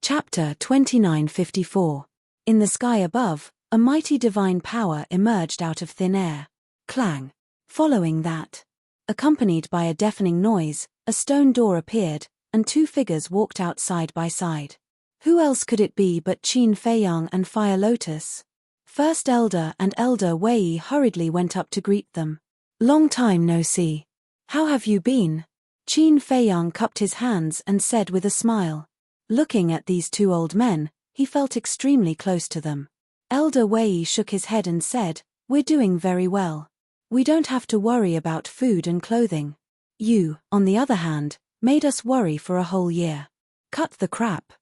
Chapter 2954. In the sky above, a mighty divine power emerged out of thin air. Clang. Following that, accompanied by a deafening noise, a stone door appeared, and two figures walked out side by side. Who else could it be but Qin Feiyang and Fire Lotus? First Elder and Elder Wei hurriedly went up to greet them. Long time no see. How have you been? Qin Feiyang cupped his hands and said with a smile. Looking at these two old men, he felt extremely close to them. Elder Wei shook his head and said, "We're doing very well. We don't have to worry about food and clothing. You, on the other hand, made us worry for a whole year. Cut the crap.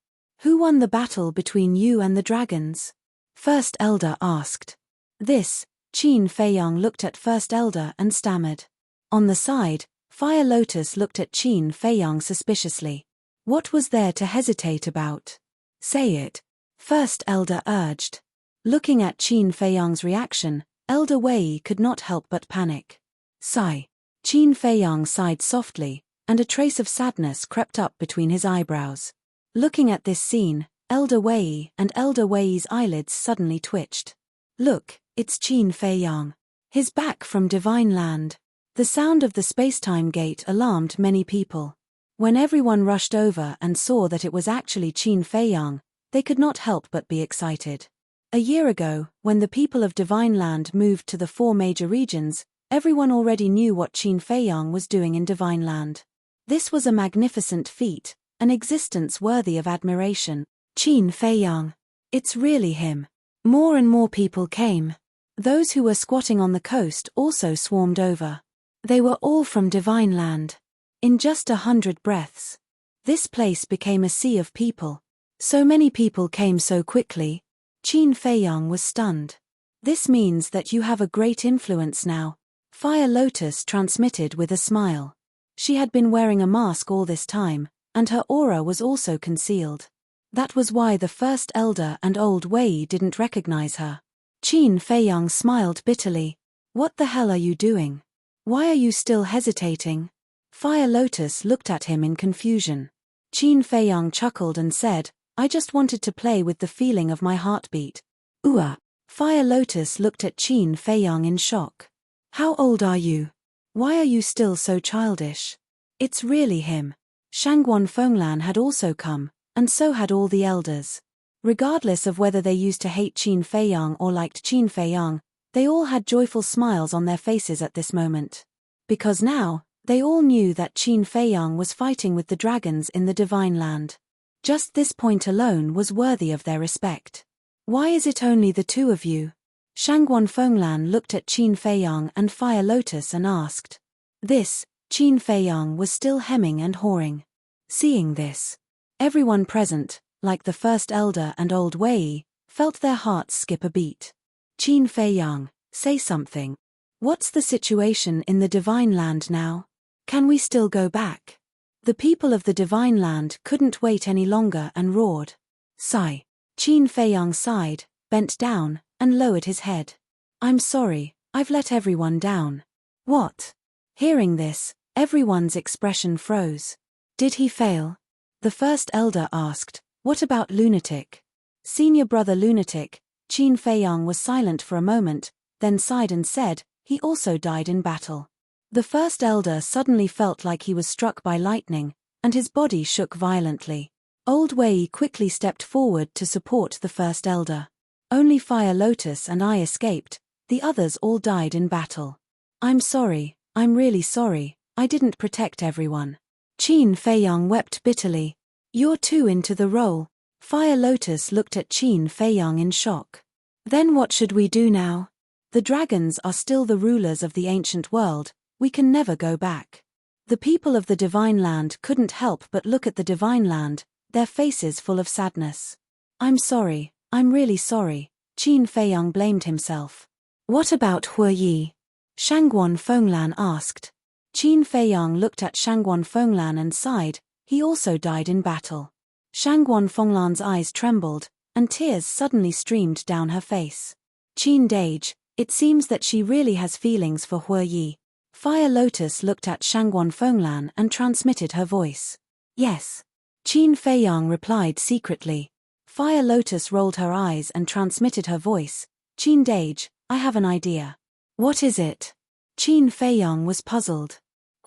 Who won the battle between you and the dragons?" First Elder asked. This, Qin Feiyang looked at First Elder and stammered. On the side, Fire Lotus looked at Qin Feiyang suspiciously. What was there to hesitate about? Say it, First Elder urged. Looking at Qin Feiyang's reaction, Elder Wei could not help but panic. Sigh. Qin Feiyang sighed softly, and a trace of sadness crept up between his eyebrows. Looking at this scene, Elder Wei and Elder Wei's eyelids suddenly twitched. Look, it's Qin Feiyang. He's back from Divine Land. The sound of the space-time gate alarmed many people. When everyone rushed over and saw that it was actually Qin Feiyang, they could not help but be excited. A year ago, when the people of Divine Land moved to the 4 major regions, everyone already knew what Qin Feiyang was doing in Divine Land. This was a magnificent feat, an existence worthy of admiration. Qin Feiyang. It's really him. More and more people came. Those who were squatting on the coast also swarmed over. They were all from Divine Land. In just 100 breaths, this place became a sea of people. So many people came so quickly. Qin Feiyang was stunned. This means that you have a great influence now, Fire Lotus transmitted with a smile. She had been wearing a mask all this time, and her aura was also concealed. That was why the First Elder and Old Wei didn't recognize her. Qin Feiyang smiled bitterly. What the hell are you doing? Why are you still hesitating? Fire Lotus looked at him in confusion. Qin Feiyang chuckled and said, I just wanted to play with the feeling of my heartbeat. Ooh. Fire Lotus looked at Qin Feiyang in shock. How old are you? Why are you still so childish? It's really him. Shangguan Fenglan had also come, and so had all the elders. Regardless of whether they used to hate Qin Feiyang or liked Qin Feiyang, they all had joyful smiles on their faces at this moment. Because now, they all knew that Qin Feiyang was fighting with the dragons in the Divine Land. Just this point alone was worthy of their respect. Why is it only the two of you? Shangguan Fenglan looked at Qin Feiyang and Fire Lotus and asked. This, Qin Feiyang was still hemming and hawing. Seeing this, everyone present, like the First Elder and Old Wei, felt their hearts skip a beat. Qin Feiyang, say something. What's the situation in the Divine Land now? Can we still go back? The people of the Divine Land couldn't wait any longer and roared. Sigh. Qin Feiyang sighed, bent down, and lowered his head. I'm sorry, I've let everyone down. What? Hearing this, everyone's expression froze. Did he fail? The First Elder asked, what about Lunatic? Senior brother Lunatic. Qin Feiyang was silent for a moment, then sighed and said, he also died in battle. The First Elder suddenly felt like he was struck by lightning, and his body shook violently. Old Wei quickly stepped forward to support the First Elder. Only Fire Lotus and I escaped, the others all died in battle. I'm sorry, I'm really sorry, I didn't protect everyone. Qin Feiyang wept bitterly. You're too into the role. Fire Lotus looked at Qin Feiyang in shock. Then what should we do now? The dragons are still the rulers of the ancient world. We can never go back. The people of the Divine Land couldn't help but look at the Divine Land, their faces full of sadness. I'm sorry, I'm really sorry, Qin Feiyang blamed himself. What about Hu Yi? Shangguan Fenglan asked. Qin Feiyang looked at Shangguan Fenglan and sighed, he also died in battle. Shangguan Fenglan's eyes trembled, and tears suddenly streamed down her face. Qin Dage, it seems that she really has feelings for Hu Yi. Fire Lotus looked at Shangguan Fenglan and transmitted her voice. Yes. Qin Feiyang replied secretly. Fire Lotus rolled her eyes and transmitted her voice. Qin Dage, I have an idea. What is it? Qin Feiyang was puzzled.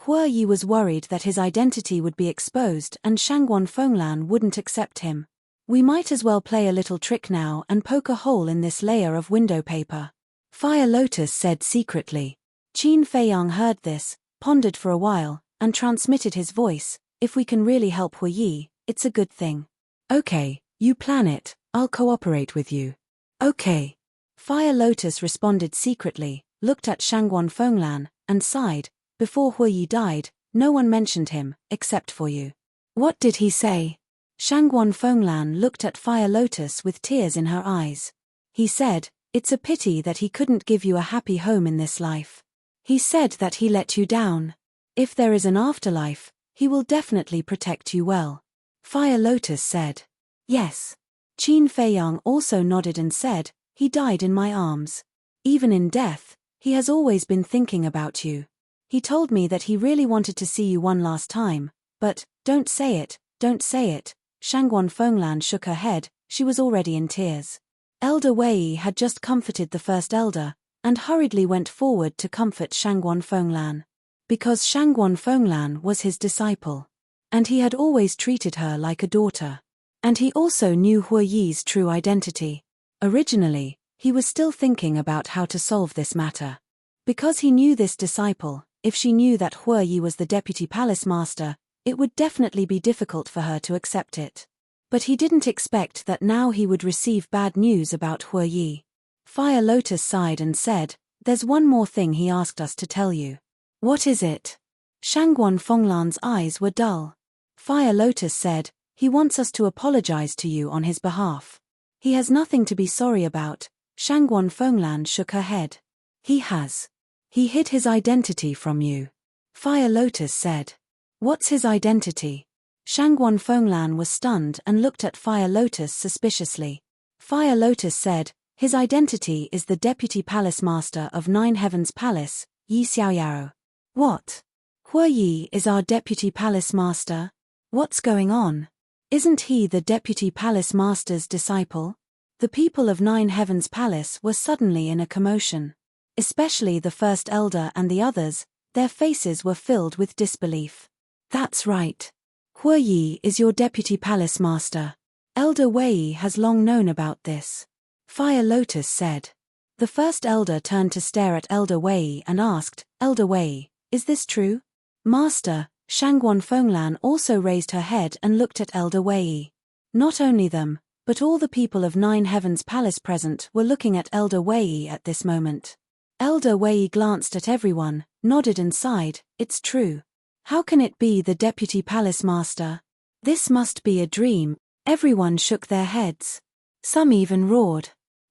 Hue Yi was worried that his identity would be exposed and Shangguan Fenglan wouldn't accept him. We might as well play a little trick now and poke a hole in this layer of window paper. Fire Lotus said secretly. Qin Feiyang heard this, pondered for a while, and transmitted his voice. If we can really help Hue Yi, it's a good thing. Okay, you plan it, I'll cooperate with you. Okay. Fire Lotus responded secretly, looked at Shangguan Fenglan, and sighed. Before Hue Yi died, no one mentioned him, except for you. What did he say? Shangguan Fenglan looked at Fire Lotus with tears in her eyes. He said, it's a pity that he couldn't give you a happy home in this life. He said that he let you down. If there is an afterlife, he will definitely protect you well. Fire Lotus said. Yes. Qin Feiyang also nodded and said, he died in my arms. Even in death, he has always been thinking about you. He told me that he really wanted to see you one last time, but, don't say it, don't say it. Shangguan Fenglan shook her head, she was already in tears. Elder Wei had just comforted the first elder, and hurriedly went forward to comfort Shangguan Fenglan. Because Shangguan Fenglan was his disciple. And he had always treated her like a daughter. And he also knew Hue Yi's true identity. Originally, he was still thinking about how to solve this matter. Because he knew this disciple, if she knew that Hue Yi was the deputy palace master, it would definitely be difficult for her to accept it. But he didn't expect that now he would receive bad news about Hue Yi. Fire Lotus sighed and said, there's one more thing he asked us to tell you. What is it? Shangguan Fenglan's eyes were dull. Fire Lotus said, he wants us to apologize to you on his behalf. He has nothing to be sorry about. Shangguan Fenglan shook her head. He has. He hid his identity from you. Fire Lotus said. What's his identity? Shangguan Fenglan was stunned and looked at Fire Lotus suspiciously. Fire Lotus said, his identity is the deputy palace master of Nine Heavens Palace, Yi Xiaoyao. What? Hue Yi is our deputy palace master? What's going on? Isn't he the deputy palace master's disciple? The people of Nine Heavens Palace were suddenly in a commotion. Especially the first elder and the others, their faces were filled with disbelief. That's right. Hue Yi is your deputy palace master. Elder Wei has long known about this. Fire Lotus said. The first elder turned to stare at Elder Wei and asked, Elder Wei, is this true? Master, Shangguan Fenglan also raised her head and looked at Elder Wei. Not only them, but all the people of Nine Heavens Palace present were looking at Elder Wei at this moment. Elder Wei glanced at everyone, nodded and sighed, it's true. How can it be the deputy palace master? This must be a dream. Everyone shook their heads. Some even roared.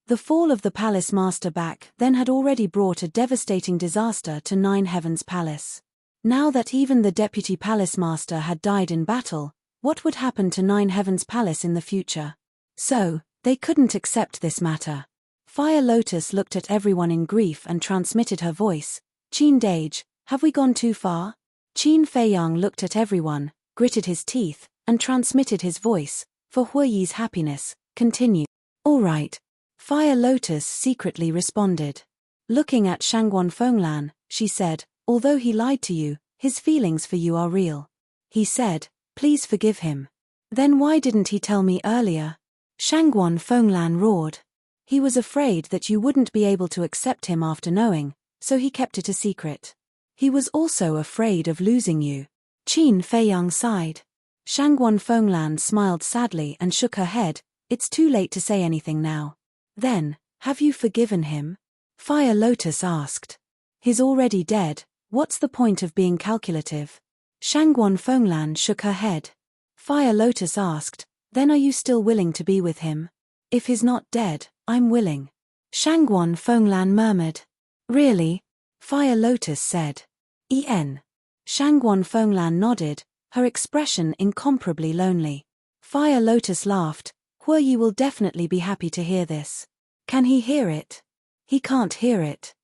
The fall of the palace master back then had already brought a devastating disaster to Nine Heavens Palace. Now that even the deputy palace master had died in battle, what would happen to Nine Heavens Palace in the future? So, they couldn't accept this matter. Fire Lotus looked at everyone in grief and transmitted her voice. Qin Dage, have we gone too far? Qin Feiyang looked at everyone, gritted his teeth, and transmitted his voice. For Hue Yi's happiness, continue. All right. Fire Lotus secretly responded. Looking at Shangguan Fenglan, she said, although he lied to you, his feelings for you are real. He said, please forgive him. Then why didn't he tell me earlier? Shangguan Fenglan roared. He was afraid that you wouldn't be able to accept him after knowing, so he kept it a secret. He was also afraid of losing you. Qin Feiyang sighed. Shangguan Fenglan smiled sadly and shook her head, it's too late to say anything now. Then, have you forgiven him? Fire Lotus asked. He's already dead, what's the point of being calculative? Shangguan Fenglan shook her head. Fire Lotus asked, then are you still willing to be with him? If he's not dead, I'm willing. Shangguan Fenglan murmured. Really? Fire Lotus said. Shangguan Fenglan nodded, her expression incomparably lonely. Fire Lotus laughed, Hue Yi will definitely be happy to hear this. Can he hear it? He can't hear it.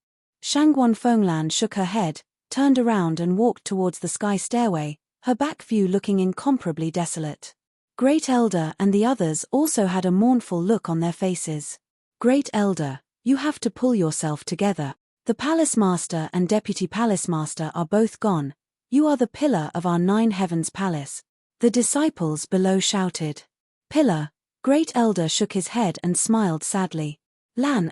Shangguan Fenglan shook her head, turned around and walked towards the sky stairway, her back view looking incomparably desolate. Great Elder and the others also had a mournful look on their faces. Great Elder, you have to pull yourself together. The Palace Master and Deputy Palace Master are both gone. You are the pillar of our 9 heavens palace. The disciples below shouted. Pillar. Great Elder shook his head and smiled sadly. Lan.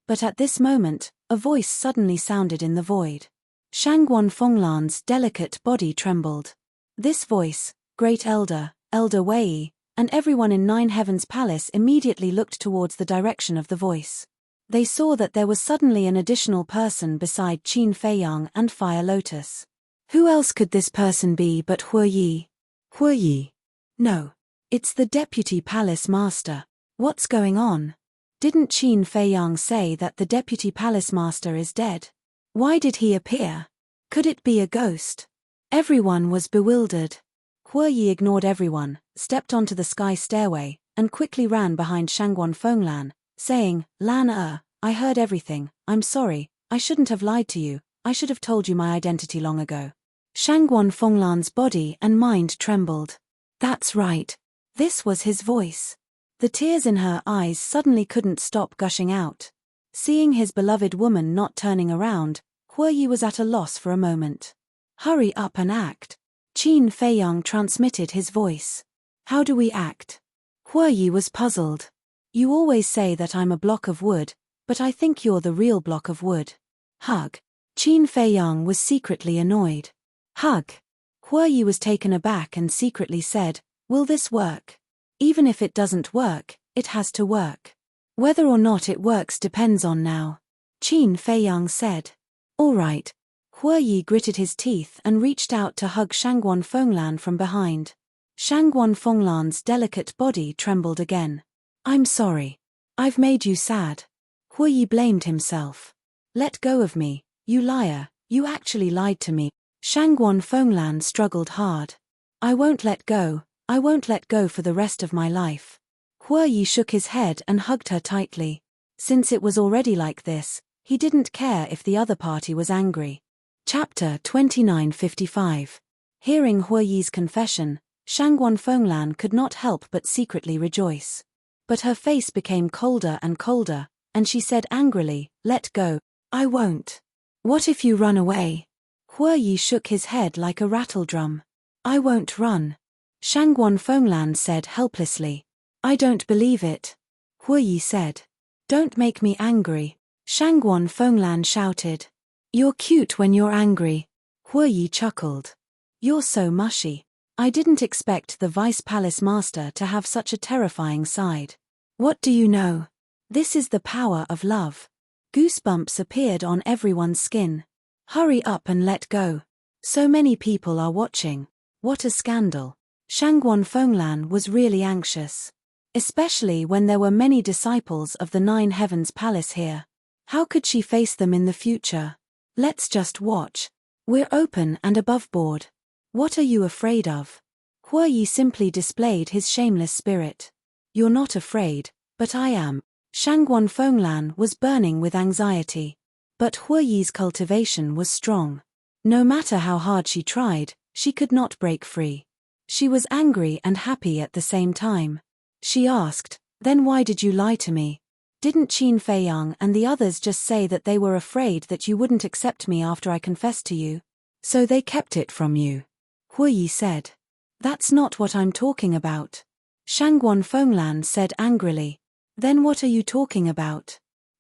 But at this moment, a voice suddenly sounded in the void. Shangguan Fenglan's delicate body trembled. This voice, Great Elder, Elder Wei, and everyone in 9 heavens palace immediately looked towards the direction of the voice. They saw that there was suddenly an additional person beside Qin Feiyang and Fire Lotus. Who else could this person be but Hu Yi? Hu Yi? No. It's the Deputy Palace Master. What's going on? Didn't Qin Feiyang say that the Deputy Palace Master is dead? Why did he appear? Could it be a ghost? Everyone was bewildered. Hu Yi ignored everyone, stepped onto the sky stairway, and quickly ran behind Shangguan Fenglan, saying, Lan, I heard everything, I'm sorry, I shouldn't have lied to you, I should have told you my identity long ago. Shangguan Fenglan's body and mind trembled. That's right. This was his voice. The tears in her eyes suddenly couldn't stop gushing out. Seeing his beloved woman not turning around, Hu Yi was at a loss for a moment. Hurry up and act. Qin Feiyang transmitted his voice. How do we act? Hu Yi was puzzled. You always say that I'm a block of wood, but I think you're the real block of wood. Hug. Qin Feiyang was secretly annoyed. Hug. Hu Yi was taken aback and secretly said, will this work? Even if it doesn't work, it has to work. Whether or not it works depends on now. Qin Feiyang said. All right. Hu Yi gritted his teeth and reached out to hug Shangguan Fenglan from behind. Shangguan Fenglan's delicate body trembled again. I'm sorry. I've made you sad. Hu Yi blamed himself. Let go of me, you liar, you actually lied to me. Shangguan Fenglan struggled hard. I won't let go for the rest of my life. Hu Yi shook his head and hugged her tightly. Since it was already like this, he didn't care if the other party was angry. Chapter 2955. Hearing Hu Yi's confession, Shangguan Fenglan could not help but secretly rejoice. But her face became colder and colder, and she said angrily, let go. I won't. What if you run away? Hu Yi shook his head like a rattledrum. I won't run. Shangguan Fenglan said helplessly. I don't believe it. Hu Yi said. Don't make me angry. Shangguan Fenglan shouted. You're cute when you're angry. Hu Yi chuckled. You're so mushy. I didn't expect the Vice Palace Master to have such a terrifying side. What do you know? This is the power of love. Goosebumps appeared on everyone's skin. Hurry up and let go. So many people are watching. What a scandal. Shangguan Fenglan was really anxious. Especially when there were many disciples of the 9 heavens palace here. How could she face them in the future? Let's just watch. We're open and above board. What are you afraid of? Hu Yi simply displayed his shameless spirit. You're not afraid, but I am. Shangguan Fenglan was burning with anxiety. But Hu Yi's cultivation was strong. No matter how hard she tried, she could not break free. She was angry and happy at the same time. She asked, then why did you lie to me? Didn't Qin Feiyang and the others just say that they were afraid that you wouldn't accept me after I confessed to you? So they kept it from you. Hu Yi said. That's not what I'm talking about. Shangguan Fenglan said angrily. Then what are you talking about?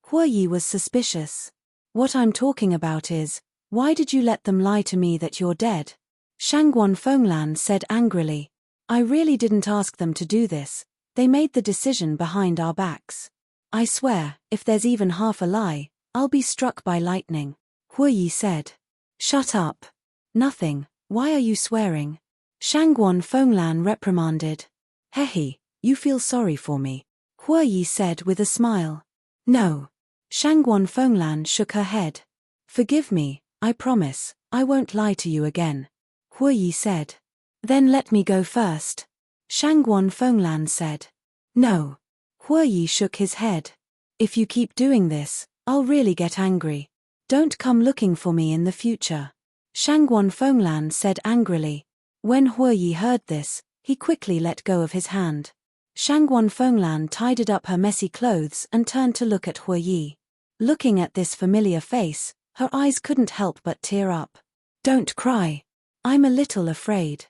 Hu Yi was suspicious. What I'm talking about is, why did you let them lie to me that you're dead? Shangguan Fenglan said angrily. I really didn't ask them to do this. They made the decision behind our backs. I swear, if there's even half a lie, I'll be struck by lightning. Hu Yi said. Shut up. Nothing, why are you swearing? Shangguan Fenglan reprimanded. Hehe, you feel sorry for me. Hu Yi said with a smile. No. Shangguan Fenglan shook her head. Forgive me, I promise, I won't lie to you again. Hu Yi said. Then let me go first. Shangguan Fenglan said. No. Hu Yi shook his head. If you keep doing this, I'll really get angry. Don't come looking for me in the future. Shangguan Fenglan said angrily. When Hu Yi heard this, He quickly let go of his hand. Shangguan Fenglan tidied up her messy clothes and turned to look at Hu Yi. Looking at this familiar face, her eyes couldn't help but tear up. "Don't cry. I'm a little afraid."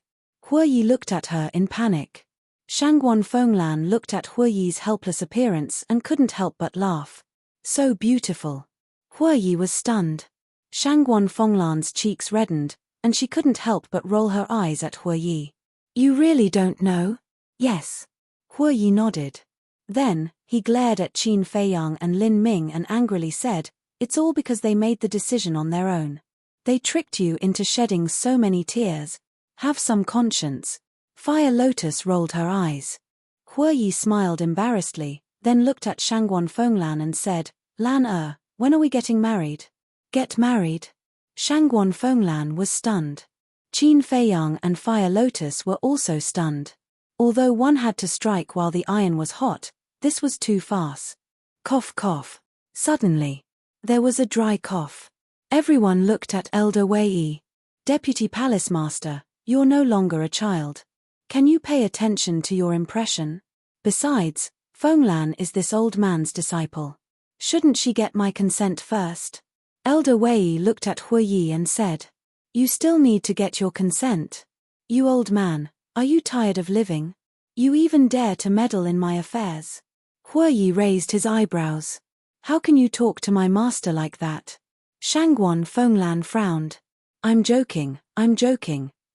Hu Yi looked at her in panic. Shangguan Fenglan looked at Hu Yi's helpless appearance and couldn't help but laugh. So beautiful. Hu Yi was stunned. Shangguan Fenglan's cheeks reddened, and she couldn't help but roll her eyes at Hu Yi. "You really don't know?" "Yes." Hu Yi nodded. Then, he glared at Qin Feiyang and Lin Ming and angrily said, "It's all because they made the decision on their own. They tricked you into shedding so many tears. Have some conscience." Fire Lotus rolled her eyes. Hu Yi smiled embarrassedly, then looked at Shangguan Fenglan and said, "Lan when are we getting married?" "Get married?" Shangguan Fenglan was stunned. Qin Feiyang and Fire Lotus were also stunned. Although one had to strike while the iron was hot, this was too fast. Cough cough. Suddenly, there was a dry cough. Everyone looked at Elder Wei. "Deputy Palace Master, you're no longer a child. Can you pay attention to your impression? Besides, Fenglan is this old man's disciple. Shouldn't she get my consent first?" Elder Wei looked at Hu Yi and said, "You still need to get your consent. You old man, are you tired of living? You even dare to meddle in my affairs." Hu Yi raised his eyebrows. "How can you talk to my master like that?" Shangguan Fenglan frowned. I'm joking,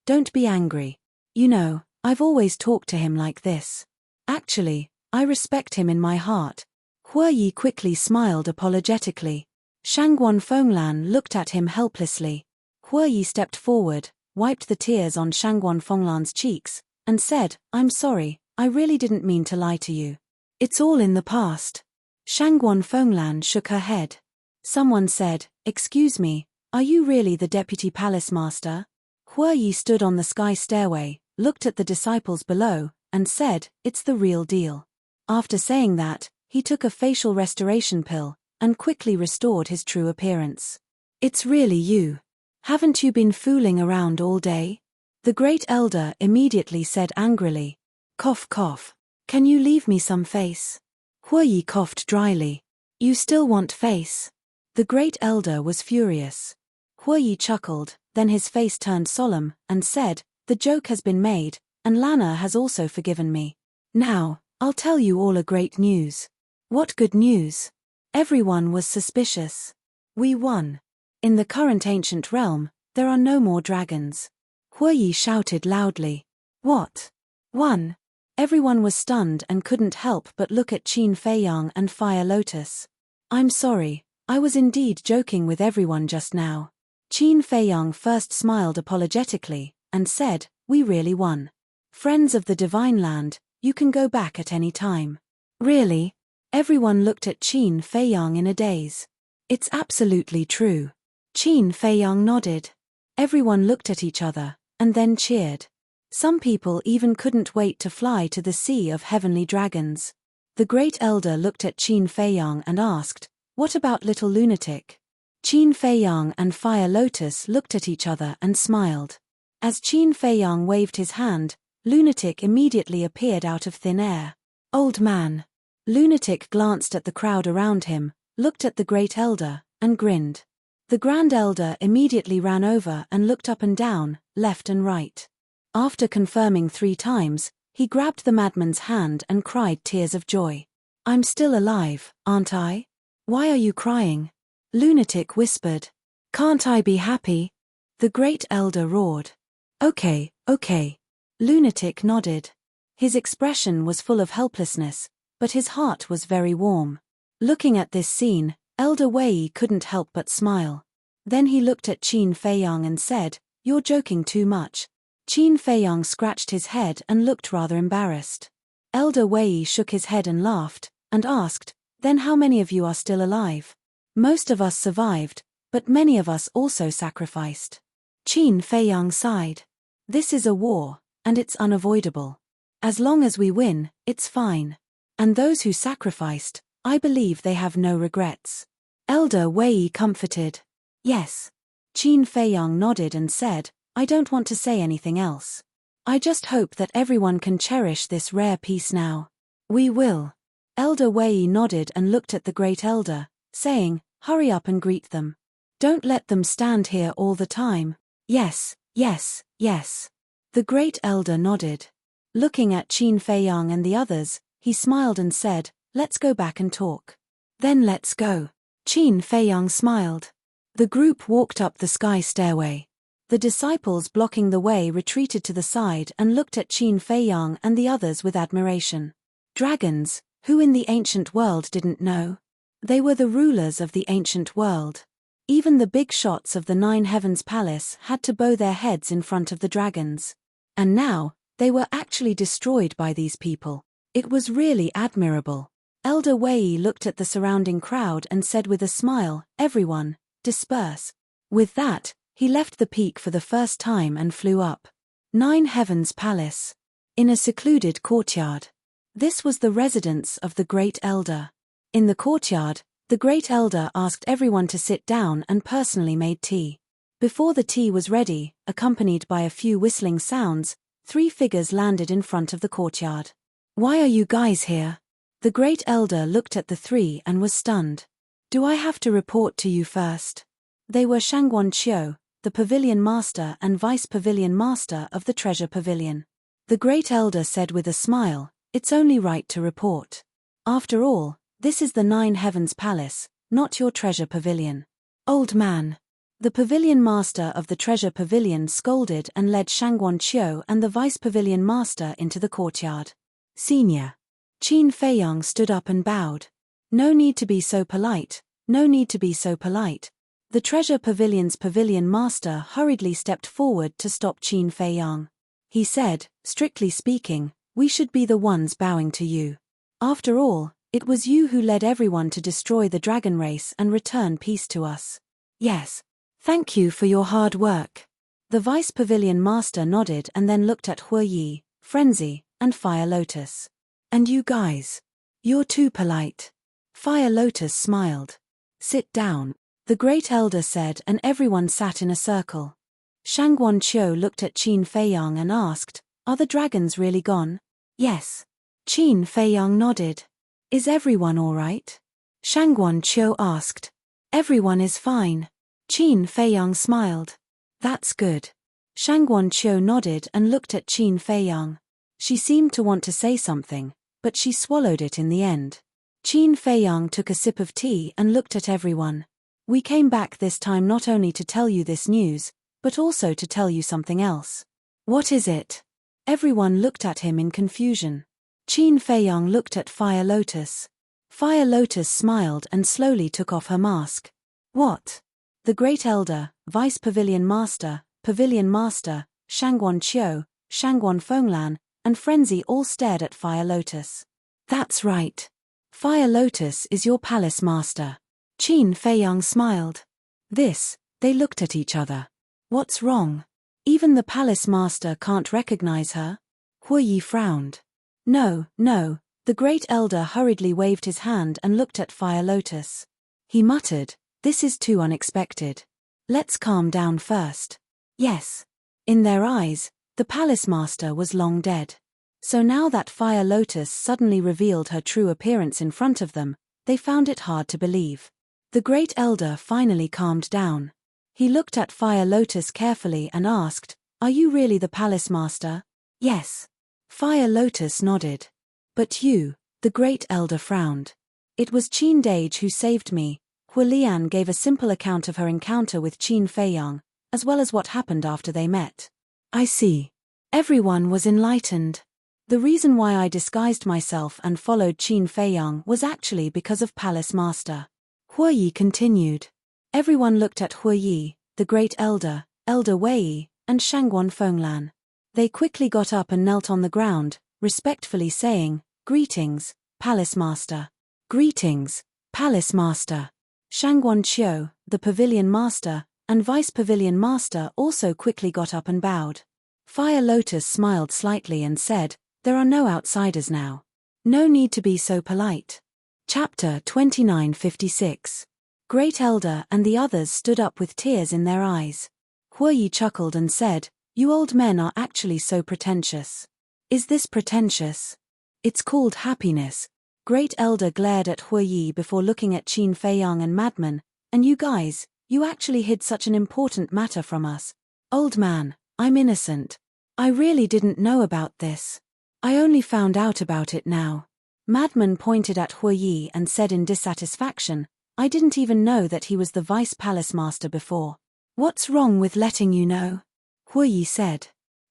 don't be angry. You know, I've always talked to him like this. Actually, I respect him in my heart." Hu Yi quickly smiled apologetically. Shangguan Fenglan looked at him helplessly. Hu Yi stepped forward, wiped the tears on Shangguan Fenglan's cheeks, and said, "I'm sorry, I really didn't mean to lie to you. It's all in the past." Shangguan Fenglan shook her head. Someone said, "Excuse me, are you really the Deputy Palace Master?" Hu Yi stood on the sky stairway, looked at the disciples below, and said, "It's the real deal." After saying that, he took a facial restoration pill, and quickly restored his true appearance. "It's really you. Haven't you been fooling around all day?" The Great Elder immediately said angrily. Cough cough. "Can you leave me some face?" Hu Yi coughed dryly. "You still want face?" The Great Elder was furious. Hu Yi chuckled, then his face turned solemn, and said, "The joke has been made, and Lana has also forgiven me. Now, I'll tell you all a great news." "What good news?" Everyone was suspicious. "We won. In the current ancient realm, there are no more dragons." Hu Yi shouted loudly. "What? Won?" Everyone was stunned and couldn't help but look at Qin Feiyang and Fire Lotus. "I'm sorry, I was indeed joking with everyone just now." Qin Feiyang first smiled apologetically, and said, "We really won. Friends of the Divine Land, you can go back at any time." "Really?" Everyone looked at Qin Feiyang in a daze. "It's absolutely true." Qin Feiyang nodded. Everyone looked at each other, and then cheered. Some people even couldn't wait to fly to the Sea of Heavenly Dragons. The Great Elder looked at Qin Feiyang and asked, "What about little lunatic?" Qin Feiyang and Fire Lotus looked at each other and smiled. As Qin Feiyang waved his hand, Lunatic immediately appeared out of thin air. "Old man." Lunatic glanced at the crowd around him, looked at the Great Elder, and grinned. The Grand Elder immediately ran over and looked up and down, left and right. After confirming 3 times, he grabbed the madman's hand and cried tears of joy. "I'm still alive, aren't I?" "Why are you crying?" Lunatic whispered. "Can't I be happy?" The Great Elder roared. Okay. Lunatic nodded. His expression was full of helplessness, but his heart was very warm. Looking at this scene, Elder Wei couldn't help but smile. Then he looked at Qin Feiyang and said, "You're joking too much." Qin Feiyang scratched his head and looked rather embarrassed. Elder Wei shook his head and laughed, and asked, "Then how many of you are still alive?" "Most of us survived, but many of us also sacrificed." Qin Feiyang sighed. "This is a war, and it's unavoidable. As long as we win, it's fine. And those who sacrificed, I believe they have no regrets." Elder Wei comforted. "Yes." Qin Feiyang nodded and said, "I don't want to say anything else." I just hope that everyone can cherish this rare piece now. We will. Elder Wei nodded and looked at the Great Elder, saying, hurry up and greet them. Don't let them stand here all the time. Yes, yes, yes. The Great Elder nodded. Looking at Qin Feiyang and the others, he smiled and said, let's go back and talk. Then let's go. Qin Feiyang smiled. The group walked up the sky stairway. The disciples blocking the way retreated to the side and looked at Qin Feiyang and the others with admiration. Dragons, who in the ancient world didn't know? They were the rulers of the ancient world. Even the big shots of the Nine Heavens Palace had to bow their heads in front of the dragons. And now, they were actually destroyed by these people. It was really admirable. Elder Wei looked at the surrounding crowd and said with a smile, everyone, disperse. With that, he left the peak for the first time and flew up. Nine Heavens Palace. In a secluded courtyard. This was the residence of the Great Elder. In the courtyard, the Great Elder asked everyone to sit down and personally made tea. Before the tea was ready, accompanied by a few whistling sounds, 3 figures landed in front of the courtyard. Why are you guys here? The Great Elder looked at the 3 and was stunned. Do I have to report to you first? They were Shangguan Qiu, the Pavilion Master and Vice Pavilion Master of the Treasure Pavilion. The Great Elder said with a smile, it's only right to report. After all, this is the Nine Heavens Palace, not your Treasure Pavilion. Old man. The Pavilion Master of the Treasure Pavilion scolded and led Shangguan Qiu and the Vice Pavilion Master into the courtyard. Senior. Qin Feiyang stood up and bowed. No need to be so polite, no need to be so polite. The Treasure Pavilion's Pavilion Master hurriedly stepped forward to stop Qin Feiyang. He said, strictly speaking, we should be the ones bowing to you. After all, it was you who led everyone to destroy the dragon race and return peace to us. Yes. Thank you for your hard work. The Vice Pavilion Master nodded and then looked at Hu Yi, Frenzy, and Fire Lotus. And you guys? You're too polite. Fire Lotus smiled. Sit down. The Great Elder said and everyone sat in a circle. Shangguan Qiu looked at Qin Feiyang and asked, are the dragons really gone? Yes. Qin Feiyang nodded. Is everyone all right? Shangguan Qiu asked. Everyone is fine. Qin Feiyang smiled. That's good. Shangguan Qiu nodded and looked at Qin Feiyang. She seemed to want to say something, but she swallowed it in the end. Qin Feiyang took a sip of tea and looked at everyone. We came back this time not only to tell you this news, but also to tell you something else. What is it? Everyone looked at him in confusion. Qin Feiyang looked at Fire Lotus. Fire Lotus smiled and slowly took off her mask. What? The Great Elder, Vice Pavilion Master, Shangguan Qiu, Shangguan Fenglan, and Frenzy all stared at Fire Lotus. That's right. Fire Lotus is your palace master. Qin Feiyang smiled. They looked at each other. What's wrong? Even the palace master can't recognize her? Hu Yi frowned. No, the Great Elder hurriedly waved his hand and looked at Fire Lotus. He muttered, this is too unexpected. Let's calm down first. Yes. In their eyes, the palace master was long dead. So now that Fire Lotus suddenly revealed her true appearance in front of them, they found it hard to believe. The Great Elder finally calmed down. He looked at Fire Lotus carefully and asked, are you really the palace master? Yes. Fire Lotus nodded. But you, the Great Elder frowned. It was Qin Dage who saved me. Hu Lian gave a simple account of her encounter with Qin Feiyang, as well as what happened after they met. I see. Everyone was enlightened. The reason why I disguised myself and followed Qin Feiyang was actually because of Palace Master. Hu Yi continued. Everyone looked at Hu Yi, the Great Elder, Elder Wei, and Shangguan Fenglan. They quickly got up and knelt on the ground, respectfully saying, Greetings, Palace Master. Greetings, Palace Master. Shangguan Qiu, the Pavilion Master, and Vice Pavilion Master also quickly got up and bowed. Fire Lotus smiled slightly and said, there are no outsiders now. No need to be so polite. Chapter 2956. Great Elder and the others stood up with tears in their eyes. Hu Yi chuckled and said, You old men are actually so pretentious. Is this pretentious? It's called happiness. Great Elder glared at Huiyi before looking at Qin Feiyang and Madman. And you guys, you actually hid such an important matter from us. Old man, I'm innocent. I really didn't know about this. I only found out about it now. Madman pointed at Huiyi and said in dissatisfaction, I didn't even know that he was the Vice Palace Master before. What's wrong with letting you know? Huiyi said.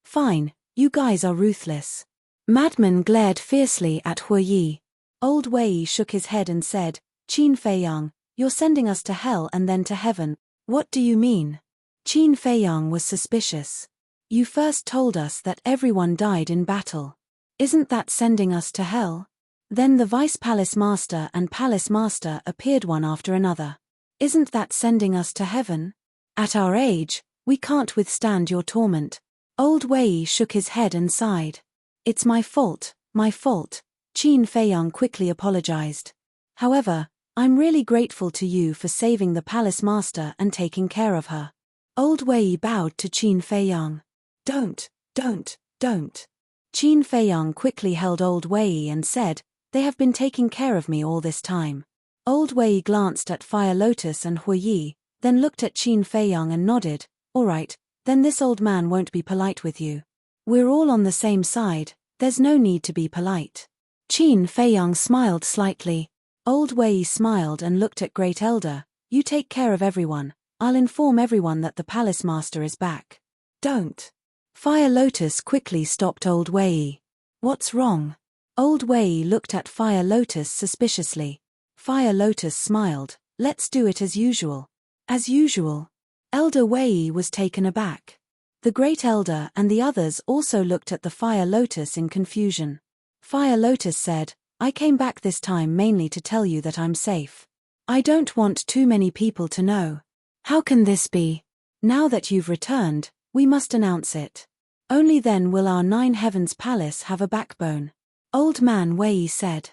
Fine, you guys are ruthless. Madman glared fiercely at Huiyi. Old Wei shook his head and said, Qin Feiyang, you're sending us to hell and then to heaven. What do you mean? Qin Feiyang was suspicious. You first told us that everyone died in battle. Isn't that sending us to hell? Then the Vice Palace Master and Palace Master appeared one after another. Isn't that sending us to heaven? At our age, we can't withstand your torment. Old Wei shook his head and sighed. It's my fault, my fault. Qin Feiyang quickly apologized. However, I'm really grateful to you for saving the Palace Master and taking care of her. Old Wei bowed to Qin Feiyang. Don't. Qin Feiyang quickly held Old Wei and said, They have been taking care of me all this time. Old Wei glanced at Fire Lotus and Huiyi, then looked at Qin Feiyang and nodded, All right, then this old man won't be polite with you. We're all on the same side, there's no need to be polite. Qin Feiyang smiled slightly. Old Wei smiled and looked at Great Elder, You take care of everyone, I'll inform everyone that the Palace Master is back. Don't. Fire Lotus quickly stopped Old Wei. What's wrong? Old Wei looked at Fire Lotus suspiciously. Fire Lotus smiled, Let's do it as usual. As usual? Elder Wei was taken aback. The Great Elder and the others also looked at the Fire Lotus in confusion. Fire Lotus said, I came back this time mainly to tell you that I'm safe. I don't want too many people to know. How can this be? Now that you've returned, we must announce it. Only then will our Nine Heavens Palace have a backbone. Old Man Wei said.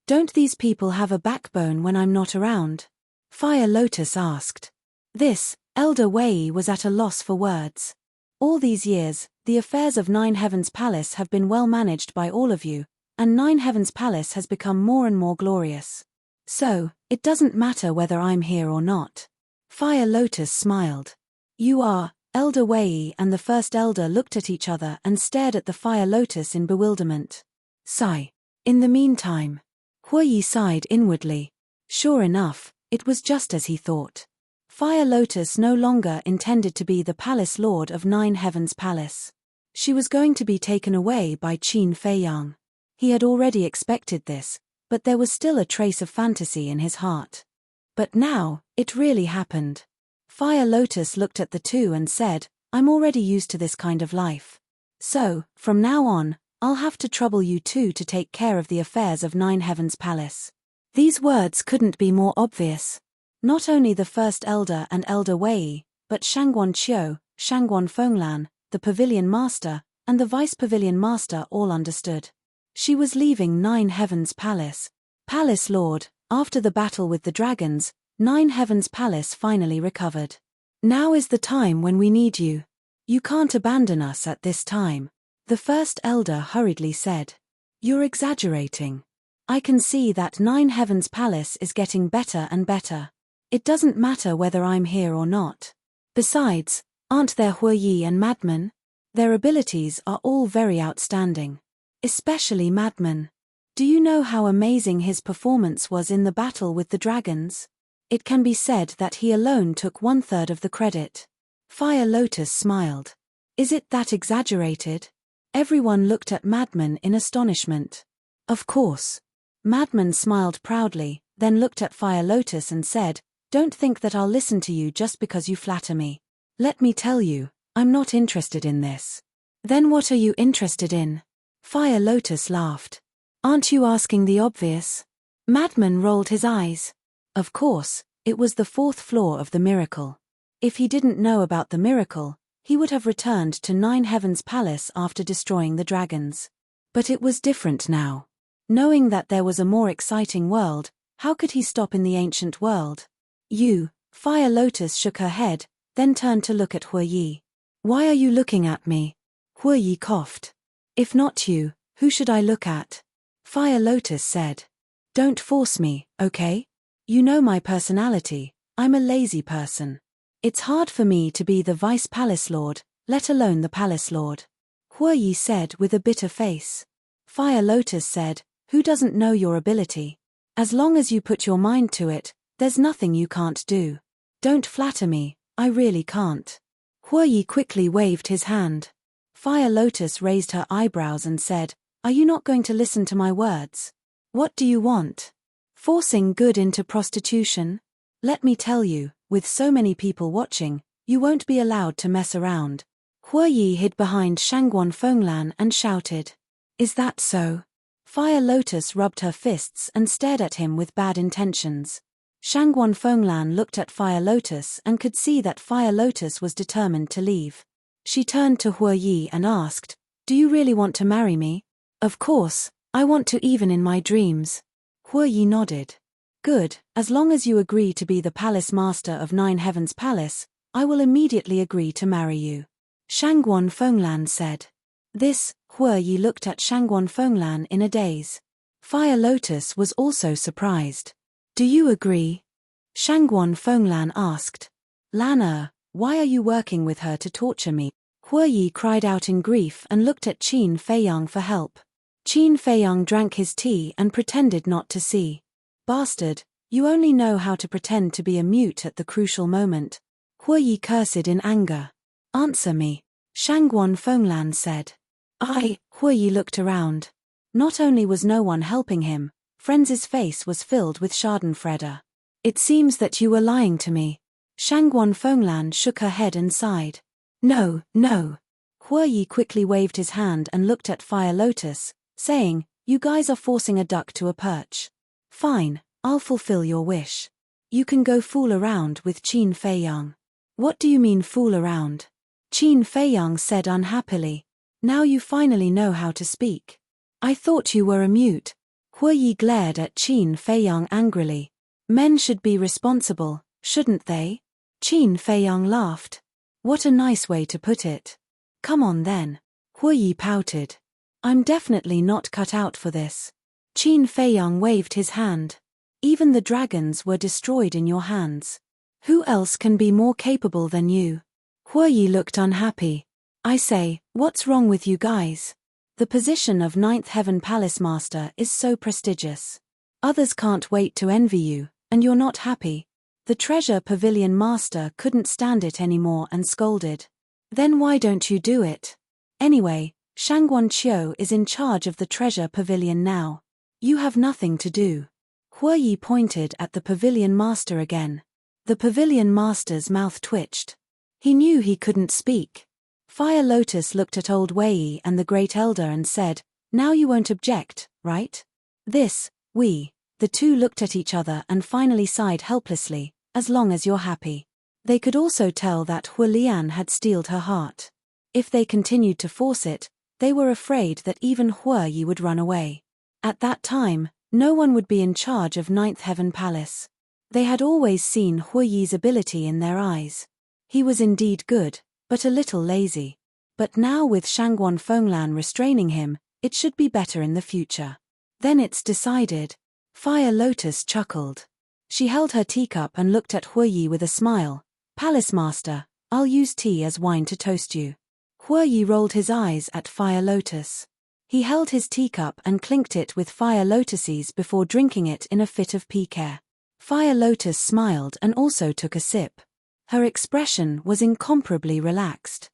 Don't these people have a backbone when I'm not around? Fire Lotus asked. This, Elder Wei was at a loss for words. All these years, the affairs of Nine Heavens Palace have been well managed by all of you, and Nine Heavens Palace has become more and more glorious. So, it doesn't matter whether I'm here or not. Fire Lotus smiled. You are. Elder Wei and the First Elder looked at each other and stared at the Fire Lotus in bewilderment. Sigh. In the meantime, Huiyi sighed inwardly. Sure enough, it was just as he thought. Fire Lotus no longer intended to be the Palace Lord of Nine Heavens Palace. She was going to be taken away by Qin Feiyang. He had already expected this, but there was still a trace of fantasy in his heart. But now, it really happened. Fire Lotus looked at the two and said, I'm already used to this kind of life. So, from now on, I'll have to trouble you two to take care of the affairs of Nine Heavens Palace. These words couldn't be more obvious. Not only the First Elder and Elder Wei, but Shangguan Qiu, Shangguan Fenglan, the Pavilion Master, and the Vice Pavilion Master all understood. She was leaving Nine Heavens Palace. Palace Lord, after the battle with the dragons, Nine Heavens Palace finally recovered. Now is the time when we need you. You can't abandon us at this time. The First Elder hurriedly said. You're exaggerating. I can see that Nine Heavens Palace is getting better and better. It doesn't matter whether I'm here or not. Besides, aren't there Huiyi and Madman? Their abilities are all very outstanding. Especially Madman. Do you know how amazing his performance was in the battle with the dragons? It can be said that he alone took 1/3 of the credit. Fire Lotus smiled. Is it that exaggerated? Everyone looked at Madman in astonishment. Of course. Madman smiled proudly, then looked at Fire Lotus and said, Don't think that I'll listen to you just because you flatter me. Let me tell you, I'm not interested in this. Then what are you interested in? Fire Lotus laughed. Aren't you asking the obvious? Madman rolled his eyes. Of course, it was the 4th floor of the miracle. If he didn't know about the miracle, he would have returned to Nine Heavens Palace after destroying the dragons. But it was different now. Knowing that there was a more exciting world, how could he stop in the ancient world? You, Fire Lotus shook her head, then turned to look at Huiyi. Why are you looking at me? Hue Yi coughed. If not you, who should I look at? Fire Lotus said. Don't force me, okay? You know my personality, I'm a lazy person. It's hard for me to be the Vice Palace Lord, let alone the Palace Lord. Hue Yi said with a bitter face. Fire Lotus said, who doesn't know your ability? As long as you put your mind to it, there's nothing you can't do. Don't flatter me, I really can't. Hue Yi quickly waved his hand. Fire Lotus raised her eyebrows and said, are you not going to listen to my words? What do you want? Forcing good into prostitution? Let me tell you, with so many people watching, you won't be allowed to mess around. Hue Yi hid behind Shangguan Fenglan and shouted. Is that so? Fire Lotus rubbed her fists and stared at him with bad intentions. Shangguan Fenglan looked at Fire Lotus and could see that Fire Lotus was determined to leave. She turned to Hue Yi and asked, do you really want to marry me? Of course, I want to even in my dreams. Hue Yi nodded. Good, as long as you agree to be the Palace Master of Nine Heavens Palace, I will immediately agree to marry you. Shangguan Fenglan said. This, Hue Yi looked at Shangguan Fenglan in a daze. Fire Lotus was also surprised. Do you agree? Shangguan Fenglan asked. Lana, why are you working with her to torture me? Hue Yi cried out in grief and looked at Qin Feiyang for help. Qin Feiyang drank his tea and pretended not to see. Bastard, you only know how to pretend to be a mute at the crucial moment. Hue Yi cursed in anger. Answer me. Shangguan Fenglan said. Hue Yi looked around. Not only was no one helping him, Frenz's face was filled with schadenfreude. It seems that you were lying to me. Shangguan Fenglan shook her head and sighed. No, no. Hue Yi quickly waved his hand and looked at Fire Lotus, saying, you guys are forcing a duck to a perch. Fine, I'll fulfill your wish. You can go fool around with Qin Feiyang. What do you mean fool around? Qin Feiyang said unhappily. Now you finally know how to speak. I thought you were a mute. Hue Yi glared at Qin Feiyang angrily. Men should be responsible, shouldn't they? Qin Feiyang laughed. What a nice way to put it. Come on then. Hue Yi pouted. I'm definitely not cut out for this. Qin Feiyang waved his hand. Even the dragons were destroyed in your hands. Who else can be more capable than you? Hue Yi looked unhappy. I say, what's wrong with you guys? The position of Ninth Heaven Palace Master is so prestigious. Others can't wait to envy you, and you're not happy. The Treasure Pavilion Master couldn't stand it anymore and scolded. Then why don't you do it? Anyway, Shangguan Qiu is in charge of the Treasure Pavilion now. You have nothing to do. Hue Yi pointed at the Pavilion Master again. The Pavilion Master's mouth twitched. He knew he couldn't speak. Fire Lotus looked at Old Wei and the Great Elder and said, now you won't object, right? The two looked at each other and finally sighed helplessly, as long as you're happy. They could also tell that Hu Lian had steeled her heart. If they continued to force it, they were afraid that even Hue Yi would run away. At that time, no one would be in charge of Ninth Heaven Palace. They had always seen Hue Yi's ability in their eyes. He was indeed good, but a little lazy. But now with Shangguan Fenglan restraining him, it should be better in the future. Then it's decided. Fire Lotus chuckled. She held her teacup and looked at Hue Yi with a smile. Palace Master, I'll use tea as wine to toast you. Hue Yi rolled his eyes at Fire Lotus. He held his teacup and clinked it with Fire Lotus's before drinking it in a fit of pique. Fire Lotus smiled and also took a sip. Her expression was incomparably relaxed.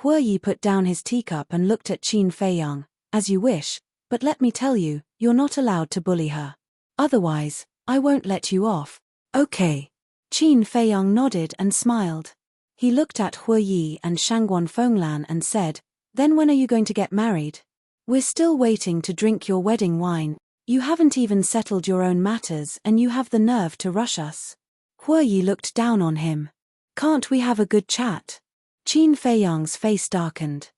Hue Yi put down his teacup and looked at Qin Feiyang. As you wish, but let me tell you, you're not allowed to bully her. Otherwise, I won't let you off. Okay. Qin Feiyang nodded and smiled. He looked at Hue Yi and Shangguan Fenglan and said, then when are you going to get married? We're still waiting to drink your wedding wine. You haven't even settled your own matters and you have the nerve to rush us. Hue Yi looked down on him. Can't we have a good chat? Qin Feiyang's face darkened.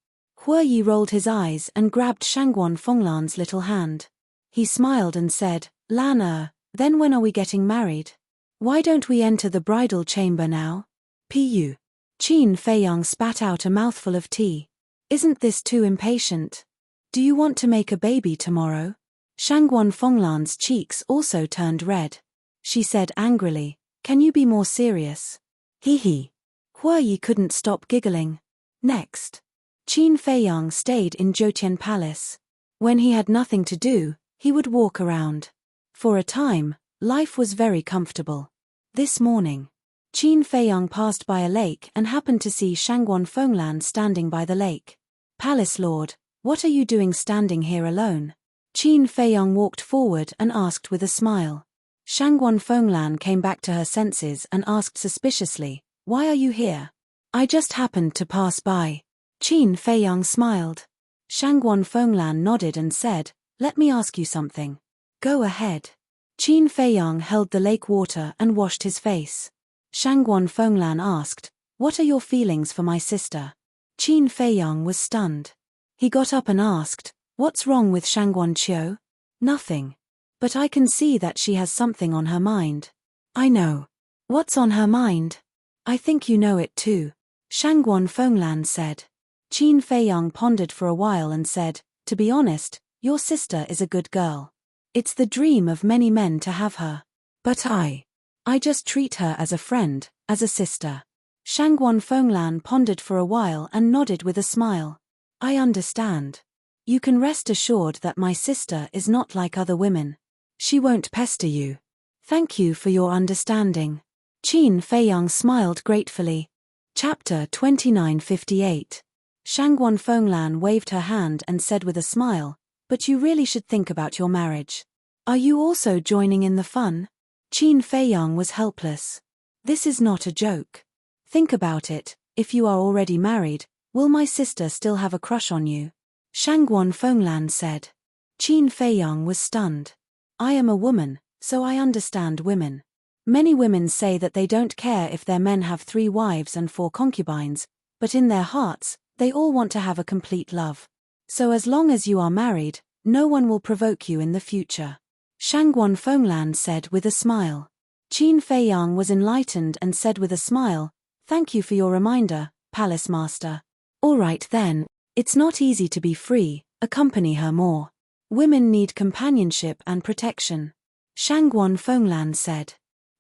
Hue Yi rolled his eyes and grabbed Shangguan Fenglan's little hand. He smiled and said, Lana, then when are we getting married? Why don't we enter the bridal chamber now? Pu. Qin Feiyang spat out a mouthful of tea. Isn't this too impatient? Do you want to make a baby tomorrow? Shangguan Fenglan's cheeks also turned red. She said angrily, can you be more serious? Hee hee. Hua Yi couldn't stop giggling. Next. Qin Feiyang stayed in Jotian Palace. When he had nothing to do, he would walk around. For a time, life was very comfortable. This morning, Qin Feiyang passed by a lake and happened to see Shangguan Fenglan standing by the lake. Palace Lord, what are you doing standing here alone? Qin Feiyang walked forward and asked with a smile. Shangguan Fenglan came back to her senses and asked suspiciously, why are you here? I just happened to pass by. Qin Feiyang smiled. Shangguan Fenglan nodded and said, let me ask you something. Go ahead. Qin Feiyang held the lake water and washed his face. Shangguan Fenglan asked, what are your feelings for my sister? Qin Feiyang was stunned. He got up and asked, what's wrong with Shangguan Qiu? Nothing. But I can see that she has something on her mind. I know. What's on her mind? I think you know it too. Shangguan Fenglan said. Qin Feiyang pondered for a while and said, to be honest, your sister is a good girl. It's the dream of many men to have her. But I just treat her as a friend, as a sister. Shangguan Fenglan pondered for a while and nodded with a smile. I understand. You can rest assured that my sister is not like other women. She won't pester you. Thank you for your understanding. Qin Feiyang smiled gratefully. Chapter 2958. Shangguan Fenglan waved her hand and said with a smile, but you really should think about your marriage. Are you also joining in the fun? Qin Feiyang was helpless. This is not a joke. Think about it, if you are already married, will my sister still have a crush on you? Shangguan Fenglan said. Qin Feiyang was stunned. I am a woman, so I understand women. Many women say that they don't care if their men have 3 wives and 4 concubines, but in their hearts, they all want to have a complete love. So as long as you are married, no one will provoke you in the future. Shangguan Fenglan said with a smile. Qin Feiyang was enlightened and said with a smile, thank you for your reminder, Palace Master. All right then, it's not easy to be free, accompany her more. Women need companionship and protection. Shangguan Fenglan said.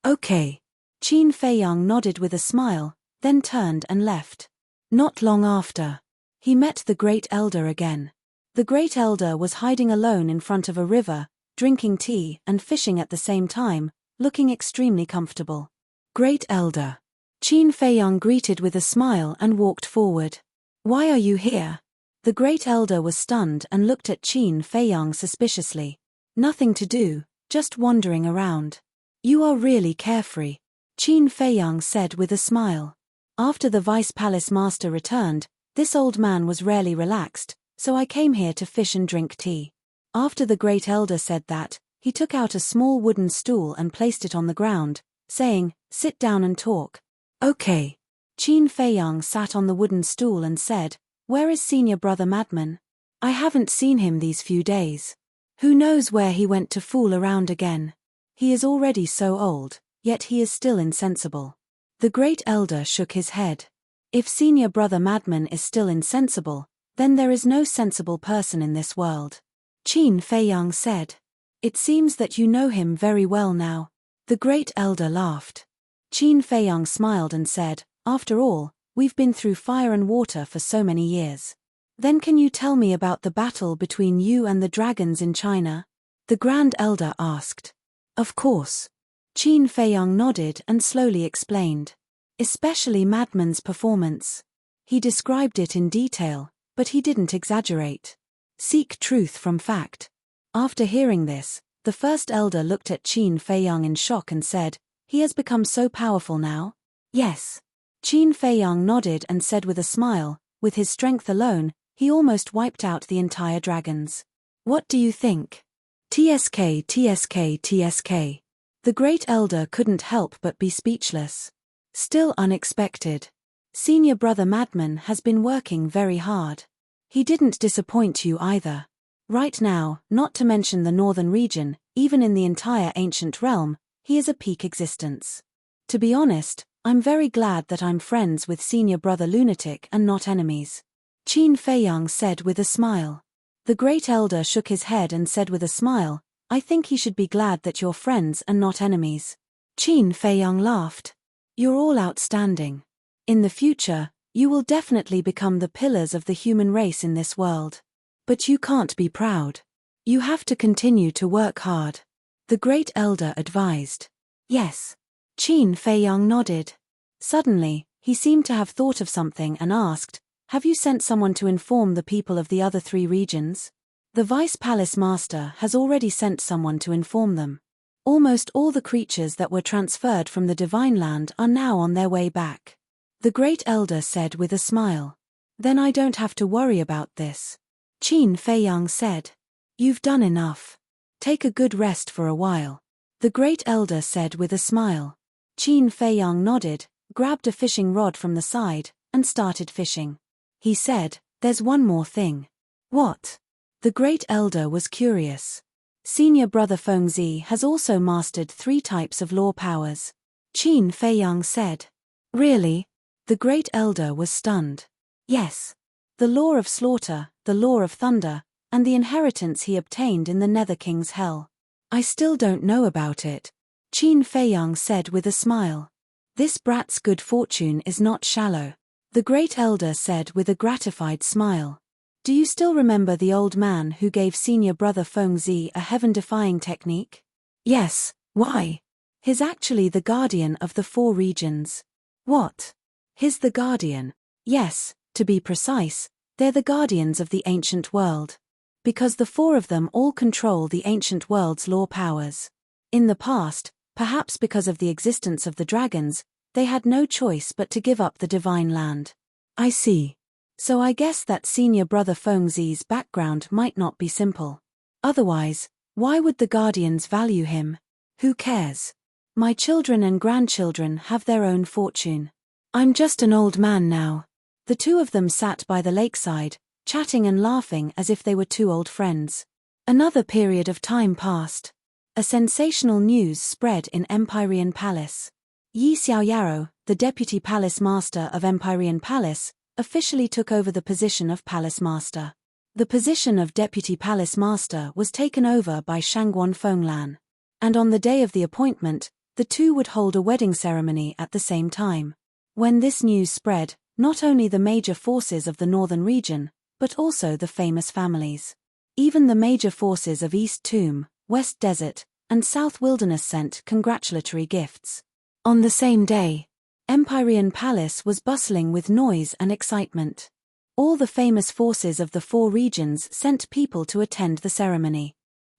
Okay. Qin Feiyang nodded with a smile, then turned and left. Not long after, he met the Great Elder again. The Great Elder was hiding alone in front of a river, drinking tea and fishing at the same time, looking extremely comfortable. Great Elder. Qin Feiyang greeted with a smile and walked forward. Why are you here? The Great Elder was stunned and looked at Qin Feiyang suspiciously. Nothing to do, just wandering around. You are really carefree. Qin Feiyang said with a smile. After the Vice Palace Master returned, this old man was rarely relaxed, so I came here to fish and drink tea. After the Great Elder said that, he took out a small wooden stool and placed it on the ground, saying, sit down and talk. Okay. Qin Feiyang sat on the wooden stool and said, where is Senior Brother Madman? I haven't seen him these few days. Who knows where he went to fool around again? He is already so old, yet he is still insensible. The Great Elder shook his head. If Senior Brother Madman is still insensible, then there is no sensible person in this world. Qin Feiyang said. It seems that you know him very well now. The Great Elder laughed. Qin Feiyang smiled and said, after all, we've been through fire and water for so many years. Then can you tell me about the battle between you and the dragons in China? The Grand Elder asked. Of course. Qin Feiyang nodded and slowly explained. Especially Madman's performance. He described it in detail, but he didn't exaggerate. Seek truth from fact. After hearing this, the First Elder looked at Qin Feiyang in shock and said, he has become so powerful now? Yes. Qin Feiyang nodded and said with a smile, with his strength alone, he almost wiped out the entire dragons. What do you think? TSK, TSK, TSK. The Great Elder couldn't help but be speechless. Still unexpected. Senior Brother Madman has been working very hard. He didn't disappoint you either. Right now, not to mention the northern region, even in the entire ancient realm, he is a peak existence. To be honest, I'm very glad that I'm friends with Senior Brother Lunatic and not enemies. Qin Feiyang said with a smile. The Great Elder shook his head and said with a smile, I think he should be glad that you're friends and not enemies. Qin Feiyang laughed. You're all outstanding. In the future, you will definitely become the pillars of the human race in this world. But you can't be proud. You have to continue to work hard. The Great Elder advised. Yes. Qin Feiyang nodded. Suddenly, he seemed to have thought of something and asked, Have you sent someone to inform the people of the other 3 regions? The Vice Palace Master has already sent someone to inform them. Almost all the creatures that were transferred from the Divine Land are now on their way back. The Great Elder said with a smile. Then I don't have to worry about this. Qin Feiyang said. You've done enough. Take a good rest for a while. The Great Elder said with a smile. Qin Feiyang nodded, grabbed a fishing rod from the side, and started fishing. He said, There's one more thing. What? The Great Elder was curious. Senior Brother Fengzi has also mastered 3 types of law powers. Qin Feiyang said. Really? The Great Elder was stunned. Yes. The law of slaughter, the law of thunder, and the inheritance he obtained in the Nether King's hell. I still don't know about it. Qin Feiyang said with a smile. This brat's good fortune is not shallow. The Great Elder said with a gratified smile. Do you still remember the old man who gave Senior Brother Fengzi a heaven-defying technique? Yes, why? He's actually the guardian of the 4 regions. What? He's the guardian. Yes, to be precise, they're the guardians of the ancient world. Because the 4 of them all control the ancient world's law powers. In the past, perhaps because of the existence of the dragons, they had no choice but to give up the Divine Land. I see. So I guess that Senior Brother Fengzi's background might not be simple. Otherwise, why would the Guardians value him? Who cares? My children and grandchildren have their own fortune. I'm just an old man now. The 2 of them sat by the lakeside, chatting and laughing as if they were 2 old friends. Another period of time passed. A sensational news spread in Empyrean Palace. Yi Xiaoyaro, the Deputy Palace Master of Empyrean Palace, officially took over the position of Palace Master. The position of Deputy Palace Master was taken over by Shangguan Fenglan. And on the day of the appointment, the 2 would hold a wedding ceremony at the same time. When this news spread, not only the major forces of the northern region, but also the famous families. Even the major forces of East Tomb, West Desert, and South Wilderness sent congratulatory gifts. On the same day, Empyrean Palace was bustling with noise and excitement. All the famous forces of the 4 regions sent people to attend the ceremony.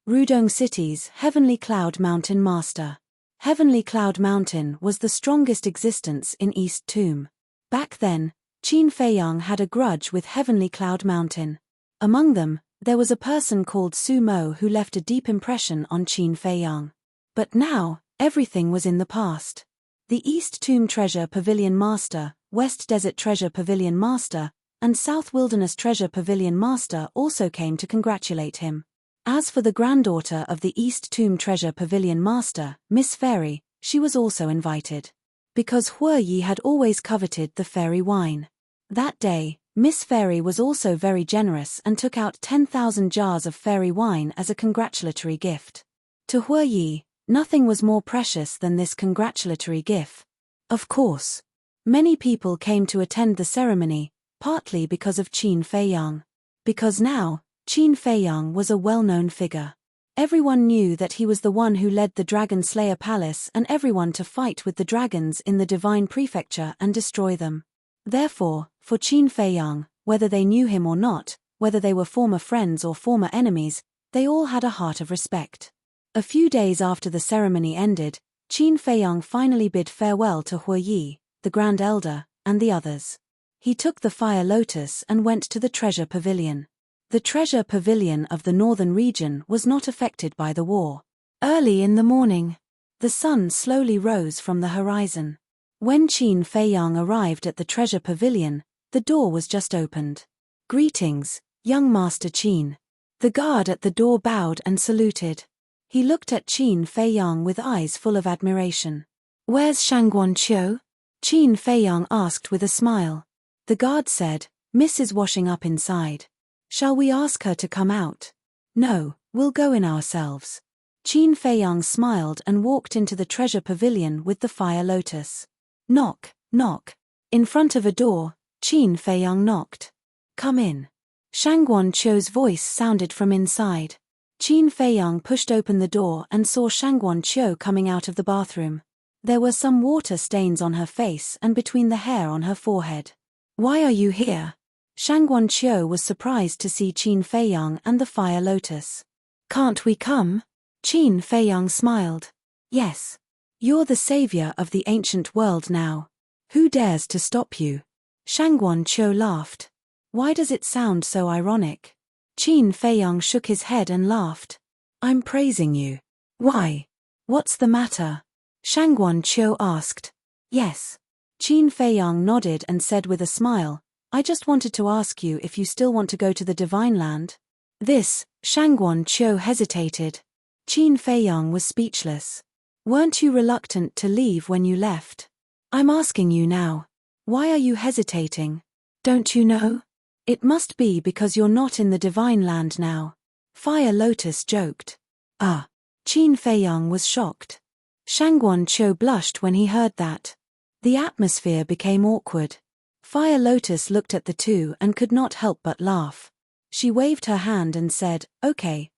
Rudong City's Heavenly Cloud Mountain Master. Heavenly Cloud Mountain was the strongest existence in East Tomb. Back then, Qin Feiyang had a grudge with Heavenly Cloud Mountain. Among them, there was a person called Su Mo who left a deep impression on Qin Feiyang. But now, everything was in the past. The East Tomb Treasure Pavilion Master, West Desert Treasure Pavilion Master, and South Wilderness Treasure Pavilion Master also came to congratulate him. As for the granddaughter of the East Tomb Treasure Pavilion Master, Miss Fairy, she was also invited. Because Hue Yi had always coveted the fairy wine. That day, Miss Fairy was also very generous and took out 10,000 jars of fairy wine as a congratulatory gift. To Hue Yi, nothing was more precious than this congratulatory gift. Of course. Many people came to attend the ceremony, partly because of Qin Feiyang. Because now, Qin Feiyang was a well-known figure. Everyone knew that he was the one who led the Dragon Slayer Palace and everyone to fight with the dragons in the Divine Prefecture and destroy them. Therefore, for Qin Feiyang, whether they knew him or not, whether they were former friends or former enemies, they all had a heart of respect. A few days after the ceremony ended, Qin Feiyang finally bid farewell to Hue Yi, the Grand Elder, and the others. He took the Fire Lotus and went to the Treasure Pavilion. The Treasure Pavilion of the northern region was not affected by the war. Early in the morning, the sun slowly rose from the horizon. When Qin Feiyang arrived at the Treasure Pavilion, the door was just opened. "Greetings, young Master Qin." The guard at the door bowed and saluted. He looked at Qin Feiyang with eyes full of admiration. "Where's Shangguan Qiu?" Qin Feiyang asked with a smile. The guard said, Miss is washing up inside. Shall we ask her to come out? No, we'll go in ourselves. Qin Feiyang smiled and walked into the treasure pavilion with the fire lotus. Knock, knock. In front of a door, Qin Feiyang knocked. Come in. Shangguan Qiu's voice sounded from inside. Qin Feiyang pushed open the door and saw Shangguan Qiu coming out of the bathroom. There were some water stains on her face and between the hair on her forehead. Why are you here? Shangguan Qiu was surprised to see Qin Feiyang and the fire lotus. Can't we come? Qin Feiyang smiled. Yes. You're the savior of the ancient world now. Who dares to stop you? Shangguan Qiu laughed. Why does it sound so ironic? Qin Feiyang shook his head and laughed. I'm praising you. Why? What's the matter? Shangguan Qiu asked. Yes. Qin Feiyang nodded and said with a smile, I just wanted to ask you if you still want to go to the Divine Land. This, Shangguan Qiu hesitated. Qin Feiyang was speechless. Weren't you reluctant to leave when you left? I'm asking you now. Why are you hesitating? Don't you know? It must be because you're not in the Divine Land now. Fire Lotus joked. Ah. Qin Feiyang was shocked. Shangguan Qiu blushed when he heard that. The atmosphere became awkward. Fire Lotus looked at the two and could not help but laugh. She waved her hand and said, Okay,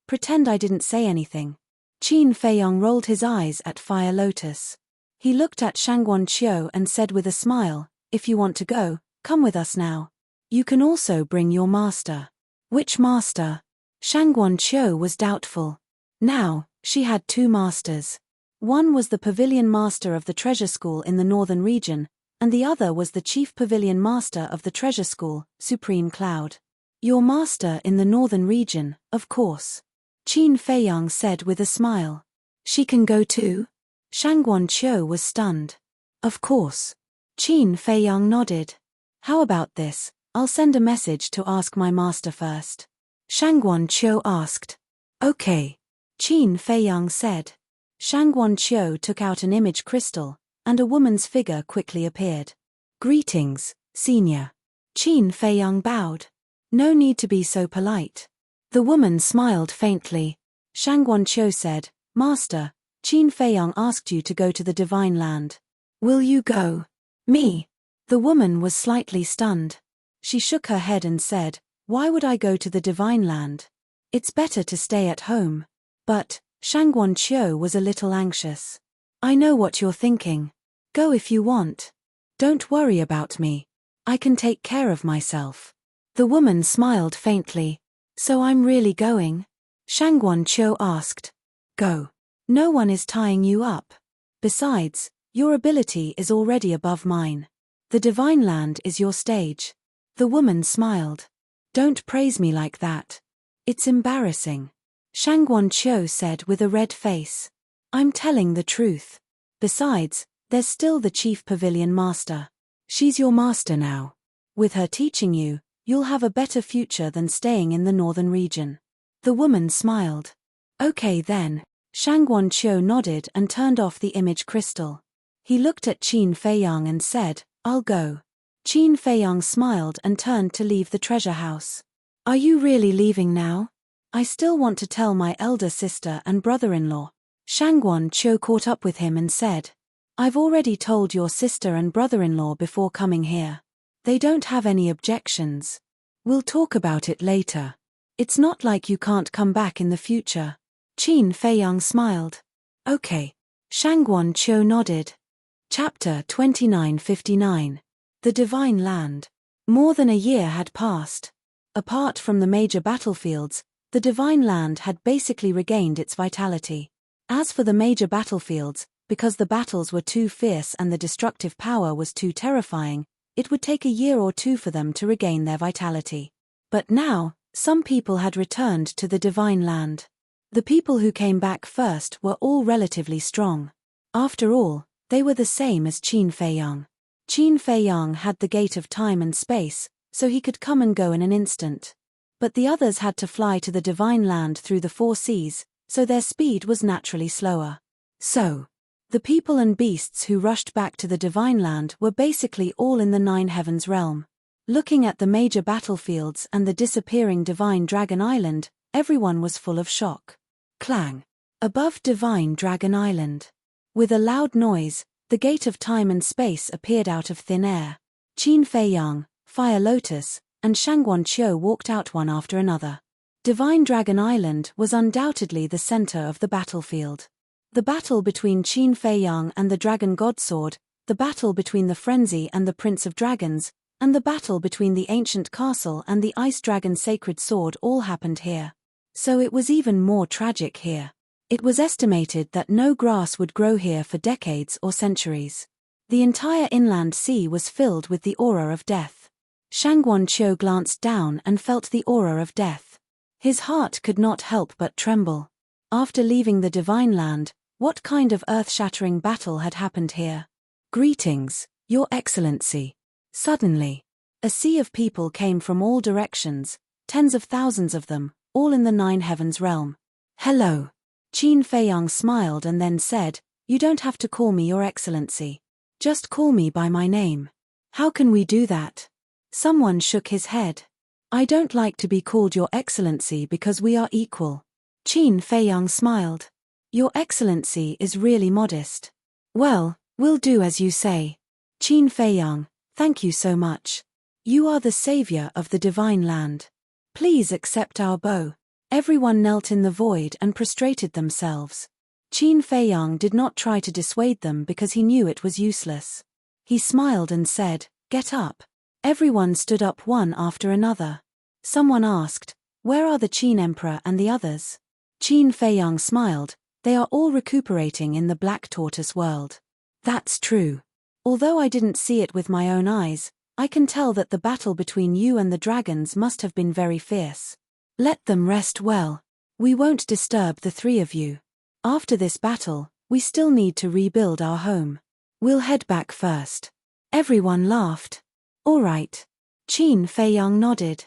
pretend I didn't say anything. Qin Feiyang rolled his eyes at Fire Lotus. He looked at Shangguan Qiu and said with a smile, If you want to go, come with us now. You can also bring your master. Which master? Shangguan Qiu was doubtful. Now, she had two masters. One was the pavilion master of the treasure school in the northern region, and the other was the chief pavilion master of the treasure school, Supreme Cloud. Your master in the northern region, of course. Qin Feiyang said with a smile. She can go too? Shangguan Qiu was stunned. Of course. Qin Feiyang nodded. How about this? I'll send a message to ask my master first. Shangguan Qiu asked. Okay. Qin Feiyang said. Shangguan Qiu took out an image crystal, and a woman's figure quickly appeared. Greetings, senior. Qin Feiyang bowed. No need to be so polite. The woman smiled faintly. Shangguan Qiu said, Master, Qin Feiyang asked you to go to the Divine Land. Will you go? Me? The woman was slightly stunned. She shook her head and said, Why would I go to the Divine Land? It's better to stay at home. But, Shangguan Qiu was a little anxious. I know what you're thinking. Go if you want. Don't worry about me. I can take care of myself. The woman smiled faintly. So I'm really going? Shangguan Qiu asked. Go. No one is tying you up. Besides, your ability is already above mine. The Divine Land is your stage. The woman smiled. Don't praise me like that. It's embarrassing. Shangguan Qiu said with a red face. I'm telling the truth. Besides, there's still the chief pavilion master. She's your master now. With her teaching you, you'll have a better future than staying in the northern region. The woman smiled. Okay then. Shangguan Qiu nodded and turned off the image crystal. He looked at Qin Feiyang and said, I'll go. Qin Feiyang smiled and turned to leave the treasure house. Are you really leaving now? I still want to tell my elder sister and brother-in-law. Shangguan Qiu caught up with him and said, I've already told your sister and brother-in-law before coming here. They don't have any objections. We'll talk about it later. It's not like you can't come back in the future. Qin Feiyang smiled. Okay. Shangguan Qiu nodded. Chapter 2959. The Divine Land. More than a year had passed. Apart from the major battlefields, the Divine Land had basically regained its vitality. As for the major battlefields, because the battles were too fierce and the destructive power was too terrifying, it would take a year or two for them to regain their vitality. But now, some people had returned to the Divine Land. The people who came back first were all relatively strong. After all, they were the same as Qin Feiyang. Qin Feiyang had the gate of time and space, so he could come and go in an instant. But the others had to fly to the Divine Land through the 4 seas, so their speed was naturally slower. So, The people and beasts who rushed back to the Divine Land were basically all in the Nine Heavens realm. Looking at the major battlefields and the disappearing Divine Dragon Island, everyone was full of shock. Clang! Above Divine Dragon Island. With a loud noise, the gate of time and space appeared out of thin air. Qin Feiyang, Fire Lotus, and Shangguan Qiu walked out one after another. Divine Dragon Island was undoubtedly the center of the battlefield. The battle between Qin Feiyang and the Dragon Godsword, the battle between the Frenzy and the Prince of Dragons, and the battle between the ancient castle and the Ice Dragon Sacred Sword all happened here. So it was even more tragic here. It was estimated that no grass would grow here for decades or centuries. The entire inland sea was filled with the aura of death. Shangguan Qiu glanced down and felt the aura of death. His heart could not help but tremble. After leaving the Divine Land, what kind of earth-shattering battle had happened here? Greetings, Your Excellency. Suddenly, a sea of people came from all directions, tens of thousands of them, all in the Nine Heavens realm. Hello. Qin Feiyang smiled and then said, "You don't have to call me Your Excellency. Just call me by my name." "How can we do that?" Someone shook his head. "I don't like to be called Your Excellency because we are equal." Qin Feiyang smiled. "Your Excellency is really modest." "Well, we'll do as you say." Qin Feiyang, "Thank you so much. You are the savior of the Divine Land. Please accept our bow." Everyone knelt in the void and prostrated themselves. Qin Feiyang did not try to dissuade them because he knew it was useless. He smiled and said, "Get up." Everyone stood up one after another. Someone asked, "Where are the Qin Emperor and the others?" Qin Feiyang smiled, "They are all recuperating in the Black Tortoise world." "That's true. Although I didn't see it with my own eyes, I can tell that the battle between you and the dragons must have been very fierce. Let them rest well. We won't disturb the three of you. After this battle, we still need to rebuild our home. We'll head back first." Everyone laughed. "All right." Qin Feiyang nodded.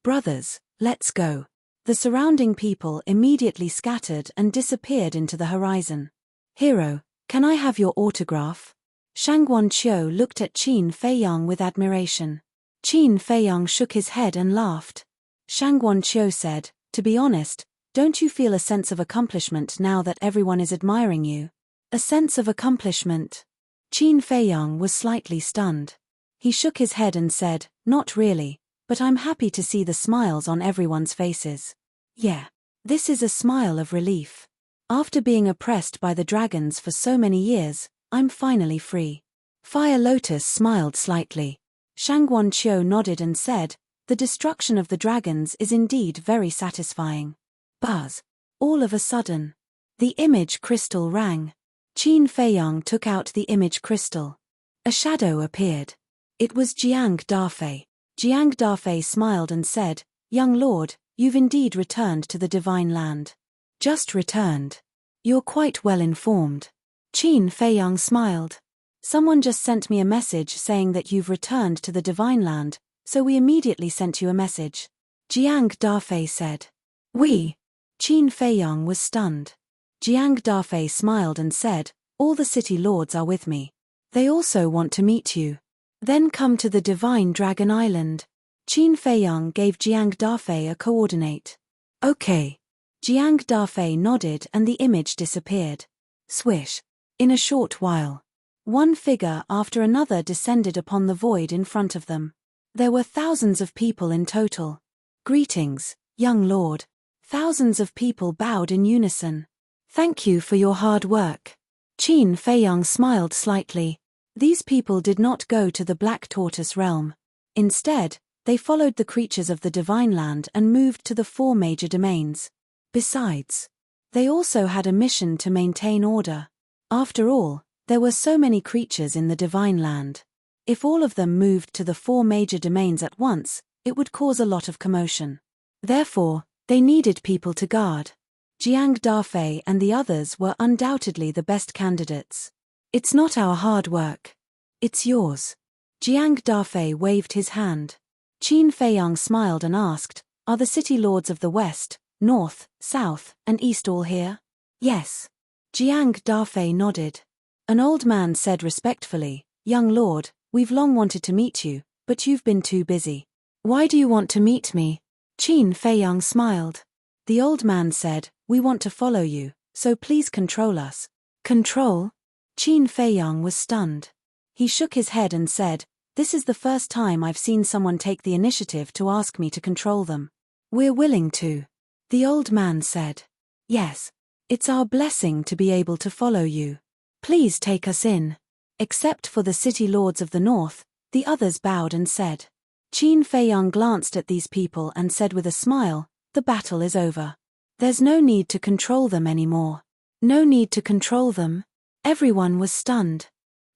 "Brothers, let's go." The surrounding people immediately scattered and disappeared into the horizon. "Hero, can I have your autograph?" Shangguan Qiu looked at Qin Feiyang with admiration. Qin Feiyang shook his head and laughed. Shangguan Qiu said, "To be honest, don't you feel a sense of accomplishment now that everyone is admiring you?" A sense of accomplishment? Qin Feiyang was slightly stunned. He shook his head and said, "Not really, but I'm happy to see the smiles on everyone's faces." Yeah. This is a smile of relief. After being oppressed by the dragons for so many years, I'm finally free. Fire Lotus smiled slightly. Shangguan Qiu nodded and said, "The destruction of the dragons is indeed very satisfying." Buzz. All of a sudden, the image crystal rang. Qin Feiyang took out the image crystal. A shadow appeared. It was Jiang Dafei. Jiang Dafei smiled and said, "Young lord, you've indeed returned to the Divine Land." "Just returned. You're quite well informed." Qin Feiyang smiled. "Someone just sent me a message saying that you've returned to the Divine Land, so we immediately sent you a message." Jiang Dafei said. "We?" Qin Feiyang was stunned. Jiang Dafei smiled and said, "All the city lords are with me. They also want to meet you. Then come to the Divine Dragon Island." Qin Feiyang gave Jiang Dafei a coordinate. "Okay." Jiang Dafei nodded and the image disappeared. Swish. In a short while, one figure after another descended upon the void in front of them. There were thousands of people in total. "Greetings, young lord." Thousands of people bowed in unison. "Thank you for your hard work." Qin Feiyang smiled slightly. These people did not go to the Black Tortoise realm. Instead, they followed the creatures of the Divine Land and moved to the 4 major domains. Besides, they also had a mission to maintain order. After all, there were so many creatures in the Divine Land. If all of them moved to the 4 major domains at once, it would cause a lot of commotion. Therefore, they needed people to guard. Jiang Dafei and the others were undoubtedly the best candidates. "It's not our hard work. It's yours." Jiang Dafei waved his hand. Qin Feiyang smiled and asked, "Are the city lords of the west, north, south, and east all here?" "Yes." Jiang Dafei nodded. An old man said respectfully, "Young lord, we've long wanted to meet you, but you've been too busy. Why do you want to meet me?" Qin Feiyang smiled. The old man said, "We want to follow you, so please control us." Control? Qin Feiyang was stunned. He shook his head and said, "This is the first time I've seen someone take the initiative to ask me to control them." "We're willing to." The old man said. "Yes. It's our blessing to be able to follow you. Please take us in." Except for the city lords of the north, the others bowed and said. Qin Feiyang glanced at these people and said with a smile, "The battle is over. There's no need to control them anymore." No need to control them? Everyone was stunned.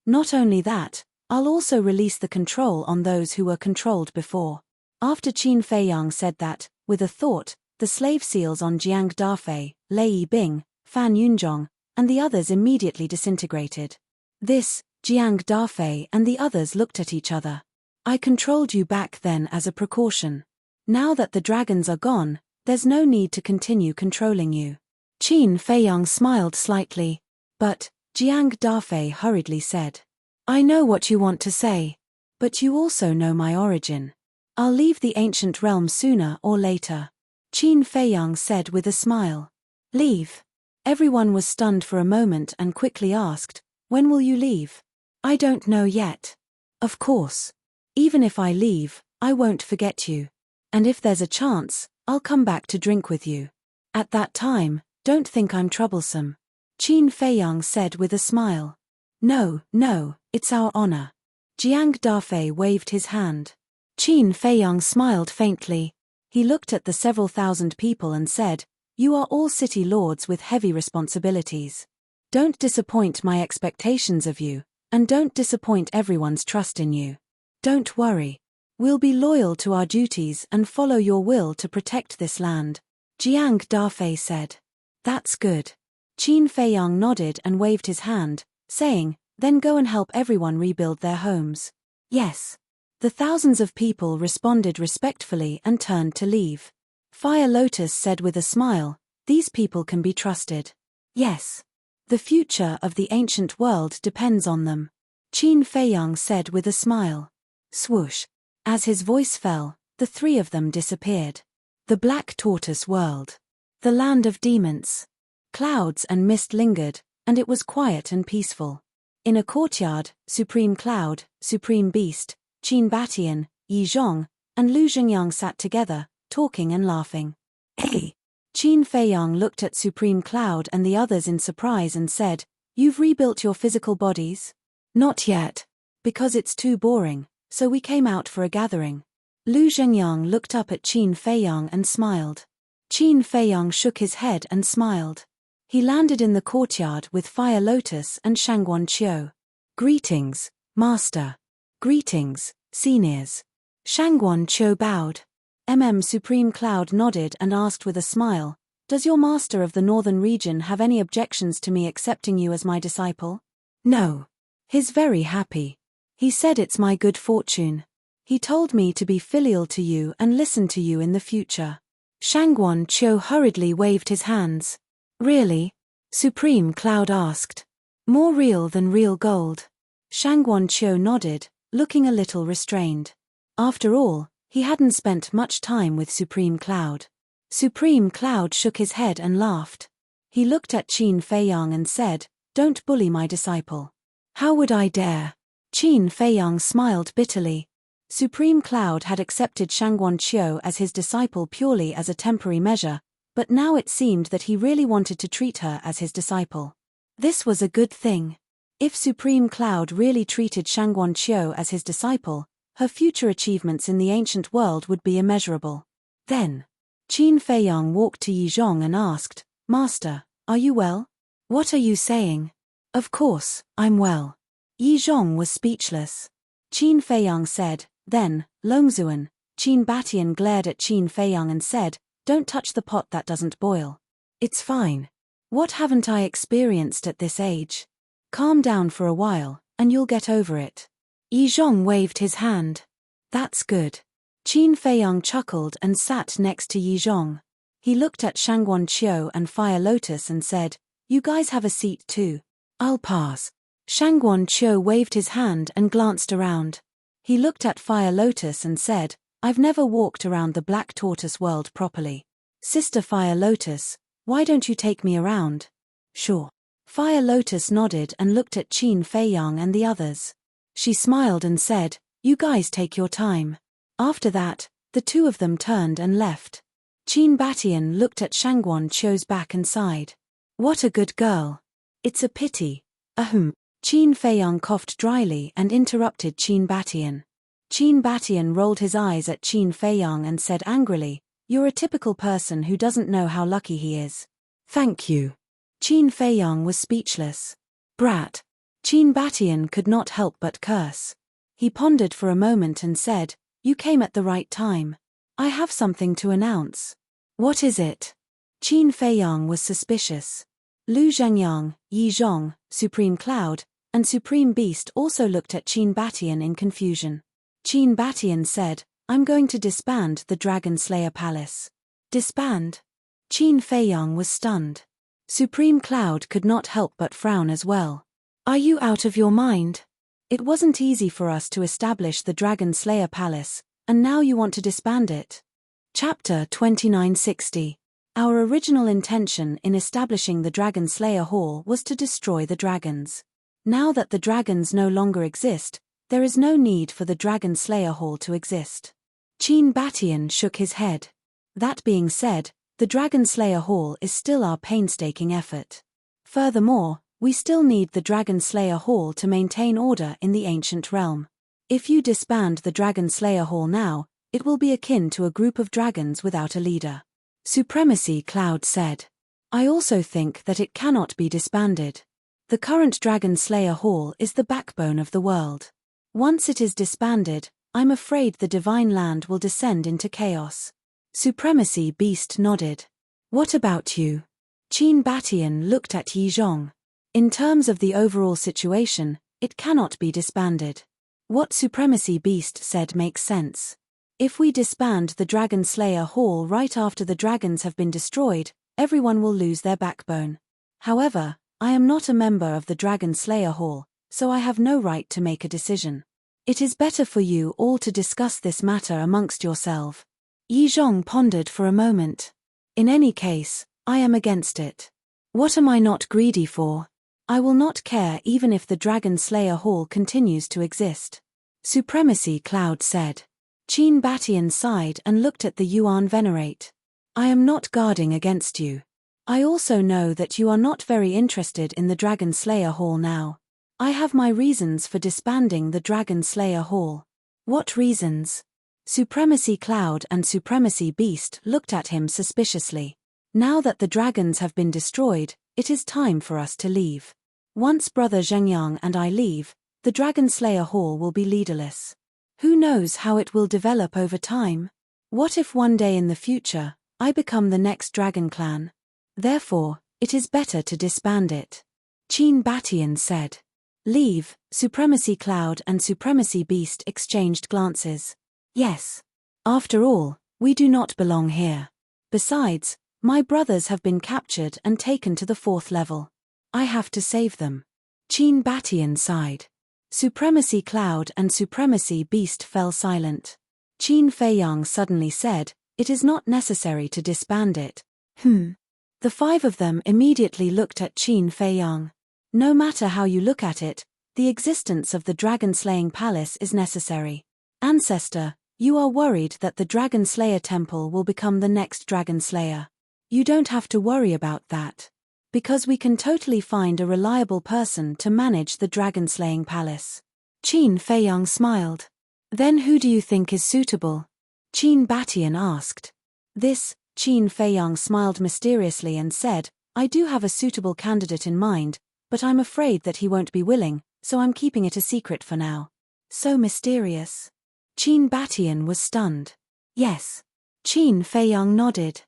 Not only that, I'll also release the control on those who were controlled before. After Qin Feiyang said that, with a thought, the slave seals on Jiang Dafei, Lei Yibing, Fan Yunzhong, and the others immediately disintegrated. This, Jiang Dafei and the others looked at each other. "I controlled you back then as a precaution. Now that the dragons are gone, there's no need to continue controlling you." Qin Feiyang smiled slightly. "But," Jiang Dafei hurriedly said, "I know what you want to say. But you also know my origin. I'll leave the ancient realm sooner or later." Qin Feiyang said with a smile. "Leave?" Everyone was stunned for a moment and quickly asked, "When will you leave?" "I don't know yet." "Of course. Even if I leave, I won't forget you. And if there's a chance, I'll come back to drink with you. At that time, don't think I'm troublesome." Qin Feiyang said with a smile. "No, no, it's our honor." Jiang Dafei waved his hand. Qin Feiyang smiled faintly. He looked at the several thousand people and said, "You are all city lords with heavy responsibilities. Don't disappoint my expectations of you, and don't disappoint everyone's trust in you. Don't worry. We'll be loyal to our duties and follow your will to protect this land." Jiang Dafei said. "That's good." Qin Feiyang nodded and waved his hand, saying, "Then go and help everyone rebuild their homes." "Yes." The thousands of people responded respectfully and turned to leave. Fire Lotus said with a smile, "These people can be trusted." "Yes. The future of the ancient world depends on them." Qin Feiyang said with a smile. Swoosh. As his voice fell, the three of them disappeared. The Black Tortoise World. The land of demons. Clouds and mist lingered, and it was quiet and peaceful. In a courtyard, Supreme Cloud, Supreme Beast, Qin Batian, Yi Zhong, and Lu Zhengyang sat together, talking and laughing. "Hey!" Qin Feiyang looked at Supreme Cloud and the others in surprise and said, "You've rebuilt your physical bodies?" "Not yet. Because it's too boring, so we came out for a gathering." Lu Zhengyang looked up at Qin Feiyang and smiled. Qin Feiyang shook his head and smiled. He landed in the courtyard with Fire Lotus and Shangguan Qiu. "Greetings, Master." "Greetings, seniors." Shangguan Qiu bowed. Supreme Cloud nodded and asked with a smile, "Does your master of the northern region have any objections to me accepting you as my disciple?" "No. He's very happy. He said it's my good fortune. He told me to be filial to you and listen to you in the future." Shangguan Qiu hurriedly waved his hands. "Really?" Supreme Cloud asked. "More real than real gold." Shangguan Qiu nodded, looking a little restrained. After all, he hadn't spent much time with Supreme Cloud. Supreme Cloud shook his head and laughed. He looked at Qin Feiyang and said, "Don't bully my disciple." "How would I dare?" Qin Feiyang smiled bitterly. Supreme Cloud had accepted Shangguan Qiu as his disciple purely as a temporary measure, but now it seemed that he really wanted to treat her as his disciple. This was a good thing. If Supreme Cloud really treated Shangguan Qiu as his disciple, her future achievements in the ancient world would be immeasurable. Then, Qin Feiyang walked to Yi Zhong and asked, "Master, are you well?" "What are you saying?" "Of course, I'm well." Yi Zhong was speechless. Qin Feiyang said, then, "Longzuan." Qin Batian glared at Qin Feiyang and said, "Don't touch the pot that doesn't boil." "It's fine. What haven't I experienced at this age? Calm down for a while, and you'll get over it." Yi Zhong waved his hand. "That's good." Qin Feiyang chuckled and sat next to Yi Zhong. He looked at Shangguan Qiu and Fire Lotus and said, "You guys have a seat too." "I'll pass." Shangguan Qiu waved his hand and glanced around. He looked at Fire Lotus and said, I've never walked around the Black Tortoise world properly. Sister Fire Lotus, why don't you take me around? Sure. Fire Lotus nodded and looked at Qin Feiyang and the others. She smiled and said, you guys take your time. After that, the two of them turned and left. Qin Batian looked at Shangguan Qiu's back and sighed. What a good girl. It's a pity. Ahem. Qin Feiyang coughed dryly and interrupted Qin Batian. Qin Batian rolled his eyes at Qin Feiyang and said angrily, you're a typical person who doesn't know how lucky he is. Thank you. Qin Feiyang was speechless. Brat. Qin Batian could not help but curse. He pondered for a moment and said, you came at the right time. I have something to announce. What is it? Qin Feiyang was suspicious. Lu Zhengyang, Yi Zhong, Supreme Cloud, and Supreme Beast also looked at Qin Batian in confusion. Qin Batian said, I'm going to disband the Dragon Slayer Palace. Disband? Qin Feiyang was stunned. Supreme Cloud could not help but frown as well. Are you out of your mind? It wasn't easy for us to establish the Dragon Slayer Palace, and now you want to disband it. Chapter 2960. Our original intention in establishing the Dragon Slayer Hall was to destroy the dragons. Now that the dragons no longer exist, there is no need for the Dragon Slayer Hall to exist. Qin Batian shook his head. That being said, the Dragon Slayer Hall is still our painstaking effort. Furthermore, we still need the Dragon Slayer Hall to maintain order in the ancient realm. If you disband the Dragon Slayer Hall now, it will be akin to a group of dragons without a leader. Supremacy Cloud said. I also think that it cannot be disbanded. The current Dragon Slayer Hall is the backbone of the world. Once it is disbanded, I'm afraid the Divine Land will descend into chaos. Supremacy Beast nodded. What about you? Qin Batian looked at Yi Zhong. In terms of the overall situation, it cannot be disbanded. What Supremacy Beast said makes sense. If we disband the Dragon Slayer Hall right after the dragons have been destroyed, everyone will lose their backbone. However, I am not a member of the Dragon Slayer Hall, so I have no right to make a decision. It is better for you all to discuss this matter amongst yourselves. Yi Zhong pondered for a moment. In any case, I am against it. What am I not greedy for? I will not care even if the Dragon Slayer Hall continues to exist. Supremacy Cloud said. Qin Batian sighed and looked at the Yuan Venerate. I am not guarding against you. I also know that you are not very interested in the Dragon Slayer Hall now. I have my reasons for disbanding the Dragon Slayer Hall. What reasons? Supremacy Cloud and Supremacy Beast looked at him suspiciously. Now that the dragons have been destroyed, it is time for us to leave. Once Brother Zhengyang and I leave, the Dragon Slayer Hall will be leaderless. Who knows how it will develop over time? What if one day in the future, I become the next Dragon Clan? Therefore, it is better to disband it. Qin Batian said. Leave. Supremacy Cloud and Supremacy Beast exchanged glances. Yes. After all, we do not belong here. Besides, my brothers have been captured and taken to the 4th level. I have to save them. Qin Batian sighed. Supremacy Cloud and Supremacy Beast fell silent. Qin Feiyang suddenly said, it is not necessary to disband it. The 5 of them immediately looked at Qin Feiyang. No matter how you look at it, the existence of the Dragon-Slaying Palace is necessary. Ancestor, you are worried that the Dragon Slayer Temple will become the next Dragon Slayer. You don't have to worry about that. Because we can totally find a reliable person to manage the Dragon-Slaying Palace. Qin Feiyang smiled. Then who do you think is suitable? Qin Batian asked. Qin Feiyang smiled mysteriously and said, I do have a suitable candidate in mind, but I'm afraid that he won't be willing, so I'm keeping it a secret for now. So mysterious. Qin Batian was stunned. Yes. Qin Feiyang nodded.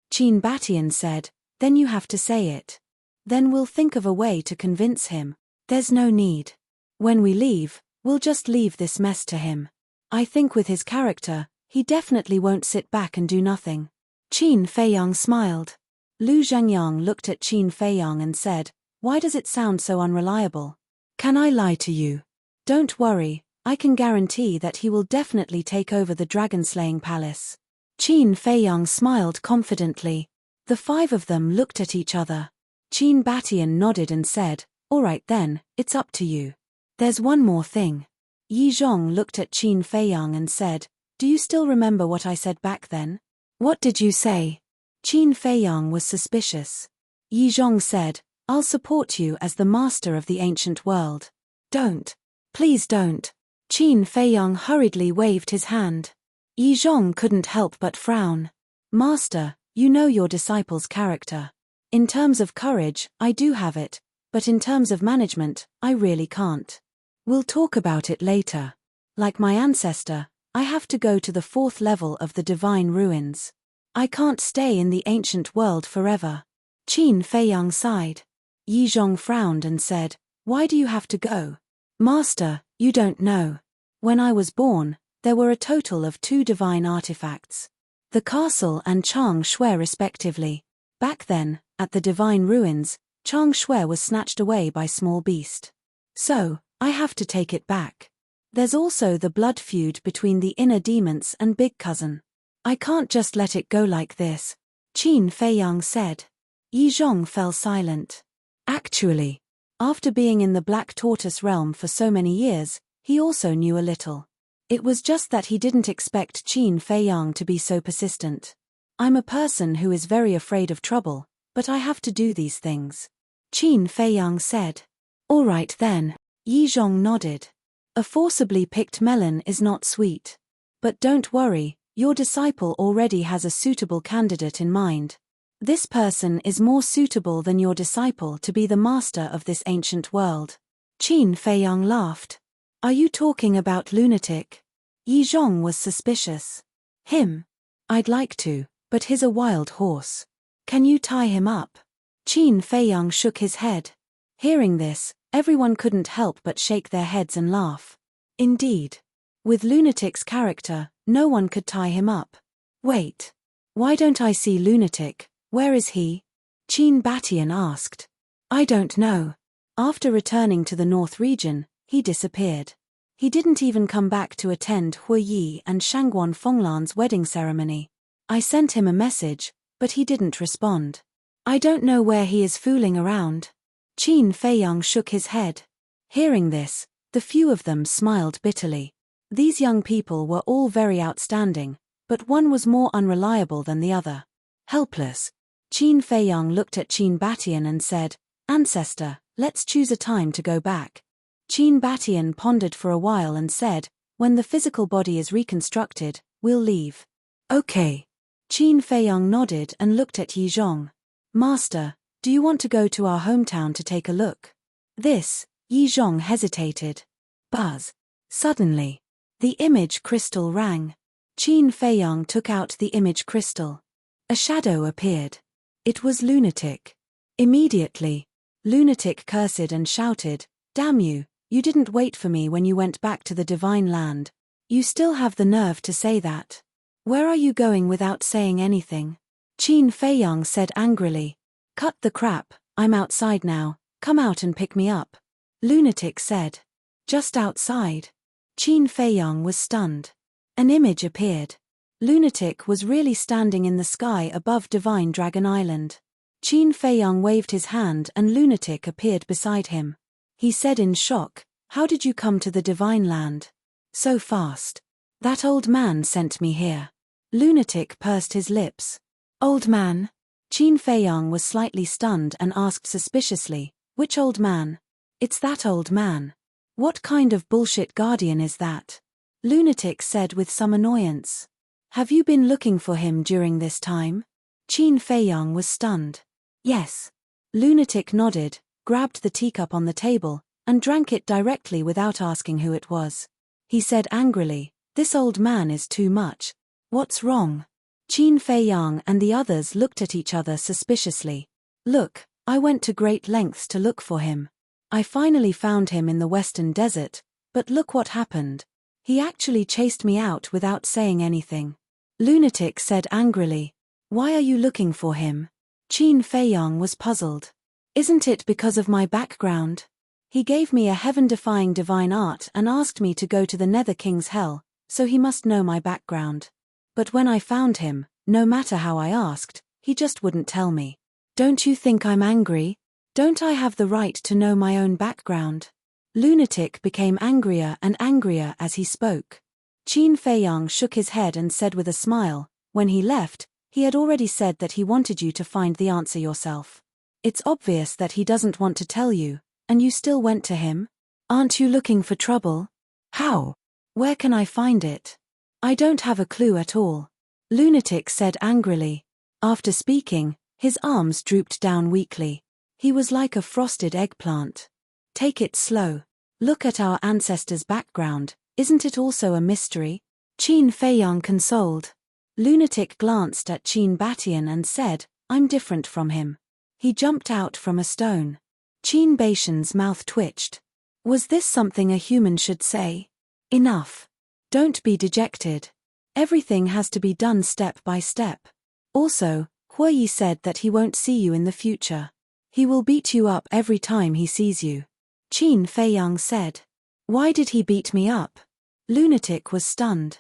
Qin Batian said, then you have to say it. Then we'll think of a way to convince him. There's no need. When we leave, we'll just leave this mess to him. I think with his character, he definitely won't sit back and do nothing. Qin Feiyang smiled. Lu Zhengyang looked at Qin Feiyang and said, why does it sound so unreliable? Can I lie to you? Don't worry, I can guarantee that he will definitely take over the dragon-slaying palace. Qin Feiyang smiled confidently. The five of them looked at each other. Qin Batian nodded and said, "All right then, it's up to you. There's one more thing." Yi Zhong looked at Qin Feiyang and said, "Do you still remember what I said back then?" "What did you say?" Qin Feiyang was suspicious. Yi Zhong said, "I'll support you as the master of the ancient world." "Don't. Please don't." Qin Feiyang hurriedly waved his hand. Yi Zhong couldn't help but frown. "Master, you know your disciple's character. In terms of courage, I do have it, but in terms of management, I really can't. We'll talk about it later. Like my ancestor, I have to go to the 4th level of the divine ruins. I can't stay in the ancient world forever." Qin Feiyang sighed. Yi Zhong frowned and said, "Why do you have to go?" "Master, you don't know. When I was born, there were a total of 2 divine artifacts. The castle and Chang Shui respectively. Back then, at the divine ruins, Chang Shui was snatched away by small beast. So, I have to take it back. There's also the blood feud between the inner demons and Big Cousin. I can't just let it go like this," Qin Feiyang said. Yi Zhong fell silent. Actually, after being in the Black Tortoise realm for so many years, he also knew a little. It was just that he didn't expect Qin Feiyang to be so persistent. "I'm a person who is very afraid of trouble, but I have to do these things," Qin Feiyang said. "All right then," Yi Zhong nodded. "A forcibly picked melon is not sweet. But don't worry, your disciple already has a suitable candidate in mind. This person is more suitable than your disciple to be the master of this ancient world." Qin Feiyang laughed. "Are you talking about Lunatic?" Yi Zhong was suspicious. "Him? I'd like to, but he's a wild horse. Can you tie him up?" Qin Feiyang shook his head. Hearing this, everyone couldn't help but shake their heads and laugh. Indeed. With Lunatic's character, no one could tie him up. "Wait. Why don't I see Lunatic? Where is he?" Qin Batian asked. "I don't know. After returning to the North region, he disappeared. He didn't even come back to attend Hui Yi and Shangguan Fenglan's wedding ceremony. I sent him a message, but he didn't respond. I don't know where he is fooling around." Qin Feiyang shook his head. Hearing this, the few of them smiled bitterly. These young people were all very outstanding, but one was more unreliable than the other. Helpless, Qin Feiyang looked at Qin Batian and said, "Ancestor, let's choose a time to go back." Qin Batian pondered for a while and said, "When the physical body is reconstructed, we'll leave." "Okay." Qin Feiyang nodded and looked at Yi Zhong. "Master, do you want to go to our hometown to take a look?" Yi Zhong hesitated. Buzz. Suddenly, the image crystal rang. Qin Feiyang took out the image crystal. A shadow appeared. It was Lunatic. Immediately, Lunatic cursed and shouted, "Damn you, you didn't wait for me when you went back to the divine land. You still have the nerve to say that. Where are you going without saying anything?" Qin Feiyang said angrily. "Cut the crap, I'm outside now, come out and pick me up." Lunatic said. "Just outside?" Qin Feiyang was stunned. An image appeared. Lunatic was really standing in the sky above Divine Dragon Island. Qin Feiyang waved his hand and Lunatic appeared beside him. He said in shock, "How did you come to the Divine Land? So fast." "That old man sent me here." Lunatic pursed his lips. "Old man?" Qin Feiyang was slightly stunned and asked suspiciously, "Which old man?" "It's that old man." "What kind of bullshit guardian is that?" Lunatic said with some annoyance. "Have you been looking for him during this time?" Qin Feiyang was stunned. "Yes." Lunatic nodded, grabbed the teacup on the table, and drank it directly without asking who it was. He said angrily, "This old man is too much. What's wrong?" Qin Feiyang and the others looked at each other suspiciously. "Look, I went to great lengths to look for him. I finally found him in the Western Desert, but look what happened. He actually chased me out without saying anything." Lunatic said angrily, "Why are you looking for him?" Qin Feiyang was puzzled. "Isn't it because of my background?" He gave me a heaven-defying divine art and asked me to go to the Nether King's hell, so he must know my background. But when I found him, no matter how I asked, he just wouldn't tell me. Don't you think I'm angry? Don't I have the right to know my own background? Lunatic became angrier and angrier as he spoke. Qin Feiyang shook his head and said with a smile, when he left, he had already said that he wanted you to find the answer yourself. It's obvious that he doesn't want to tell you, and you still went to him? Aren't you looking for trouble? How? Where can I find it? I don't have a clue at all. Lunatic said angrily. After speaking, his arms drooped down weakly. He was like a frosted eggplant. Take it slow. Look at our ancestors' background, isn't it also a mystery? Qin Feiyang consoled. Lunatic glanced at Qin Batian and said, I'm different from him. He jumped out from a stone. Qin Batian's mouth twitched. Was this something a human should say? Enough. Don't be dejected. Everything has to be done step by step. Also, Huoyi said that he won't see you in the future. He will beat you up every time he sees you. Qin Feiyang said. Why did he beat me up? Lunatic was stunned.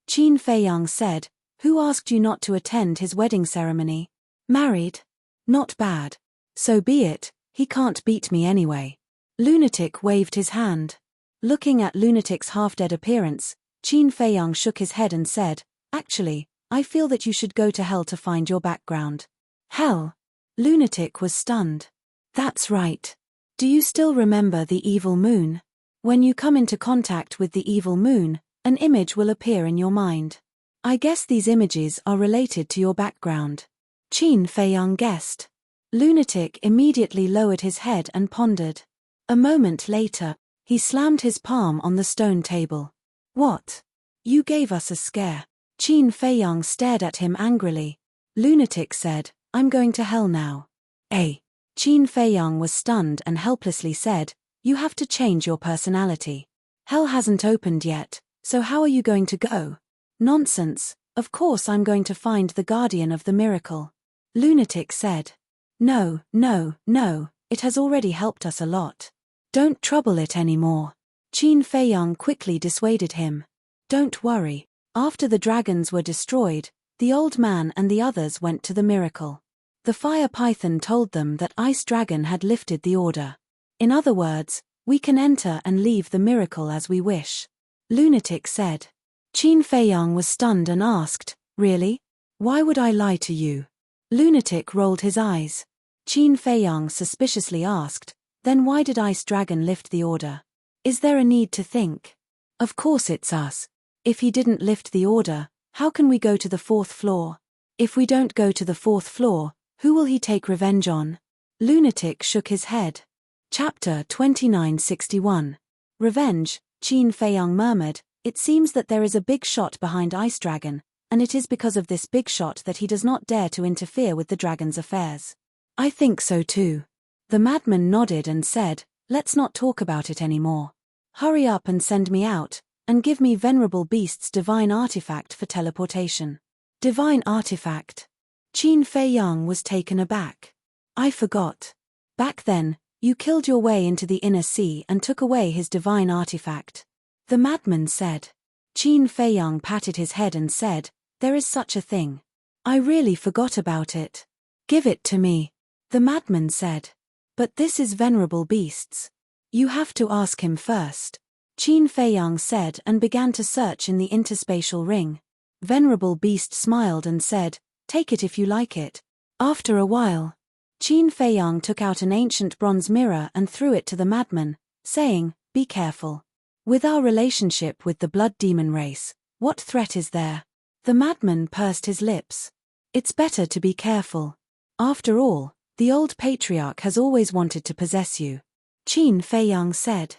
Qin Feiyang said, who asked you not to attend his wedding ceremony? Married? Not bad. So be it, he can't beat me anyway. Lunatic waved his hand. Looking at Lunatic's half-dead appearance, Qin Feiyang shook his head and said, actually, I feel that you should go to hell to find your background. Hell? Lunatic was stunned. That's right. Do you still remember the evil moon? When you come into contact with the evil moon, an image will appear in your mind. I guess these images are related to your background. Qin Feiyang guessed. Lunatic immediately lowered his head and pondered. A moment later, he slammed his palm on the stone table. What? You gave us a scare. Qin Feiyang stared at him angrily. Lunatic said, I'm going to hell now. Qin Feiyang was stunned and helplessly said, you have to change your personality. Hell hasn't opened yet, so how are you going to go? Nonsense, of course I'm going to find the guardian of the miracle. Lunatic said. No, it has already helped us a lot. Don't trouble it anymore. Qin Feiyang quickly dissuaded him. Don't worry, after the dragons were destroyed, the old man and the others went to the miracle. The fire python told them that Ice Dragon had lifted the order. In other words, we can enter and leave the miracle as we wish. Lunatic said. Qin Feiyang was stunned and asked, really? Why would I lie to you? Lunatic rolled his eyes. Qin Feiyang suspiciously asked, then why did Ice Dragon lift the order? Is there a need to think? Of course it's us. If he didn't lift the order, how can we go to the 4th floor? If we don't go to the 4th floor, who will he take revenge on? Lunatic shook his head. Chapter 2961. Revenge, Qin Feiyang murmured, it seems that there is a big shot behind Ice Dragon, and it is because of this big shot that he does not dare to interfere with the dragon's affairs. I think so too. The madman nodded and said, let's not talk about it anymore. Hurry up and send me out, and give me Venerable Beast's divine artifact for teleportation. Divine artifact? Qin Feiyang was taken aback. I forgot. Back then, you killed your way into the inner sea and took away his divine artifact. The madman said. Qin Feiyang patted his head and said, there is such a thing. I really forgot about it. Give it to me. The madman said. But this is Venerable Beast's. You have to ask him first. Qin Feiyang said and began to search in the interspatial ring. Venerable Beast smiled and said, take it if you like it. After a while, Qin Feiyang took out an ancient bronze mirror and threw it to the madman, saying, be careful. With our relationship with the blood demon race, what threat is there? The madman pursed his lips. It's better to be careful. After all, the old patriarch has always wanted to possess you. Qin Feiyang said.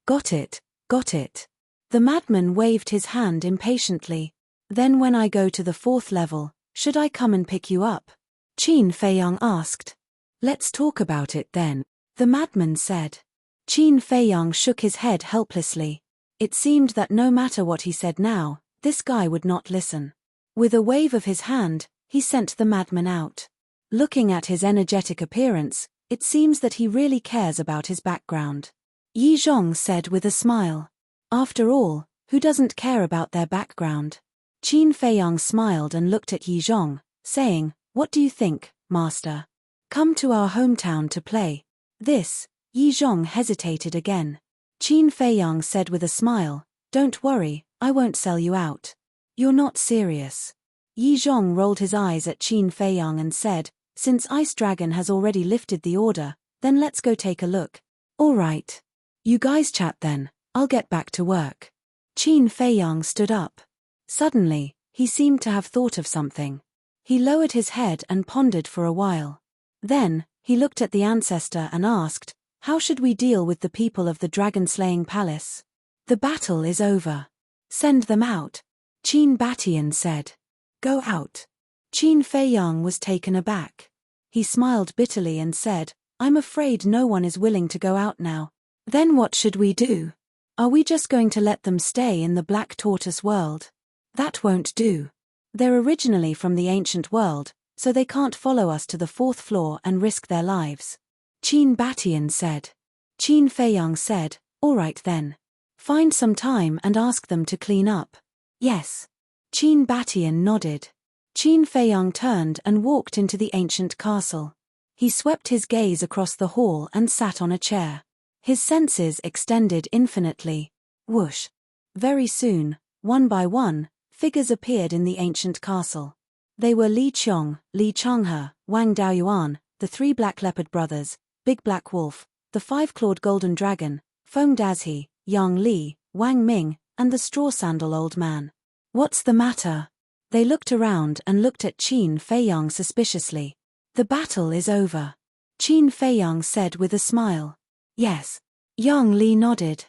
Got it, got it. The madman waved his hand impatiently. Then when I go to the 4th level, should I come and pick you up? Qin Feiyang asked. Let's talk about it then, the madman said. Qin Feiyang shook his head helplessly. It seemed that no matter what he said now, this guy would not listen. With a wave of his hand, he sent the madman out. Looking at his energetic appearance, it seems that he really cares about his background. Yi Zhong said with a smile. After all, who doesn't care about their background? Qin Feiyang smiled and looked at Yi Zhong, saying, "What do you think, master? Come to our hometown to play." This, Yi Zhong hesitated again. Qin Feiyang said with a smile, "Don't worry, I won't sell you out." "You're not serious." Yi Zhong rolled his eyes at Qin Feiyang and said, "Since Ice Dragon has already lifted the order, then let's go take a look." "All right. You guys chat then, I'll get back to work." Qin Feiyang stood up. Suddenly, he seemed to have thought of something. He lowered his head and pondered for a while. Then, he looked at the ancestor and asked, "How should we deal with the people of the dragon-slaying palace?" "The battle is over. Send them out," Qin Batian said. "Go out." Qin Feiyang was taken aback. He smiled bitterly and said, "I'm afraid no one is willing to go out now." "Then what should we do? Are we just going to let them stay in the Black Tortoise world?" "That won't do. They're originally from the ancient world, so they can't follow us to the fourth floor and risk their lives," Qin Batian said. Qin Feiyang said, "All right then. Find some time and ask them to clean up." "Yes." Qin Batian nodded. Qin Feiyang turned and walked into the ancient castle. He swept his gaze across the hall and sat on a chair. His senses extended infinitely. Whoosh. Very soon, one by one, figures appeared in the ancient castle. They were Li Qiong, Li Changhe, Wang Daoyuan, the three Black Leopard brothers, Big Black Wolf, the five-clawed Golden Dragon, Feng Dazhi, Yang Li, Wang Ming, and the straw-sandal old man. "What's the matter?" They looked around and looked at Qin Feiyang suspiciously. "The battle is over," Qin Feiyang said with a smile. "Yes." Yang Li nodded.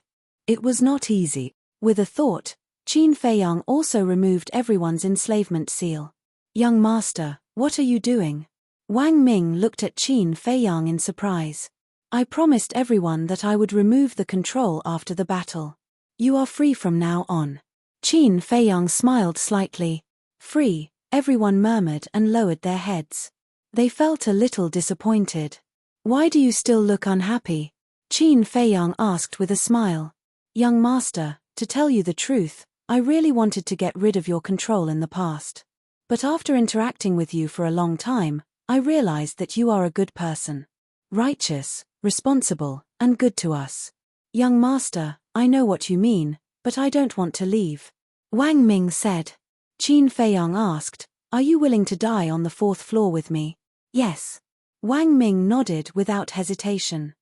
"It was not easy." With a thought, Qin Feiyang also removed everyone's enslavement seal. "Young master, what are you doing?" Wang Ming looked at Qin Feiyang in surprise. "I promised everyone that I would remove the control after the battle. You are free from now on." Qin Feiyang smiled slightly. "Free," everyone murmured and lowered their heads. They felt a little disappointed. "Why do you still look unhappy?" Qin Feiyang asked with a smile. "Young master, to tell you the truth, I really wanted to get rid of your control in the past. But after interacting with you for a long time, I realized that you are a good person. Righteous, responsible, and good to us. Young master, I know what you mean, but I don't want to leave." Wang Ming said. Qin Feiyang asked, "Are you willing to die on the fourth floor with me?" "Yes." Wang Ming nodded without hesitation.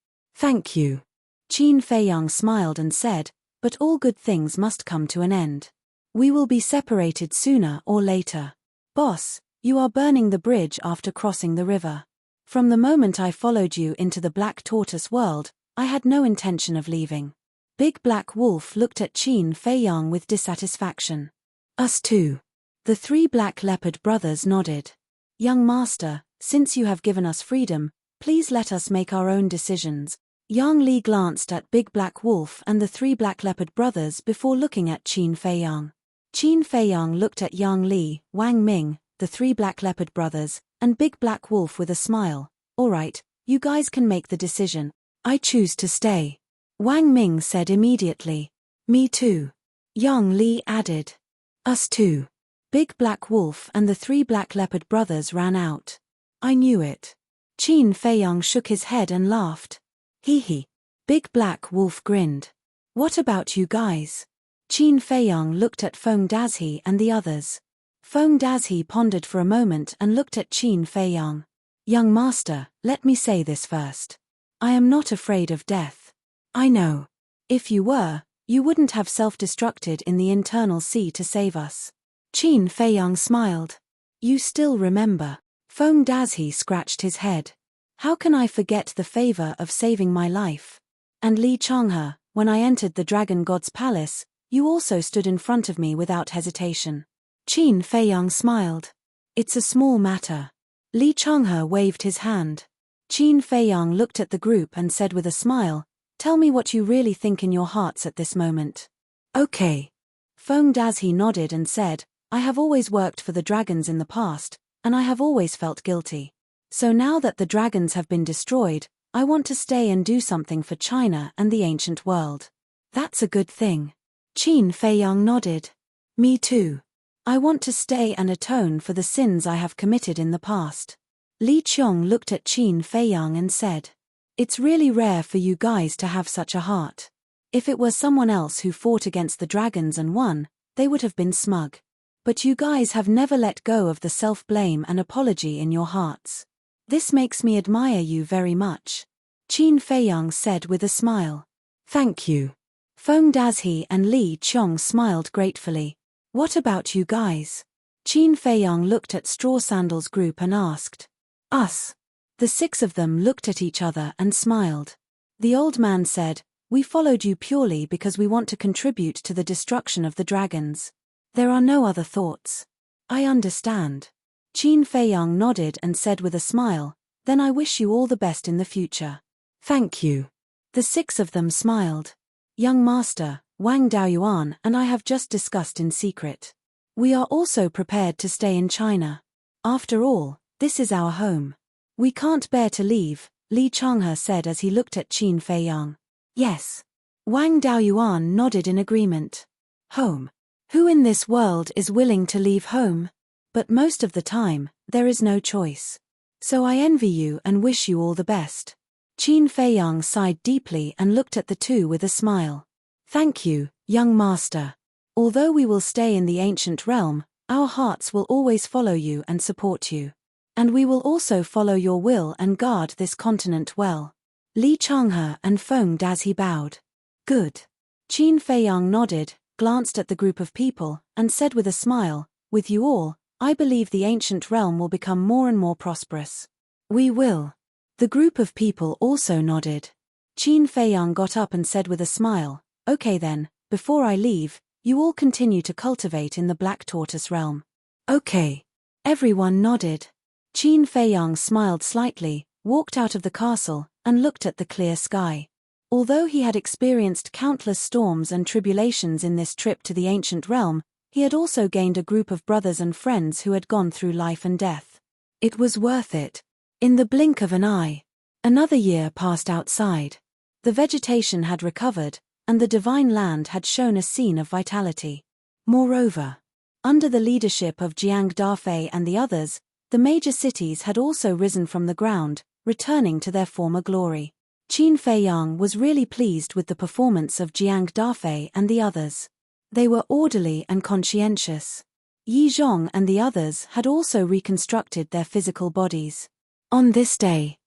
"Thank you." Qin Feiyang smiled and said, "But all good things must come to an end. We will be separated sooner or later. Boss, you are burning the bridge after crossing the river. From the moment I followed you into the Black Tortoise world, I had no intention of leaving." Big Black Wolf looked at Qin Feiyang with dissatisfaction. "Us too." The three Black Leopard brothers nodded. "Young master, since you have given us freedom, please let us make our own decisions." Yang Li glanced at Big Black Wolf and the three Black Leopard brothers before looking at Qin Feiyang. Qin Feiyang looked at Yang Li, Wang Ming, the three Black Leopard brothers, and Big Black Wolf with a smile. "All right, you guys can make the decision. I choose to stay." Wang Ming said immediately. "Me too." Yang Li added. "Us too." Big Black Wolf and the three Black Leopard brothers ran out. "I knew it." Qin Feiyang shook his head and laughed. "Hee hee." Big Black Wolf grinned. "What about you guys?" Qin Feiyang looked at Feng Dazhi and the others. Feng Dazhi pondered for a moment and looked at Qin Feiyang. "Young master, let me say this first. I am not afraid of death. I know. If you were, you wouldn't have self-destructed in the internal sea to save us." Qin Feiyang smiled. "You still remember." Feng Dazhi scratched his head. "How can I forget the favor of saving my life? And Li Changhe, when I entered the Dragon God's palace, you also stood in front of me without hesitation." Qin Feiyang smiled. "It's a small matter." Li Changhe waved his hand. Qin Feiyang looked at the group and said with a smile, "Tell me what you really think in your hearts at this moment." "Okay." Feng Dazhi nodded and said, "I have always worked for the dragons in the past, and I have always felt guilty. So now that the dragons have been destroyed, I want to stay and do something for China and the ancient world. That's a good thing. Qin Feiyang nodded. Me too. I want to stay and atone for the sins I have committed in the past. Li Qiong looked at Qin Feiyang and said, "It's really rare for you guys to have such a heart. If it were someone else who fought against the dragons and won, they would have been smug. But you guys have never let go of the self-blame and apology in your hearts. This makes me admire you very much." Qin Feiyang said with a smile. "Thank you." Feng Dazhi and Li Qiong smiled gratefully. "What about you guys?" Qin Feiyang looked at Straw Sandal's group and asked. "Us." The 6 of them looked at each other and smiled. The old man said, "We followed you purely because we want to contribute to the destruction of the dragons. There are no other thoughts." "I understand." Qin Feiyang nodded and said with a smile, "Then I wish you all the best in the future." "Thank you." The 6 of them smiled. "Young Master, Wang Daoyuan and I have just discussed in secret. We are also prepared to stay in China. After all, this is our home. We can't bear to leave," Li Changhe said as he looked at Qin Feiyang. "Yes." Wang Daoyuan nodded in agreement. Home. Who in this world is willing to leave home? But most of the time, there is no choice. So I envy you and wish you all the best. Qin Feiyang sighed deeply and looked at the 2 with a smile. "Thank you, young master. Although we will stay in the ancient realm, our hearts will always follow you and support you. And we will also follow your will and guard this continent well." Li Changhe and Feng Dazhi bowed. "Good." Qin Feiyang nodded, glanced at the group of people, and said with a smile, "With you all, I believe the ancient realm will become more and more prosperous." "We will." The group of people also nodded. Qin Feiyang got up and said with a smile, "Okay then, before I leave, you all continue to cultivate in the Black Tortoise realm." "Okay." Everyone nodded. Qin Feiyang smiled slightly, walked out of the castle, and looked at the clear sky. Although he had experienced countless storms and tribulations in this trip to the ancient realm, he had also gained a group of brothers and friends who had gone through life and death. It was worth it. In the blink of an eye. Another year passed outside. The vegetation had recovered, and the divine land had shown a scene of vitality. Moreover, under the leadership of Jiang Dafei and the others, the major cities had also risen from the ground, returning to their former glory. Qin Feiyang was really pleased with the performance of Jiang Dafei and the others. They were orderly and conscientious. Yi Zhong and the others had also reconstructed their physical bodies. On this day,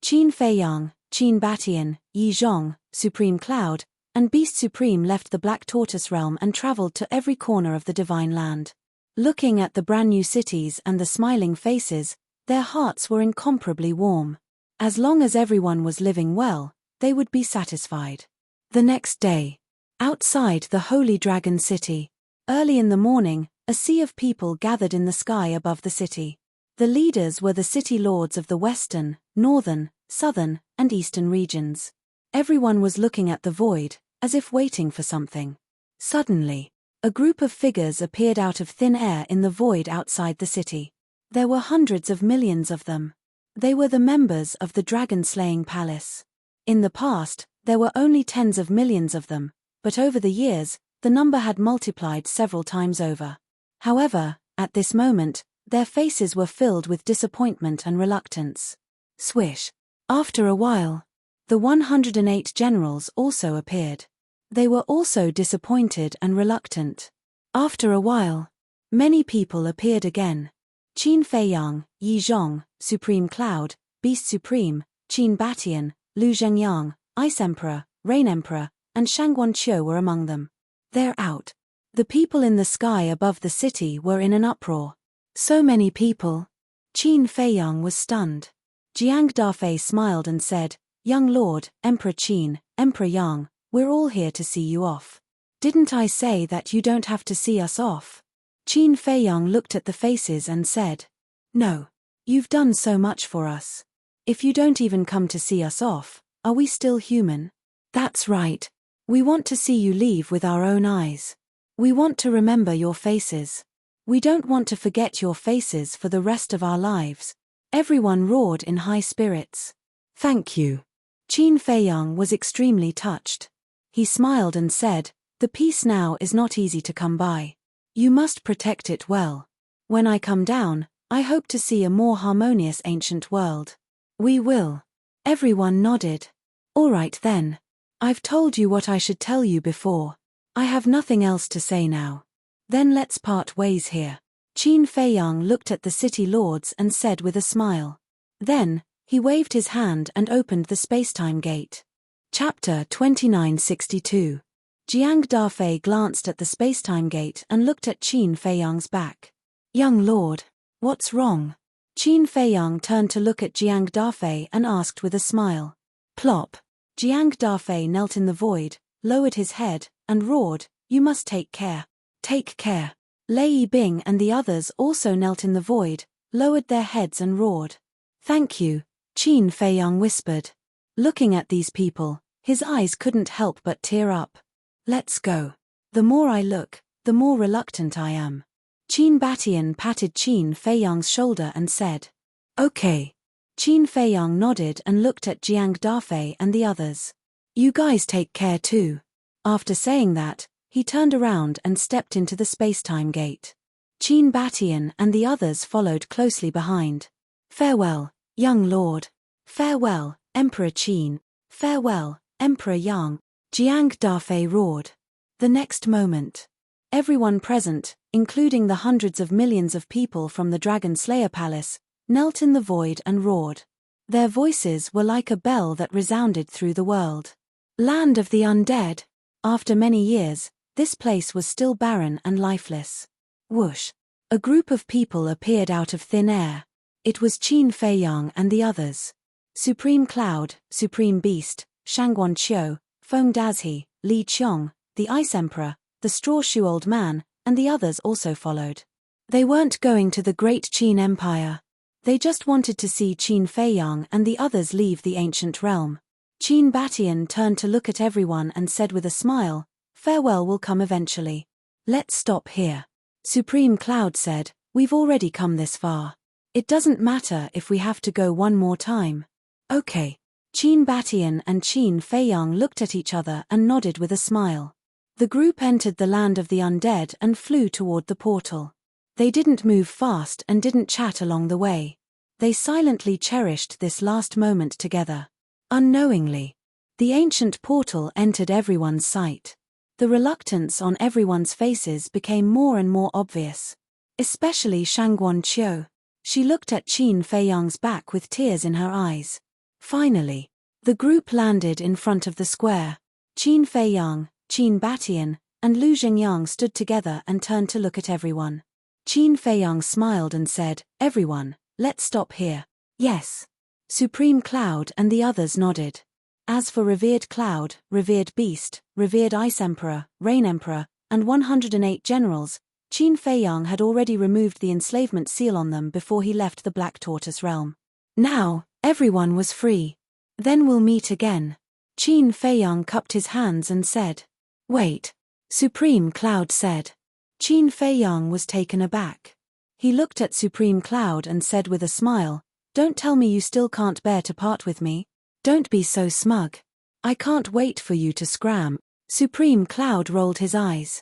Qin Feiyang, Qin Batian, Yi Zhong, Supreme Cloud, and Beast Supreme left the Black Tortoise realm and traveled to every corner of the divine land. Looking at the brand new cities and the smiling faces, their hearts were incomparably warm. As long as everyone was living well, they would be satisfied. The next day, outside the Holy Dragon City, early in the morning, a sea of people gathered in the sky above the city. The leaders were the city lords of the western, northern, southern, and eastern regions. Everyone was looking at the void, as if waiting for something. Suddenly, a group of figures appeared out of thin air in the void outside the city. There were hundreds of millions of them. They were the members of the dragon-slaying palace. In the past, there were only tens of millions of them, but over the years, the number had multiplied several times over. However, at this moment, their faces were filled with disappointment and reluctance. Swish. After a while, the 108 generals also appeared. They were also disappointed and reluctant. After a while, many people appeared again. Qin Feiyang, Yi Zhong, Supreme Cloud, Beast Supreme, Qin Batian, Lu Zhengyang, Ice Emperor, Rain Emperor, and Shangguan Qiu were among them. "They're out." The people in the sky above the city were in an uproar. So many people. Qin Feiyang was stunned. Jiang Dafei smiled and said, "Young Lord, Emperor Qin, Emperor Yang, we're all here to see you off. Didn't I say that you don't have to see us off?" Qin Feiyang looked at the faces and said, "No. You've done so much for us. If you don't even come to see us off, are we still human?" "That's right. We want to see you leave with our own eyes. We want to remember your faces. We don't want to forget your faces for the rest of our lives." Everyone roared in high spirits. "Thank you." Qin Feiyang was extremely touched. He smiled and said, "The peace now is not easy to come by. You must protect it well. When I come down, I hope to see a more harmonious ancient world." "We will." Everyone nodded. "All right then. I've told you what I should tell you before. I have nothing else to say now. Then let's part ways here." Qin Feiyang looked at the city lords and said with a smile. Then, he waved his hand and opened the spacetime gate. Chapter 2962. Jiang Dafei glanced at the spacetime gate and looked at Qin Feiyang's back. "Young lord, what's wrong?" Qin Feiyang turned to look at Jiang Dafei and asked with a smile. Plop. Jiang Dafei knelt in the void, lowered his head, and roared, "You must take care. Take care." Lei Yibing and the others also knelt in the void, lowered their heads and roared. "Thank you," Qin Feiyang whispered. Looking at these people, his eyes couldn't help but tear up. "Let's go. The more I look, the more reluctant I am." Qin Batian patted Qin Feiyang's shoulder and said, "Okay." Qin Feiyang nodded and looked at Jiang Dafei and the others. "You guys take care too." After saying that, he turned around and stepped into the spacetime gate. Qin Batian and the others followed closely behind. "Farewell, young lord. Farewell, Emperor Qin. Farewell, Emperor Yang," Jiang Dafei roared. The next moment, everyone present, including the hundreds of millions of people from the Dragon Slayer Palace, knelt in the void and roared. Their voices were like a bell that resounded through the world. Land of the undead. After many years, this place was still barren and lifeless. Whoosh. A group of people appeared out of thin air. It was Qin Feiyang and the others. Supreme Cloud, Supreme Beast, Shangguan Qiu, Feng Dazhi, Li Qiong, the Ice Emperor, the Straw Shoe Old Man, and the others also followed. They weren't going to the Great Qin Empire. They just wanted to see Qin Feiyang and the others leave the ancient realm. Qin Batian turned to look at everyone and said with a smile, "Farewell will come eventually. Let's stop here." Supreme Cloud said, "We've already come this far. It doesn't matter if we have to go one more time." "Okay." Qin Batian and Qin Feiyang looked at each other and nodded with a smile. The group entered the land of the undead and flew toward the portal. They didn't move fast and didn't chat along the way. They silently cherished this last moment together. Unknowingly, the ancient portal entered everyone's sight. The reluctance on everyone's faces became more and more obvious. Especially Shangguan Qiu. She looked at Qin Feiyang's back with tears in her eyes. Finally, the group landed in front of the square. Qin Feiyang, Qin Batian, and Lu Jingyang stood together and turned to look at everyone. Qin Feiyang smiled and said, "Everyone, let's stop here." "Yes." Supreme Cloud and the others nodded. As for Revered Cloud, Revered Beast, Revered Ice Emperor, Rain Emperor, and 108 generals, Qin Feiyang had already removed the enslavement seal on them before he left the Black Tortoise realm. Now, everyone was free. "Then we'll meet again." Qin Feiyang cupped his hands and said. "Wait." Supreme Cloud said. Qin Feiyang was taken aback. He looked at Supreme Cloud and said with a smile, "Don't tell me you still can't bear to part with me. Don't be so smug. I can't wait for you to scram." Supreme Cloud rolled his eyes.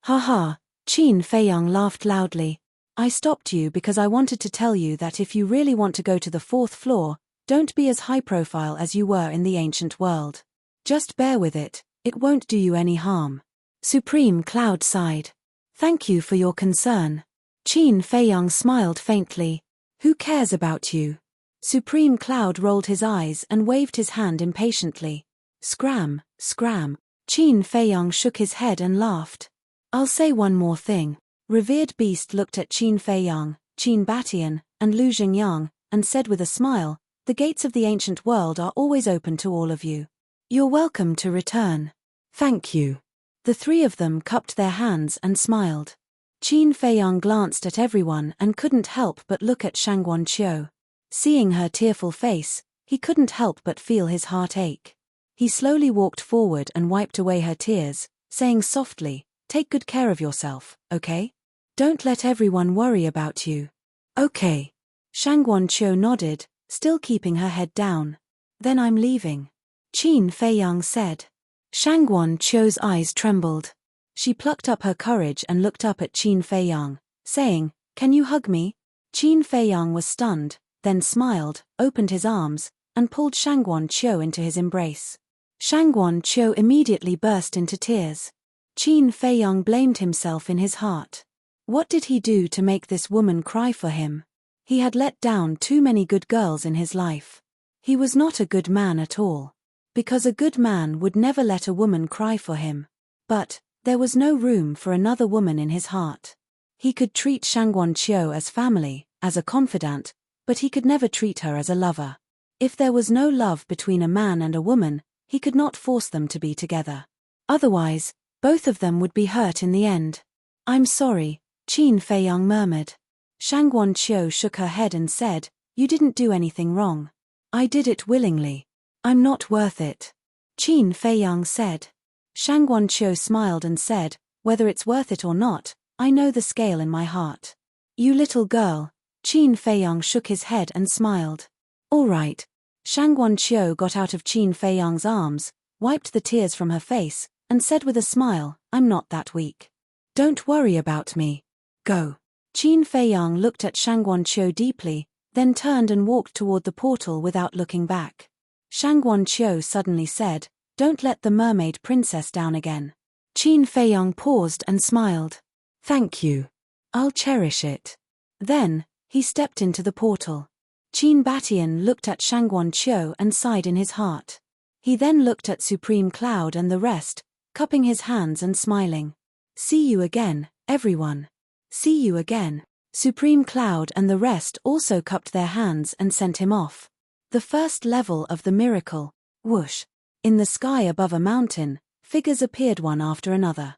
"Ha ha," Qin Feiyang laughed loudly. "I stopped you because I wanted to tell you that if you really want to go to the 4th floor, don't be as high profile as you were in the ancient world. Just bear with it, it won't do you any harm." Supreme Cloud sighed. "Thank you for your concern." Qin Feiyang smiled faintly. "Who cares about you?" Supreme Cloud rolled his eyes and waved his hand impatiently. "Scram, scram." Qin Feiyang shook his head and laughed. "I'll say one more thing." Revered Beast looked at Qin Feiyang, Qin Batian, and Lu Jingyang, and said with a smile, "The gates of the ancient world are always open to all of you. You're welcome to return." "Thank you." The three of them cupped their hands and smiled. Qin Feiyang glanced at everyone and couldn't help but look at Shangguan Qiu. Seeing her tearful face, he couldn't help but feel his heart ache. He slowly walked forward and wiped away her tears, saying softly, "Take good care of yourself, okay? Don't let everyone worry about you." "Okay." Shangguan Qiu nodded, still keeping her head down. "Then I'm leaving." Qin Feiyang said. Shangguan Qiu's eyes trembled. She plucked up her courage and looked up at Qin Feiyang, saying, "Can you hug me?" Qin Feiyang was stunned, then smiled, opened his arms, and pulled Shangguan Qiu into his embrace. Shangguan Qiu immediately burst into tears. Qin Feiyang blamed himself in his heart. What did he do to make this woman cry for him? He had let down too many good girls in his life. He was not a good man at all. Because a good man would never let a woman cry for him. But there was no room for another woman in his heart. He could treat Shangguan Qiu as family, as a confidant, but he could never treat her as a lover. If there was no love between a man and a woman, he could not force them to be together. Otherwise, both of them would be hurt in the end. "I'm sorry," Qin Feiyang murmured. Shangguan Qiu shook her head and said, "You didn't do anything wrong. I did it willingly. I'm not worth it," Qin Feiyang said. Shangguan Qiu smiled and said, "Whether it's worth it or not, I know the scale in my heart." "You little girl," Qin Feiyang shook his head and smiled. "All right." Shangguan Qiu got out of Qin Feiyang's arms, wiped the tears from her face, and said with a smile, "I'm not that weak. Don't worry about me. Go." Qin Feiyang looked at Shangguan Qiu deeply, then turned and walked toward the portal without looking back. Shangguan Qiu suddenly said, "Don't let the mermaid princess down again." Qin Feiyang paused and smiled. "Thank you. I'll cherish it." Then, he stepped into the portal. Qin Batian looked at Shangguan Qiu and sighed in his heart. He then looked at Supreme Cloud and the rest, cupping his hands and smiling. "See you again, everyone. See you again." Supreme Cloud and the rest also cupped their hands and sent him off. The first level of the miracle. Whoosh. In the sky above a mountain, figures appeared one after another.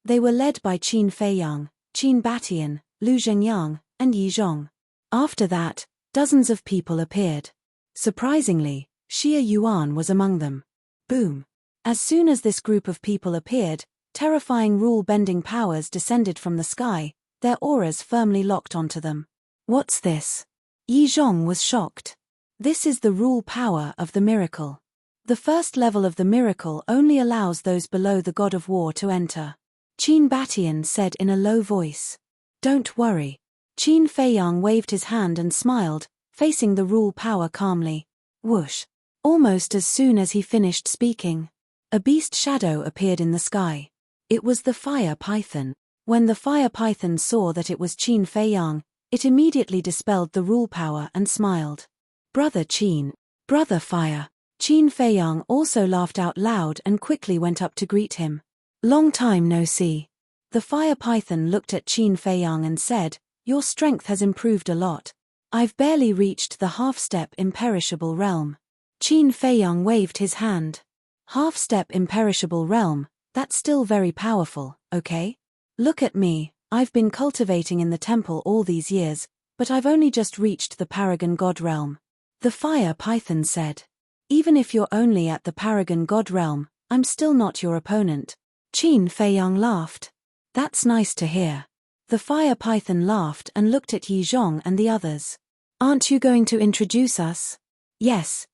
They were led by Qin Feiyang, Qin Batian, Lu Zhengyang, and Yi Zhong. After that, dozens of people appeared. Surprisingly, Xie Yuan was among them. Boom. As soon as this group of people appeared, terrifying rule-bending powers descended from the sky, their auras firmly locked onto them. "What's this?" Yi Zhong was shocked. This is the rule power of the miracle. The first level of the miracle only allows those below the god of war to enter. Qin Batian said in a low voice. "Don't worry." Qin Feiyang waved his hand and smiled, facing the rule power calmly. Whoosh. Almost as soon as he finished speaking, a beast shadow appeared in the sky. It was the fire python. When the fire python saw that it was Qin Feiyang, it immediately dispelled the rule power and smiled. "Brother Qin, brother Fire." Qin Feiyang also laughed out loud and quickly went up to greet him. "Long time no see." The fire python looked at Qin Feiyang and said, "Your strength has improved a lot. I've barely reached the half-step imperishable realm." Qin Feiyang waved his hand. "Half-step imperishable realm, that's still very powerful, okay? Look at me, I've been cultivating in the temple all these years, but I've only just reached the Paragon God realm." The fire python said. "Even if you're only at the Paragon God realm, I'm still not your opponent." Qin Feiyang laughed. "That's nice to hear." The fire python laughed and looked at Yi Zhong and the others. "Aren't you going to introduce us?" Yes,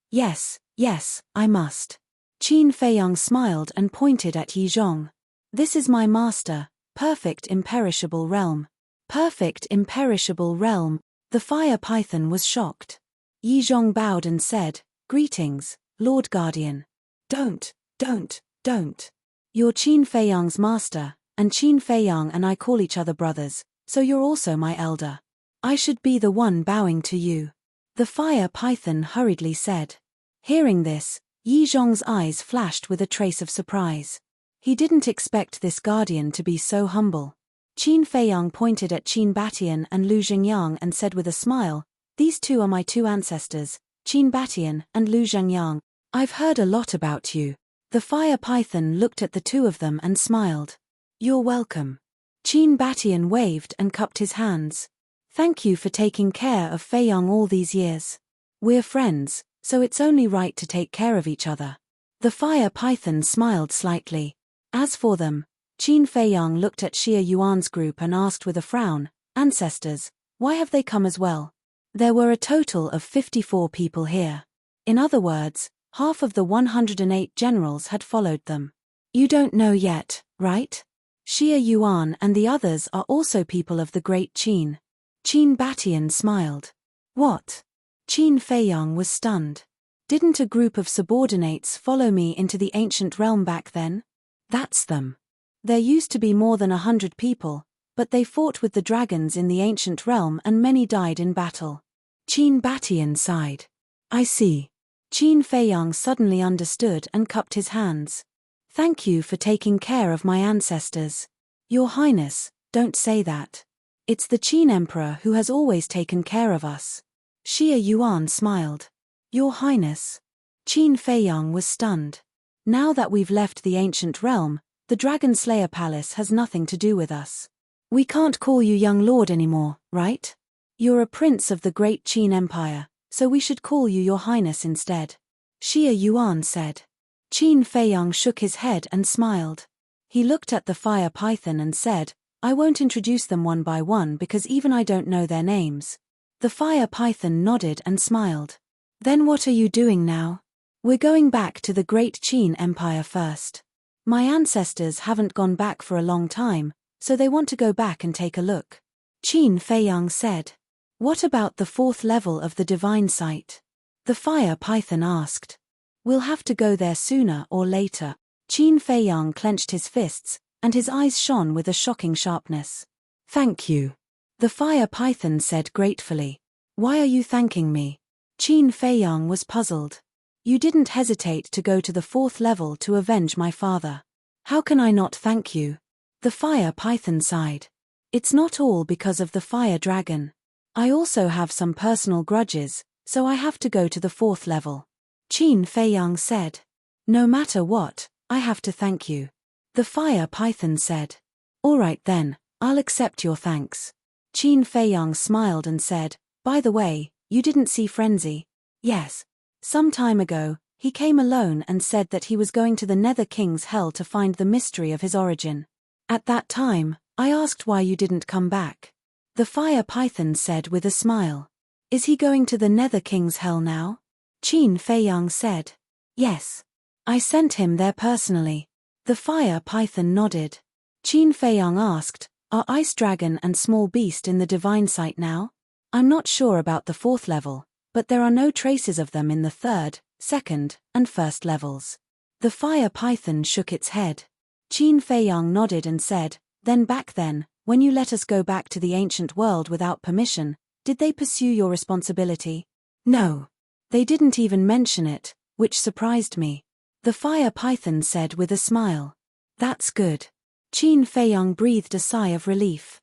I must." Qin Feiyang smiled and pointed at Yi Zhong. "This is my master, Perfect Imperishable Realm." Perfect Imperishable Realm. The fire python was shocked. Yi Zhong bowed and said, "Greetings, Lord Guardian." Don't. You're Qin Feiyang's master, and Qin Feiyang and I call each other brothers, so you're also my elder. I should be the one bowing to you." The fire python hurriedly said. Hearing this, Yi Zhong's eyes flashed with a trace of surprise. He didn't expect this guardian to be so humble. Qin Feiyang pointed at Qin Batian and Lu Zhengyang and said with a smile, "These two are my two ancestors, Qin Batian and Lu Zhengyang. I've heard a lot about you." The fire python looked at the two of them and smiled. "You're welcome." Qin Batian waved and cupped his hands. "Thank you for taking care of Feiyang all these years. We're friends, so it's only right to take care of each other." The fire python smiled slightly. As for them, Qin Feiyang looked at Xie Yuan's group and asked with a frown, "Ancestors, why have they come as well?" There were a total of 54 people here. In other words, Half of the 108 generals had followed them. You don't know yet, right? Xie Yuan and the others are also people of the Great Qin. Qin Batian smiled. What? Qin Feiyang was stunned. Didn't a group of subordinates follow me into the ancient realm back then? That's them. There used to be more than 100 people, but they fought with the dragons in the ancient realm and many died in battle. Qin Batian sighed. I see. Qin Feiyang suddenly understood and cupped his hands. Thank you for taking care of my ancestors. Your Highness, don't say that. It's the Qin Emperor who has always taken care of us. Xie Yuan smiled. Your Highness. Qin Feiyang was stunned. Now that we've left the ancient realm, the Dragon Slayer Palace has nothing to do with us. We can't call you young lord anymore, right? You're a prince of the great Qin Empire, so we should call you your Highness instead. Xie Yuan said. Qin Feiyang shook his head and smiled. He looked at the fire python and said, I won't introduce them one by one because even I don't know their names. The fire python nodded and smiled. Then what are you doing now? We're going back to the great Qin Empire first. My ancestors haven't gone back for a long time, so they want to go back and take a look. Qin Feiyang said. What about the 4th level of the divine sight? The fire python asked. We'll have to go there sooner or later. Qin Feiyang clenched his fists, and his eyes shone with a shocking sharpness. Thank you. The fire python said gratefully. Why are you thanking me? Qin Feiyang was puzzled. You didn't hesitate to go to the 4th level to avenge my father. How can I not thank you? The fire python sighed. It's not all because of the fire dragon. I also have some personal grudges, so I have to go to the 4th level. Qin Feiyang said. No matter what, I have to thank you. The fire python said. All right then, I'll accept your thanks. Qin Feiyang smiled and said, by the way, you didn't see Frenzy? Yes. Some time ago, he came alone and said that he was going to the Nether King's Hell to find the mystery of his origin. At that time, I asked why you didn't come back. The fire python said with a smile. Is he going to the Nether King's Hell now? Qin Feiyang said. Yes. I sent him there personally. The fire python nodded. Qin Feiyang asked, are Ice Dragon and Small Beast in the divine sight now? I'm not sure about the 4th level, but there are no traces of them in the 3rd, 2nd, and 1st levels. The fire python shook its head. Qin Feiyang nodded and said, then back then, when you let us go back to the ancient world without permission, did they pursue your responsibility? No. They didn't even mention it, which surprised me. The fire python said with a smile. That's good. Qin Feiyang breathed a sigh of relief.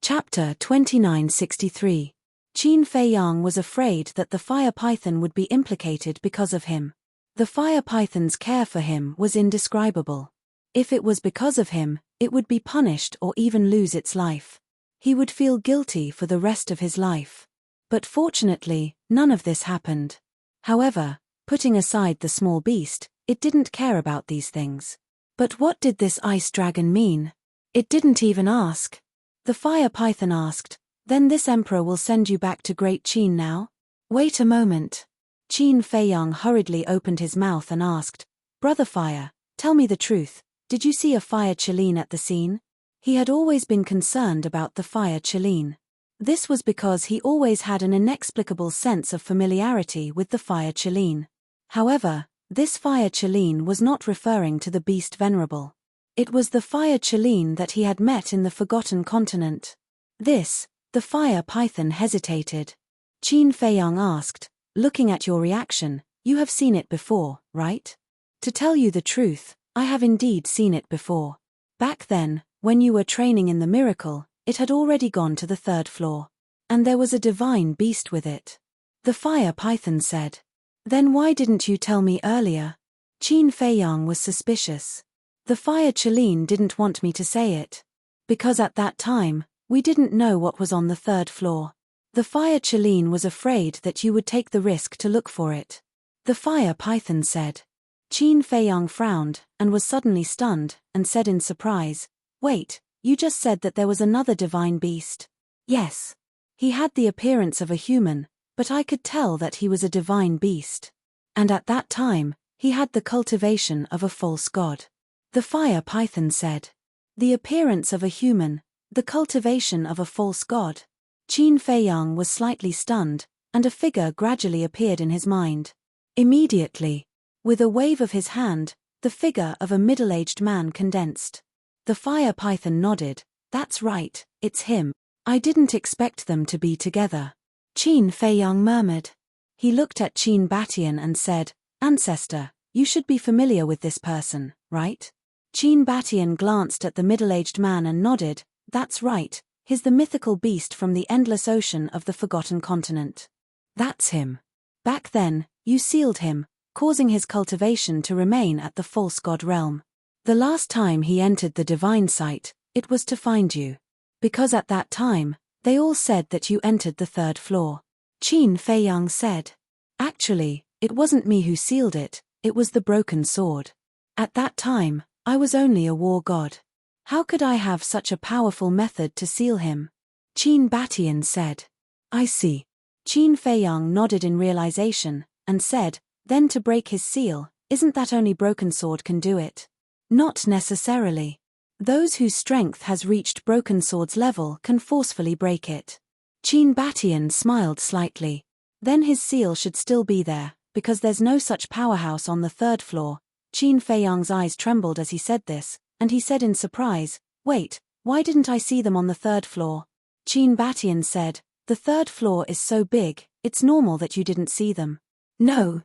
Chapter 2963. Qin Feiyang was afraid that the fire python would be implicated because of him. The fire python's care for him was indescribable. If it was because of him, it would be punished or even lose its life. He would feel guilty for the rest of his life. But fortunately, none of this happened. However, putting aside the small beast, it didn't care about these things. But what did this ice dragon mean? It didn't even ask. The fire python asked, then this emperor will send you back to Great Qin now? Wait a moment. Qin Feiyang hurriedly opened his mouth and asked, Brother Fire, tell me the truth, did you see a fire Qilin at the scene? He had always been concerned about the fire Qilin. This was because he always had an inexplicable sense of familiarity with the fire Qilin. However, this fire Qilin was not referring to the beast Venerable. It was the fire Qilin that he had met in the Forgotten Continent. The fire python hesitated. Qin Feiyang asked, looking at your reaction, you have seen it before, right? To tell you the truth, I have indeed seen it before. Back then, when you were training in the miracle, it had already gone to the 3rd floor. And there was a divine beast with it. The fire python said. Then why didn't you tell me earlier? Qin Feiyang was suspicious. The fire Qilin didn't want me to say it. Because at that time, we didn't know what was on the 3rd floor. The fire Qilin was afraid that you would take the risk to look for it. The fire python said. Qin Feiyang frowned, and was suddenly stunned, and said in surprise, wait, you just said that there was another divine beast. Yes. He had the appearance of a human, but I could tell that he was a divine beast. And at that time, he had the cultivation of a false god. The fire python said. The appearance of a human, the cultivation of a false god. Qin Feiyang was slightly stunned, and a figure gradually appeared in his mind. Immediately, with a wave of his hand, the figure of a middle-aged man condensed. The fire python nodded. That's right, it's him. I didn't expect them to be together. Qin Feiyang murmured. He looked at Qin Batian and said, Ancestor, you should be familiar with this person, right? Qin Batian glanced at the middle-aged man and nodded. That's right, he's the mythical beast from the endless ocean of the forgotten continent. That's him. Back then, you sealed him, causing his cultivation to remain at the false god realm. The last time he entered the divine site, it was to find you. Because at that time, they all said that you entered the third floor. Qin Feiyang said. Actually, it wasn't me who sealed it, it was the broken sword. At that time, I was only a war god. How could I have such a powerful method to seal him? Qin Batian said. I see. Qin Feiyang nodded in realization, and said, then to break his seal, isn't that only broken sword can do it? Not necessarily. Those whose strength has reached broken sword's level can forcefully break it. Qin Batian smiled slightly. Then his seal should still be there, because there's no such powerhouse on the third floor. Qin Feiyang's eyes trembled as he said this, and he said in surprise, wait, why didn't I see them on the third floor? Qin Batian said, the third floor is so big, it's normal that you didn't see them. No.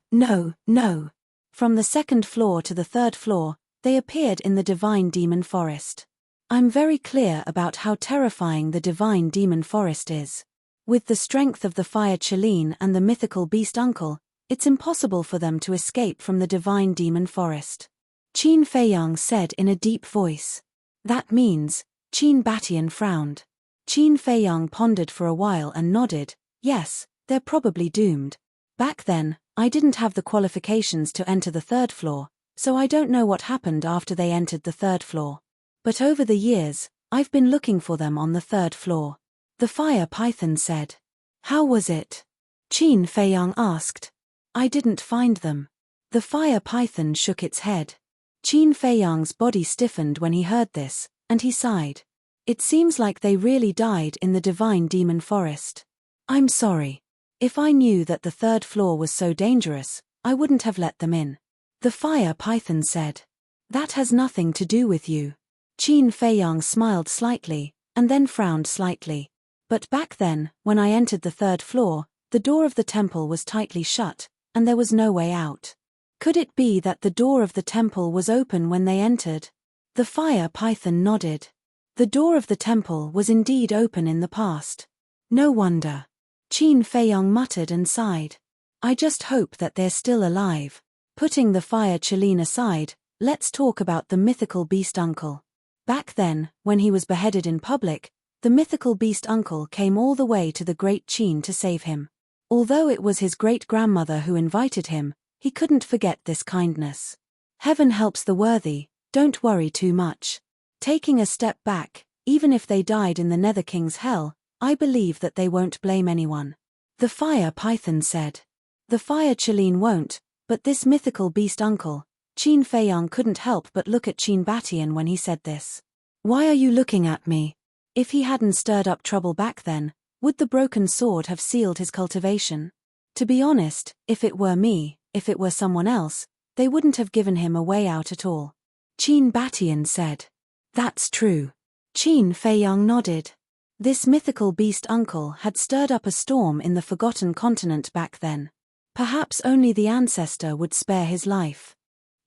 From the second floor to the third floor, they appeared in the divine demon forest. I'm very clear about how terrifying the divine demon forest is. With the strength of the fire Qilin and the mythical beast uncle, it's impossible for them to escape from the divine demon forest. Qin Feiyang said in a deep voice. That means, Qin Batian frowned. Qin Feiyang pondered for a while and nodded, yes, they're probably doomed. Back then, I didn't have the qualifications to enter the third floor, so I don't know what happened after they entered the third floor. But over the years, I've been looking for them on the third floor. The fire python said. How was it? Qin Feiyang asked. I didn't find them. The fire python shook its head. Qin Feiyang's body stiffened when he heard this, and he sighed. It seems like they really died in the divine demon forest. I'm sorry. If I knew that the third floor was so dangerous, I wouldn't have let them in. The fire python said. That has nothing to do with you. Qin Feiyang smiled slightly, and then frowned slightly. But back then, when I entered the third floor, the door of the temple was tightly shut, and there was no way out. Could it be that the door of the temple was open when they entered? The fire python nodded. The door of the temple was indeed open in the past. No wonder. Qin Feiyang muttered and sighed. I just hope that they're still alive. Putting the fire Qilin aside, let's talk about the mythical beast uncle. Back then, when he was beheaded in public, the mythical beast uncle came all the way to the great Qin to save him. Although it was his great-grandmother who invited him, he couldn't forget this kindness. Heaven helps the worthy, don't worry too much. Taking a step back, even if they died in the Nether King's hell, I believe that they won't blame anyone. The fire python said. The fire Qilin won't, but this mythical beast uncle. Qin Feiyang couldn't help but look at Qin Batian when he said this. Why are you looking at me? If he hadn't stirred up trouble back then, would the broken sword have sealed his cultivation? To be honest, if it were me, if it were someone else, they wouldn't have given him a way out at all. Qin Batian said. That's true. Qin Feiyang nodded. This mythical beast uncle had stirred up a storm in the forgotten continent back then. Perhaps only the ancestor would spare his life.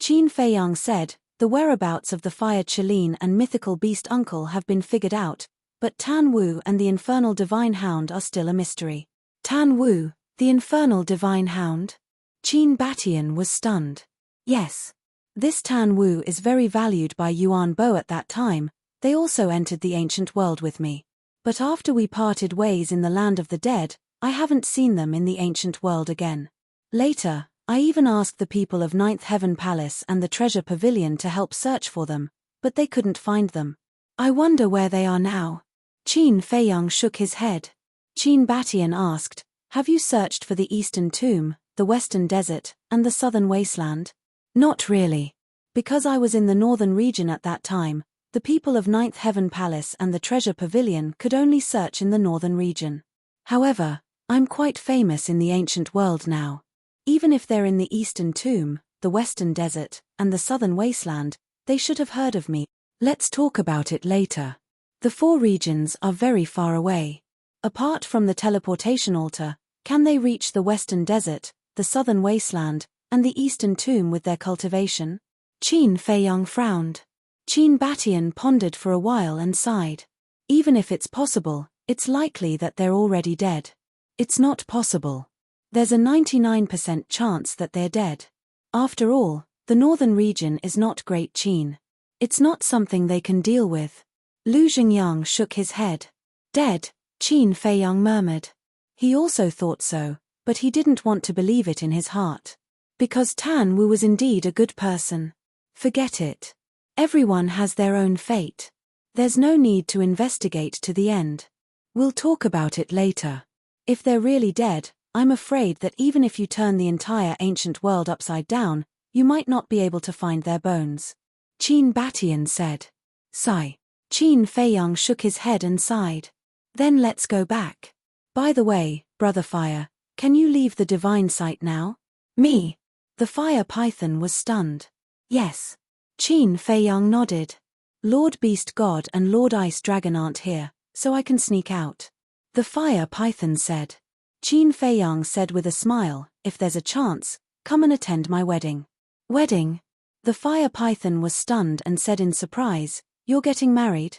Qin Feiyang said, the whereabouts of the fire Qilin and mythical beast uncle have been figured out, but Tan Wu and the infernal divine hound are still a mystery. Tan Wu, the infernal divine hound? Qin Batian was stunned. Yes. This Tan Wu is very valued by Yuan Bo at that time. They also entered the ancient world with me. But after we parted ways in the land of the dead, I haven't seen them in the ancient world again. Later, I even asked the people of Ninth Heaven Palace and the Treasure Pavilion to help search for them, but they couldn't find them. I wonder where they are now. Qin Feiyang shook his head. Qin Batian asked, have you searched for the Eastern Tomb, the Western Desert, and the southern wasteland? Not really. Because I was in the northern region at that time, the people of Ninth Heaven Palace and the Treasure Pavilion could only search in the northern region. However, I'm quite famous in the ancient world now. Even if they're in the Eastern Tomb, the Western Desert, and the Southern Wasteland, they should have heard of me. Let's talk about it later. The four regions are very far away. Apart from the teleportation altar, can they reach the Western Desert, the Southern Wasteland, and the Eastern Tomb with their cultivation? Qin Feiyang frowned. Qin Batian pondered for a while and sighed. Even if it's possible, it's likely that they're already dead. It's not possible. There's a 99% chance that they're dead. After all, the northern region is not Great Qin. It's not something they can deal with. Lu Xingyang shook his head. Dead, Qin Feiyang murmured. He also thought so, but he didn't want to believe it in his heart. Because Tan Wu was indeed a good person. Forget it. Everyone has their own fate. There's no need to investigate to the end. We'll talk about it later. If they're really dead, I'm afraid that even if you turn the entire ancient world upside down, you might not be able to find their bones. Qin Batian said. Sigh. Qin Feiyang shook his head and sighed. Then let's go back. By the way, Brother Fire, can you leave the divine site now? Me? The fire python was stunned. Yes. Qin Feiyang nodded. Lord Beast God and Lord Ice Dragon aren't here, so I can sneak out. The fire python said. Qin Feiyang said with a smile, if there's a chance, come and attend my wedding. Wedding? The fire python was stunned and said in surprise, you're getting married?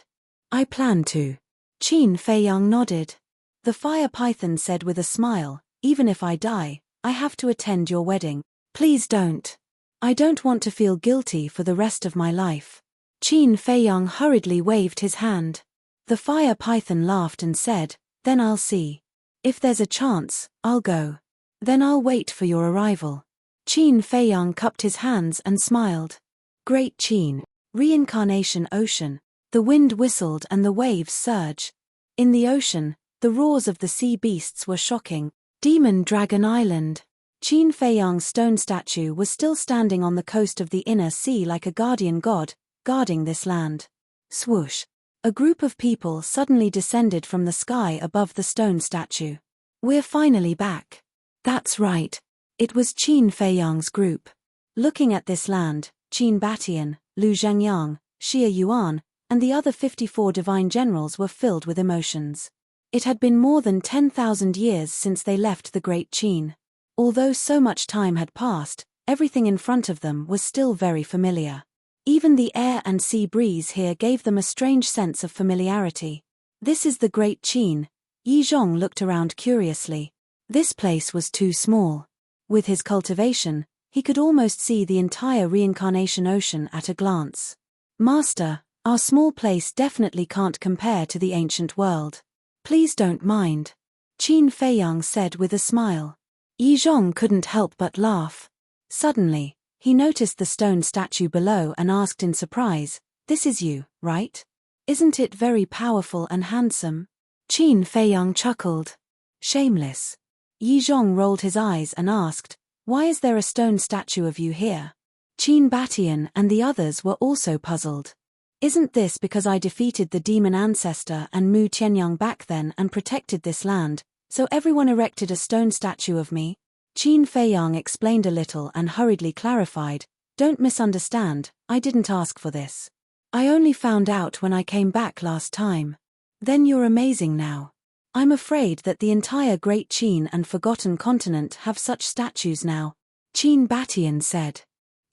I plan to. Qin Feiyang nodded. The fire python said with a smile, even if I die, I have to attend your wedding. Please don't. I don't want to feel guilty for the rest of my life. Qin Feiyang hurriedly waved his hand. The fire python laughed and said, then I'll see. If there's a chance, I'll go. Then I'll wait for your arrival. Qin Feiyang cupped his hands and smiled. Great Qin, Reincarnation Ocean. The wind whistled and the waves surged. In the ocean, the roars of the sea beasts were shocking. Demon Dragon Island. Qin Feiyang's stone statue was still standing on the coast of the inner sea like a guardian god, guarding this land. Swoosh. A group of people suddenly descended from the sky above the stone statue. We're finally back. That's right. It was Qin Feiyang's group. Looking at this land, Qin Batian, Lu Zhengyang, Xie Yuan, and the other 54 divine generals were filled with emotions. It had been more than 10,000 years since they left the Great Qin. Although so much time had passed, everything in front of them was still very familiar. Even the air and sea breeze here gave them a strange sense of familiarity. This is the Great Qin. Yi Zhong looked around curiously. This place was too small. With his cultivation, he could almost see the entire Reincarnation Ocean at a glance. Master, our small place definitely can't compare to the ancient world. Please don't mind. Qin Feiyang said with a smile. Yi Zhong couldn't help but laugh. Suddenly, he noticed the stone statue below and asked in surprise, this is you, right? Isn't it very powerful and handsome? Qin Feiyang chuckled. Shameless. Yi Zhong rolled his eyes and asked, why is there a stone statue of you here? Qin Batian and the others were also puzzled. Isn't this because I defeated the demon ancestor and Mu Tianyang back then and protected this land, so everyone erected a stone statue of me? Qin Feiyang explained a little and hurriedly clarified, don't misunderstand, I didn't ask for this. I only found out when I came back last time. Then you're amazing now. I'm afraid that the entire Great Qin and Forgotten Continent have such statues now. Qin Batian said.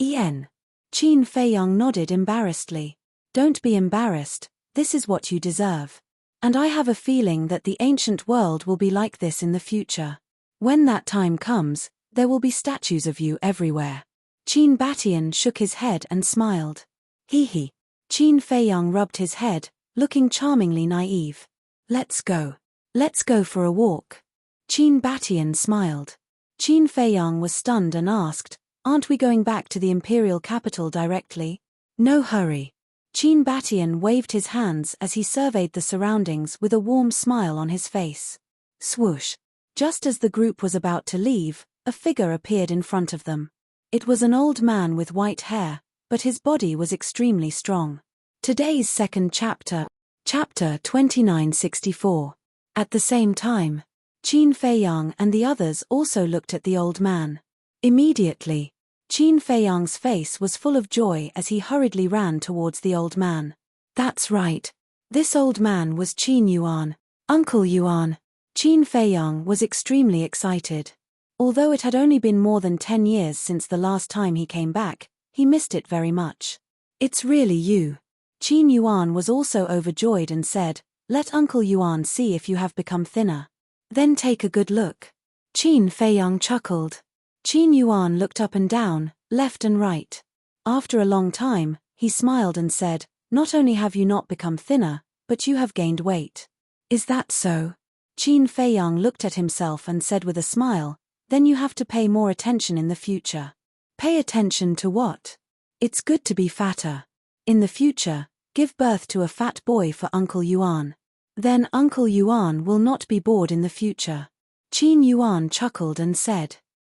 Qin Feiyang nodded embarrassedly. Don't be embarrassed, this is what you deserve. And I have a feeling that the ancient world will be like this in the future. When that time comes, there will be statues of you everywhere. Qin Batian shook his head and smiled. Hee hee. Qin Feiyang rubbed his head, looking charmingly naive. Let's go. Let's go for a walk. Qin Batian smiled. Qin Feiyang was stunned and asked, aren't we going back to the imperial capital directly? No hurry. Qin Batian waved his hands as he surveyed the surroundings with a warm smile on his face. Swoosh. Just as the group was about to leave, a figure appeared in front of them. It was an old man with white hair, but his body was extremely strong. Today's second chapter, chapter 2964. At the same time, Qin Feiyang and the others also looked at the old man. Immediately, Qin Feiyang's face was full of joy as he hurriedly ran towards the old man. That's right. This old man was Qin Yuan, Uncle Yuan. Qin Feiyang was extremely excited. Although it had only been more than 10 years since the last time he came back, he missed it very much. It's really you. Qin Yuan was also overjoyed and said, "Let Uncle Yuan see if you have become thinner. Then take a good look." Qin Feiyang chuckled. Qin Yuan looked up and down, left and right. After a long time, he smiled and said, "Not only have you not become thinner, but you have gained weight." "Is that so?" Qin Feiyang looked at himself and said with a smile, "Then you have to pay more attention in the future." "Pay attention to what?" "It's good to be fatter. In the future, give birth to a fat boy for Uncle Yuan. Then Uncle Yuan will not be bored in the future." Qin Yuan chuckled and said.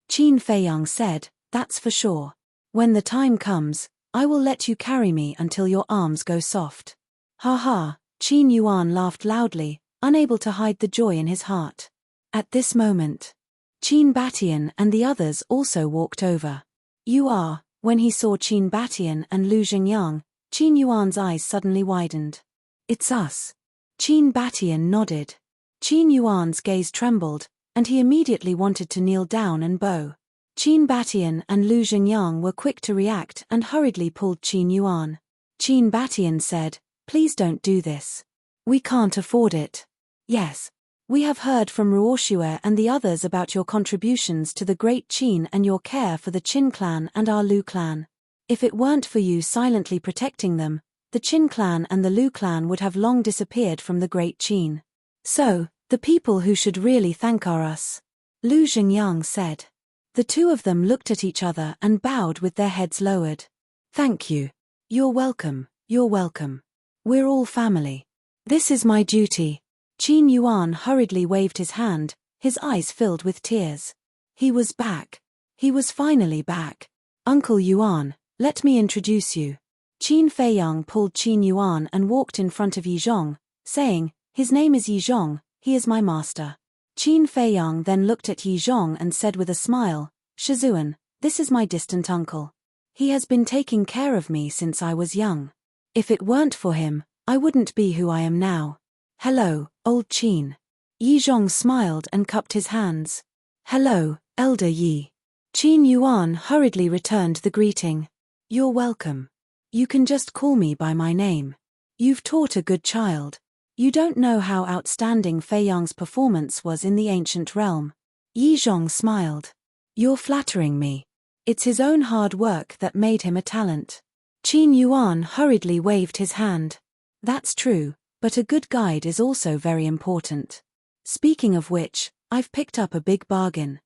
Qin Feiyang said, "That's for sure. When the time comes, I will let you carry me until your arms go soft." Ha ha, Qin Yuan laughed loudly, unable to hide the joy in his heart. At this moment, Qin Batian and the others also walked over. "You are," when he saw Qin Batian and Lu Xingyang, Qin Yuan's eyes suddenly widened. "It's us." Qin Batian nodded. Qin Yuan's gaze trembled, and he immediately wanted to kneel down and bow. Qin Batian and Lu Xingyang were quick to react and hurriedly pulled Qin Yuan. Qin Batian said, "Please don't do this. We can't afford it." "Yes. We have heard from Ruoxue and the others about your contributions to the Great Qin and your care for the Qin clan and our Lu clan. If it weren't for you silently protecting them, the Qin clan and the Lu clan would have long disappeared from the Great Qin. So, the people who should really thank are us," Lu Xingyang said. The two of them looked at each other and bowed with their heads lowered. "Thank you. You're welcome, you're welcome. We're all family. This is my duty." Qin Yuan hurriedly waved his hand, his eyes filled with tears. He was back. He was finally back. "Uncle Yuan, let me introduce you." Qin Feiyang pulled Qin Yuan and walked in front of Yizhong, saying, "His name is Yizhong, he is my master." Qin Feiyang then looked at Yizhong and said with a smile, "Shizuan, this is my distant uncle. He has been taking care of me since I was young. If it weren't for him, I wouldn't be who I am now. Hello, old Qin." Yizhong smiled and cupped his hands. "Hello, Elder Yi." Qin Yuan hurriedly returned the greeting. "You're welcome. You can just call me by my name. You've taught a good child. You don't know how outstanding Feiyang's performance was in the ancient realm." Yizhong smiled. "You're flattering me. It's his own hard work that made him a talent." Qin Yuan hurriedly waved his hand. "That's true, but a good guide is also very important. Speaking of which, I've picked up a big bargain.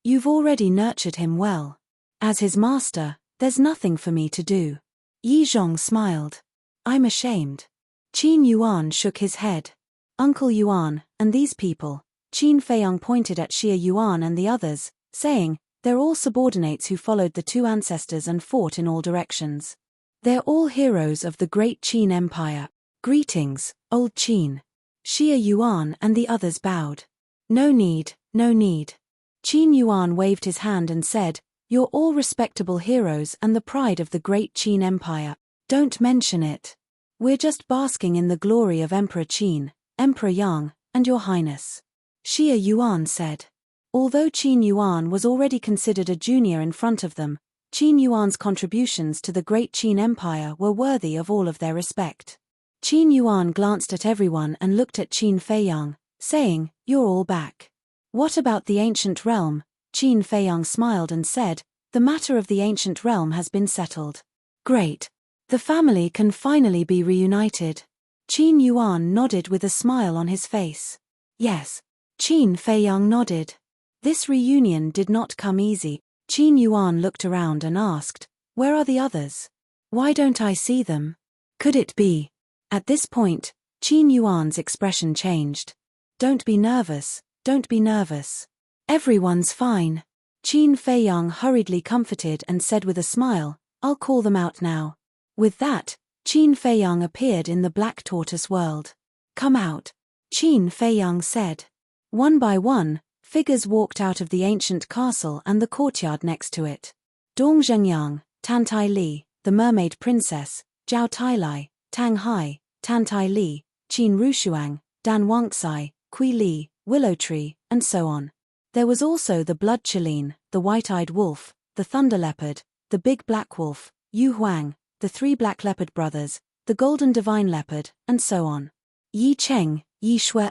You've already nurtured him well. As his master, there's nothing for me to do." Yizhong smiled. "I'm ashamed." Qin Yuan shook his head. "Uncle Yuan, and these people," Qin Feiyang pointed at Xie Yuan and the others, saying, "They're all subordinates who followed the two ancestors and fought in all directions. They're all heroes of the great Qin Empire. Greetings, old Qin." Xie Yuan and the others bowed. "No need, no need." Qin Yuan waved his hand and said, "You're all respectable heroes and the pride of the great Qin Empire. Don't mention it. We're just basking in the glory of Emperor Qin, Emperor Yang, and your highness." Xie Yuan said. Although Qin Yuan was already considered a junior in front of them, Qin Yuan's contributions to the great Qin Empire were worthy of all of their respect. Qin Yuan glanced at everyone and looked at Qin Feiyang, saying, "You're all back." "What about the ancient realm?" Qin Feiyang smiled and said, "The matter of the ancient realm has been settled." "Great. The family can finally be reunited." Qin Yuan nodded with a smile on his face. "Yes." Qin Feiyang nodded. This reunion did not come easy. Qin Yuan looked around and asked, "Where are the others? Why don't I see them? Could it be?" At this point, Qin Yuan's expression changed. "Don't be nervous, don't be nervous. Everyone's fine." Qin Feiyang hurriedly comforted and said with a smile, I'll call them out now. With that, Qin Feiyang appeared in the Black Tortoise world. Come out, Qin Feiyang said. One by one, figures walked out of the ancient castle and the courtyard next to it. Dong Zhengyang, Tan Tai Li, the mermaid princess, Zhao Tailai, Tang Hai, Tan Tai Li, Qin Rushuang, Dan Wangxai, Kui Li, Willow Tree, and so on. There was also the Blood Chileen, the White-Eyed Wolf, the Thunder Leopard, the Big Black Wolf, Yu Huang, the 3 Black Leopard brothers, the Golden Divine Leopard, and so on. Yi Cheng, Yi Shui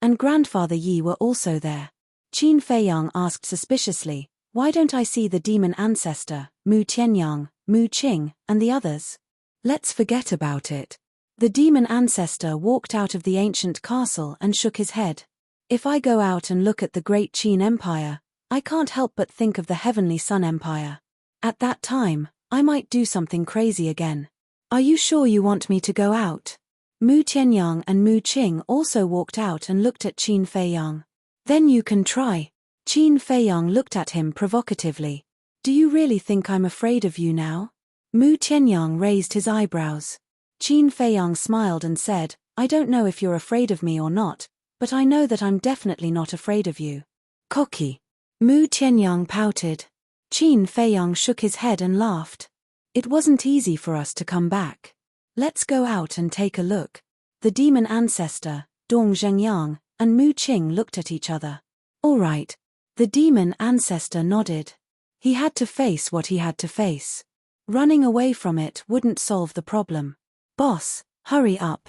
and Grandfather Yi were also there. Qin Feiyang asked suspiciously, why don't I see the demon ancestor, Mu Tianyang, Mu Qing, and the others? Let's forget about it. The demon ancestor walked out of the ancient castle and shook his head. If I go out and look at the great Qin Empire, I can't help but think of the Heavenly Sun Empire. At that time, I might do something crazy again. Are you sure you want me to go out? Mu Tianyang and Mu Qing also walked out and looked at Qin Feiyang. Then you can try. Qin Feiyang looked at him provocatively. Do you really think I'm afraid of you now? Mu Tianyang raised his eyebrows. Qin Feiyang smiled and said, I don't know if you're afraid of me or not, but I know that I'm definitely not afraid of you. Cocky. Mu Tianyang pouted. Qin Feiyang shook his head and laughed. It wasn't easy for us to come back. Let's go out and take a look. The demon ancestor, Dong Zhengyang, and Mu Qing looked at each other. All right. The demon ancestor nodded. He had to face what he had to face. Running away from it wouldn't solve the problem. Boss, hurry up.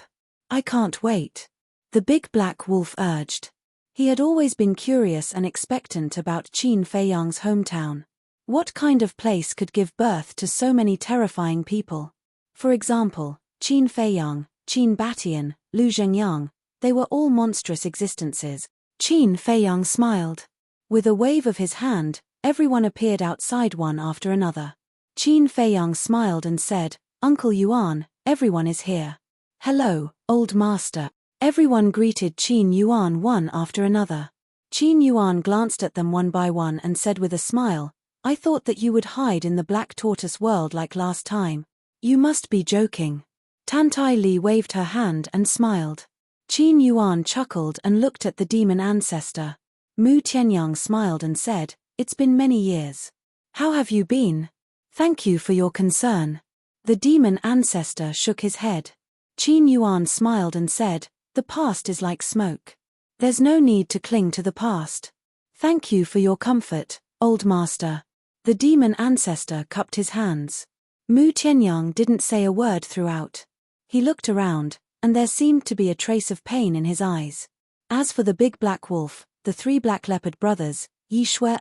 I can't wait. The big black wolf urged. He had always been curious and expectant about Qin Feiyang's hometown. What kind of place could give birth to so many terrifying people? For example, Qin Feiyang, Qin Batian, Lu Zhengyang, they were all monstrous existences. Qin Feiyang smiled. With a wave of his hand, everyone appeared outside one after another. Qin Feiyang smiled and said, Uncle Yuan, everyone is here. Hello, old master. Everyone greeted Qin Yuan one after another. Qin Yuan glanced at them one by one and said with a smile, I thought that you would hide in the Black Tortoise world like last time. You must be joking. Tan Tai Li waved her hand and smiled. Qin Yuan chuckled and looked at the demon ancestor. Mu Tianyang smiled and said, It's been many years. How have you been? Thank you for your concern. The demon ancestor shook his head. Qin Yuan smiled and said, The past is like smoke. There's no need to cling to the past. Thank you for your comfort, old master. The demon ancestor cupped his hands. Mu Tianyang didn't say a word throughout. He looked around, and there seemed to be a trace of pain in his eyes. As for the big black wolf, the 3 Black Leopard brothers, Yi Shui,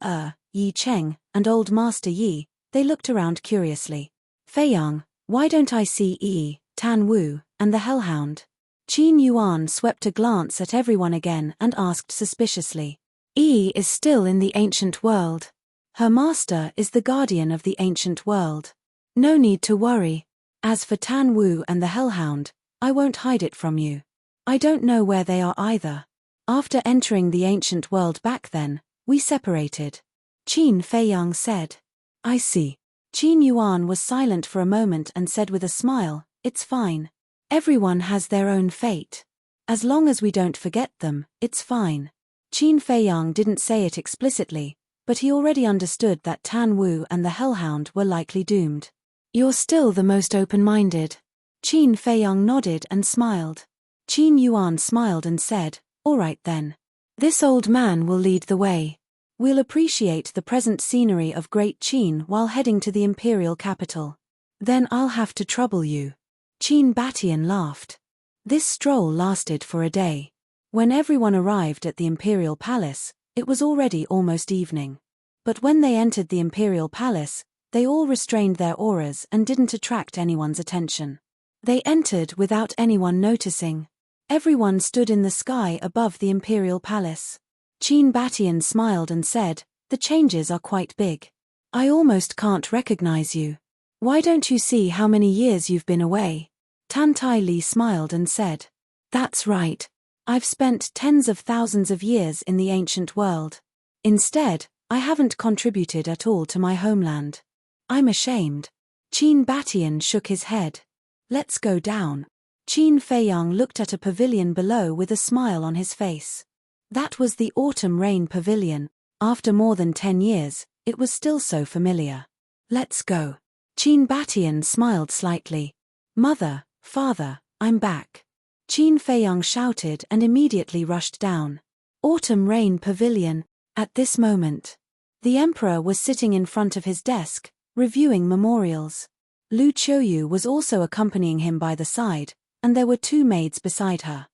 Yi Cheng, and Old Master Yi, they looked around curiously. Feiyang, why don't I see Yi, Tan Wu, and the Hellhound? Qin Yuan swept a glance at everyone again and asked suspiciously. Yi is still in the ancient world. Her master is the guardian of the ancient world. No need to worry. As for Tan Wu and the Hellhound, I won't hide it from you. I don't know where they are either. After entering the ancient world back then, we separated. Qin Feiyang said. I see. Qin Yuan was silent for a moment and said with a smile, It's fine. Everyone has their own fate. As long as we don't forget them, it's fine. Qin Feiyang didn't say it explicitly, but he already understood that Tan Wu and the Hellhound were likely doomed. You're still the most open-minded. Qin Feiyang nodded and smiled. Qin Yuan smiled and said, All right then. This old man will lead the way. We'll appreciate the present scenery of Great Qin while heading to the imperial capital. Then I'll have to trouble you. Qin Batian laughed. This stroll lasted for a day. When everyone arrived at the imperial palace, it was already almost evening. But when they entered the imperial palace, they all restrained their auras and didn't attract anyone's attention. They entered without anyone noticing. Everyone stood in the sky above the imperial palace. Qin Batian smiled and said, The changes are quite big. I almost can't recognize you. Why don't you see how many years you've been away? Tan Tai Li smiled and said, That's right. I've spent tens of thousands of years in the ancient world. Instead, I haven't contributed at all to my homeland. I'm ashamed. Qin Batian shook his head. Let's go down. Qin Feiyang looked at a pavilion below with a smile on his face. That was the autumn rain pavilion. After more than 10 years, it was still so familiar. Let's go. Qin Batian smiled slightly. Mother, father, I'm back. Qin Feiyang shouted and immediately rushed down. Autumn rain pavilion. At this moment, the emperor was sitting in front of his desk, reviewing memorials. Lu Qiuyu was also accompanying him by the side, and there were 2 maids beside her.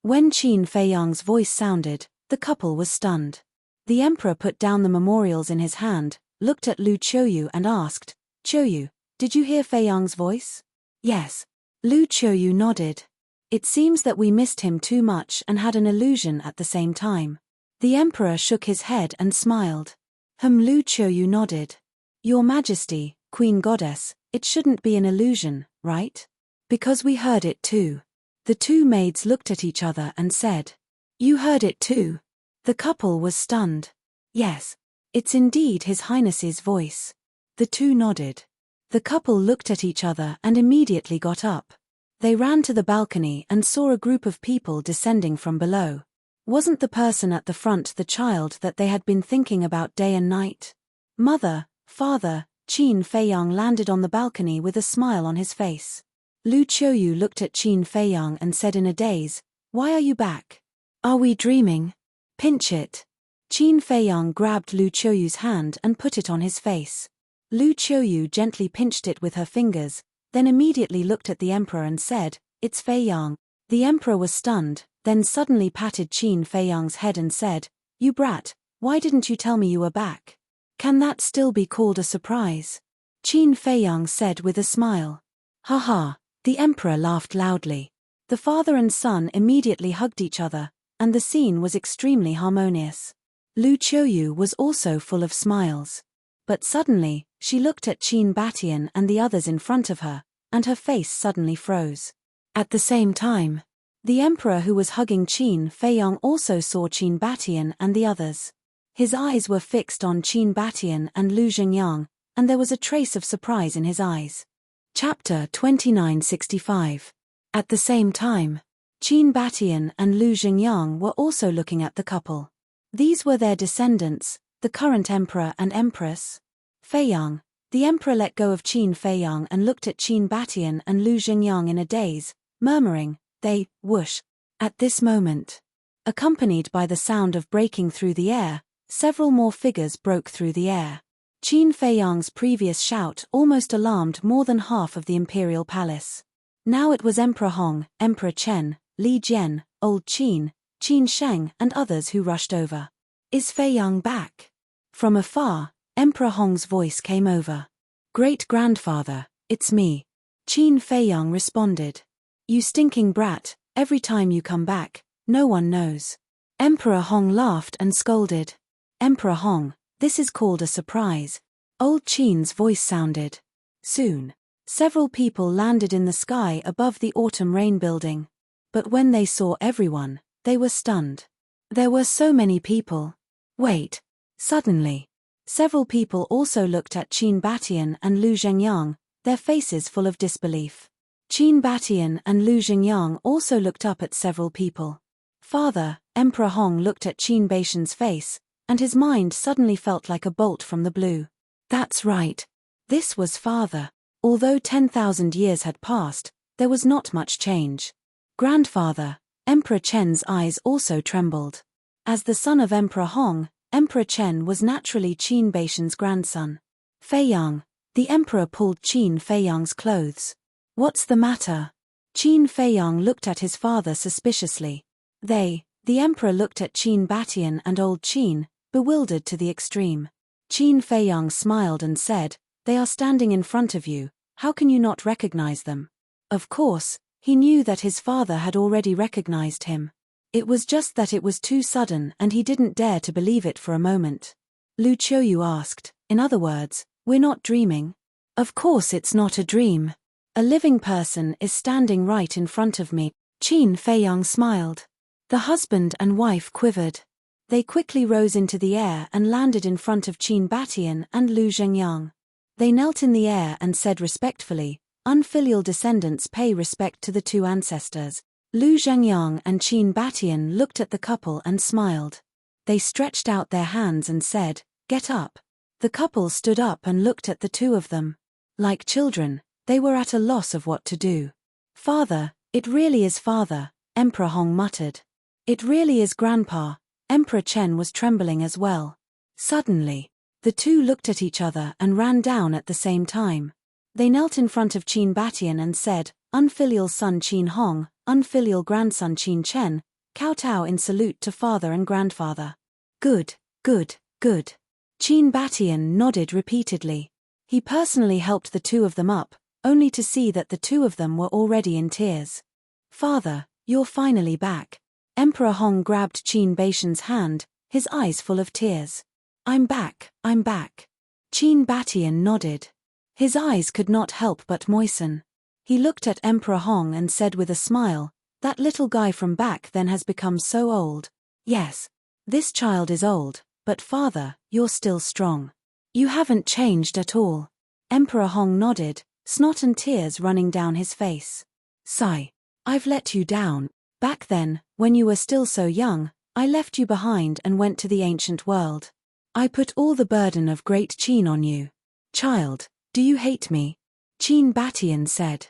When Qin Feiyang's voice sounded, the couple was stunned. The emperor put down the memorials in his hand, looked at Lu Qiuyu and asked, Qiuyu, did you hear Feiyang's voice? Yes. Lu Qiuyu nodded. It seems that we missed him too much and had an illusion at the same time. The emperor shook his head and smiled. Lu Qiuyu nodded. Your Majesty, Queen Goddess, it shouldn't be an illusion, right? Because we heard it too. The 2 maids looked at each other and said, You heard it too? The couple was stunned. Yes. It's indeed His Highness's voice. The 2 nodded. The couple looked at each other and immediately got up. They ran to the balcony and saw a group of people descending from below. Wasn't the person at the front the child that they had been thinking about day and night? Mother, father, Qin Feiyang landed on the balcony with a smile on his face. Lu Qiuyu looked at Qin Feiyang and said in a daze, Why are you back? Are we dreaming? Pinch it. Qin Feiyang grabbed Lu Qiuyu's hand and put it on his face. Lu Qiuyu gently pinched it with her fingers, then immediately looked at the emperor and said, It's Feiyang. The emperor was stunned, then suddenly patted Qin Feiyang's head and said, You brat, why didn't you tell me you were back? Can that still be called a surprise? Qin Feiyang said with a smile. Ha ha, the emperor laughed loudly. The father and son immediately hugged each other, and the scene was extremely harmonious. Lu Qiuyu was also full of smiles. But suddenly, she looked at Qin Batian and the others in front of her, and her face suddenly froze. At the same time, the emperor who was hugging Qin Feiyang also saw Qin Batian and the others. His eyes were fixed on Qin Batian and Lu Xingyang, and there was a trace of surprise in his eyes. Chapter 2965. At the same time, Qin Batian and Lu Xingyang were also looking at the couple. These were their descendants, the current emperor and empress. Feiyang. The emperor let go of Qin Feiyang and looked at Qin Batian and Lu Xingyang in a daze, murmuring, They, whoosh. At this moment, accompanied by the sound of breaking through the air, several more figures broke through the air. Qin Feiyang's previous shout almost alarmed more than half of the imperial palace. Now it was Emperor Hong, Emperor Chen, Li Jian, Old Qin, Qin Sheng and others who rushed over. Is Feiyang back? From afar, Emperor Hong's voice came over. Great-grandfather, it's me. Qin Feiyang responded. You stinking brat, every time you come back, no one knows. Emperor Hong laughed and scolded. Emperor Hong, this is called a surprise. Old Qin's voice sounded. Soon, several people landed in the sky above the autumn rain building. But when they saw everyone, they were stunned. There were so many people. Wait. Suddenly, several people also looked at Qin Batian and Lu Xingyang, their faces full of disbelief. Qin Batian and Lu Xingyang also looked up at several people. Father, Emperor Hong looked at Qin Baishan's face, and his mind suddenly felt like a bolt from the blue. That's right. This was father. Although 10,000 years had passed, there was not much change. Grandfather, Emperor Chen's eyes also trembled. As the son of Emperor Hong, Emperor Chen was naturally Qin Baishan's grandson. Feiyang. The emperor pulled Qin Feiyang's clothes. What's the matter? Qin Feiyang looked at his father suspiciously. The emperor looked at Qin Batian and Old Qin, bewildered to the extreme. Qin Feiyang smiled and said, They are standing in front of you, how can you not recognize them? Of course, he knew that his father had already recognized him. It was just that it was too sudden and he didn't dare to believe it for a moment. Lu Qiuyu asked, in other words, we're not dreaming? Of course it's not a dream. A living person is standing right in front of me. Qin Feiyang smiled. The husband and wife quivered. They quickly rose into the air and landed in front of Qin Batian and Lu Zhengyang. They knelt in the air and said respectfully, "Unfilial descendants pay respect to the two ancestors." Lu Zhengyang and Qin Batian looked at the couple and smiled. They stretched out their hands and said, "Get up." The couple stood up and looked at the two of them. Like children, they were at a loss of what to do. "Father, it really is father," Emperor Hong muttered. "It really is grandpa." Emperor Chen was trembling as well. Suddenly, the two looked at each other and ran down at the same time. They knelt in front of Qin Batian and said, "Unfilial son Qin Hong, unfilial grandson Qin Chen, kowtow in salute to father and grandfather." "Good, good, good." Qin Batian nodded repeatedly. He personally helped the two of them up, only to see that the two of them were already in tears. "Father, you're finally back." Emperor Hong grabbed Qin Baishan's hand, his eyes full of tears. I'm back." Qin Batian nodded. His eyes could not help but moisten. He looked at Emperor Hong and said with a smile, "That little guy from back then has become so old." "Yes. This child is old, but father, you're still strong. You haven't changed at all." Emperor Hong nodded, snot and tears running down his face. "Sigh. I've let you down. Back then, when you were still so young, I left you behind and went to the ancient world. I put all the burden of great Qin on you. Child, do you hate me?" Qin Batian said.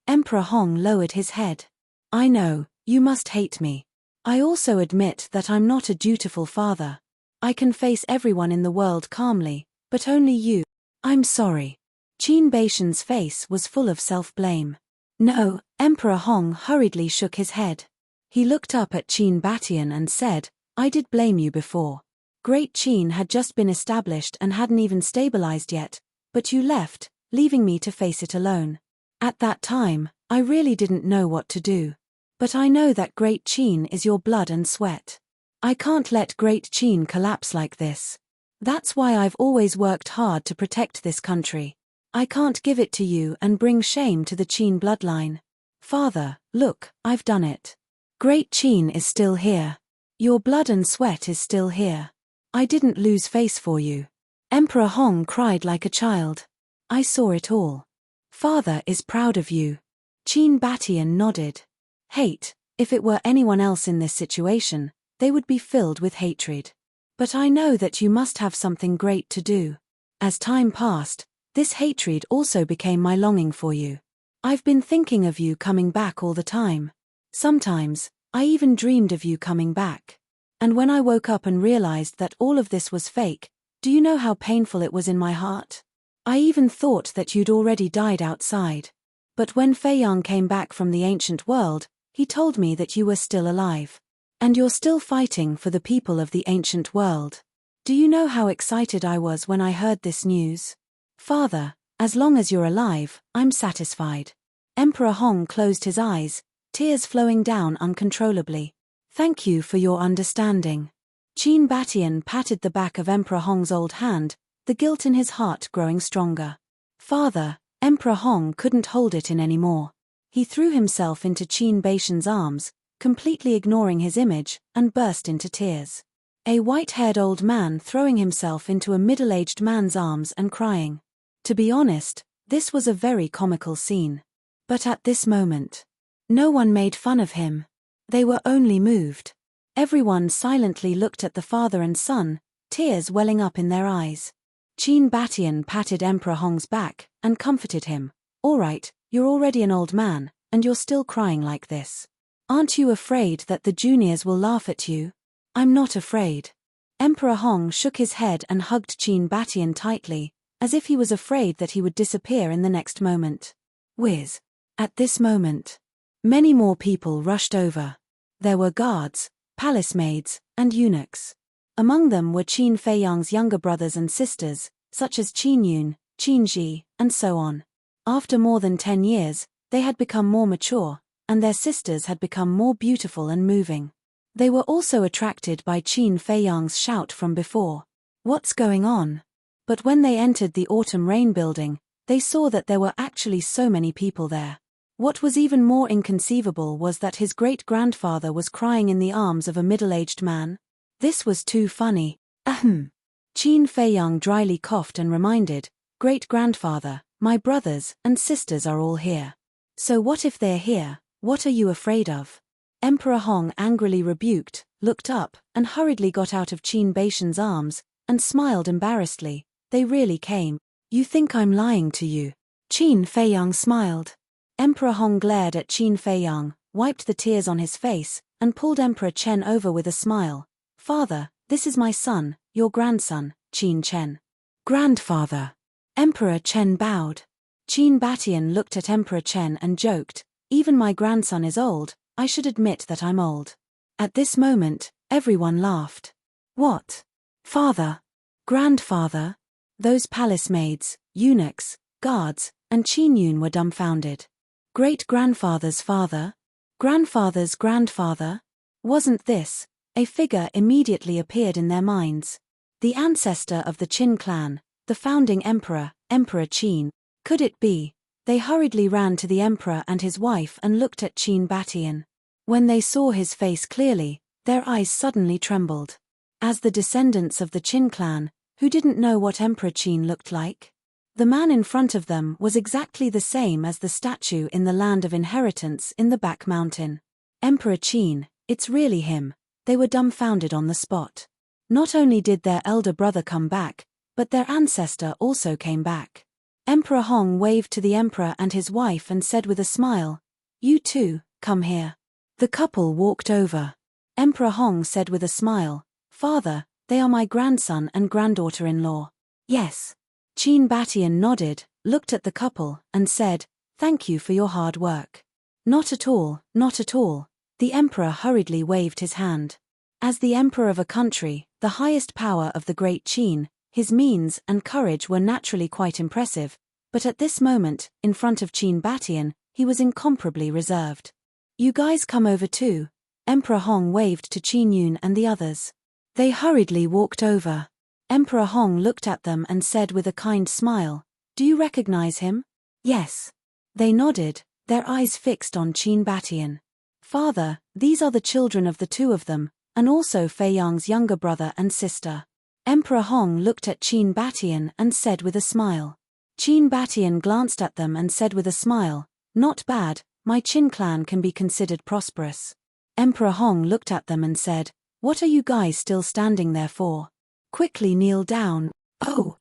Emperor Hong lowered his head. "I know, you must hate me. I also admit that I'm not a dutiful father. I can face everyone in the world calmly, but only you. I'm sorry." Qin Baishan's face was full of self-blame. "No," Emperor Hong hurriedly shook his head. He looked up at Qin Batian and said, "I did blame you before. Great Qin had just been established and hadn't even stabilized yet, but you left, leaving me to face it alone. At that time, I really didn't know what to do. But I know that Great Qin is your blood and sweat. I can't let Great Qin collapse like this. That's why I've always worked hard to protect this country. I can't give it to you and bring shame to the Qin bloodline. Father, look, I've done it. Great Qin is still here. Your blood and sweat is still here. I didn't lose face for you." Emperor Hong cried like a child. "I saw it all. Father is proud of you." Qin Batian nodded. "Hate, if it were anyone else in this situation, they would be filled with hatred. But I know that you must have something great to do. As time passed, this hatred also became my longing for you. I've been thinking of you coming back all the time. Sometimes, I even dreamed of you coming back. And when I woke up and realized that all of this was fake, do you know how painful it was in my heart? I even thought that you'd already died outside. But when Fei Yang came back from the ancient world, he told me that you were still alive. And you're still fighting for the people of the ancient world. Do you know how excited I was when I heard this news? Father, as long as you're alive, I'm satisfied." Emperor Hong closed his eyes, tears flowing down uncontrollably. "Thank you for your understanding." Qin Batian patted the back of Emperor Hong's old hand, the guilt in his heart growing stronger. "Father," Emperor Hong couldn't hold it in anymore. He threw himself into Qin Baishan's arms, completely ignoring his image, and burst into tears. A white-haired old man throwing himself into a middle-aged man's arms and crying. To be honest, this was a very comical scene. But at this moment, no one made fun of him. They were only moved. Everyone silently looked at the father and son, tears welling up in their eyes. Qin Batian patted Emperor Hong's back and comforted him. "All right, you're already an old man, and you're still crying like this. Aren't you afraid that the juniors will laugh at you?" "I'm not afraid." Emperor Hong shook his head and hugged Qin Batian tightly, as if he was afraid that he would disappear in the next moment. Whiz. At this moment, many more people rushed over. There were guards, palace maids, and eunuchs. Among them were Qin Fei Yang's younger brothers and sisters, such as Qin Yun, Qin Ji, and so on. After more than 10 years, they had become more mature, and their sisters had become more beautiful and moving. They were also attracted by Qin Fei Yang's shout from before. "What's going on?" But when they entered the Autumn Rain building, they saw that there were actually so many people there. What was even more inconceivable was that his great-grandfather was crying in the arms of a middle-aged man. This was too funny. Ahem. Qin Feiyang dryly coughed and reminded, Great-grandfather, my brothers and sisters are all here. So what if they're here? What are you afraid of? Emperor Hong angrily rebuked, looked up, and hurriedly got out of Qin Baishan's arms, and smiled embarrassedly. They really came. You think I'm lying to you? Qin Feiyang smiled. Emperor Hong glared at Qin Feiyang, wiped the tears on his face, and pulled Emperor Chen over with a smile. Father, this is my son, your grandson, Qin Chen. Grandfather. Emperor Chen bowed. Qin Batian looked at Emperor Chen and joked, even my grandson is old, I should admit that I'm old. At this moment, everyone laughed. What? Father? Grandfather? Those palace maids, eunuchs, guards, and Qin Yun were dumbfounded. Great-grandfather's father? Grandfather's grandfather? Wasn't this? A figure immediately appeared in their minds. The ancestor of the Qin clan, the founding emperor, Emperor Qin. Could it be? They hurriedly ran to the emperor and his wife and looked at Qin Batian. When they saw his face clearly, their eyes suddenly trembled. As the descendants of the Qin clan, who didn't know what Emperor Qin looked like? The man in front of them was exactly the same as the statue in the land of inheritance in the back mountain. Emperor Qin, it's really him. They were dumbfounded on the spot. Not only did their elder brother come back, but their ancestor also came back. Emperor Hong waved to the emperor and his wife and said with a smile, You too, come here. The couple walked over. Emperor Hong said with a smile, Father, they are my grandson and granddaughter-in-law. Yes. Qin Batian nodded, looked at the couple, and said, Thank you for your hard work. Not at all, not at all. The emperor hurriedly waved his hand. As the emperor of a country, the highest power of the great Qin, his means and courage were naturally quite impressive, but at this moment, in front of Qin Batian, he was incomparably reserved. You guys come over too. Emperor Hong waved to Qin Yun and the others. They hurriedly walked over. Emperor Hong looked at them and said with a kind smile, Do you recognize him? Yes. They nodded, their eyes fixed on Qin Batian. Father, these are the children of the two of them, and also Feiyang's younger brother and sister. Emperor Hong looked at Qin Batian and said with a smile. Qin Batian glanced at them and said with a smile, Not bad, my Qin clan can be considered prosperous. Emperor Hong looked at them and said, What are you guys still standing there for? Quickly kneel down. Oh.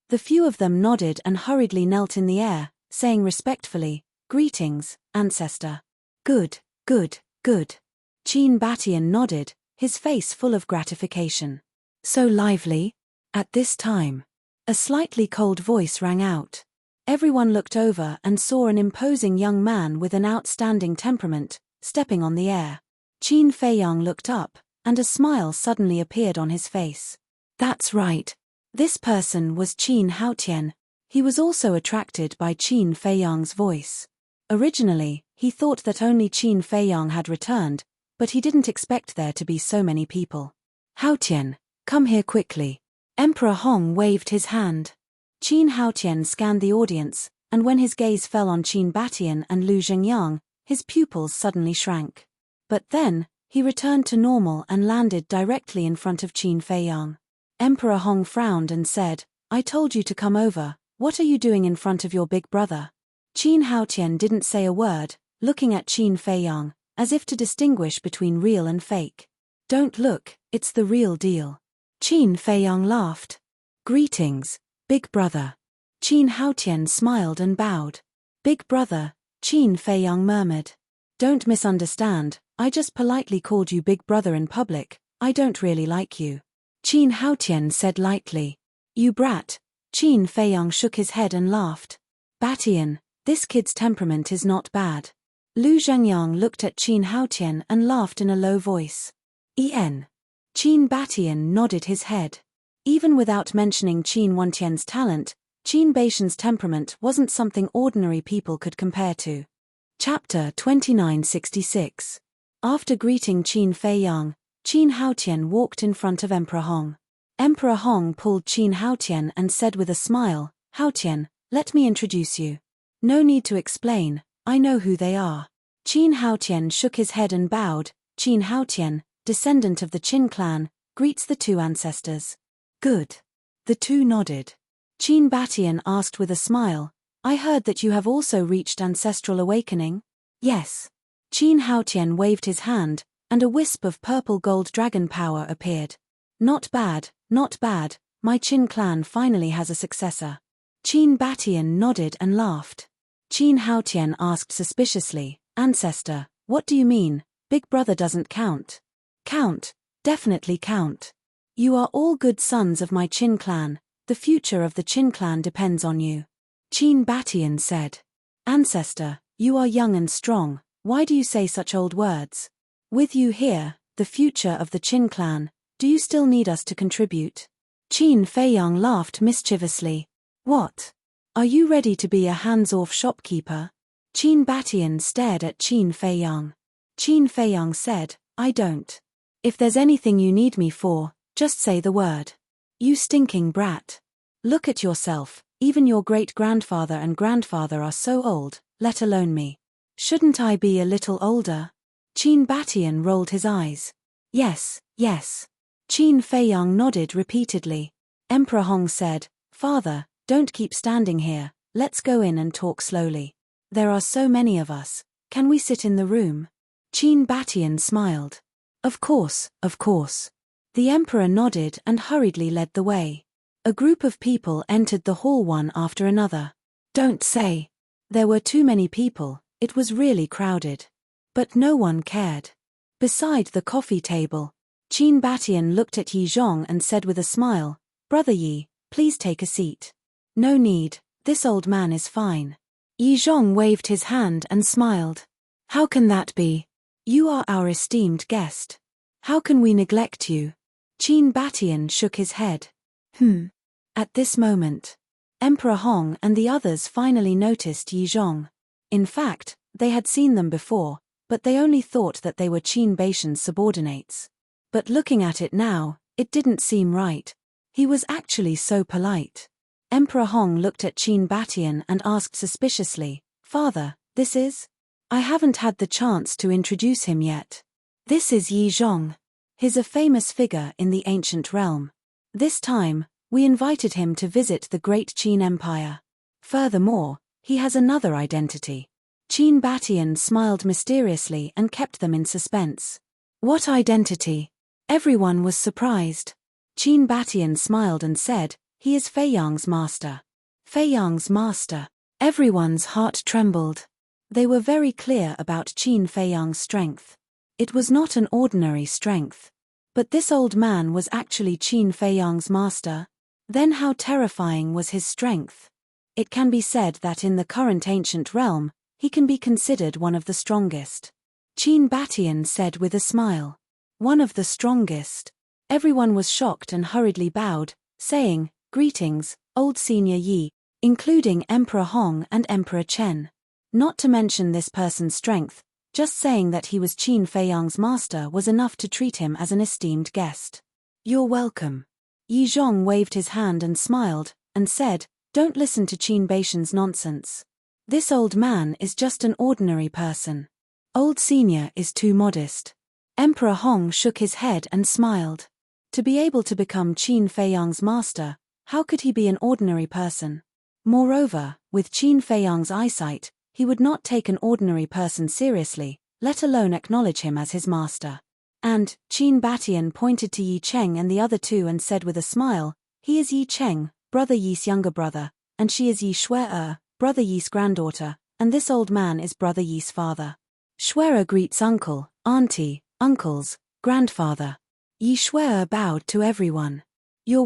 The few of them nodded and hurriedly knelt in the air, saying respectfully, Greetings, ancestor. Good. Qin Batian nodded, his face full of gratification. So lively? At this time, a slightly cold voice rang out. Everyone looked over and saw an imposing young man with an outstanding temperament, stepping on the air. Qin Feiyang looked up, and a smile suddenly appeared on his face. That's right. This person was Qin Haotian. He was also attracted by Qin Feiyang's voice. Originally, he thought that only Qin Feiyang had returned, but he didn't expect there to be so many people. Haotian, come here quickly. Emperor Hong waved his hand. Qin Haotian scanned the audience, and when his gaze fell on Qin Batian and Lu Zhengyang, his pupils suddenly shrank. But then, he returned to normal and landed directly in front of Qin Feiyang. Emperor Hong frowned and said, I told you to come over, what are you doing in front of your big brother? Qin Haotian didn't say a word, looking at Qin Feiyang, as if to distinguish between real and fake. Don't look, it's the real deal. Qin Feiyang laughed. Greetings, big brother. Qin Haotian smiled and bowed. Big brother, Qin Feiyang murmured. Don't misunderstand, I just politely called you big brother in public, I don't really like you. Qin Haotian said lightly. You brat. Qin Feiyang shook his head and laughed. Batian, this kid's temperament is not bad. Lu Zhengyang looked at Qin Haotian and laughed in a low voice. Qin Batian nodded his head. Even without mentioning Qin Wantian's talent, Qin Baishan's temperament wasn't something ordinary people could compare to. Chapter 2966. After greeting Qin Feiyang, Qin Haotian walked in front of Emperor Hong. Emperor Hong pulled Qin Haotian and said with a smile, Haotian, let me introduce you. No need to explain, I know who they are. Qin Haotian shook his head and bowed. Qin Haotian, descendant of the Qin clan, greets the two ancestors. Good. The two nodded. Qin Batian asked with a smile, I heard that you have also reached ancestral awakening? Yes. Qin Haotian waved his hand, and a wisp of purple-gold dragon power appeared. Not bad, not bad, my Qin clan finally has a successor. Qin Batian nodded and laughed. Qin Haotian asked suspiciously, Ancestor, what do you mean? Big brother doesn't count. Count, definitely count. You are all good sons of my Qin clan, the future of the Qin clan depends on you. Qin Batian said. Ancestor, you are young and strong, why do you say such old words? With you here, the future of the Qin clan, do you still need us to contribute? Qin Feiyang laughed mischievously. What? Are you ready to be a hands-off shopkeeper? Qin Batian stared at Qin Feiyang. Qin Feiyang said, I don't. If there's anything you need me for, just say the word. You stinking brat. Look at yourself, even your great-grandfather and grandfather are so old, let alone me. Shouldn't I be a little older? Qin Batian rolled his eyes. Yes, yes. Qin Feiyang nodded repeatedly. Emperor Hong said, Father, don't keep standing here, let's go in and talk slowly. There are so many of us, can we sit in the room? Qin Batian smiled. Of course, of course. The emperor nodded and hurriedly led the way. A group of people entered the hall one after another. Don't say. There were too many people, it was really crowded. But no one cared. Beside the coffee table, Qin Batian looked at Yi Zhong and said with a smile, Brother Yi, please take a seat. No need, this old man is fine. Yi Zhong waved his hand and smiled. How can that be? You are our esteemed guest. How can we neglect you? Qin Batian shook his head. At this moment, Emperor Hong and the others finally noticed Yi Zhong. In fact, they had seen them before, but they only thought that they were Qin Baishan's subordinates. But looking at it now, it didn't seem right. He was actually so polite. Emperor Hong looked at Qin Batian and asked suspiciously, Father, this is? I haven't had the chance to introduce him yet. This is Yi Zhong. He's a famous figure in the ancient realm. This time, we invited him to visit the great Qin Empire. Furthermore, he has another identity. Qin Batian smiled mysteriously and kept them in suspense. What identity? Everyone was surprised. Qin Batian smiled and said, he is Feiyang's master. Feiyang's master. Everyone's heart trembled. They were very clear about Qin Feiyang's strength. It was not an ordinary strength. But this old man was actually Qin Feiyang's master. Then how terrifying was his strength? It can be said that in the current ancient realm, he can be considered one of the strongest. Qin Batian said with a smile. One of the strongest. Everyone was shocked and hurriedly bowed, saying, Greetings, old senior Yi, including Emperor Hong and Emperor Chen. Not to mention this person's strength, just saying that he was Qin Feiyang's master was enough to treat him as an esteemed guest. You're welcome. Yi Zhong waved his hand and smiled, and said, Don't listen to Qin Baishan's nonsense. This old man is just an ordinary person. Old senior is too modest. Emperor Hong shook his head and smiled. To be able to become Qin Feiyang's master, how could he be an ordinary person? Moreover, with Qin Feiyang's eyesight, he would not take an ordinary person seriously, let alone acknowledge him as his master. And, Qin Batian pointed to Yi Cheng and the other two and said with a smile, He is Yi Cheng, Brother Yi's younger brother, and she is Yi Shuer, Brother Yi's granddaughter, and this old man is Brother Yi's father. Shuer greets uncle, auntie, uncles, grandfather. Yi Shuer bowed to everyone. You're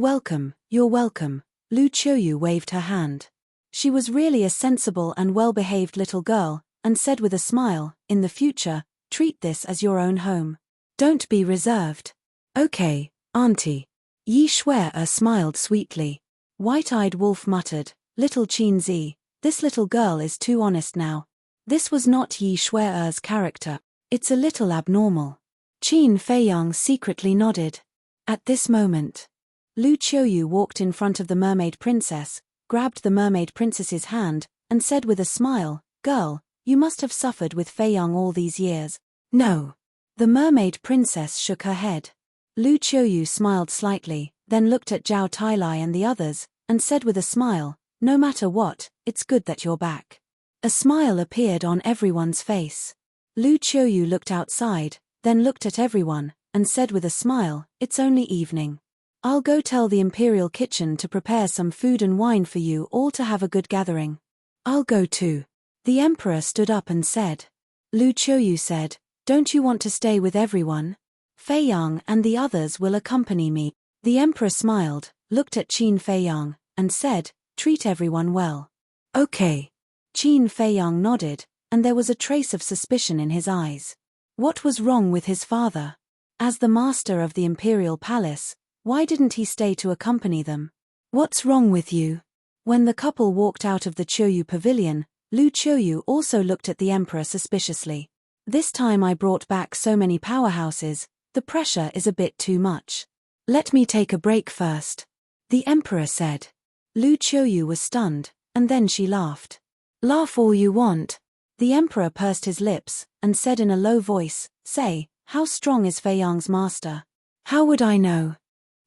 welcome, Lu Qiuyu waved her hand. She was really a sensible and well-behaved little girl, and said with a smile, In the future, treat this as your own home. Don't be reserved. Okay, auntie. Yi Shuer smiled sweetly. White-eyed Wolf muttered, Little Qin Zi, this little girl is too honest now. This was not Yi Shuer's character. It's a little abnormal. Qin Feiyang secretly nodded. At this moment, Lu Qiuyu walked in front of the mermaid princess, grabbed the mermaid princess's hand, and said with a smile, Girl, you must have suffered with Feiyang all these years. No. The mermaid princess shook her head. Lu Qiuyu smiled slightly, then looked at Zhao Tailai and the others, and said with a smile, "No matter what, it's good that you're back." A smile appeared on everyone's face. Lu Qiuyu looked outside, then looked at everyone, and said with a smile, "It's only evening. I'll go tell the Imperial Kitchen to prepare some food and wine for you all to have a good gathering." "I'll go too." The Emperor stood up and said. Lu Qiuyu said, "Don't you want to stay with everyone? Feiyang and the others will accompany me." The Emperor smiled, looked at Qin Feiyang, and said, "Treat everyone well." "Okay." Qin Feiyang nodded, and there was a trace of suspicion in his eyes. What was wrong with his father? As the master of the Imperial Palace, why didn't he stay to accompany them? "What's wrong with you?" When the couple walked out of the Qiuyu pavilion, Lu Qiuyu also looked at the Emperor suspiciously. "This time I brought back so many powerhouses, the pressure is a bit too much. Let me take a break first," the Emperor said. Lu Qiuyu was stunned, and then she laughed. "Laugh all you want." The Emperor pursed his lips, and said in a low voice, "Say, how strong is Feiyang's master?" "How would I know?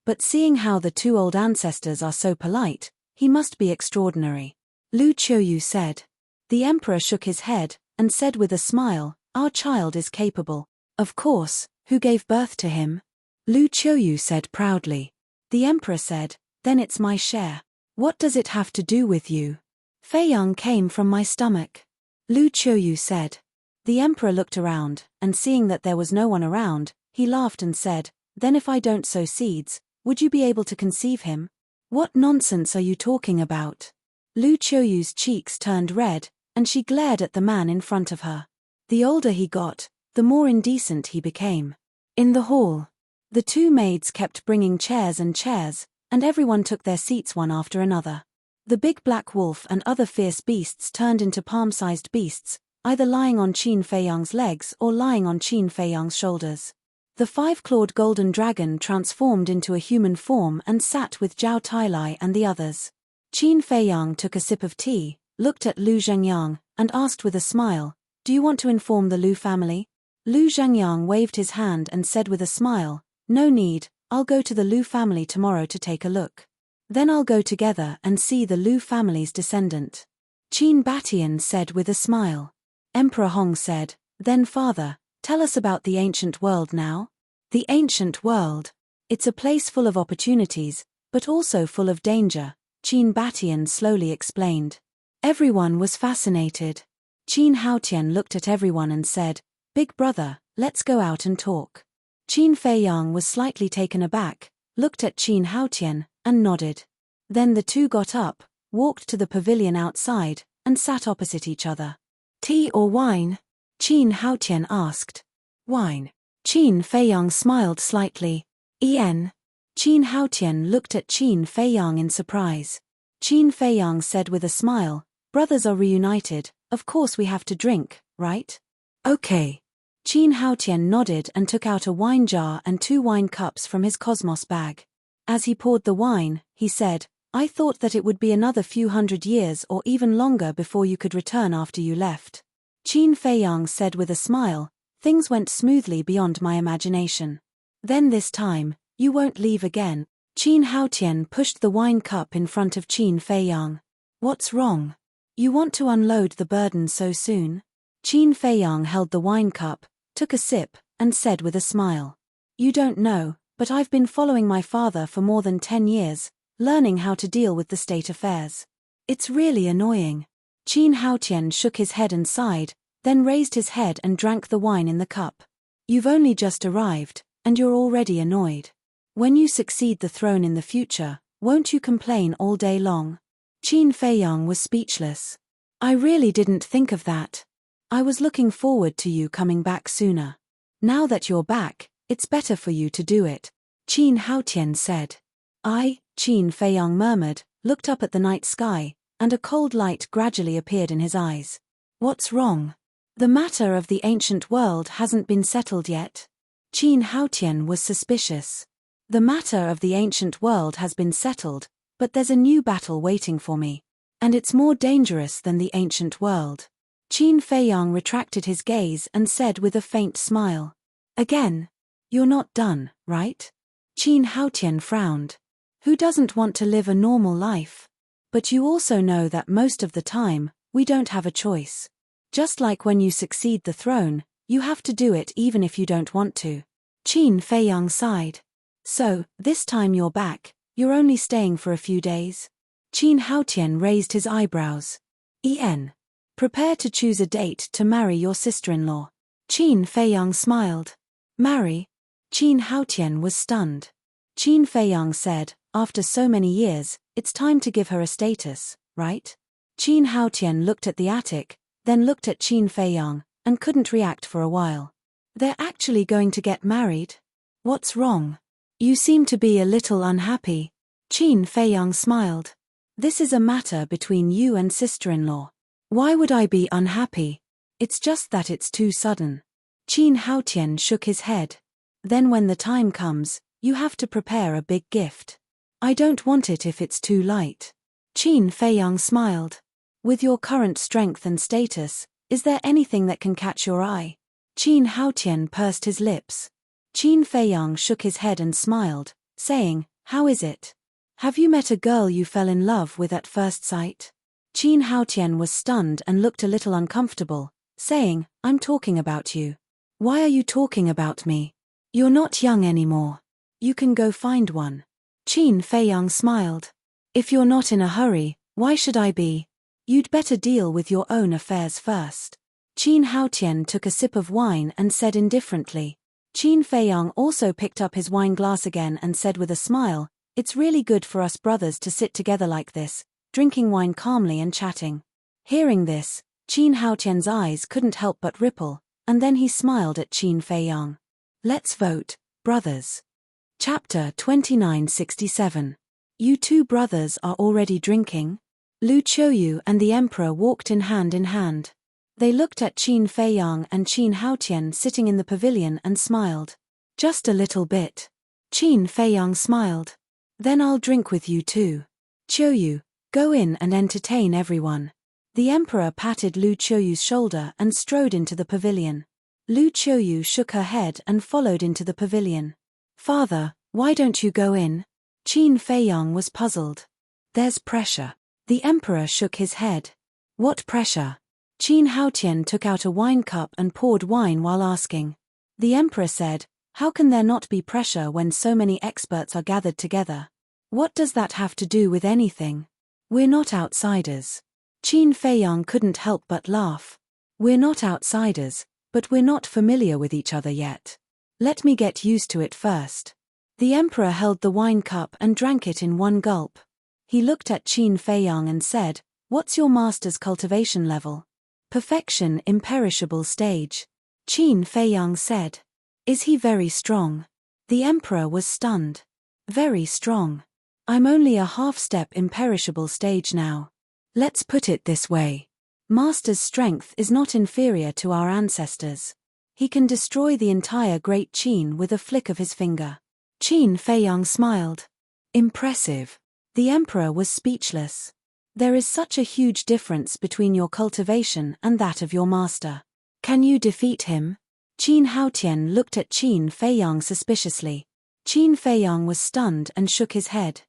But seeing how the two old ancestors are so polite, he must be extraordinary," Lu Qiuyu said. The Emperor shook his head, and said with a smile, "Our child is capable." "Of course, who gave birth to him?" Lu Qiuyu said proudly. The Emperor said, "Then it's my share." "What does it have to do with you?" "Feiyang came from my stomach," Lu Qiuyu said. The Emperor looked around, and seeing that there was no one around, he laughed and said, "Then if I don't sow seeds, would you be able to conceive him?" "What nonsense are you talking about?" Lu Qiuyu's cheeks turned red, and she glared at the man in front of her. The older he got, the more indecent he became. In the hall, the two maids kept bringing chairs, and everyone took their seats one after another. The big black wolf and other fierce beasts turned into palm-sized beasts, either lying on Qin Feiyang's legs or lying on Qin Feiyang's shoulders. The five-clawed golden dragon transformed into a human form and sat with Zhao Tailai and the others. Qin Feiyang took a sip of tea, looked at Lu Zhengyang, and asked with a smile, "Do you want to inform the Lu family?" Lu Zhengyang waved his hand and said with a smile, "No need, I'll go to the Lu family tomorrow to take a look. Then I'll go together and see the Lu family's descendant." Qin Batian said with a smile. Emperor Hong said, "Then father, tell us about the ancient world now." The ancient world. "It's a place full of opportunities, but also full of danger," Qin Batian slowly explained. Everyone was fascinated. Qin Haotian looked at everyone and said, "Big brother, let's go out and talk." Qin Feiyang was slightly taken aback, looked at Qin Haotian, and nodded. Then the two got up, walked to the pavilion outside, and sat opposite each other. "Tea or wine?" Qin Haotian asked. "Wine." Qin Feiyang smiled slightly. "En." Qin Haotian looked at Qin Feiyang in surprise. Qin Feiyang said with a smile, "Brothers are reunited, of course we have to drink, right?" "Okay." Qin Haotian nodded and took out a wine jar and 2 wine cups from his cosmos bag. As he poured the wine, he said, "I thought that it would be another few hundred years or even longer before you could return after you left." Qin Feiyang said with a smile, "Things went smoothly beyond my imagination. Then this time, you won't leave again." Qin Haotian pushed the wine cup in front of Qin Feiyang. "What's wrong? You want to unload the burden so soon?" Qin Feiyang held the wine cup, took a sip, and said with a smile, "You don't know, but I've been following my father for more than 10 years, learning how to deal with the state affairs. It's really annoying." Qin Haotian shook his head and sighed, then raised his head and drank the wine in the cup. "You've only just arrived, and you're already annoyed. When you succeed the throne in the future, won't you complain all day long?" Qin Feiyang was speechless. "I really didn't think of that. I was looking forward to you coming back sooner. Now that you're back, it's better for you to do it," Qin Haotian said. Qin Feiyang murmured, looked up at the night sky, and a cold light gradually appeared in his eyes. "What's wrong? The matter of the ancient world hasn't been settled yet?" Qin Haotian was suspicious. "The matter of the ancient world has been settled, but there's a new battle waiting for me. And it's more dangerous than the ancient world." Qin Feiyang retracted his gaze and said with a faint smile, Again? You're not done, right? Qin Haotian frowned. Who doesn't want to live a normal life? But you also know that most of the time, we don't have a choice. Just like when you succeed the throne, you have to do it even if you don't want to. Qin Feiyang sighed. So, this time you're back, you're only staying for a few days? Qin Haotian raised his eyebrows. Prepare to choose a date to marry your sister-in-law. Qin Feiyang smiled. Marry? Qin Haotian was stunned. Qin Feiyang said, after so many years, it's time to give her a status, right? Qin Haotian looked at the attic, then looked at Qin Feiyang, and couldn't react for a while. They're actually going to get married? What's wrong? You seem to be a little unhappy. Qin Feiyang smiled. This is a matter between you and sister-in-law. Why would I be unhappy? It's just that it's too sudden. Qin Haotian shook his head. Then when the time comes, you have to prepare a big gift. I don't want it if it's too light. Qin Feiyang smiled. With your current strength and status, is there anything that can catch your eye? Qin Haotian pursed his lips. Qin Feiyang shook his head and smiled, saying, how is it? Have you met a girl you fell in love with at first sight? Qin Haotian was stunned and looked a little uncomfortable, saying, I'm talking about you. Why are you talking about me? You're not young anymore. You can go find one. Qin Feiyang smiled. If you're not in a hurry, why should I be? You'd better deal with your own affairs first. Qin Haotian took a sip of wine and said indifferently. Qin Feiyang also picked up his wine glass again and said with a smile, it's really good for us brothers to sit together like this, drinking wine calmly and chatting. Hearing this, Qin Haotian's eyes couldn't help but ripple, and then he smiled at Qin Feiyang. Let's vote, brothers. Chapter 2967. You two brothers are already drinking? Lu Qiuyu and the emperor walked in hand. They looked at Qin Feiyang and Qin Haotian sitting in the pavilion and smiled. Just a little bit. Qin Feiyang smiled. Then I'll drink with you too. Qiuyu, go in and entertain everyone. The emperor patted Lu Qiuyu's shoulder and strode into the pavilion. Lu Qiuyu shook her head and followed into the pavilion. Father, why don't you go in? Qin Feiyang was puzzled. There's pressure. The emperor shook his head. What pressure? Qin Haotian took out a wine cup and poured wine while asking. The emperor said, how can there not be pressure when so many experts are gathered together? What does that have to do with anything? We're not outsiders. Qin Feiyang couldn't help but laugh. We're not outsiders, but we're not familiar with each other yet. Let me get used to it first. The emperor held the wine cup and drank it in one gulp. He looked at Qin Feiyang and said, what's your master's cultivation level? Perfection imperishable stage. Qin Feiyang said. Is he very strong? The emperor was stunned. Very strong. I'm only a half-step imperishable stage now. Let's put it this way. Master's strength is not inferior to our ancestors. He can destroy the entire Great Qin with a flick of his finger. Qin Feiyang smiled. Impressive. The emperor was speechless. There is such a huge difference between your cultivation and that of your master. Can you defeat him? Qin Haotian looked at Qin Feiyang suspiciously. Qin Feiyang was stunned and shook his head.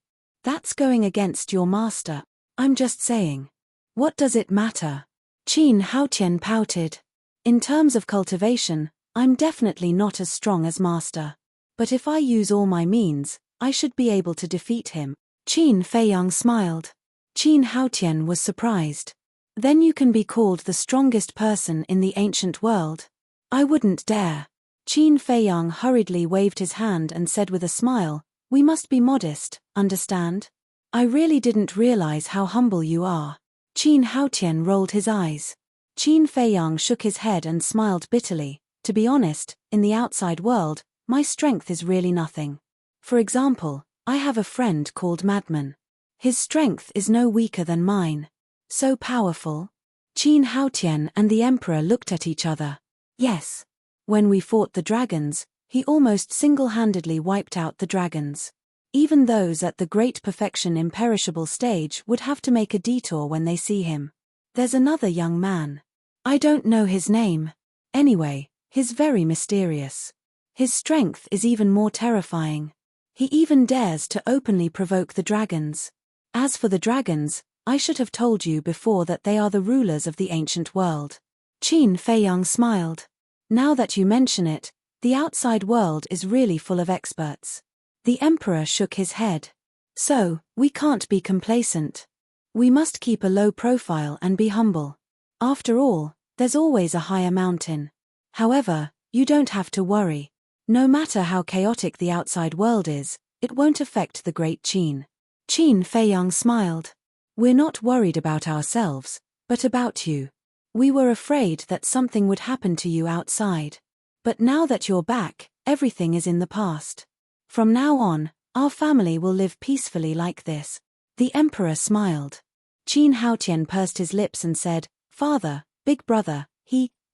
That's going against your master. I'm just saying. What does it matter? Qin Haotian pouted. In terms of cultivation, I'm definitely not as strong as master. But if I use all my means, I should be able to defeat him. Qin Feiyang smiled. Qin Haotian was surprised. Then you can be called the strongest person in the ancient world. I wouldn't dare. Qin Feiyang hurriedly waved his hand and said with a smile, we must be modest, understand? I really didn't realize how humble you are. Qin Haotian rolled his eyes. Qin Feiyang shook his head and smiled bitterly. To be honest, in the outside world, my strength is really nothing. For example, I have a friend called Madman. His strength is no weaker than mine. So powerful. Qin Haotian and the emperor looked at each other. Yes. When we fought the dragons, he almost single-handedly wiped out the dragons. Even those at the great perfection imperishable stage would have to make a detour when they see him. There's another young man. I don't know his name. Anyway, he's very mysterious. His strength is even more terrifying. He even dares to openly provoke the dragons. As for the dragons, I should have told you before that they are the rulers of the ancient world. Qin Feiyang smiled. Now that you mention it, the outside world is really full of experts. The emperor shook his head. So, we can't be complacent. We must keep a low profile and be humble. After all, there's always a higher mountain. However, you don't have to worry. No matter how chaotic the outside world is, it won't affect the great Qin. Qin Feiyang smiled. We're not worried about ourselves, but about you. We were afraid that something would happen to you outside. But now that you're back, everything is in the past. From now on, our family will live peacefully like this. The emperor smiled. Qin Haotian pursed his lips and said, Father, big brother,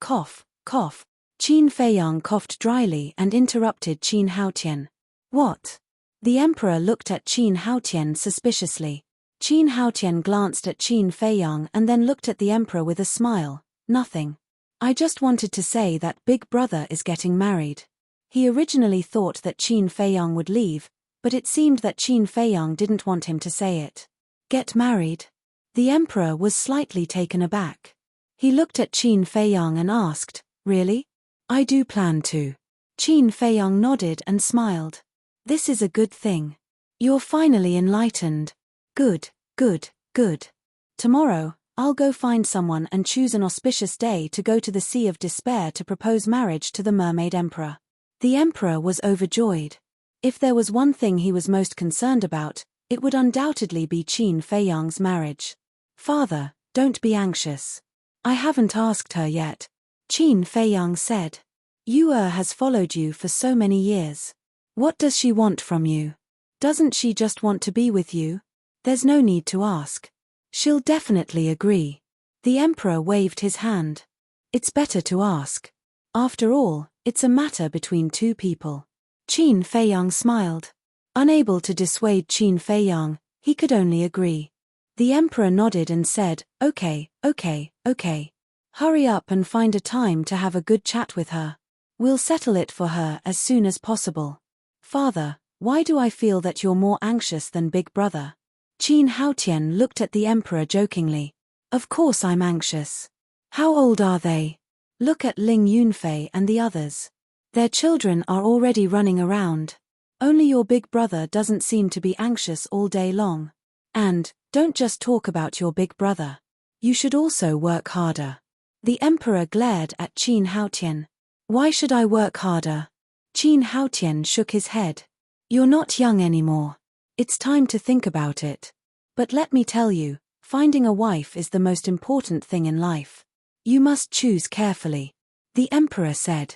cough. Qin Feiyang coughed dryly and interrupted Qin Haotian. What? The emperor looked at Qin Haotian suspiciously. Qin Haotian glanced at Qin Feiyang and then looked at the emperor with a smile. Nothing. I just wanted to say that big brother is getting married. He originally thought that Qin Feiyang would leave, but it seemed that Qin Feiyang didn't want him to say it. Get married? The emperor was slightly taken aback. He looked at Qin Feiyang and asked, Really? I do plan to. Qin Feiyang nodded and smiled. This is a good thing. You're finally enlightened. Good. Tomorrow, I'll go find someone and choose an auspicious day to go to the Sea of Despair to propose marriage to the Mermaid Emperor. The emperor was overjoyed. If there was one thing he was most concerned about, it would undoubtedly be Qin Feiyang's marriage. Father, don't be anxious. I haven't asked her yet. Qin Feiyang said. Yue has followed you for so many years. What does she want from you? Doesn't she just want to be with you? There's no need to ask. She'll definitely agree. The emperor waved his hand. It's better to ask. After all, it's a matter between two people. Qin Feiyang smiled. Unable to dissuade Qin Feiyang, he could only agree. The emperor nodded and said, Okay. Hurry up and find a time to have a good chat with her. We'll settle it for her as soon as possible. Father, why do I feel that you're more anxious than big brother? Qin Haotian looked at the emperor jokingly. Of course I'm anxious. How old are they? Look at Ling Yunfei and the others. Their children are already running around. Only your big brother doesn't seem to be anxious all day long. And, don't just talk about your big brother. You should also work harder. The emperor glared at Qin Haotian. Why should I work harder? Qin Haotian shook his head. You're not young anymore. It's time to think about it. But let me tell you, finding a wife is the most important thing in life. You must choose carefully. The emperor said.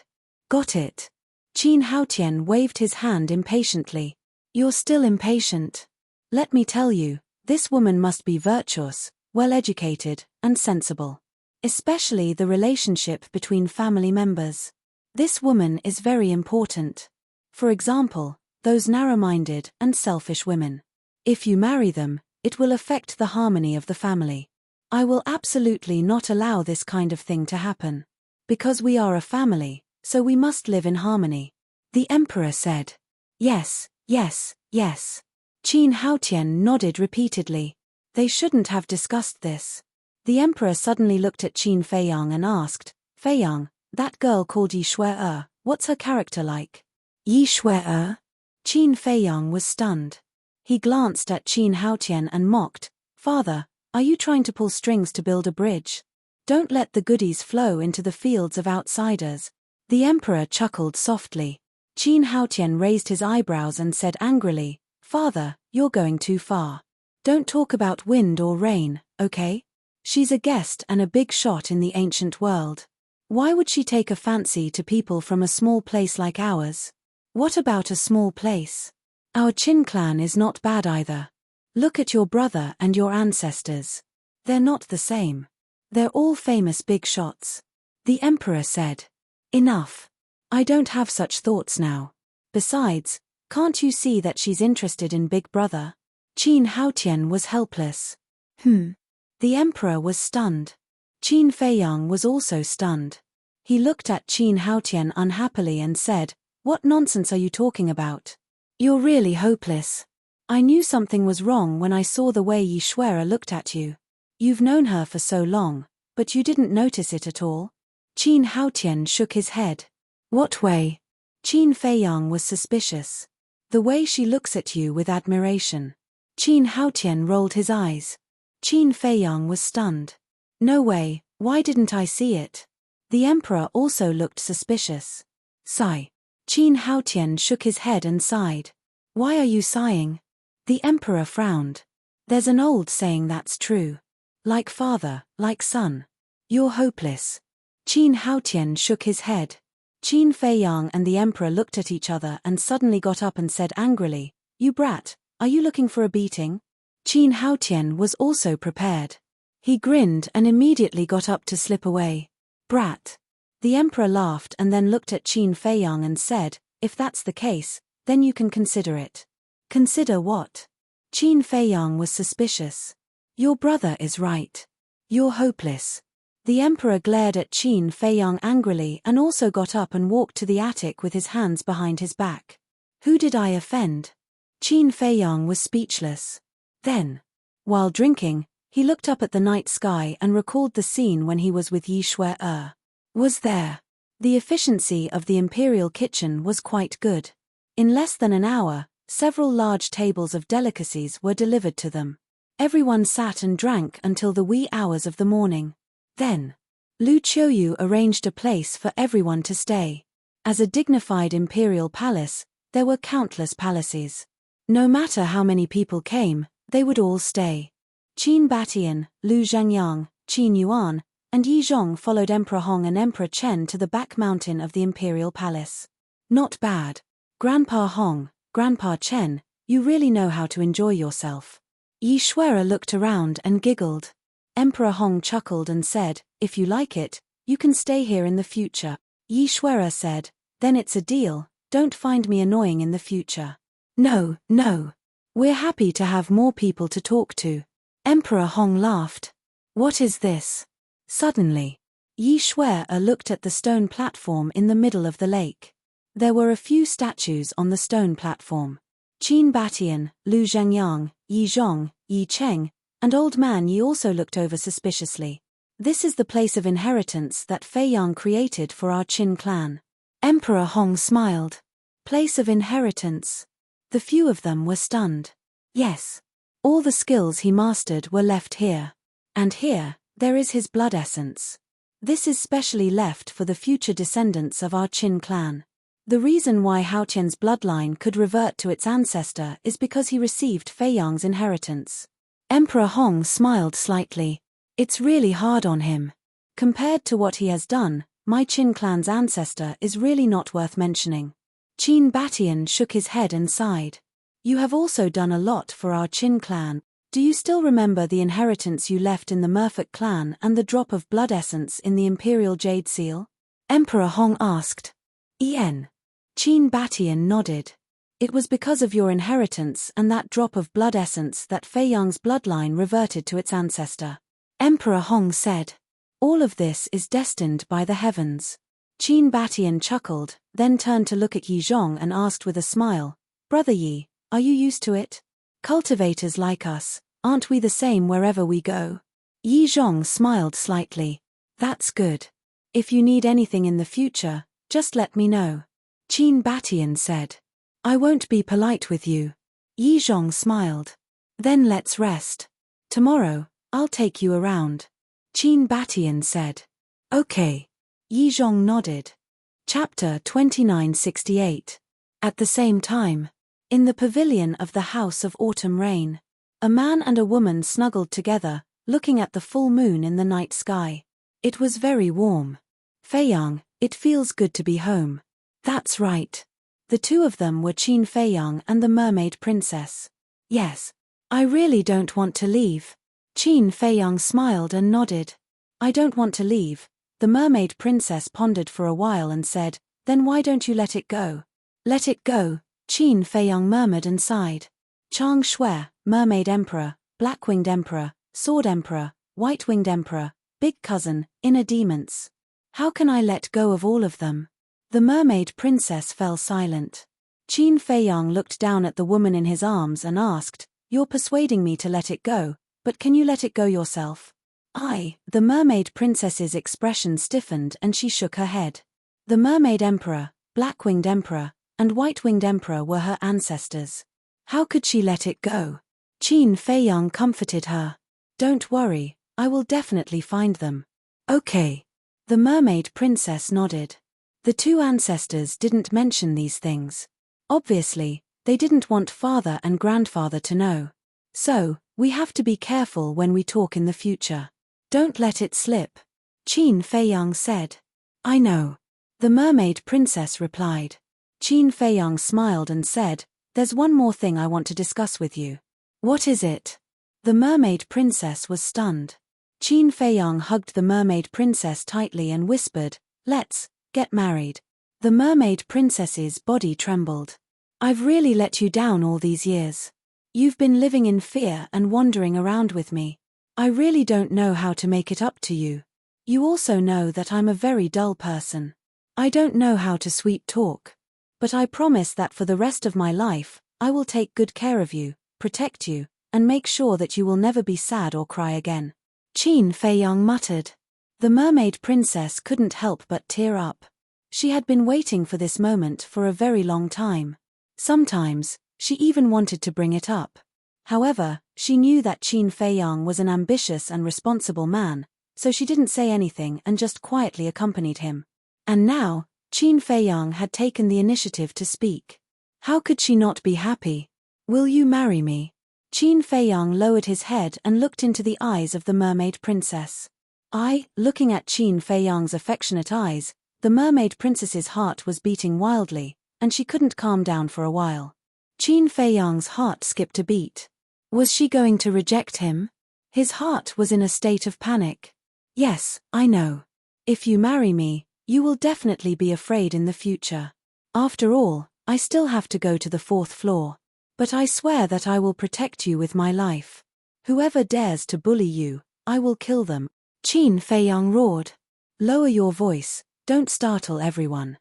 Got it. Qin Haotian waved his hand impatiently. You're still impatient. Let me tell you, this woman must be virtuous, well-educated, and sensible. Especially the relationship between family members. This woman is very important. For example, those narrow-minded and selfish women. If you marry them, it will affect the harmony of the family. I will absolutely not allow this kind of thing to happen. Because we are a family, so we must live in harmony. The emperor said. Yes. Qin Haotian nodded repeatedly. They shouldn't have discussed this. The emperor suddenly looked at Qin Feiyang and asked, Feiyang, that girl called Yi Shui, what's her character like? Yi Shui? Qin Feiyang was stunned. He glanced at Qin Haotian and mocked, Father, are you trying to pull strings to build a bridge? Don't let the goodies flow into the fields of outsiders. The emperor chuckled softly. Qin Haotian raised his eyebrows and said angrily, Father, you're going too far. Don't talk about wind or rain, okay? She's a guest and a big shot in the ancient world. Why would she take a fancy to people from a small place like ours? What about a small place? Our Qin clan is not bad either. Look at your brother and your ancestors. They're not the same. They're all famous big shots. The emperor said. Enough. I don't have such thoughts now. Besides, can't you see that she's interested in big brother? Qin Haotian was helpless. The emperor was stunned. Qin Feiyang was also stunned. He looked at Qin Haotian unhappily and said, What nonsense are you talking about? You're really hopeless. I knew something was wrong when I saw the way Yi Shuera looked at you. You've known her for so long, but you didn't notice it at all? Qin Haotian shook his head. What way? Qin Feiyang was suspicious. The way she looks at you with admiration. Qin Haotian rolled his eyes. Qin Feiyang was stunned. No way, why didn't I see it? The emperor also looked suspicious. Sigh. Qin Haotian shook his head and sighed. Why are you sighing? The emperor frowned. There's an old saying that's true. Like father, like son. You're hopeless. Qin Haotian shook his head. Qin Feiyang and the emperor looked at each other and suddenly got up and said angrily, You brat, are you looking for a beating? Qin Haotian was also prepared. He grinned and immediately got up to slip away. Brat. The emperor laughed and then looked at Qin Feiyang and said, If that's the case, then you can consider it. Consider what? Qin Feiyang was suspicious. Your brother is right. You're hopeless. The emperor glared at Qin Feiyang angrily and also got up and walked to the attic with his hands behind his back. Who did I offend? Qin Feiyang was speechless. Then, while drinking, he looked up at the night sky and recalled the scene when he was with Yi Shuera. Was there? The efficiency of the imperial kitchen was quite good. In less than an hour, several large tables of delicacies were delivered to them. Everyone sat and drank until the wee hours of the morning. Then, Lu Qiuyu arranged a place for everyone to stay. As a dignified imperial palace, there were countless palaces. No matter how many people came, they would all stay. Qin Batian, Lu Zhangyang, Qin Yuan, and Yi Zhong followed Emperor Hong and Emperor Chen to the back mountain of the imperial palace. Not bad. Grandpa Hong, Grandpa Chen, you really know how to enjoy yourself. Yi Shuera looked around and giggled. Emperor Hong chuckled and said, If you like it, you can stay here in the future. Yi Shuera said, Then it's a deal, don't find me annoying in the future. No, no. We're happy to have more people to talk to. Emperor Hong laughed. What is this? Suddenly, Yi Shuera looked at the stone platform in the middle of the lake. There were a few statues on the stone platform. Qin Batian, Lu Zhangyang, Yi Zhong, Yi Cheng, and Old Man Yi also looked over suspiciously. This is the place of inheritance that Feiyang created for our Qin clan. Emperor Hong smiled. Place of inheritance. The few of them were stunned. Yes. All the skills he mastered were left here. And here, there is his blood essence. This is specially left for the future descendants of our Qin clan. The reason why Haotian's bloodline could revert to its ancestor is because he received Feiyang's inheritance. Emperor Hong smiled slightly. It's really hard on him. Compared to what he has done, my Qin clan's ancestor is really not worth mentioning. Qin Batian shook his head and sighed. You have also done a lot for our Qin clan. Do you still remember the inheritance you left in the Merfolk clan and the drop of blood essence in the Imperial Jade Seal? Emperor Hong asked. Qin Batian nodded. It was because of your inheritance and that drop of blood essence that Feiyang's bloodline reverted to its ancestor. Emperor Hong said. All of this is destined by the heavens. Qin Batian chuckled, then turned to look at Yi Zhong and asked with a smile, Brother Yi, are you used to it? Cultivators like us, aren't we the same wherever we go? Yi Zhong smiled slightly. That's good. If you need anything in the future, just let me know. Qin Batian said. I won't be polite with you. Yi Zhong smiled. Then let's rest. Tomorrow, I'll take you around. Qin Batian said. Okay. Yi Zhong nodded. Chapter 2968. At the same time, in the pavilion of the House of Autumn Rain, a man and a woman snuggled together, looking at the full moon in the night sky. It was very warm. Feiyang, it feels good to be home. That's right. The two of them were Qin Feiyang and the mermaid princess. Yes. I really don't want to leave. Qin Feiyang smiled and nodded. I don't want to leave. The mermaid princess pondered for a while and said, Then why don't you let it go? Let it go, Qin Feiyang murmured and sighed. Chang Shui, Mermaid Emperor, Black-Winged Emperor, Sword Emperor, White-Winged Emperor, Big Cousin, Inner Demons. How can I let go of all of them? The mermaid princess fell silent. Qin Feiyang looked down at the woman in his arms and asked, "You're persuading me to let it go, but can you let it go yourself?" The mermaid princess's expression stiffened and she shook her head. The mermaid emperor, black-winged emperor, and white-winged emperor were her ancestors. How could she let it go? Qin Feiyang comforted her. "Don't worry, I will definitely find them." "Okay." The mermaid princess nodded. The two ancestors didn't mention these things. Obviously, they didn't want father and grandfather to know. "So, we have to be careful when we talk in the future. Don't let it slip," Qin Feiyang said. "I know," the mermaid princess replied. Qin Feiyang smiled and said, "There's one more thing I want to discuss with you." "What is it?" The mermaid princess was stunned. Qin Feiyang hugged the mermaid princess tightly and whispered, "Let's get married." The mermaid princess's body trembled. "I've really let you down all these years. You've been living in fear and wandering around with me. I really don't know how to make it up to you. You also know that I'm a very dull person. I don't know how to sweet talk. But I promise that for the rest of my life, I will take good care of you, protect you, and make sure that you will never be sad or cry again." Qin Feiyang muttered. The mermaid princess couldn't help but tear up. She had been waiting for this moment for a very long time. Sometimes, she even wanted to bring it up. However, she knew that Qin Feiyang was an ambitious and responsible man, so she didn't say anything and just quietly accompanied him. And now, Qin Feiyang had taken the initiative to speak. How could she not be happy? "Will you marry me?" Qin Feiyang lowered his head and looked into the eyes of the mermaid princess. Looking at Qin Feiyang's affectionate eyes, the mermaid princess's heart was beating wildly, and she couldn't calm down for a while. Qin Feiyang's heart skipped a beat. Was she going to reject him? His heart was in a state of panic. "Yes, I know. If you marry me, you will definitely be afraid in the future. After all, I still have to go to the 4th floor. But I swear that I will protect you with my life. Whoever dares to bully you, I will kill them." Qin Feiyang roared. "Lower your voice, don't startle everyone."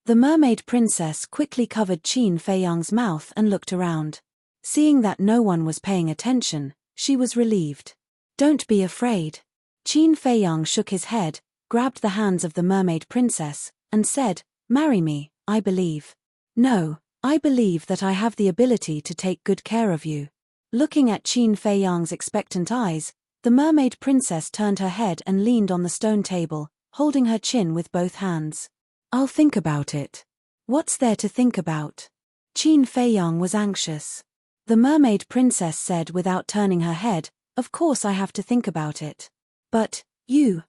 The mermaid princess quickly covered Qin Feiyang's mouth and looked around. Seeing that no one was paying attention, she was relieved. "Don't be afraid." Qin Feiyang shook his head, grabbed the hands of the mermaid princess, and said, "Marry me, I believe. No, I believe that I have the ability to take good care of you." Looking at Qin Feiyang's expectant eyes, the mermaid princess turned her head and leaned on the stone table, holding her chin with both hands. "I'll think about it." "What's there to think about?" Qin Feiyang was anxious. The mermaid princess said without turning her head, "Of course I have to think about it. But, Qin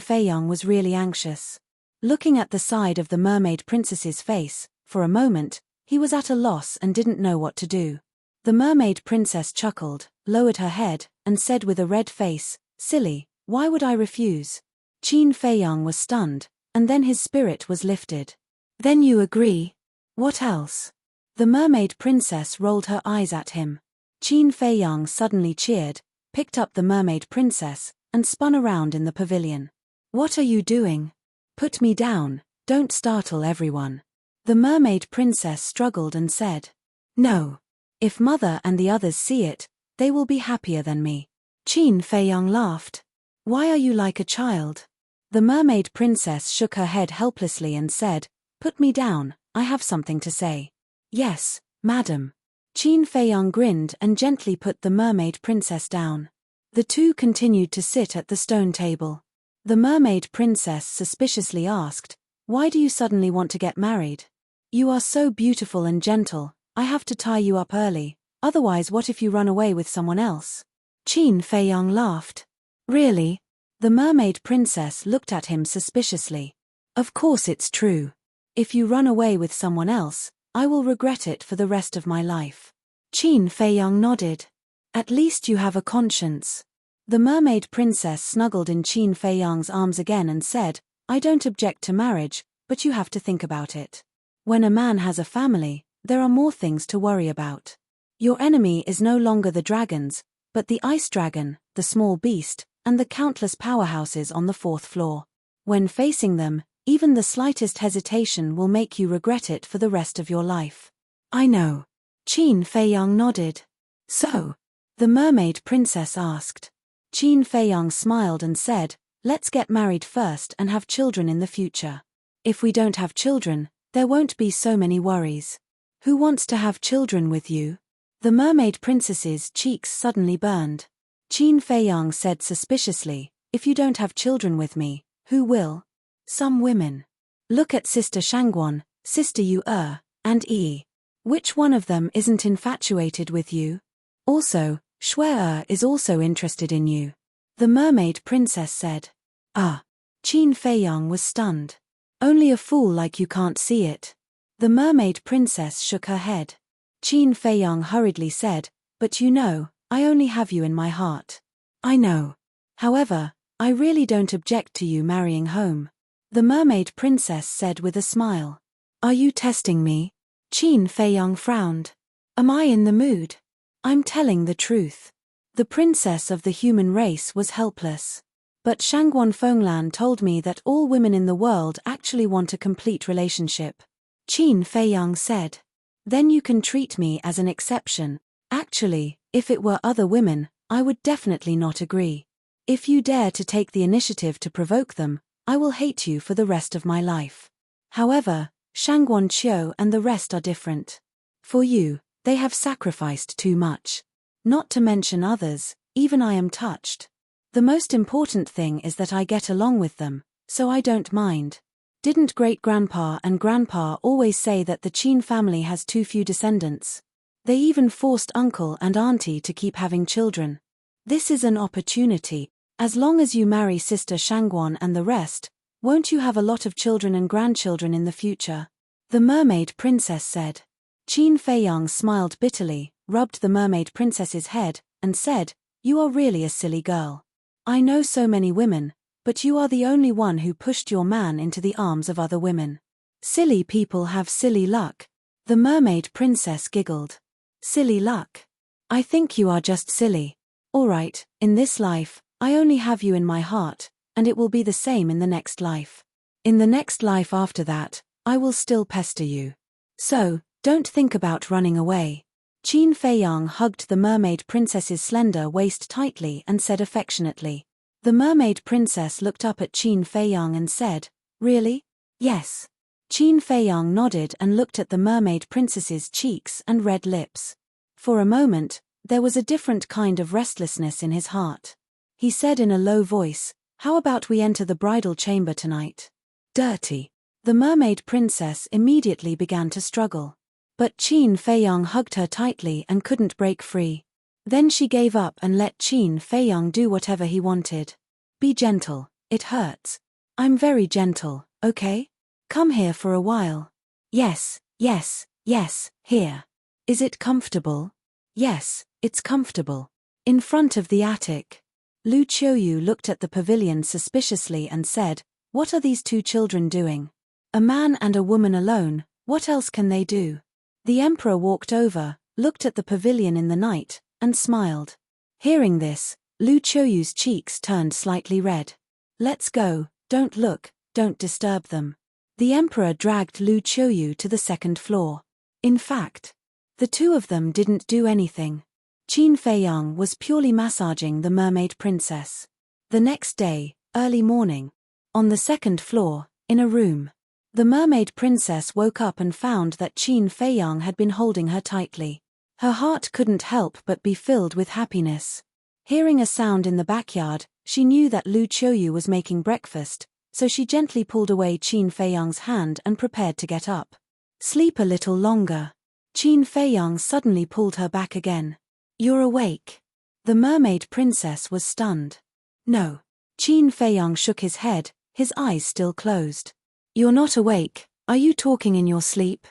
Feiyang was really anxious. Looking at the side of the mermaid princess's face, for a moment, he was at a loss and didn't know what to do. The mermaid princess chuckled, lowered her head, and said with a red face, "Silly, why would I refuse?" Qin Feiyang was stunned, and then his spirit was lifted. "Then you agree? What else?" The mermaid princess rolled her eyes at him. Qin Feiyang suddenly cheered, picked up the mermaid princess, and spun around in the pavilion. "What are you doing? Put me down, don't startle everyone." The mermaid princess struggled and said, "No. If mother and the others see it, they will be happier than me." Qin Feiyang laughed. "Why are you like a child?" The mermaid princess shook her head helplessly and said, "Put me down, I have something to say." "Yes, madam." Qin Feiyang grinned and gently put the mermaid princess down. The two continued to sit at the stone table. The mermaid princess suspiciously asked, "Why do you suddenly want to get married? You are so beautiful and gentle, I have to tie you up early, otherwise what if you run away with someone else?" Qin Feiyang laughed. "Really?" The mermaid princess looked at him suspiciously. "Of course it's true. If you run away with someone else, I will regret it for the rest of my life." Qin Feiyang nodded. "At least you have a conscience." The mermaid princess snuggled in Qin Feiyang's arms again and said, "I don't object to marriage, but you have to think about it. When a man has a family, there are more things to worry about. Your enemy is no longer the dragons, but the ice dragon, the small beast, and the countless powerhouses on the 4th floor. When facing them, Even the slightest hesitation will make you regret it for the rest of your life. I know. Qin Feiyang nodded. So? The mermaid princess asked. Qin Feiyang smiled and said, let's get married first and have children in the future. If we don't have children, there won't be so many worries. Who wants to have children with you? The mermaid princess's cheeks suddenly burned. Qin Feiyang said suspiciously, if you don't have children with me, who will? Some women. Look at Sister Shangguan, Sister Yu and Yi. Which one of them isn't infatuated with you? Also, Shui is also interested in you. The mermaid princess said. Ah. Qin Feiyang was stunned. Only a fool like you can't see it. The mermaid princess shook her head. Qin Feiyang hurriedly said, but you know, I only have you in my heart. I know. However, I really don't object to you marrying home. The mermaid princess said with a smile. Are you testing me? Qin Feiyang frowned. Am I in the mood? I'm telling the truth. The princess of the human race was helpless. But Shangguan Fenglan told me that all women in the world actually want a complete relationship. Qin Feiyang said. Then you can treat me as an exception. Actually, if it were other women, I would definitely not agree. If you dare to take the initiative to provoke them, I will hate you for the rest of my life. However, Shangguan Qiu and the rest are different. For you, they have sacrificed too much. Not to mention others, even I am touched. The most important thing is that I get along with them, so I don't mind. Didn't great-grandpa and grandpa always say that the Qin family has too few descendants? They even forced uncle and auntie to keep having children. This is an opportunity. As long as you marry Sister Shangguan and the rest, won't you have a lot of children and grandchildren in the future? The mermaid princess said. Qin Feiyang smiled bitterly, rubbed the mermaid princess's head, and said, you are really a silly girl. I know so many women, but you are the only one who pushed your man into the arms of other women. Silly people have silly luck. The mermaid princess giggled. Silly luck. I think you are just silly. All right, in this life, I only have you in my heart, and it will be the same in the next life. In the next life after that, I will still pester you. So, don't think about running away. Qin Feiyang hugged the mermaid princess's slender waist tightly and said affectionately. The mermaid princess looked up at Qin Feiyang and said, really? Yes. Qin Feiyang nodded and looked at the mermaid princess's cheeks and red lips. For a moment, there was a different kind of restlessness in his heart. He said in a low voice, how about we enter the bridal chamber tonight? Dirty. The mermaid princess immediately began to struggle. But Qin Feiyang hugged her tightly and couldn't break free. Then she gave up and let Qin Feiyang do whatever he wanted. Be gentle, it hurts. I'm very gentle, okay? Come here for a while. Yes, yes, yes, here. Is it comfortable? Yes, it's comfortable. In front of the attic. Lu Qiuyu looked at the pavilion suspiciously and said, what are these two children doing? A man and a woman alone, what else can they do? The emperor walked over, looked at the pavilion in the night, and smiled. Hearing this, Lu Qiuyu's cheeks turned slightly red. Let's go, don't look, don't disturb them. The emperor dragged Lu Qiuyu to the second floor. In fact, the two of them didn't do anything. Qin Feiyang was purely massaging the mermaid princess. The next day, early morning. On the second floor, in a room. The mermaid princess woke up and found that Qin Feiyang had been holding her tightly. Her heart couldn't help but be filled with happiness. Hearing a sound in the backyard, she knew that Lu Qiuyu was making breakfast, so she gently pulled away Qin Feiyang's hand and prepared to get up. Sleep a little longer. Qin Feiyang suddenly pulled her back again. You're awake. The mermaid princess was stunned. No. Qin Feiyang shook his head, his eyes still closed. You're not awake, are you talking in your sleep?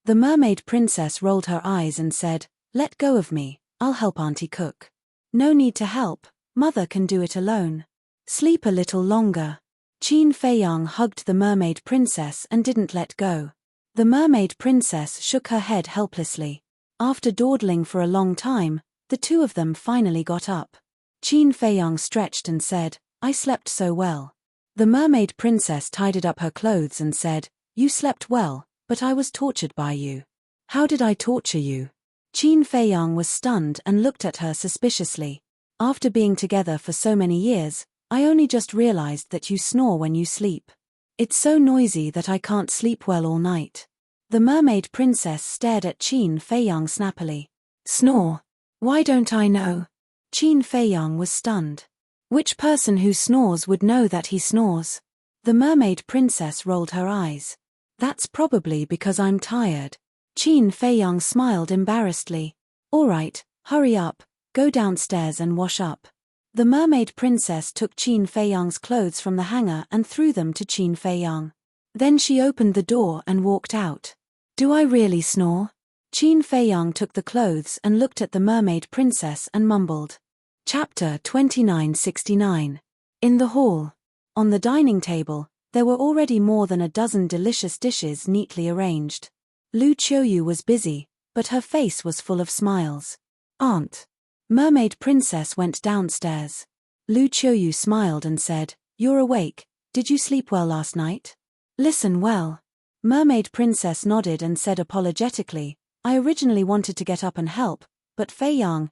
The mermaid princess rolled her eyes and said, let go of me, I'll help Auntie cook. No need to help, mother can do it alone. Sleep a little longer. Qin Feiyang hugged the mermaid princess and didn't let go. The mermaid princess shook her head helplessly. After dawdling for a long time, the two of them finally got up. Qin Feiyang stretched and said, I slept so well. The mermaid princess tidied up her clothes and said, "You slept well, but I was tortured by you." "How did I torture you?" Qin Feiyang was stunned and looked at her suspiciously. "After being together for so many years, I only just realized that you snore when you sleep. It's so noisy that I can't sleep well all night." The mermaid princess stared at Qin Feiyang snappily. "Snore? Why don't I know?" Qin Feiyang was stunned. "Which person who snores would know that he snores?" The mermaid princess rolled her eyes. "That's probably because I'm tired." Qin Feiyang smiled embarrassedly. "All right, hurry up, go downstairs and wash up." The mermaid princess took Qin Feiyang's clothes from the hanger and threw them to Qin Feiyang. Then she opened the door and walked out. "Do I really snore?" Qin Feiyang took the clothes and looked at the mermaid princess and mumbled. Chapter 2969. In the hall. On the dining table, there were already more than a dozen delicious dishes neatly arranged. Lu Qiuyu was busy, but her face was full of smiles. "Aunt." Mermaid princess went downstairs. Lu Qiuyu smiled and said, "You're awake. Did you sleep well last night?" "Listen well." Mermaid princess nodded and said apologetically, "I originally wanted to get up and help, but Feiyang,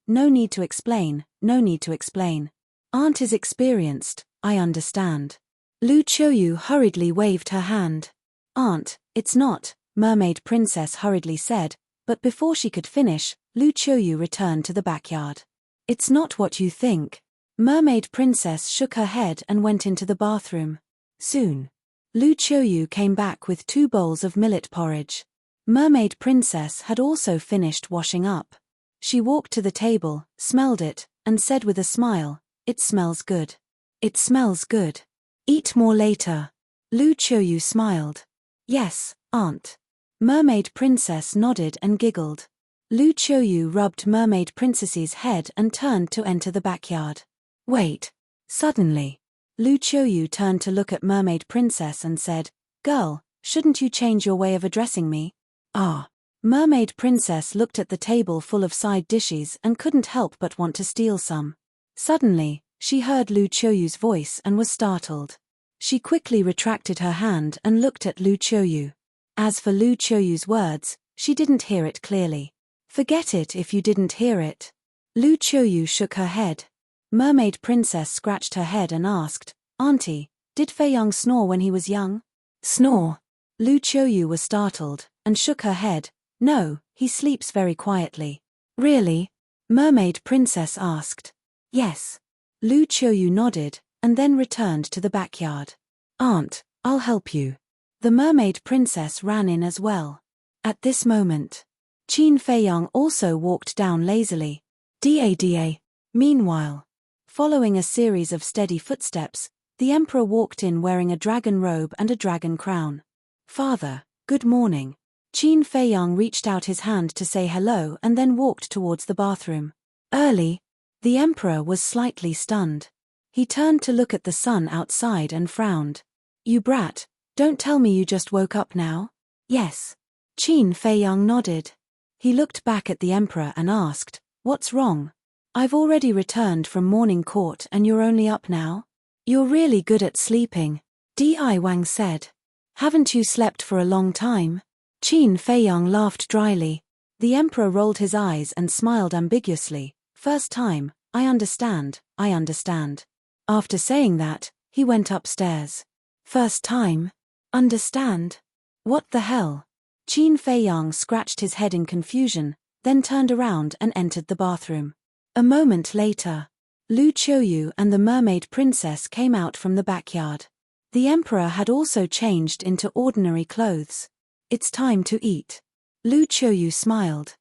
no need to explain, no need to explain. Aunt is experienced, I understand." Lu Qiuyu hurriedly waved her hand. "Aunt, it's not," Mermaid princess hurriedly said, but before she could finish, Lu Qiuyu returned to the backyard. "It's not what you think." Mermaid princess shook her head and went into the bathroom. Soon, Lu Qiuyu came back with 2 bowls of millet porridge. Mermaid princess had also finished washing up. She walked to the table, smelled it, and said with a smile, "It smells good. It smells good. Eat more later." Lu Qiuyu smiled. "Yes, aunt." Mermaid princess nodded and giggled. Lu Qiuyu rubbed mermaid princess's head and turned to enter the backyard. "Wait." Suddenly, Lu Qiuyu turned to look at mermaid princess and said, "Girl, shouldn't you change your way of addressing me?" "Ah." Mermaid princess looked at the table full of side dishes and couldn't help but want to steal some. Suddenly, she heard Lu Qiuyu's voice and was startled. She quickly retracted her hand and looked at Lu Qiuyu. As for Lu Qiuyu's words, she didn't hear it clearly. "Forget it if you didn't hear it." Lu Qiuyu shook her head. Mermaid princess scratched her head and asked, "Auntie, did Feiyang snore when he was young?" "Snore?" Lu Qiuyu was startled, and shook her head. "No, he sleeps very quietly." "Really?" Mermaid princess asked. "Yes." Lu Qiuyu nodded, and then returned to the backyard. "Aunt, I'll help you." The mermaid princess ran in as well. At this moment, Qin Feiyang also walked down lazily. Da. Meanwhile, following a series of steady footsteps, the emperor walked in wearing a dragon robe and a dragon crown. "Father, good morning." Qin Feiyang reached out his hand to say hello and then walked towards the bathroom. "Early?" The emperor was slightly stunned. He turned to look at the sun outside and frowned. "You brat, don't tell me you just woke up now." "Yes." Qin Feiyang nodded. He looked back at the emperor and asked, "What's wrong? I've already returned from morning court and you're only up now?" "You're really good at sleeping," Di Wang said. "Haven't you slept for a long time?" Qin Feiyang laughed dryly. The emperor rolled his eyes and smiled ambiguously. "First time, I understand, I understand." After saying that, he went upstairs. "First time? Understand? What the hell?" Qin Feiyang scratched his head in confusion, then turned around and entered the bathroom. A moment later, Lu Qiuyu and the mermaid princess came out from the backyard. The emperor had also changed into ordinary clothes. "It's time to eat." Lu Qiuyu smiled.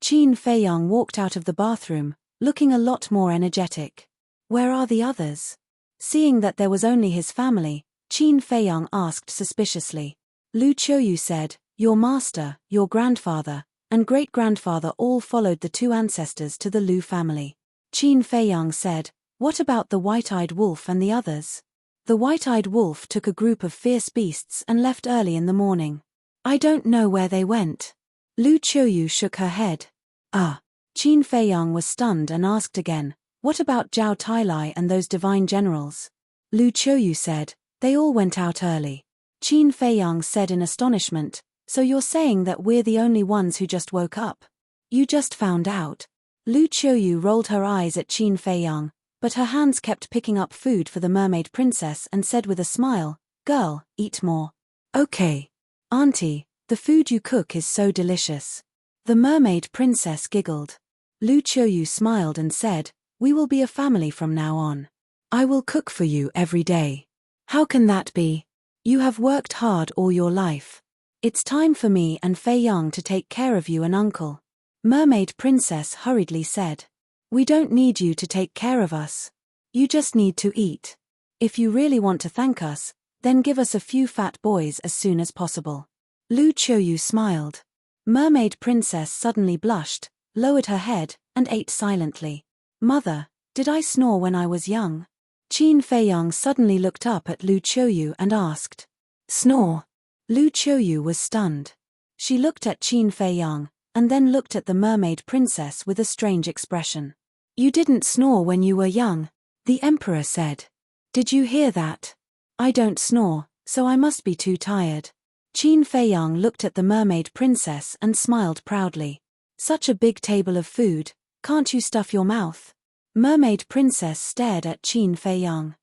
Qin Feiyang walked out of the bathroom, looking a lot more energetic. "Where are the others?" Seeing that there was only his family, Qin Feiyang asked suspiciously. Lu Qiuyu said, "Your master, your grandfather, and great-grandfather all followed the 2 ancestors to the Lu family." Qin Feiyang said, "What about the white-eyed wolf and the others?" "The white-eyed wolf took a group of fierce beasts and left early in the morning. I don't know where they went." Lu Qiuyu shook her head. "Ah." Qin Feiyang was stunned and asked again, "What about Zhao Tailai and those divine generals?" Lu Qiuyu said, "They all went out early." Qin Feiyang said in astonishment, "So you're saying that we're the only ones who just woke up? You just found out?" Lu Qiuyu rolled her eyes at Qin Feiyang, but her hands kept picking up food for the mermaid princess and said with a smile, "Girl, eat more." "Okay. Auntie, the food you cook is so delicious." The mermaid princess giggled. Lu Qiuyu smiled and said, "We will be a family from now on. I will cook for you every day." "How can that be? You have worked hard all your life. It's time for me and Fei Yang to take care of you and uncle." Mermaid Princess hurriedly said. "We don't need you to take care of us. You just need to eat. If you really want to thank us, then give us a few fat boys as soon as possible." Lu Qiuyu smiled. Mermaid Princess suddenly blushed, lowered her head, and ate silently. "Mother, did I snore when I was young?" Qin Feiyang suddenly looked up at Lu Qiuyu and asked. "Snore?" Lu Qiuyu was stunned. She looked at Qin Feiyang, and then looked at the mermaid princess with a strange expression. "You didn't snore when you were young," the emperor said. "Did you hear that? I don't snore, so I must be too tired." Qin Feiyang looked at the mermaid princess and smiled proudly. "Such a big table of food, can't you stuff your mouth?" Mermaid Princess stared at Qin Feiyang.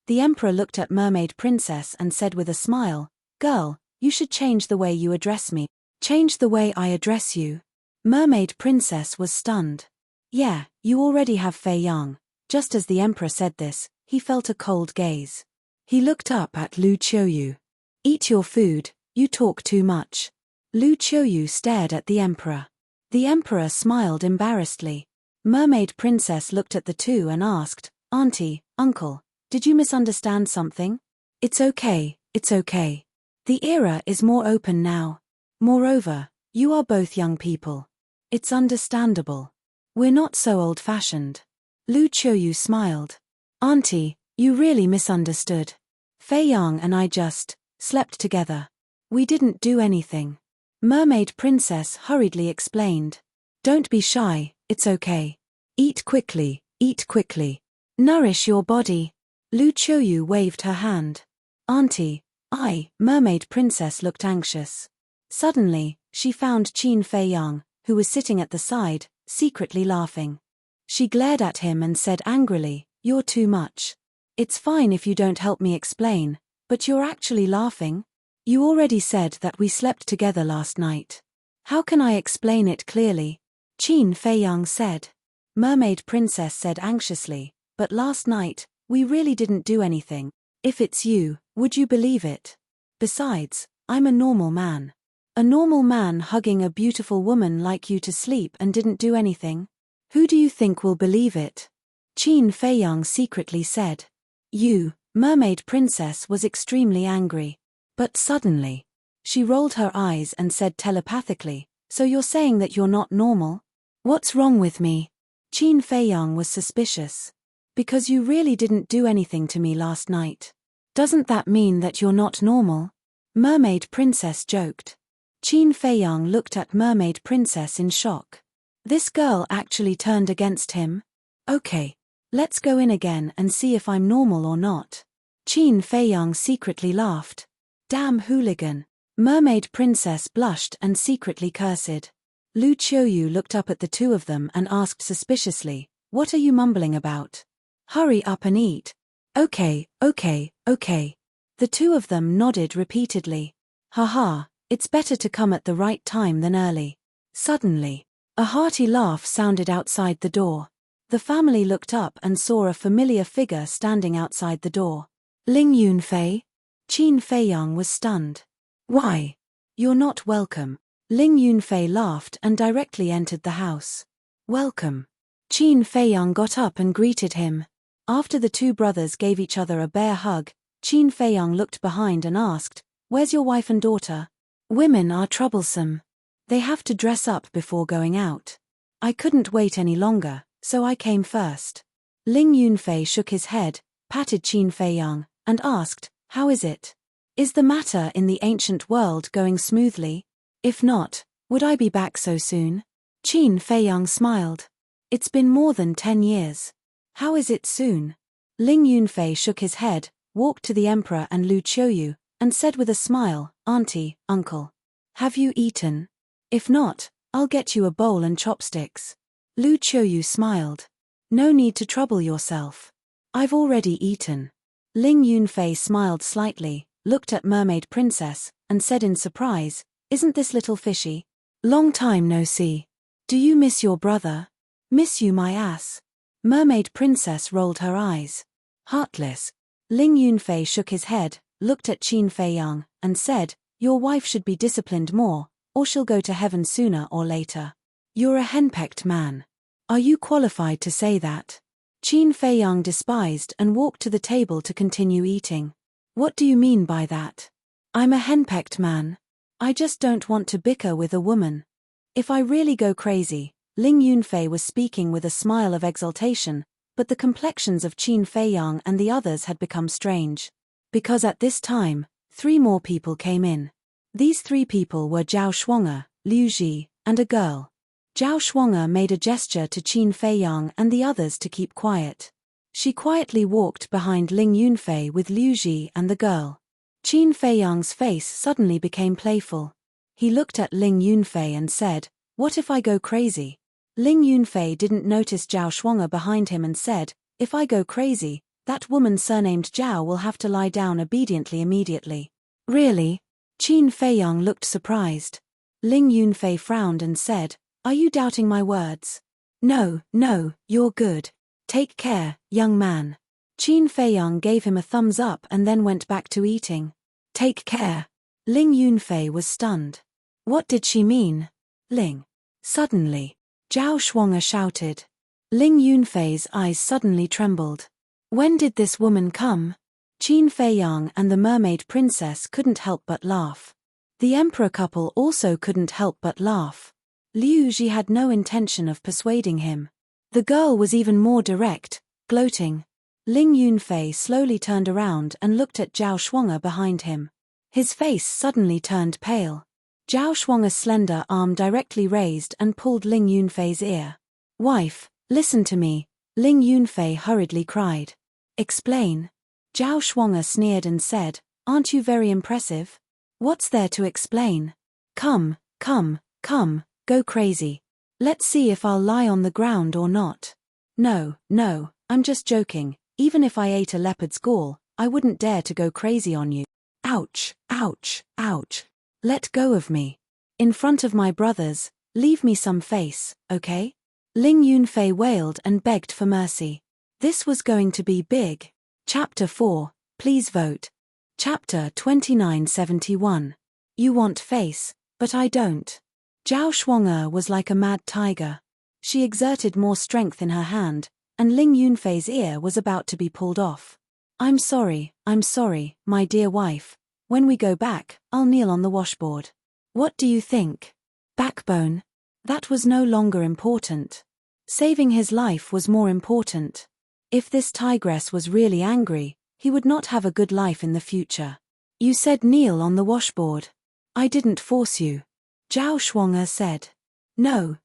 The emperor looked at Mermaid Princess and said with a smile, "Girl, you should change the way you address me." "Change the way I address you?" Mermaid Princess was stunned. "Yeah, you already have Fei Yang." Just as the emperor said this, he felt a cold gaze. He looked up at Lu Qiuyu. "Eat your food, you talk too much." Lu Qiuyu stared at the emperor. The emperor smiled embarrassedly. Mermaid Princess looked at the two and asked, "Auntie, uncle, did you misunderstand something?" It's okay. The era is more open now. Moreover, you are both young people. It's understandable. We're not so old-fashioned." Lu Qiuyu smiled. "Auntie, you really misunderstood. Fei Yang and I just slept together. We didn't do anything." Mermaid Princess hurriedly explained. "Don't be shy, it's okay. Eat quickly. Nourish your body." Lu Qiuyu waved her hand. "Auntie, Mermaid Princess looked anxious. Suddenly, she found Qin Feiyang, who was sitting at the side, secretly laughing. She glared at him and said angrily, "You're too much. It's fine if you don't help me explain, but you're actually laughing? You already said that we slept together last night. How can I explain it clearly?" Qin Feiyang said. Mermaid Princess said anxiously, "But last night, we really didn't do anything. If it's you, would you believe it? Besides, I'm a normal man. A normal man hugging a beautiful woman like you to sleep and didn't do anything? Who do you think will believe it?" Qin Feiyang secretly said. Mermaid Princess was extremely angry. But suddenly, she rolled her eyes and said telepathically, "So you're saying that you're not normal? What's wrong with me?" Qin Feiyang was suspicious. "Because you really didn't do anything to me last night. Doesn't that mean that you're not normal?" Mermaid Princess joked. Qin Feiyang looked at Mermaid Princess in shock. This girl actually turned against him? "Okay. Let's go in again and see if I'm normal or not." Qin Feiyang secretly laughed. "Damn hooligan." Mermaid Princess blushed and secretly cursed. Lu Qiuyu looked up at the two of them and asked suspiciously, "What are you mumbling about? Hurry up and eat." Okay. The two of them nodded repeatedly. "Haha, it's better to come at the right time than early." Suddenly, a hearty laugh sounded outside the door. The family looked up and saw a familiar figure standing outside the door. "Ling Yunfei?" Qin Feiyang was stunned. "Why? You're not welcome." Ling Yunfei laughed and directly entered the house. "Welcome." Qin Feiyang got up and greeted him. After the two brothers gave each other a bear hug, Qin Feiyang looked behind and asked, "Where's your wife and daughter?" "Women are troublesome. They have to dress up before going out. I couldn't wait any longer, so I came first." Ling Yunfei shook his head, patted Qin Feiyang, and asked, "How is it? Is the matter in the ancient world going smoothly? If not, would I be back so soon?" Qin Feiyang smiled. "It's been more than 10 years. How is it soon?" Ling Yunfei shook his head, walked to the emperor and Lu Qiuyu, and said with a smile, "Auntie, uncle. Have you eaten? If not, I'll get you a bowl and chopsticks." Lu Qiuyu smiled. "No need to trouble yourself. I've already eaten." Ling Yunfei smiled slightly, looked at Mermaid Princess, and said in surprise, "Isn't this little fishy? Long time no see. Do you miss your brother?" "Miss you, my ass." Mermaid Princess rolled her eyes. "Heartless." Ling Yunfei shook his head, looked at Qin Feiyang, and said, "Your wife should be disciplined more, or she'll go to heaven sooner or later. You're a henpecked man. Are you qualified to say that?" Qin Feiyang despised and walked to the table to continue eating. "What do you mean by that? I'm a henpecked man. I just don't want to bicker with a woman. If I really go crazy." Ling Yunfei was speaking with a smile of exultation, but the complexions of Qin Feiyang and the others had become strange. Because at this time, 3 more people came in. These 3 people were Zhao Shuang'er, Liu Ji, and a girl. Zhao Shuang'er made a gesture to Qin Feiyang and the others to keep quiet. She quietly walked behind Ling Yunfei with Liu Ji and the girl. Qin Feiyang's face suddenly became playful. He looked at Ling Yunfei and said, "What if I go crazy?" Ling Yunfei didn't notice Zhao Shuang'er behind him and said, "If I go crazy, that woman surnamed Zhao will have to lie down obediently immediately." "Really?" Qin Feiyang looked surprised. Ling Yunfei frowned and said, "Are you doubting my words?" "No, you're good. Take care, young man." Qin Feiyang gave him a thumbs up and then went back to eating. "Take care." Ling Yunfei was stunned. What did she mean? Ling. Suddenly, Zhao Shuang'er shouted. Ling Yunfei's eyes suddenly trembled. When did this woman come? Qin Feiyang and the Mermaid Princess couldn't help but laugh. The emperor couple also couldn't help but laugh. Liu Ji had no intention of persuading him. The girl was even more direct, gloating. Ling Yunfei slowly turned around and looked at Zhao Shuang'er behind him. His face suddenly turned pale. Zhao Shuang'er's slender arm directly raised and pulled Ling Yunfei's ear. "Wife, listen to me," Ling Yunfei hurriedly cried. "Explain." Zhao Shuang'er sneered and said, "Aren't you very impressive? What's there to explain? Come, go crazy. Let's see if I'll lie on the ground or not." No, I'm just joking. Even if I ate a leopard's gall, I wouldn't dare to go crazy on you." Ouch. "Let go of me. In front of my brothers, leave me some face, okay?" Ling Yunfei wailed and begged for mercy. This was going to be big. Chapter 4, please vote. Chapter 2971. You want face, but I don't. Zhao Shuang'er was like a mad tiger. She exerted more strength in her hand, and Ling Yunfei's ear was about to be pulled off. I'm sorry, my dear wife. When we go back, I'll kneel on the washboard. What do you think? Backbone? That was no longer important. Saving his life was more important. If this tigress was really angry, he would not have a good life in the future. You said kneel on the washboard. I didn't force you. Zhao Shuang'er said. No,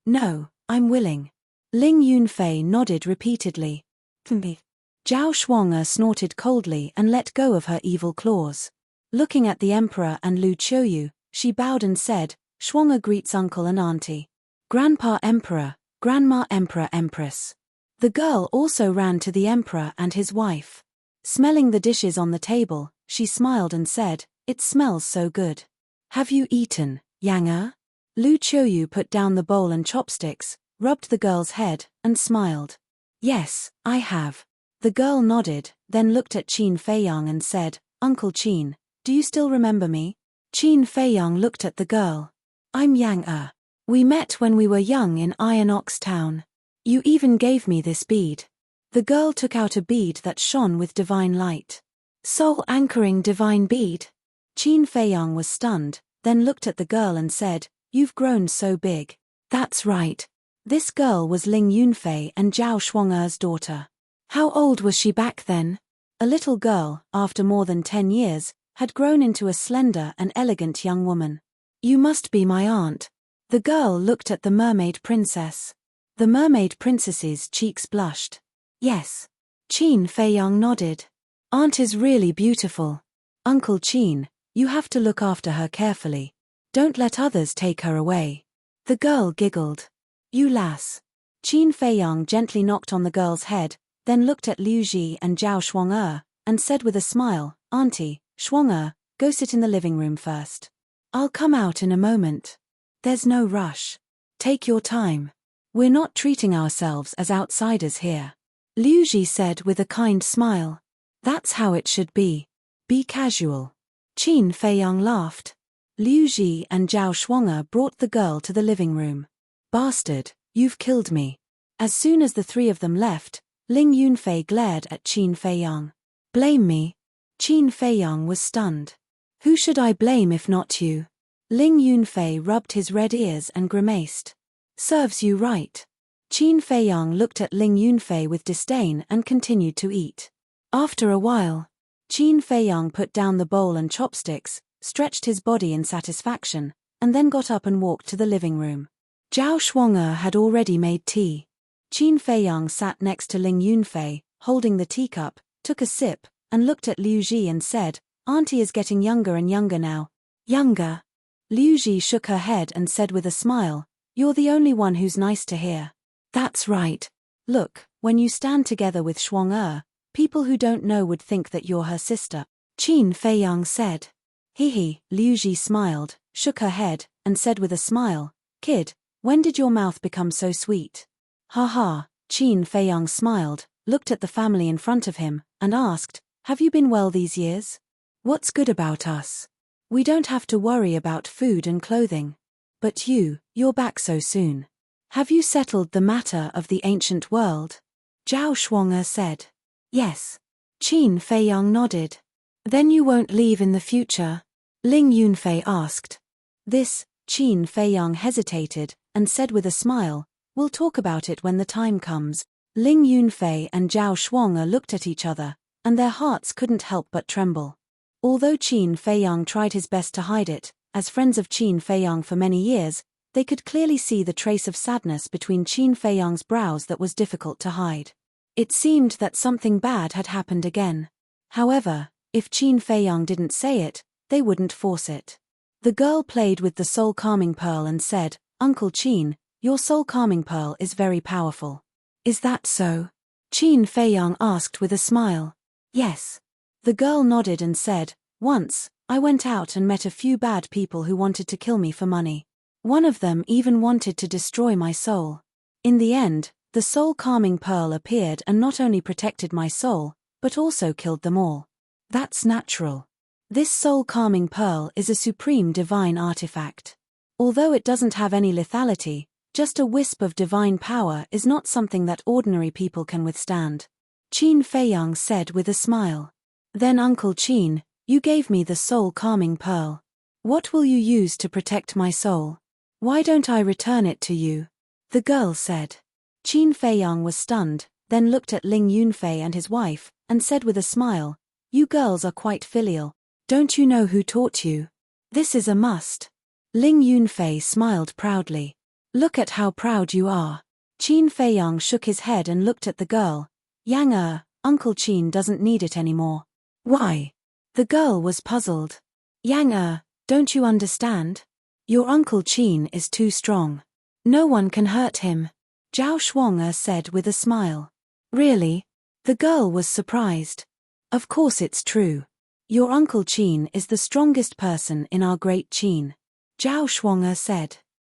I'm willing. Ling Yunfei nodded repeatedly. Zhao Shuang'er snorted coldly and let go of her evil claws. Looking at the emperor and Lu Qiuyu, she bowed and said, "Shuang'er greets uncle and auntie. Grandpa emperor, grandma emperor empress." The girl also ran to the emperor and his wife. Smelling the dishes on the table, she smiled and said, "It smells so good. Have you eaten, Yang-er?" Lu Qiuyu put down the bowl and chopsticks, rubbed the girl's head, and smiled. "Yes, I have." The girl nodded, then looked at Qin Feiyang and said, "Uncle Qin, do you still remember me?" Qin Feiyang looked at the girl. "I'm Yang-er. We met when we were young in Iron Ox Town. You even gave me this bead." The girl took out a bead that shone with divine light. Soul anchoring divine bead. Qin Feiyang was stunned, then looked at the girl and said, "You've grown so big." That's right. This girl was Ling Yunfei and Zhao Shuang'er's daughter. How old was she back then? A little girl, after more than 10 years, had grown into a slender and elegant young woman. "You must be my aunt." The girl looked at the mermaid princess. The mermaid princess's cheeks blushed. "Yes. Qin Feiyang nodded. Aunt is really beautiful. Uncle Qin, you have to look after her carefully. Don't let others take her away. The girl giggled. You lass. Qin Feiyang gently knocked on the girl's head, then looked at Liu Ji and Zhao Shuang-er, and said with a smile, Auntie, Shuang-er, go sit in the living room first. I'll come out in a moment. There's no rush. Take your time. We're not treating ourselves as outsiders here. Liu Ji said with a kind smile. That's how it should be. Be casual. Qin Feiyang laughed. Liu Ji and Zhao Shuang-er brought the girl to the living room. Bastard, you've killed me. As soon as the three of them left, Ling Yunfei glared at Qin Feiyang. Blame me? Qin Feiyang was stunned. Who should I blame if not you? Ling Yunfei rubbed his red ears and grimaced. Serves you right. Qin Feiyang looked at Ling Yunfei with disdain and continued to eat. After a while, Qin Feiyang put down the bowl and chopsticks, stretched his body in satisfaction, and then got up and walked to the living room. Zhao Shuang-er had already made tea. Qin Feiyang sat next to Ling Yunfei, holding the teacup, took a sip, and looked at Liu Ji and said, Auntie is getting younger and younger now. Younger? Liu Ji shook her head and said with a smile, You're the only one who's nice to hear. That's right. Look, when you stand together with Shuang-er, people who don't know would think that you're her sister. Qin Feiyang said. Hee, Liu Ji smiled, shook her head, and said with a smile, Kid, when did your mouth become so sweet? Ha ha, Qin Feiyang smiled, looked at the family in front of him, and asked, Have you been well these years? What's good about us? We don't have to worry about food and clothing. But you're back so soon. Have you settled the matter of the ancient world? Zhao Shuang-er said. Yes. Qin Feiyang nodded. Then you won't leave in the future? Ling Yunfei asked. This, Qin Feiyang hesitated, and said with a smile, We'll talk about it when the time comes. Ling Yunfei and Zhao Shuang-er looked at each other, and their hearts couldn't help but tremble. Although Qin Feiyang tried his best to hide it, as friends of Qin Feiyang for many years, they could clearly see the trace of sadness between Qin Feiyang's brows that was difficult to hide. It seemed that something bad had happened again. However, if Qin Feiyang didn't say it, they wouldn't force it. The girl played with the soul calming pearl and said, Uncle Qin, your soul calming pearl is very powerful. Is that so? Qin Feiyang asked with a smile. Yes. The girl nodded and said, Once, I went out and met a few bad people who wanted to kill me for money. One of them even wanted to destroy my soul. In the end, the soul calming pearl appeared and not only protected my soul, but also killed them all. That's natural. This soul calming pearl is a supreme divine artifact. Although it doesn't have any lethality, just a wisp of divine power is not something that ordinary people can withstand. Qin Feiyang said with a smile. Then Uncle Qin, you gave me the soul calming pearl. What will you use to protect my soul? Why don't I return it to you? The girl said. Qin Feiyang was stunned, then looked at Ling Yunfei and his wife, and said with a smile, You girls are quite filial. Don't you know who taught you? This is a must. Ling Yunfei smiled proudly. Look at how proud you are. Qin Feiyang shook his head and looked at the girl. Yang Uncle Qin doesn't need it anymore. Why? The girl was puzzled. Yang don't you understand? Your Uncle Qin is too strong. No one can hurt him. Zhao Shuang-er said with a smile. Really? The girl was surprised. Of course it's true. Your Uncle Qin is the strongest person in our great Qin. Zhao Shuang-er said.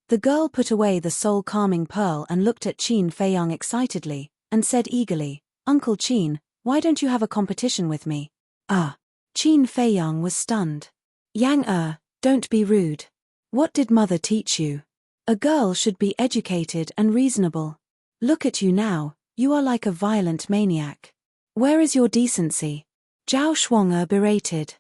The girl put away the soul-calming pearl and looked at Qin Feiyang excitedly, and said eagerly, Uncle Qin, why don't you have a competition with me? Qin Feiyang was stunned. Yang don't be rude. What did mother teach you? A girl should be educated and reasonable. Look at you now, you are like a violent maniac. Where is your decency? Zhao Shuang-er berated.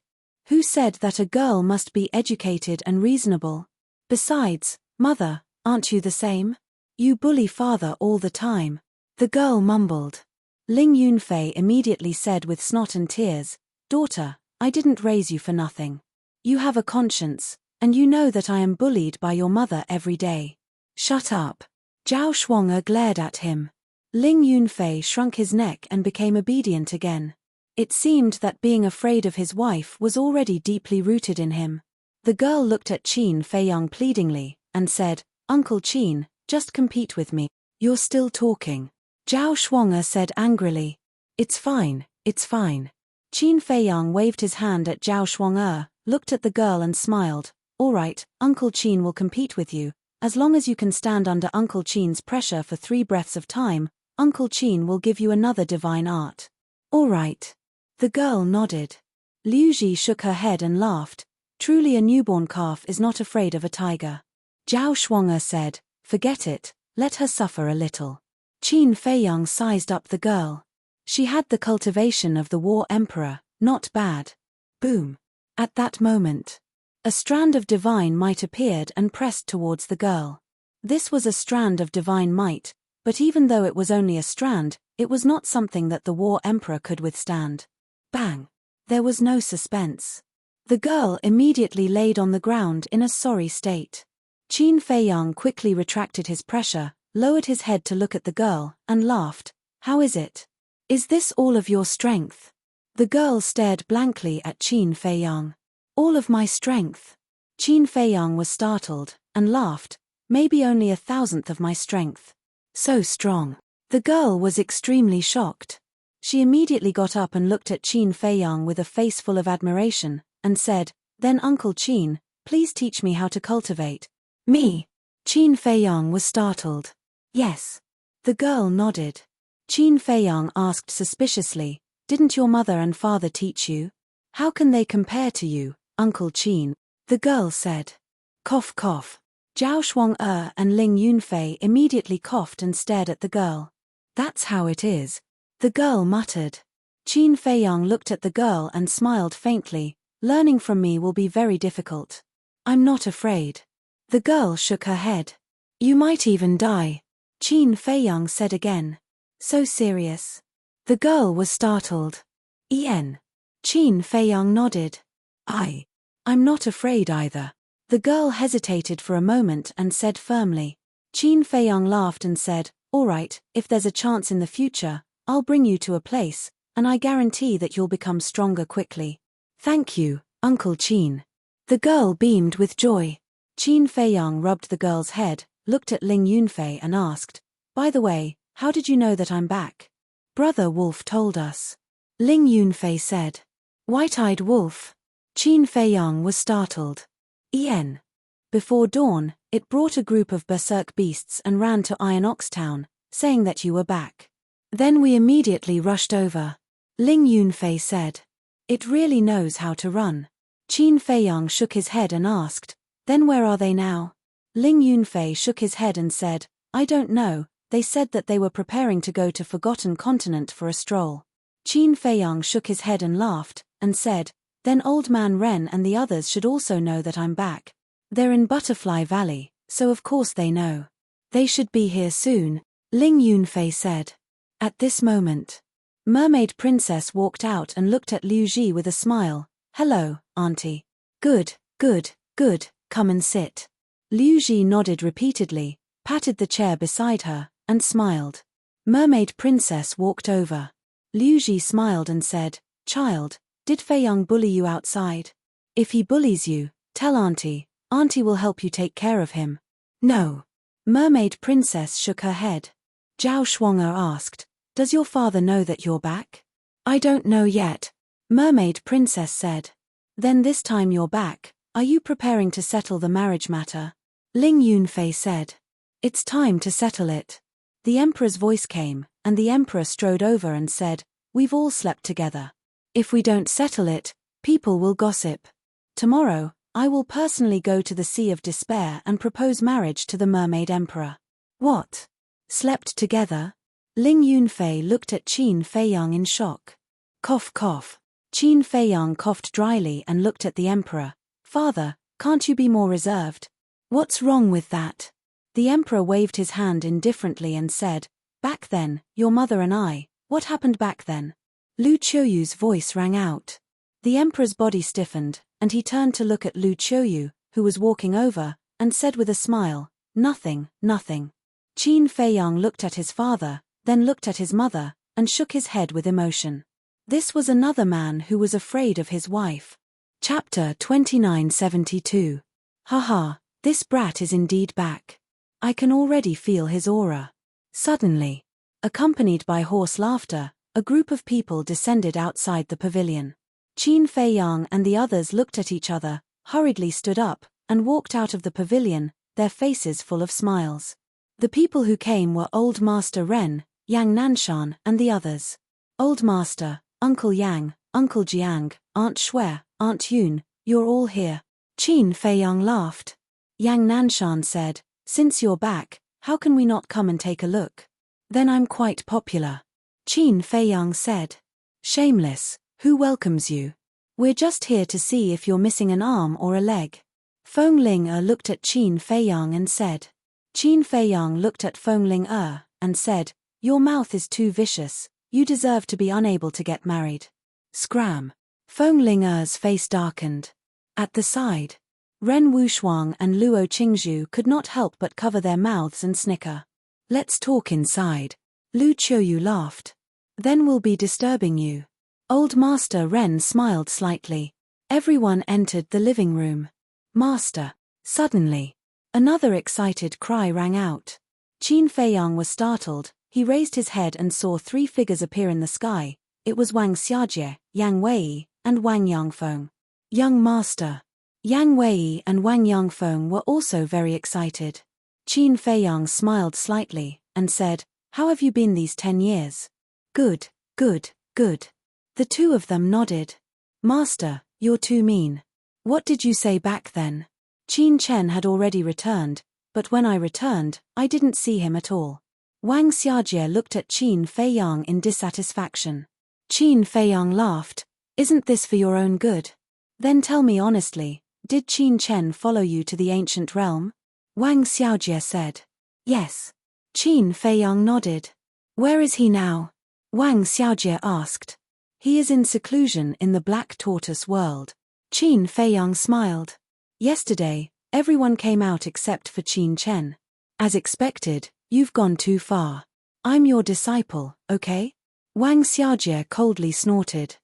Who said that a girl must be educated and reasonable? Besides, mother, aren't you the same? You bully father all the time. The girl mumbled. Ling Yunfei immediately said with snot and tears, Daughter, I didn't raise you for nothing. You have a conscience, and you know that I am bullied by your mother every day. Shut up. Zhao Shuang-er glared at him. Ling Yunfei shrunk his neck and became obedient again. It seemed that being afraid of his wife was already deeply rooted in him. The girl looked at Qin Feiyang pleadingly, and said, "Uncle Qin, just compete with me." "You're still talking," Zhao Shuang'er said angrily. It's fine, it's fine." Qin Feiyang waved his hand at Zhao Shuang'er, looked at the girl and smiled. "All right, Uncle Qin will compete with you. As long as you can stand under Uncle Qin's pressure for 3 breaths of time, Uncle Qin will give you another divine art." "All right." The girl nodded. Liu Ji shook her head and laughed. "Truly a newborn calf is not afraid of a tiger." Zhao Shuang'er said, "Forget it, let her suffer a little." Qin Feiyang sized up the girl. She had the cultivation of the War Emperor, not bad. Boom. At that moment, a strand of divine might appeared and pressed towards the girl. This was a strand of divine might, but even though it was only a strand, it was not something that the War Emperor could withstand. Bang! There was no suspense. The girl immediately laid on the ground in a sorry state. Qin Feiyang quickly retracted his pressure, lowered his head to look at the girl, and laughed. "How is it? Is this all of your strength?" The girl stared blankly at Qin Feiyang. "All of my strength?" Qin Feiyang was startled, and laughed. "Maybe only 1,000th of my strength." "So strong." The girl was extremely shocked. She immediately got up and looked at Qin Feiyang with a face full of admiration, and said, "Then Uncle Qin, please teach me how to cultivate." "Me?" Qin Feiyang was startled. "Yes." The girl nodded. Qin Feiyang asked suspiciously, "Didn't your mother and father teach you? How can they compare to you, Uncle Qin?" The girl said. Cough cough. Zhao Shuang'er and Ling Yunfei immediately coughed and stared at the girl. "That's how it is," the girl muttered. Qin Feiyang looked at the girl and smiled faintly. "Learning from me will be very difficult. I'm not afraid." The girl shook her head. "You might even die," Qin Feiyang said again. "So serious?" The girl was startled. "En." Qin Feiyang nodded. I'm not afraid either." The girl hesitated for a moment and said firmly. Qin Feiyang laughed and said, "All right, if there's a chance in the future, I'll bring you to a place, and I guarantee that you'll become stronger quickly." "Thank you, Uncle Qin." The girl beamed with joy. Qin Feiyang rubbed the girl's head, looked at Ling Yunfei and asked, "By the way, how did you know that I'm back?" "Brother Wolf told us," Ling Yunfei said. "White-eyed wolf?" Qin Feiyang was startled. En. Before dawn, it brought a group of berserk beasts and ran to Iron Ox Town, saying that you were back. Then we immediately rushed over. Ling Yunfei said. "It really knows how to run." Qin Feiyang shook his head and asked, "Then where are they now?" Ling Yunfei shook his head and said, "I don't know, they said that they were preparing to go to Forgotten Continent for a stroll." Qin Feiyang shook his head and laughed, and said, "Then Old Man Ren and the others should also know that I'm back. They're in Butterfly Valley, so of course they know. They should be here soon," Ling Yunfei said. At this moment, Mermaid Princess walked out and looked at Liu Ji with a smile. "Hello, Auntie." Good, come and sit." Liu Ji nodded repeatedly, patted the chair beside her, and smiled. Mermaid Princess walked over. Liu Ji smiled and said, "Child, did Feiyang bully you outside? If he bullies you, tell Auntie. Auntie will help you take care of him." "No." Mermaid Princess shook her head. Zhao Shuang'er asked, "Does your father know that you're back?" "I don't know yet," Mermaid Princess said. "Then this time you're back, are you preparing to settle the marriage matter?" Ling Yunfei said. "It's time to settle it." The Emperor's voice came, and the Emperor strode over and said, "We've all slept together. If we don't settle it, people will gossip. Tomorrow, I will personally go to the Sea of Despair and propose marriage to the Mermaid Emperor." "What? Slept together?" Ling Yunfei looked at Qin Feiyang in shock. Cough cough. Qin Feiyang coughed dryly and looked at the Emperor. "Father, can't you be more reserved?" "What's wrong with that?" The Emperor waved his hand indifferently and said, "Back then, your mother and I, what happened back then?" Lu Qiuyu's voice rang out. The Emperor's body stiffened, and he turned to look at Lu Qiuyu, who was walking over, and said with a smile, "Nothing, nothing." Qin Feiyang looked at his father, then looked at his mother, and shook his head with emotion. This was another man who was afraid of his wife. Chapter 2972. Haha, this brat is indeed back. I can already feel his aura. Suddenly, accompanied by hoarse laughter, a group of people descended outside the pavilion. Qin Feiyang and the others looked at each other, hurriedly stood up, and walked out of the pavilion, their faces full of smiles. The people who came were Old Master Ren, Yang Nanshan, and the others. Old Master, Uncle Yang, Uncle Jiang, Aunt Shui, Aunt Yun, you're all here. Qin Feiyang laughed. Yang Nanshan said, since you're back, how can we not come and take a look? Then I'm quite popular. Qin Feiyang said. Shameless, who welcomes you? We're just here to see if you're missing an arm or a leg. Feng Ling looked at Qin Feiyang and said. Qin Feiyang looked at Feng Ling and said, your mouth is too vicious, you deserve to be unable to get married. Scram. Feng Ling's face darkened. At the side, Ren Wushuang and Luo Qingzhu could not help but cover their mouths and snicker. Let's talk inside. Lu Qiuyu laughed. Then we'll be disturbing you. Old Master Ren smiled slightly. Everyone entered the living room. Master. Suddenly, another excited cry rang out. Qin Feiyang was startled. He raised his head and saw three figures appear in the sky. It was Wang Xiajie, Yang Wei, and Wang Yangfeng. Young Master. Yang Wei and Wang Yangfeng were also very excited. Qin Feiyang smiled slightly, and said, how have you been these 10 years? Good, good, good. The two of them nodded. Master, you're too mean. What did you say back then? Qin Chen had already returned, but when I returned, I didn't see him at all. Wang Xiajie looked at Qin Feiyang in dissatisfaction. Qin Feiyang laughed. Isn't this for your own good? Then tell me honestly, did Qin Chen follow you to the ancient realm? Wang Xiaojie said. Yes. Qin Feiyang nodded. Where is he now? Wang Xiaojie asked. He is in seclusion in the Black Tortoise world. Qin Feiyang smiled. Yesterday, everyone came out except for Qin Chen. As expected, you've gone too far. I'm your disciple, okay? Wang Xiaojie coldly snorted.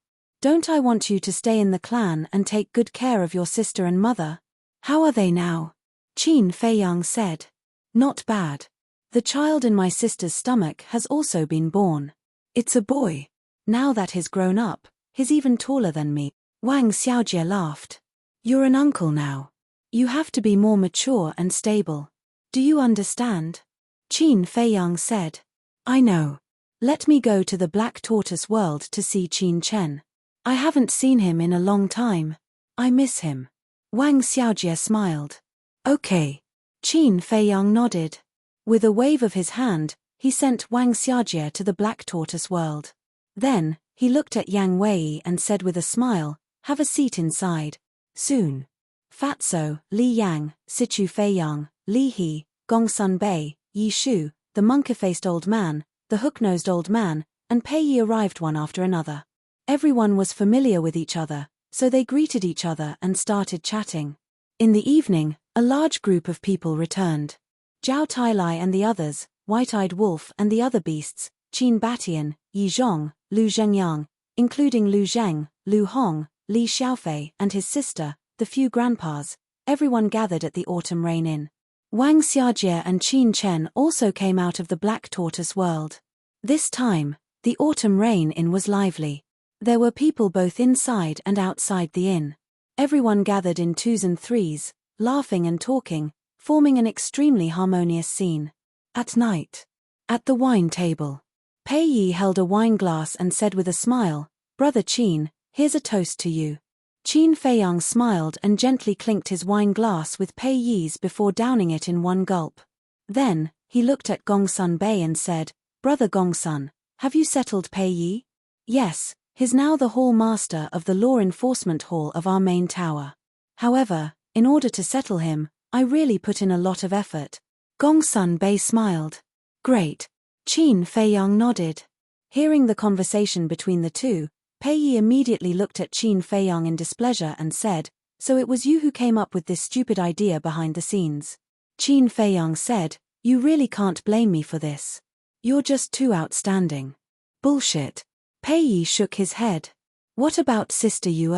Don't I want you to stay in the clan and take good care of your sister and mother? How are they now? Qin Feiyang said. Not bad. The child in my sister's stomach has also been born. It's a boy. Now that he's grown up, he's even taller than me. Wang Xiaojie laughed. You're an uncle now. You have to be more mature and stable. Do you understand? Qin Feiyang said. I know. Let me go to the Black Tortoise world to see Qin Chen. I haven't seen him in a long time. I miss him. Wang Xiaojie smiled. Okay. Qin Feiyang nodded. With a wave of his hand, he sent Wang Xiaojie to the Black Tortoise world. Then, he looked at Yang Wei and said with a smile, have a seat inside. Soon. Fatso, Li Yang, Sichu Feiyang, Li He, Gongsun Bei, Yi Shu, the monkey-faced old man, the hook-nosed old man, and Pei Yi arrived one after another. Everyone was familiar with each other, so they greeted each other and started chatting. In the evening, a large group of people returned. Zhao Tailai and the others, White-Eyed Wolf and the other beasts, Qin Batian, Yi Zhong, Lu Zhengyang, including Lu Zheng, Lu Hong, Li Xiaofei and his sister, the few grandpas, everyone gathered at the Autumn Rain Inn. Wang Xiajie and Qin Chen also came out of the Black Tortoise world. This time, the Autumn Rain Inn was lively. There were people both inside and outside the inn. Everyone gathered in twos and threes, laughing and talking, forming an extremely harmonious scene. At night, at the wine table, Pei Yi held a wine glass and said with a smile, Brother Qin, here's a toast to you. Qin Feiyang smiled and gently clinked his wine glass with Pei Yi's before downing it in one gulp. Then, he looked at Gongsun Bei and said, Brother Gongsun, have you settled Pei Yi? Yes. He's now the hall master of the law enforcement hall of our main tower. However, in order to settle him, I really put in a lot of effort. Gongsun Bei smiled. Great. Qin Feiyang nodded. Hearing the conversation between the two, Pei Yi immediately looked at Qin Feiyang in displeasure and said, So it was you who came up with this stupid idea behind the scenes. Qin Feiyang said, You really can't blame me for this. You're just too outstanding. Bullshit. Pei Yi shook his head. What about Sister Yu?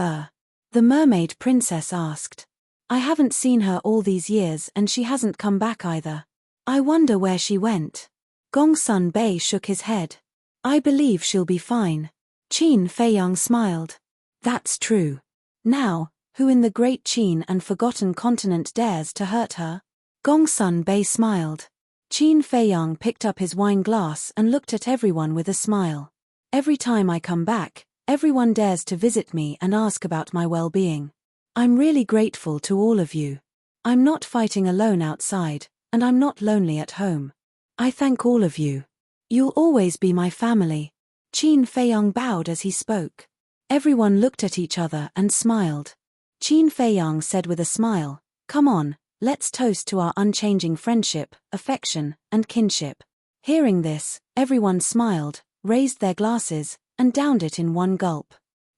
The mermaid princess asked. I haven't seen her all these years and she hasn't come back either. I wonder where she went. Gongsun Bei shook his head. I believe she'll be fine. Qin Feiyang smiled. That's true. Now, who in the great Qin and forgotten continent dares to hurt her? Gongsun Bei smiled. Qin Feiyang picked up his wine glass and looked at everyone with a smile. Every time I come back, everyone dares to visit me and ask about my well-being. I'm really grateful to all of you. I'm not fighting alone outside, and I'm not lonely at home. I thank all of you. You'll always be my family. Qin Feiyang bowed as he spoke. Everyone looked at each other and smiled. Qin Feiyang said with a smile, Come on, let's toast to our unchanging friendship, affection, and kinship. Hearing this, everyone smiled, raised their glasses, and downed it in one gulp.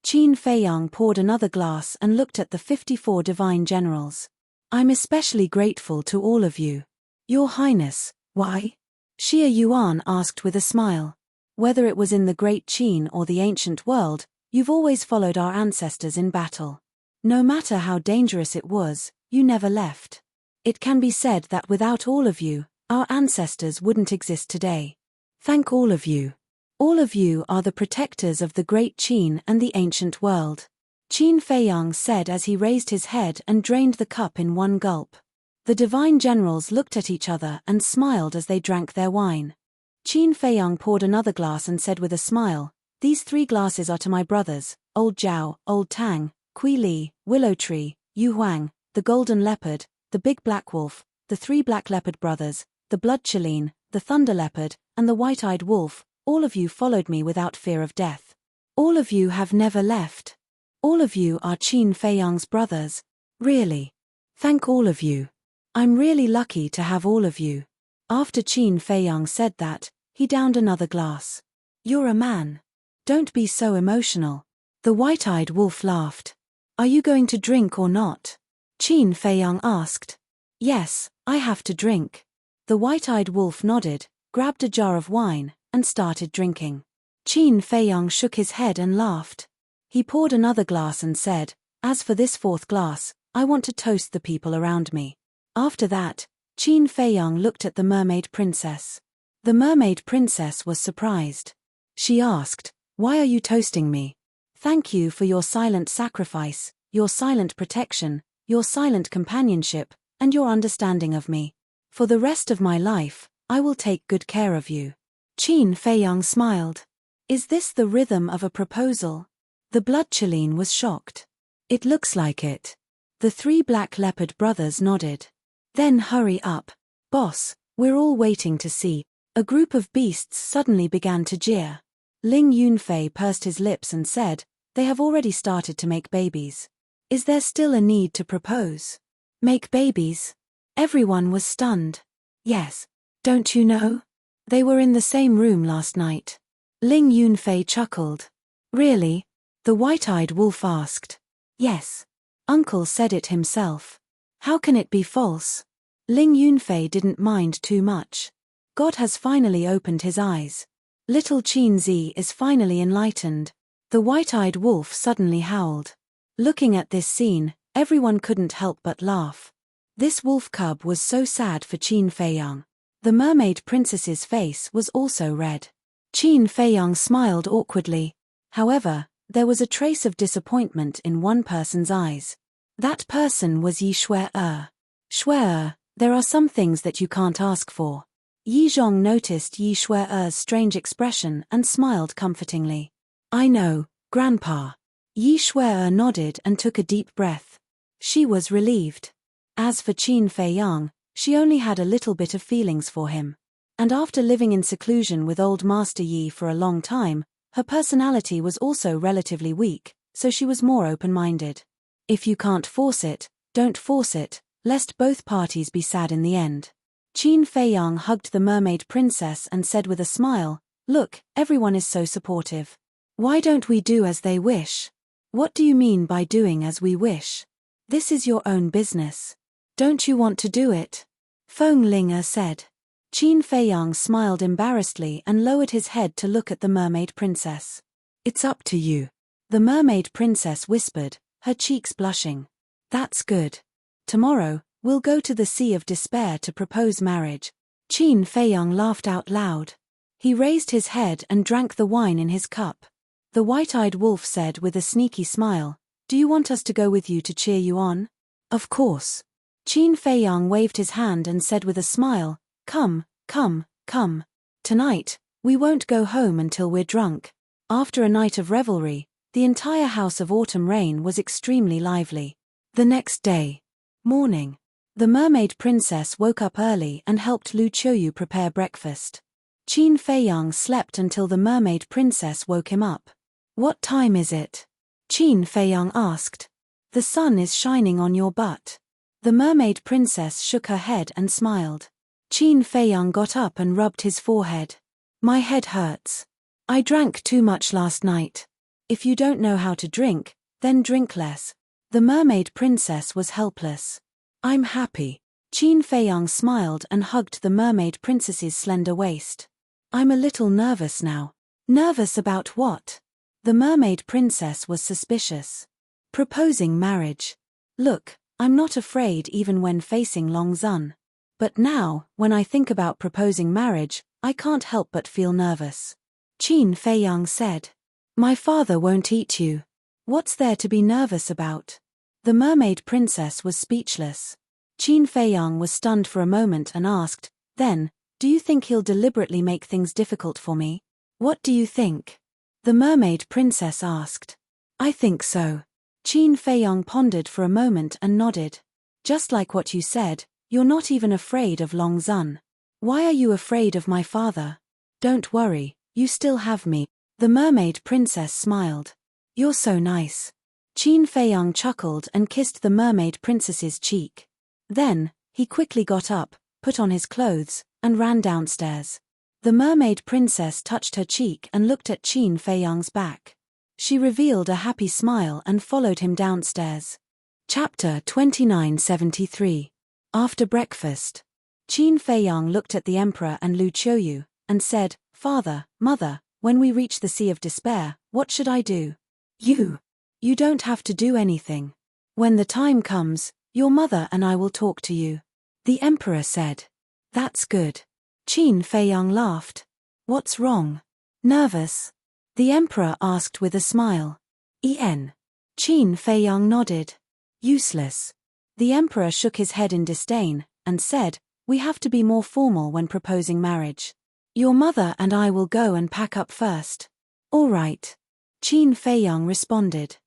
Qin Feiyang poured another glass and looked at the 54 divine generals. I'm especially grateful to all of you. Your Highness, why? Xie Yuan asked with a smile. Whether it was in the Great Qin or the ancient world, you've always followed our ancestors in battle. No matter how dangerous it was, you never left. It can be said that without all of you, our ancestors wouldn't exist today. Thank all of you. All of you are the protectors of the Great Qin and the ancient world. Qin Feiyang said as he raised his head and drained the cup in one gulp. The divine generals looked at each other and smiled as they drank their wine. Qin Feiyang poured another glass and said with a smile, These 3 glasses are to my brothers, Old Zhao, Old Tang, Kui Li, Willow Tree, Yu Huang, the Golden Leopard, the Big Black Wolf, the 3 Black Leopard brothers, the Blood Chelene, the Thunder Leopard, and the White-Eyed Wolf. All of you followed me without fear of death. All of you have never left. All of you are Qin Feiyang's brothers. Really. Thank all of you. I'm really lucky to have all of you. After Qin Feiyang said that, he downed another glass. You're a man. Don't be so emotional. The White-Eyed Wolf laughed. Are you going to drink or not? Qin Feiyang asked. Yes, I have to drink. The White-Eyed Wolf nodded, grabbed a jar of wine, and started drinking. Qin Feiyang shook his head and laughed. He poured another glass and said, As for this 4th glass, I want to toast the people around me. After that, Qin Feiyang looked at the mermaid princess. The mermaid princess was surprised. She asked, Why are you toasting me? Thank you for your silent sacrifice, your silent protection, your silent companionship, and your understanding of me. For the rest of my life, I will take good care of you. Qin Feiyang smiled. Is this the rhythm of a proposal? The Blood Chelene was shocked. It looks like it. The 3 Black Leopard brothers nodded. Then hurry up. Boss, we're all waiting to see. A group of beasts suddenly began to jeer. Ling Yunfei pursed his lips and said, They have already started to make babies. Is there still a need to propose? Make babies? Everyone was stunned. Yes. Don't you know? They were in the same room last night. Ling Yunfei chuckled. Really? The White-Eyed Wolf asked. Yes. Uncle said it himself. How can it be false? Ling Yunfei didn't mind too much. God has finally opened his eyes. Little Qin Zi is finally enlightened. The White-Eyed Wolf suddenly howled. Looking at this scene, everyone couldn't help but laugh. This wolf cub was so sad for Qin Feiyang. The mermaid princess's face was also red. Qin Feiyang smiled awkwardly. However, there was a trace of disappointment in one person's eyes. That person was Yi Shuai. Shuai, there are some things that you can't ask for. Yi Zhong noticed Yi Shuai's strange expression and smiled comfortingly. I know, Grandpa. Yi Shuai nodded and took a deep breath. She was relieved. As for Qin Feiyang, she only had a little bit of feelings for him. And after living in seclusion with old Master Yi for a long time, her personality was also relatively weak, so she was more open-minded. If you can't force it, don't force it, lest both parties be sad in the end. Qin Feiyang hugged the mermaid princess and said with a smile, Look, everyone is so supportive. Why don't we do as they wish? What do you mean by doing as we wish? This is your own business. Don't you want to do it? Feng Ling said. Qin Feiyang smiled embarrassedly and lowered his head to look at the mermaid princess. It's up to you. The mermaid princess whispered, her cheeks blushing. That's good. Tomorrow, we'll go to the Sea of Despair to propose marriage. Qin Feiyang laughed out loud. He raised his head and drank the wine in his cup. The white-eyed wolf said with a sneaky smile, "Do you want us to go with you to cheer you on?" "Of course." Qin Feiyang waved his hand and said with a smile, "Come, come, come. Tonight, we won't go home until we're drunk." After a night of revelry, the entire House of Autumn Rain was extremely lively. The next day, morning, the mermaid princess woke up early and helped Lu Qiuyu prepare breakfast. Qin Feiyang slept until the mermaid princess woke him up. "What time is it?" Qin Feiyang asked. "The sun is shining on your butt." The mermaid princess shook her head and smiled. Qin Feiyang got up and rubbed his forehead. "My head hurts. I drank too much last night." "If you don't know how to drink, then drink less." The mermaid princess was helpless. "I'm happy." Qin Feiyang smiled and hugged the mermaid princess's slender waist. "I'm a little nervous now." "Nervous about what?" The mermaid princess was suspicious. "Proposing marriage. Look, I'm not afraid even when facing Long Zun. But now, when I think about proposing marriage, I can't help but feel nervous." Qin Feiyang said. "My father won't eat you. What's there to be nervous about?" The mermaid princess was speechless. Qin Feiyang was stunned for a moment and asked, "Then, do you think he'll deliberately make things difficult for me?" "What do you think?" the mermaid princess asked. "I think so." Qin Feiyang pondered for a moment and nodded. "Just like what you said, you're not even afraid of Long Zun. Why are you afraid of my father?" "Don't worry, you still have me." The mermaid princess smiled. "You're so nice." Qin Feiyang chuckled and kissed the mermaid princess's cheek. Then, he quickly got up, put on his clothes, and ran downstairs. The mermaid princess touched her cheek and looked at Qin Feiyang's back. She revealed a happy smile and followed him downstairs. Chapter 2973. After breakfast, Qin Feiyang looked at the emperor and Lu Qiuyu, and said, "Father, mother, when we reach the Sea of Despair, what should I do?" You don't have to do anything. When the time comes, your mother and I will talk to you," the emperor said. "That's good." Qin Feiyang laughed. "What's wrong? Nervous?" the emperor asked with a smile. Qin Feiyang nodded. "Useless." The emperor shook his head in disdain, and said, "We have to be more formal when proposing marriage. Your mother and I will go and pack up first." "All right," Qin Feiyang responded.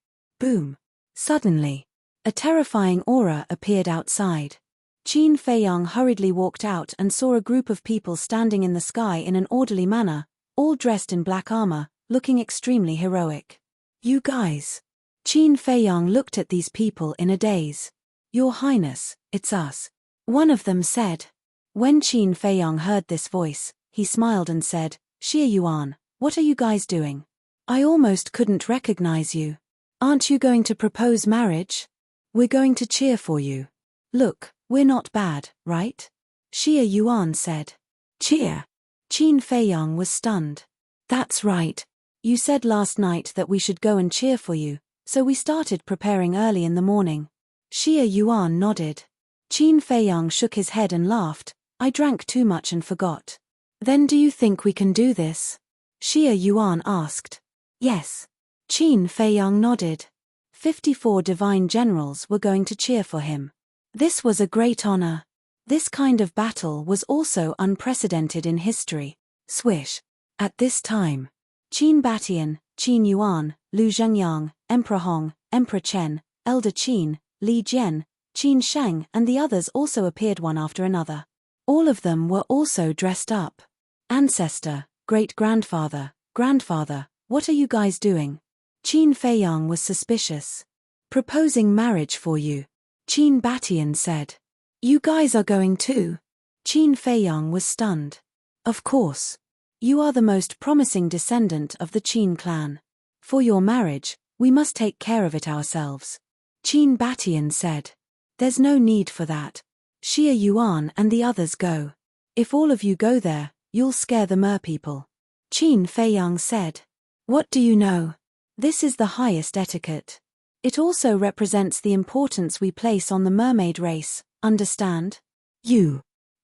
Boom. Suddenly, a terrifying aura appeared outside. Qin Feiyang hurriedly walked out and saw a group of people standing in the sky in an orderly manner, all dressed in black armor, looking extremely heroic. "You guys." Qin Feiyang looked at these people in a daze. "Your Highness, it's us," one of them said. When Qin Feiyang heard this voice, he smiled and said, "Xie Yuan, what are you guys doing? I almost couldn't recognize you. Aren't you going to propose marriage? We're going to cheer for you. Look, we're not bad, right?" Xie Yuan said. "Cheer?" Qin Feiyang was stunned. "That's right. You said last night that we should go and cheer for you, so we started preparing early in the morning." Xie Yuan nodded. Qin Feiyang shook his head and laughed. "I drank too much and forgot." "Then do you think we can do this?" Xie Yuan asked. "Yes." Qin Feiyang nodded. 54 divine generals were going to cheer for him. This was a great honor. This kind of battle was also unprecedented in history. Swish. At this time, Qin Batian, Qin Yuan, Lu Zhengyang, Emperor Hong, Emperor Chen, Elder Qin, Li Jian, Qin Sheng and the others also appeared one after another. All of them were also dressed up. "Ancestor, great-grandfather, grandfather, what are you guys doing?" Qin Feiyang was suspicious. "Proposing marriage for you," Qin Batian said. "You guys are going too?" Qin Feiyang was stunned. "Of course. You are the most promising descendant of the Qin clan. For your marriage, we must take care of it ourselves," Qin Batian said. "There's no need for that. Xie Yuan and the others go." If all of you go there, you'll scare the merpeople. Qin Feiyang said. What do you know? This is the highest etiquette. It also represents the importance we place on the mermaid race, understand?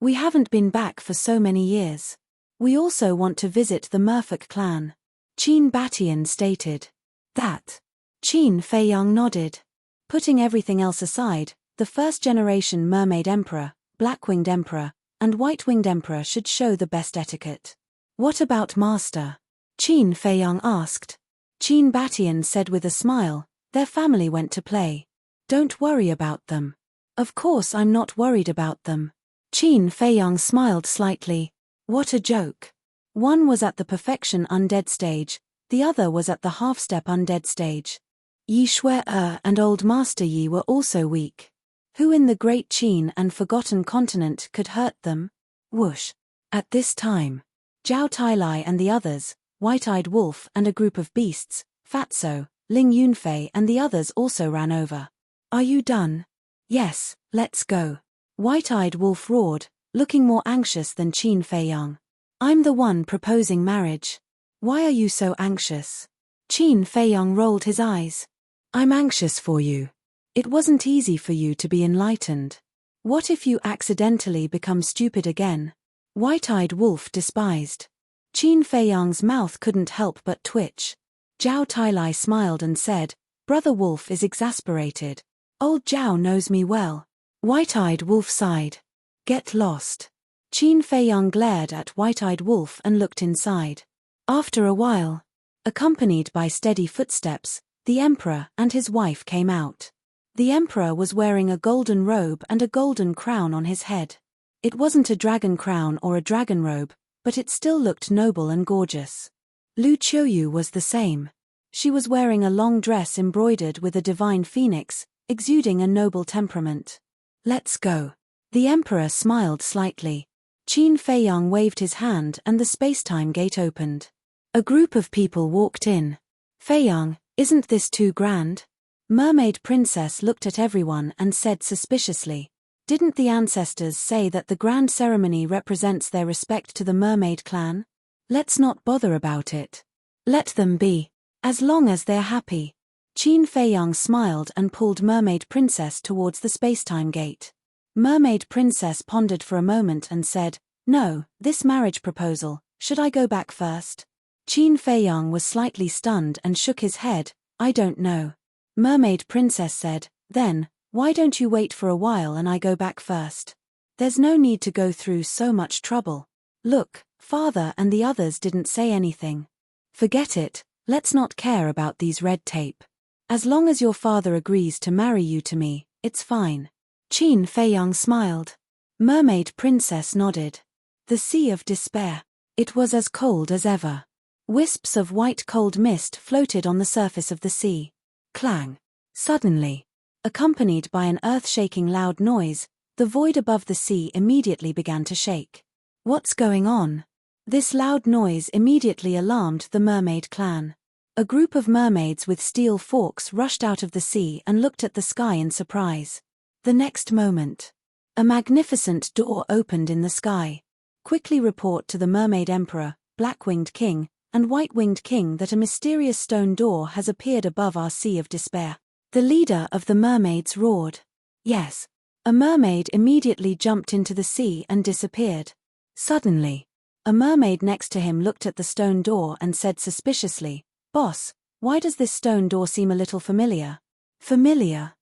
We haven't been back for so many years. We also want to visit the Merfolk clan. Qin Batian stated. That. Qin Feiyang nodded. Putting everything else aside, the first-generation Mermaid Emperor, Black-Winged Emperor, and White-Winged Emperor should show the best etiquette. What about Master? Qin Feiyang asked. Qin Batian said with a smile, their family went to play. Don't worry about them. Of course I'm not worried about them. Qin Feiyang smiled slightly. What a joke. One was at the Perfection Undead stage, the other was at the Half-Step Undead stage. Yi Shui-Er and Old Master Yi were also weak. Who in the Great Qin and Forgotten Continent could hurt them? Whoosh. At this time, Zhao Tailai and the others, White-Eyed Wolf and a group of beasts, Fatso, Ling Yunfei and the others also ran over. Are you done? Yes, let's go. White-Eyed Wolf roared, looking more anxious than Qin Feiyang. I'm the one proposing marriage. Why are you so anxious? Qin Feiyang rolled his eyes. I'm anxious for you. It wasn't easy for you to be enlightened. What if you accidentally become stupid again? White-Eyed Wolf despised. Qin Feiyang's mouth couldn't help but twitch. Zhao Tailai smiled and said, Brother Wolf is exasperated. Old Zhao knows me well. White-Eyed Wolf sighed. Get lost. Qin Feiyang glared at White-Eyed Wolf and looked inside. After a while, accompanied by steady footsteps, the Emperor and his wife came out. The Emperor was wearing a golden robe and a golden crown on his head. It wasn't a dragon crown or a dragon robe, but it still looked noble and gorgeous. Lu Qiuyu was the same. She was wearing a long dress embroidered with a divine phoenix, exuding a noble temperament. Let's go. The Emperor smiled slightly. Qin Feiyang waved his hand and the space-time gate opened. A group of people walked in. Feiyang, isn't this too grand? Mermaid Princess looked at everyone and said suspiciously. Didn't the ancestors say that the grand ceremony represents their respect to the mermaid clan? Let's not bother about it. Let them be. As long as they're happy. Qin Feiyang smiled and pulled Mermaid Princess towards the space-time gate. Mermaid Princess pondered for a moment and said, No, this marriage proposal, should I go back first? Qin Feiyang was slightly stunned and shook his head, I don't know. Mermaid Princess said, Then, why don't you wait for a while and I go back first? There's no need to go through so much trouble. Look, Father and the others didn't say anything. Forget it, let's not care about these red tape. As long as your father agrees to marry you to me, it's fine. Qin Feiyang smiled. Mermaid Princess nodded. The Sea of Despair. It was as cold as ever. Wisps of white cold mist floated on the surface of the sea. Clang. Suddenly, accompanied by an earth-shaking loud noise, the void above the sea immediately began to shake. What's going on? This loud noise immediately alarmed the mermaid clan. A group of mermaids with steel forks rushed out of the sea and looked at the sky in surprise. The next moment, a magnificent door opened in the sky. Quickly report to the Mermaid Emperor, Black-Winged King, and White-Winged King that a mysterious stone door has appeared above our Sea of Despair. The leader of the mermaids roared. Yes. A mermaid immediately jumped into the sea and disappeared. Suddenly, a mermaid next to him looked at the stone door and said suspiciously, Boss, why does this stone door seem a little familiar? Familiar?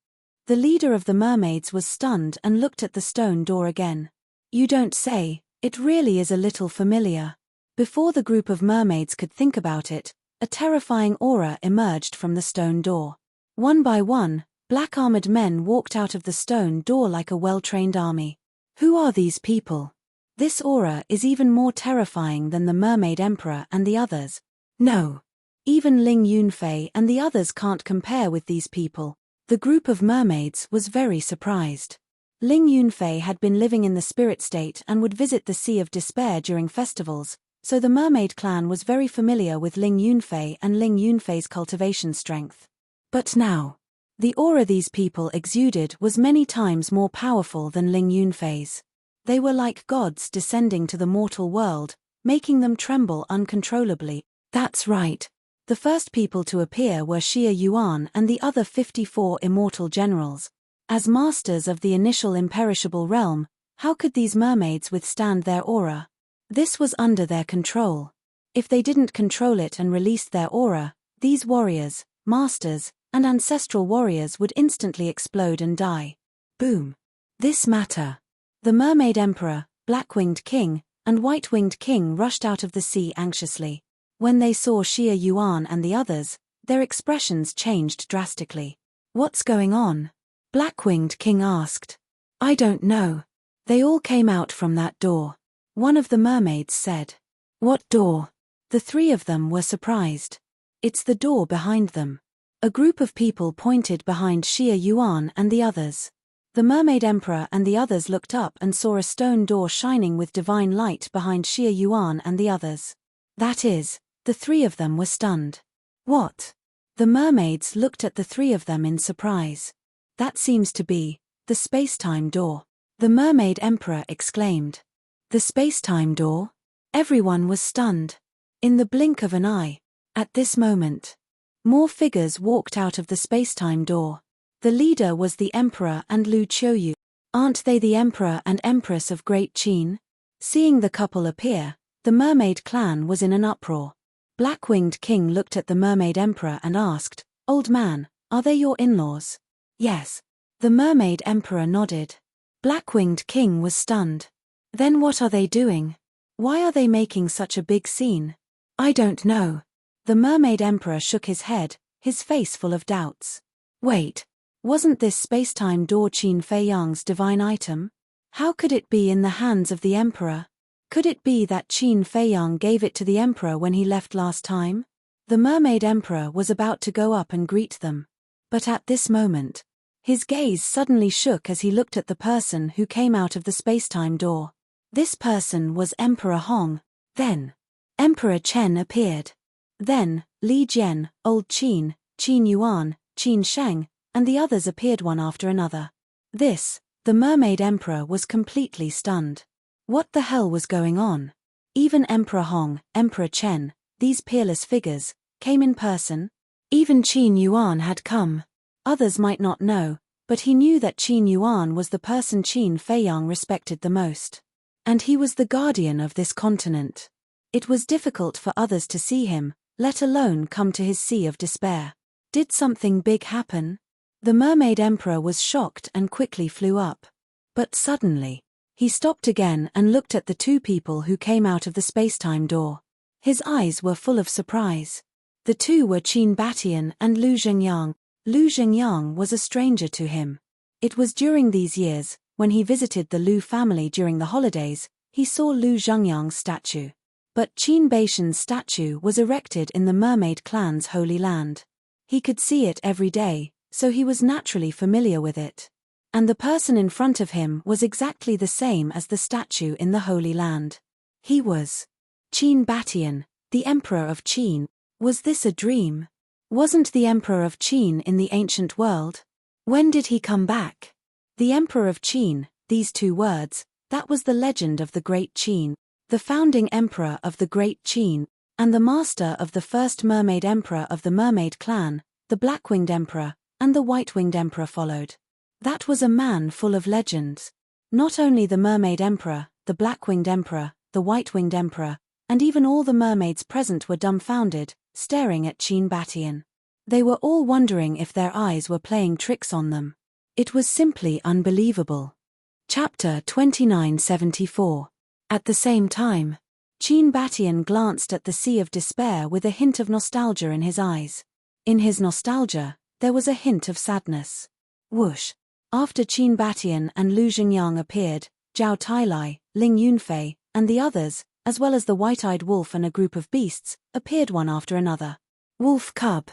The leader of the mermaids was stunned and looked at the stone door again. You don't say, it really is a little familiar. Before the group of mermaids could think about it, a terrifying aura emerged from the stone door. One by one, black-armored men walked out of the stone door like a well-trained army. Who are these people? This aura is even more terrifying than the Mermaid Emperor and the others. No. Even Ling Yunfei and the others can't compare with these people. The group of mermaids was very surprised. Ling Yunfei had been living in the spirit state and would visit the Sea of Despair during festivals, so the mermaid clan was very familiar with Ling Yunfei and Ling Yunfei's cultivation strength. But now, the aura these people exuded was many times more powerful than Ling Yunfei's. They were like gods descending to the mortal world, making them tremble uncontrollably. That's right. The first people to appear were Xie Yuan and the other 54 immortal generals. As masters of the initial imperishable realm, how could these mermaids withstand their aura? This was under their control. If they didn't control it and released their aura, these warriors, masters, and ancestral warriors would instantly explode and die. Boom. This matter. The Mermaid Emperor, Black-Winged King, and White-Winged King rushed out of the sea anxiously. When they saw Xie Yuan and the others, their expressions changed drastically. What's going on? Black-Winged King asked. I don't know. They all came out from that door. One of the mermaids said. What door? The three of them were surprised. It's the door behind them. A group of people pointed behind Xie Yuan and the others. The Mermaid Emperor and the others looked up and saw a stone door shining with divine light behind Xie Yuan and the others. That is, the three of them were stunned. What? The mermaids looked at the three of them in surprise. That seems to be the space-time door. The Mermaid Emperor exclaimed. The space-time door? Everyone was stunned. In the blink of an eye. At this moment, more figures walked out of the space-time door. The leader was the Emperor and Lu Qiuyu. Aren't they the Emperor and Empress of Great Qin? Seeing the couple appear, the mermaid clan was in an uproar. Black-Winged King looked at the Mermaid Emperor and asked, Old man, are they your in-laws? Yes. The Mermaid Emperor nodded. Black-Winged King was stunned. Then what are they doing? Why are they making such a big scene? I don't know. The Mermaid Emperor shook his head, his face full of doubts. Wait. Wasn't this space-time door Qin Feiyang's divine item? How could it be in the hands of the Emperor? Could it be that Qin Feiyang gave it to the Emperor when he left last time? The Mermaid Emperor was about to go up and greet them. But at this moment, his gaze suddenly shook as he looked at the person who came out of the space-time door. This person was Emperor Hong. Then, Emperor Chen appeared. Then, Li Jian, Old Qin, Qin Yuan, Qin Sheng, and the others appeared one after another. The Mermaid Emperor was completely stunned. What the hell was going on? Even Emperor Hong, Emperor Chen, these peerless figures, came in person. Even Qin Yuan had come. Others might not know, but he knew that Qin Yuan was the person Qin Feiyang respected the most. And he was the guardian of this continent. It was difficult for others to see him, let alone come to his sea of despair. Did something big happen? The Mermaid Emperor was shocked and quickly flew up. But suddenly, he stopped again and looked at the two people who came out of the space-time door. His eyes were full of surprise. The two were Qin Batian and Lu Zhengyang. Lu Zhengyang was a stranger to him. It was during these years, when he visited the Lu family during the holidays, he saw Lu Zhengyang's statue. But Qin Baishan's statue was erected in the mermaid clan's holy land. He could see it every day, so he was naturally familiar with it. And the person in front of him was exactly the same as the statue in the Holy Land. He was Qin Batian, the Emperor of Qin. Was this a dream? Wasn't the Emperor of Qin in the ancient world? When did he come back? The Emperor of Qin, these two words, that was the legend of the Great Qin, the founding Emperor of the Great Qin, and the master of the first Mermaid Emperor of the Mermaid clan, the Black-Winged Emperor, and the White-Winged Emperor followed. That was a man full of legends. Not only the Mermaid Emperor, the Black-Winged Emperor, the White-Winged Emperor, and even all the mermaids present were dumbfounded, staring at Qin Batian. They were all wondering if their eyes were playing tricks on them. It was simply unbelievable. Chapter 2974. At the same time, Qin Batian glanced at the sea of despair with a hint of nostalgia in his eyes. In his nostalgia, there was a hint of sadness. Whoosh. After Qin Batian and Lu Zhengyang appeared, Zhao Tailai, Ling Yunfei, and the others, as well as the white-eyed wolf and a group of beasts, appeared one after another. Wolf cub.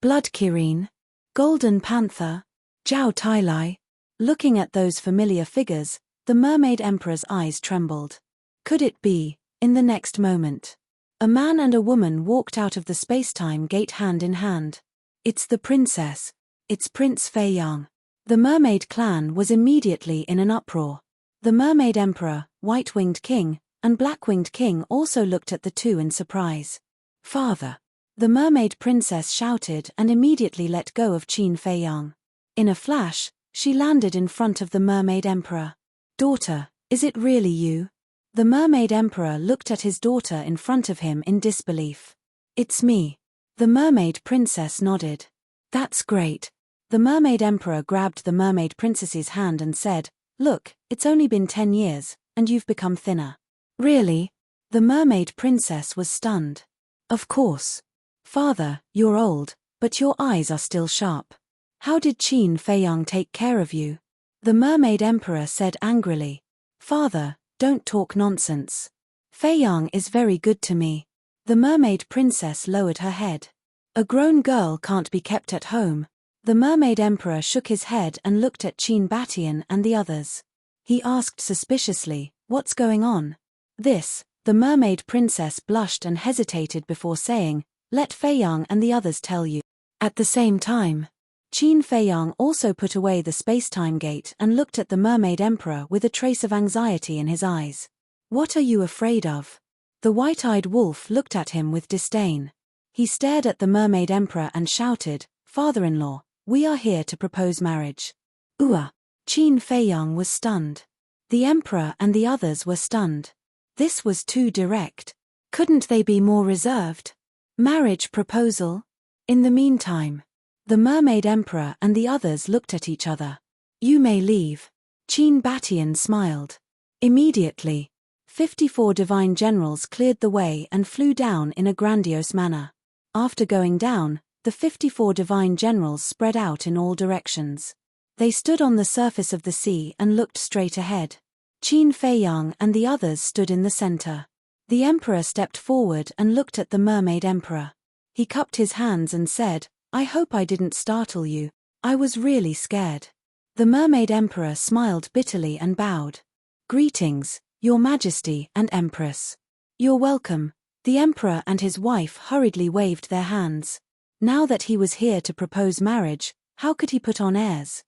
Blood Kirin. Golden panther. Zhao Tailai. Looking at those familiar figures, the Mermaid Emperor's eyes trembled. Could it be, in the next moment, a man and a woman walked out of the space-time gate hand in hand? It's the princess. It's Prince Feiyang. The mermaid clan was immediately in an uproar. The Mermaid Emperor, White-Winged King, and Black-Winged King also looked at the two in surprise. "Father!" The Mermaid Princess shouted and immediately let go of Qin Feiyang. In a flash, she landed in front of the Mermaid Emperor. "Daughter, is it really you?" The Mermaid Emperor looked at his daughter in front of him in disbelief. "It's me." The Mermaid Princess nodded. "That's great." The Mermaid Emperor grabbed the Mermaid Princess's hand and said, "Look, it's only been 10 years, and you've become thinner." "Really?" The Mermaid Princess was stunned. "Of course. Father, you're old, but your eyes are still sharp. How did Qin Feiyang take care of you?" The Mermaid Emperor said angrily. "Father, don't talk nonsense. Feiyang is very good to me." The Mermaid Princess lowered her head. "A grown girl can't be kept at home." The Mermaid Emperor shook his head and looked at Qin Batian and the others. He asked suspiciously, "What's going on?" The Mermaid Princess blushed and hesitated before saying, "Let Feiyang and the others tell you." At the same time, Qin Feiyang also put away the space-time gate and looked at the Mermaid Emperor with a trace of anxiety in his eyes. "What are you afraid of?" The white-eyed wolf looked at him with disdain. He stared at the Mermaid Emperor and shouted, "Father-in-law, we are here to propose marriage." "Ooh!" Qin Feiyang was stunned. The Emperor and the others were stunned. This was too direct. Couldn't they be more reserved? Marriage proposal? In the meantime, the Mermaid Emperor and the others looked at each other. "You may leave." Qin Batian smiled. Immediately, 54 divine generals cleared the way and flew down in a grandiose manner. After going down, the 54 divine generals spread out in all directions. They stood on the surface of the sea and looked straight ahead. Qin Feiyang and the others stood in the center. The Emperor stepped forward and looked at the Mermaid Emperor. He cupped his hands and said, "I hope I didn't startle you. I was really scared." The Mermaid Emperor smiled bitterly and bowed. "Greetings, Your Majesty and Empress." "You're welcome." The Emperor and his wife hurriedly waved their hands. Now that he was here to propose marriage, how could he put on airs?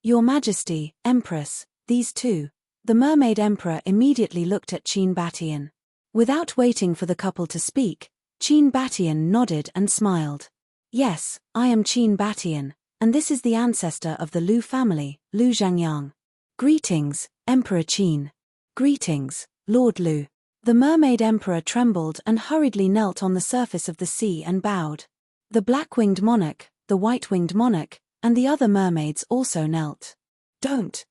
"Your Majesty, Empress, these two." The Mermaid Emperor immediately looked at Qin Batian. Without waiting for the couple to speak, Qin Batian nodded and smiled. "Yes, I am Qin Batian, and this is the ancestor of the Lu family, Lu Zhangyang." "Greetings, Emperor Qin." "Greetings, Lord Lu." The Mermaid Emperor trembled and hurriedly knelt on the surface of the sea and bowed. The Black-Winged Monarch, the White-Winged Monarch, and the other mermaids also knelt. Don't.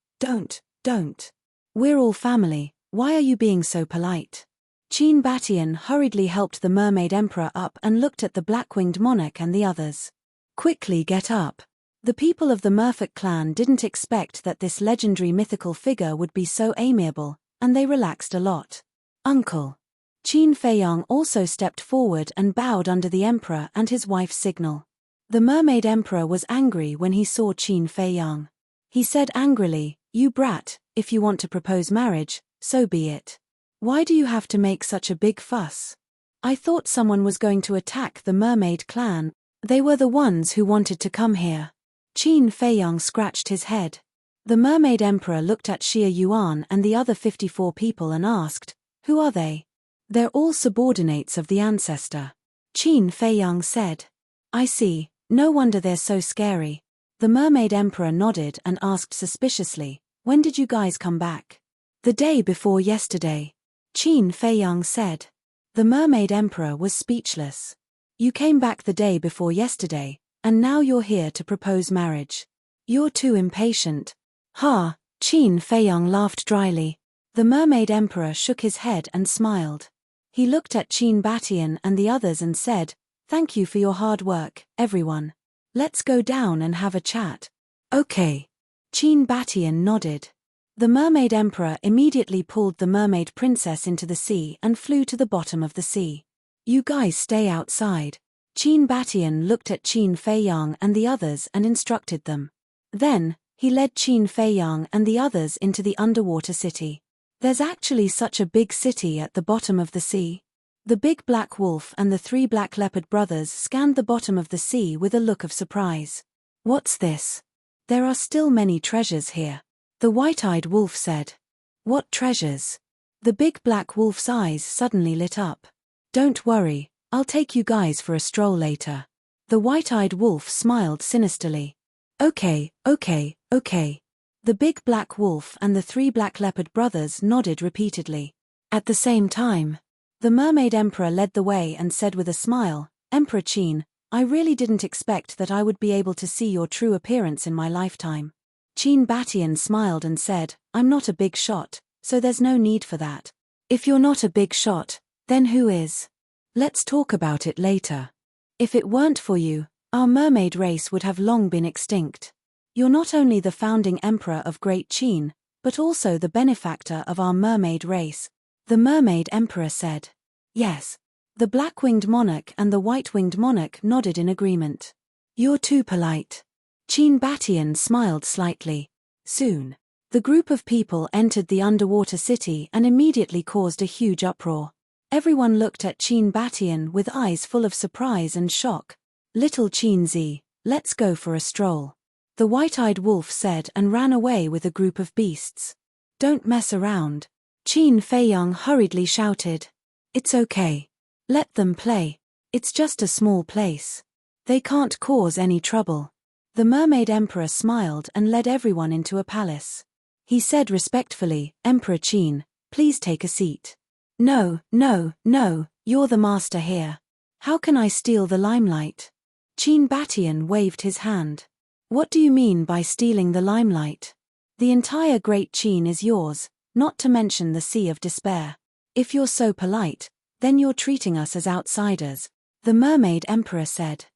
We're all family, why are you being so polite?" Qin Batian hurriedly helped the Mermaid Emperor up and looked at the Black-Winged Monarch and the others. "Quickly get up." The people of the Merfolk clan didn't expect that this legendary mythical figure would be so amiable, and they relaxed a lot. "Uncle." Qin Feiyang also stepped forward and bowed under the Emperor and his wife's signal. The Mermaid Emperor was angry when he saw Qin Feiyang. He said angrily, "You brat, if you want to propose marriage, so be it. Why do you have to make such a big fuss? I thought someone was going to attack the Mermaid clan. They were the ones who wanted to come here." Qin Feiyang scratched his head. The Mermaid Emperor looked at Xia Yuan and the other 54 people and asked, "Who are they?" "They're all subordinates of the ancestor." Qin Feiyang said. "I see, no wonder they're so scary." The Mermaid Emperor nodded and asked suspiciously, "When did you guys come back?" "The day before yesterday." Qin Feiyang said. The Mermaid Emperor was speechless. "You came back the day before yesterday, and now you're here to propose marriage. You're too impatient." "Ha!" Qin Feiyang laughed dryly. The Mermaid Emperor shook his head and smiled. He looked at Qin Batian and the others and said, "Thank you for your hard work, everyone. Let's go down and have a chat." "Okay." Qin Batian nodded. The Mermaid Emperor immediately pulled the Mermaid Princess into the sea and flew to the bottom of the sea. "You guys stay outside." Qin Batian looked at Qin Feiyang and the others and instructed them. Then, he led Qin Feiyang and the others into the underwater city. There's actually such a big city at the bottom of the sea. The big black wolf and the 3 black leopard brothers scanned the bottom of the sea with a look of surprise. "What's this? There are still many treasures here," the white-eyed wolf said. What treasures? The big black wolf's eyes suddenly lit up. Don't worry, I'll take you guys for a stroll later. The white-eyed wolf smiled sinisterly. Okay. The big black wolf and the 3 black leopard brothers nodded repeatedly. At the same time, the mermaid emperor led the way and said with a smile, Emperor Qin, I really didn't expect that I would be able to see your true appearance in my lifetime. Qin Batian smiled and said, I'm not a big shot, so there's no need for that. If you're not a big shot, then who is? Let's talk about it later. If it weren't for you, our mermaid race would have long been extinct. You're not only the founding emperor of Great Qin, but also the benefactor of our mermaid race, the mermaid emperor said. Yes. The black-winged monarch and the white-winged monarch nodded in agreement. You're too polite. Qin Batian smiled slightly. Soon, the group of people entered the underwater city and immediately caused a huge uproar. Everyone looked at Qin Batian with eyes full of surprise and shock. Little Qinzi, let's go for a stroll. The white-eyed wolf said and ran away with a group of beasts. Don't mess around. Qin Feiyang hurriedly shouted. It's okay. Let them play. It's just a small place. They can't cause any trouble. The mermaid emperor smiled and led everyone into a palace. He said respectfully, Emperor Qin, please take a seat. No, you're the master here. How can I steal the limelight? Qin Batian waved his hand. What do you mean by stealing the limelight? The entire Great Qin is yours, not to mention the Sea of Despair. If you're so polite, then you're treating us as outsiders, the mermaid emperor said.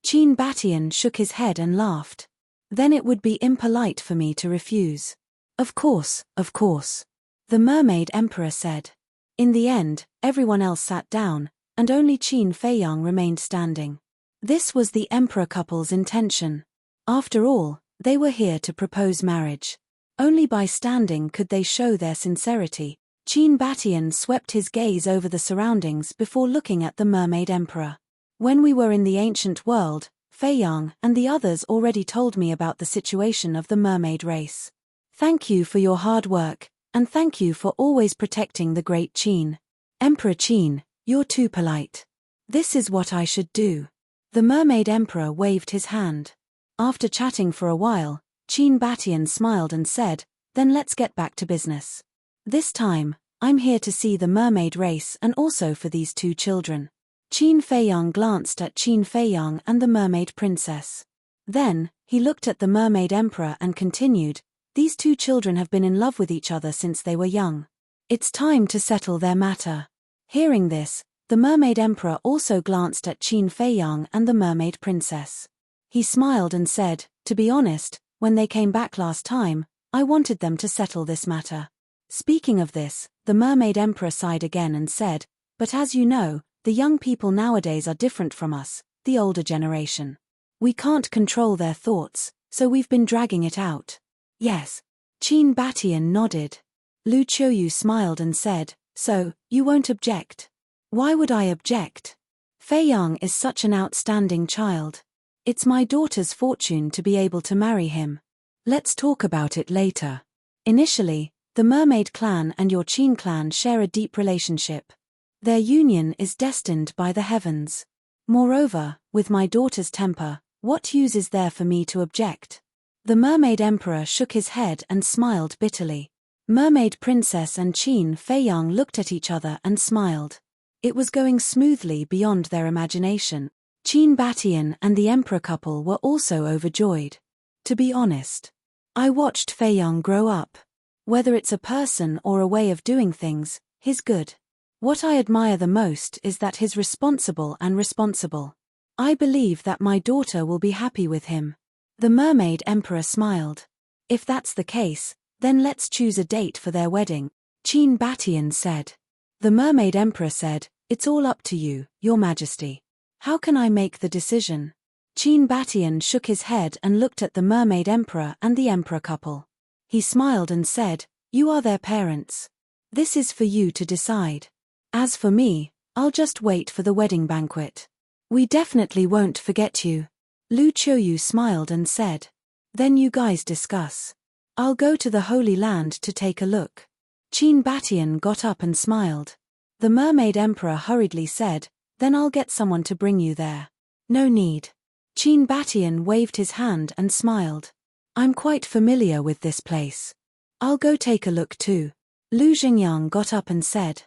Qin Batian shook his head and laughed. Then it would be impolite for me to refuse. Of course. The mermaid emperor said. In the end, everyone else sat down, and only Qin Feiyang remained standing. This was the emperor couple's intention. After all, they were here to propose marriage. Only by standing could they show their sincerity. Qin Batian swept his gaze over the surroundings before looking at the mermaid emperor. When we were in the ancient world, Feiyang and the others already told me about the situation of the mermaid race. Thank you for your hard work, and thank you for always protecting the Great Qin. Emperor Qin, you're too polite. This is what I should do. The mermaid emperor waved his hand. After chatting for a while, Qin Batian smiled and said, then let's get back to business. This time, I'm here to see the mermaid race and also for these 2 children. Qin Feiyang glanced at Qin Feiyang and the mermaid princess. Then, he looked at the mermaid emperor and continued, these 2 children have been in love with each other since they were young. It's time to settle their matter. Hearing this, the mermaid emperor also glanced at Qin Feiyang and the mermaid princess. He smiled and said, to be honest, when they came back last time, I wanted them to settle this matter. Speaking of this, the mermaid emperor sighed again and said, but as you know, the young people nowadays are different from us, the older generation. We can't control their thoughts, so we've been dragging it out. Yes. Qin Batian nodded. Lu Qiuyu smiled and said, so, you won't object? Why would I object? Feiyang is such an outstanding child. It's my daughter's fortune to be able to marry him. Let's talk about it later. Initially, the mermaid clan and your Qin clan share a deep relationship. Their union is destined by the heavens. Moreover, with my daughter's temper, what use is there for me to object? The mermaid emperor shook his head and smiled bitterly. Mermaid princess and Qin Feiyang looked at each other and smiled. It was going smoothly beyond their imagination. Qin Batian and the emperor couple were also overjoyed. To be honest, I watched Feiyang grow up. Whether it's a person or a way of doing things, he's good. What I admire the most is that he's responsible. I believe that my daughter will be happy with him. The mermaid emperor smiled. If that's the case, then let's choose a date for their wedding, Qin Batian said. The mermaid emperor said, it's all up to you, your majesty. How can I make the decision? Qin Batian shook his head and looked at the mermaid emperor and the emperor couple. He smiled and said, you are their parents. This is for you to decide. As for me, I'll just wait for the wedding banquet. We definitely won't forget you. Lu Qiuyu smiled and said. Then you guys discuss. I'll go to the Holy Land to take a look. Qin Batian got up and smiled. The Mermaid Emperor hurriedly said, "Then I'll get someone to bring you there." "No need." Qin Batian waved his hand and smiled. "I'm quite familiar with this place. I'll go take a look too." Lu Xingyang got up and said,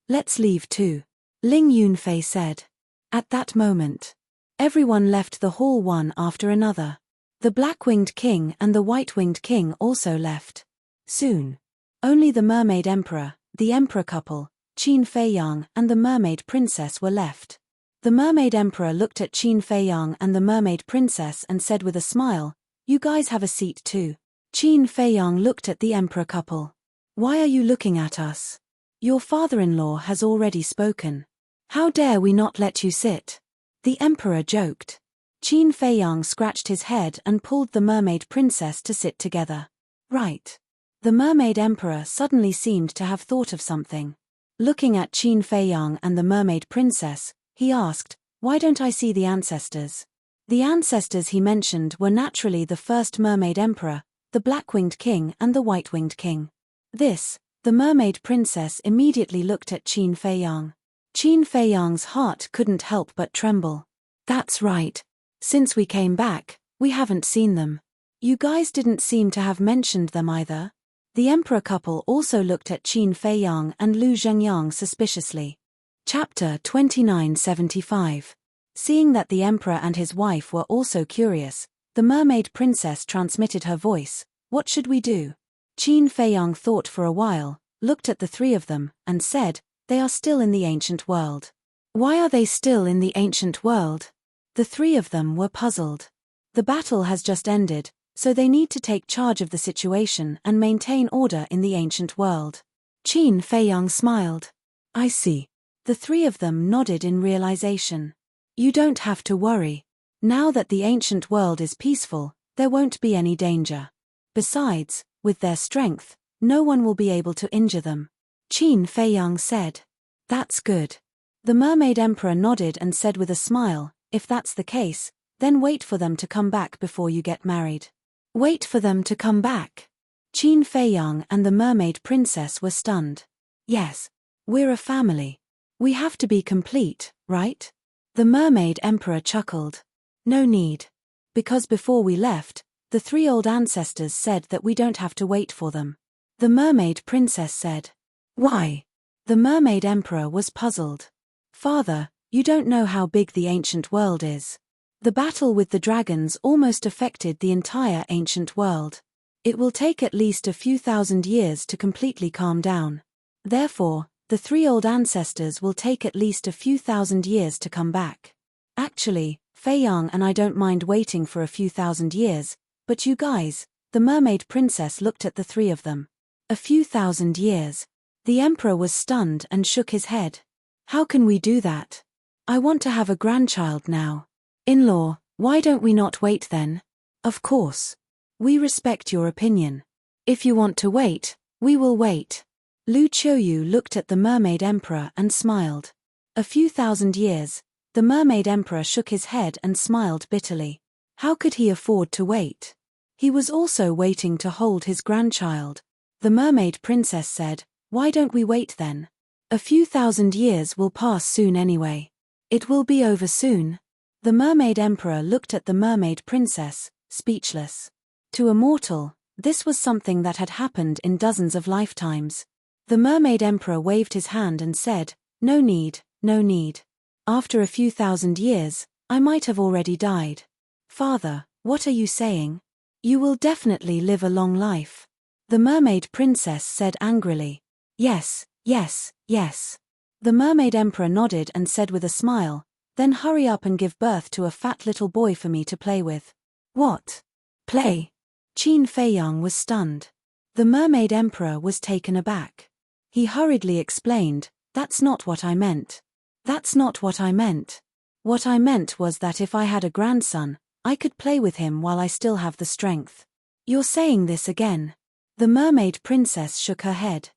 "Let's leave too." Ling Yunfei said. At that moment, everyone left the hall one after another. The black-winged king and the white-winged king also left. Soon, only the Mermaid Emperor, the Emperor couple, Qin Feiyang and the Mermaid Princess were left. The Mermaid Emperor looked at Qin Feiyang and the Mermaid Princess and said with a smile, "You guys have a seat too." Qin Feiyang looked at the Emperor couple. "Why are you looking at us? Your father-in-law has already spoken. How dare we not let you sit?" The Emperor joked. Qin Feiyang scratched his head and pulled the Mermaid Princess to sit together. "Right." The Mermaid Emperor suddenly seemed to have thought of something. Looking at Qin Feiyang and the Mermaid Princess, he asked, "Why don't I see the ancestors?" The ancestors he mentioned were naturally the first Mermaid Emperor, the Black-Winged King and the White-Winged King. The Mermaid Princess immediately looked at Qin Feiyang. Qin Feiyang's heart couldn't help but tremble. "That's right. Since we came back, we haven't seen them. You guys didn't seem to have mentioned them either." The Emperor couple also looked at Qin Feiyang and Lu Zhengyang suspiciously. Chapter 2975. Seeing that the Emperor and his wife were also curious, the Mermaid Princess transmitted her voice, "What should we do?" Qin Feiyang thought for a while, looked at the three of them, and said, "They are still in the ancient world." "Why are they still in the ancient world?" The three of them were puzzled. The battle has just ended, so they need to take charge of the situation and maintain order in the ancient world. Qin Feiyang smiled. "I see." The three of them nodded in realization. "You don't have to worry. Now that the ancient world is peaceful, there won't be any danger. Besides, with their strength, no one will be able to injure them." Qin Feiyang said. "That's good." The Mermaid Emperor nodded and said with a smile, "If that's the case, then wait for them to come back before you get married." Wait for them to come back? Qin Feiyang and the Mermaid Princess were stunned. "Yes. We're a family. We have to be complete, right?" The Mermaid Emperor chuckled. "No need. Because before we left, the three old ancestors said that we don't have to wait for them." The Mermaid Princess said. "Why?" The Mermaid Emperor was puzzled. "Father, you don't know how big the ancient world is. The battle with the dragons almost affected the entire ancient world. It will take at least a few thousand years to completely calm down. Therefore, the three old ancestors will take at least a few thousand years to come back. Actually, Feiyang and I don't mind waiting for a few thousand years, but you guys," the Mermaid Princess looked at the three of them. "A few thousand years." The Emperor was stunned and shook his head. "How can we do that? I want to have a grandchild now. In-law, why don't we not wait then?" "Of course. We respect your opinion. If you want to wait, we will wait." Lu Qiuyu looked at the Mermaid Emperor and smiled. "A few thousand years." The Mermaid Emperor shook his head and smiled bitterly. How could he afford to wait? He was also waiting to hold his grandchild. The Mermaid Princess said, "Why don't we wait then? A few thousand years will pass soon anyway. It will be over soon." The Mermaid Emperor looked at the Mermaid Princess, speechless. To a mortal, this was something that had happened in dozens of lifetimes. The Mermaid Emperor waved his hand and said, "No need, no need. After a few thousand years, I might have already died." "Father, what are you saying? You will definitely live a long life." The Mermaid Princess said angrily. "Yes, yes, yes." The Mermaid Emperor nodded and said with a smile, "Then hurry up and give birth to a fat little boy for me to play with." "What? Play?" Qin Feiyang was stunned. The Mermaid Emperor was taken aback. He hurriedly explained, "That's not what I meant. That's not what I meant. What I meant was that if I had a grandson, I could play with him while I still have the strength." "You're saying this again?" The Mermaid Princess shook her head.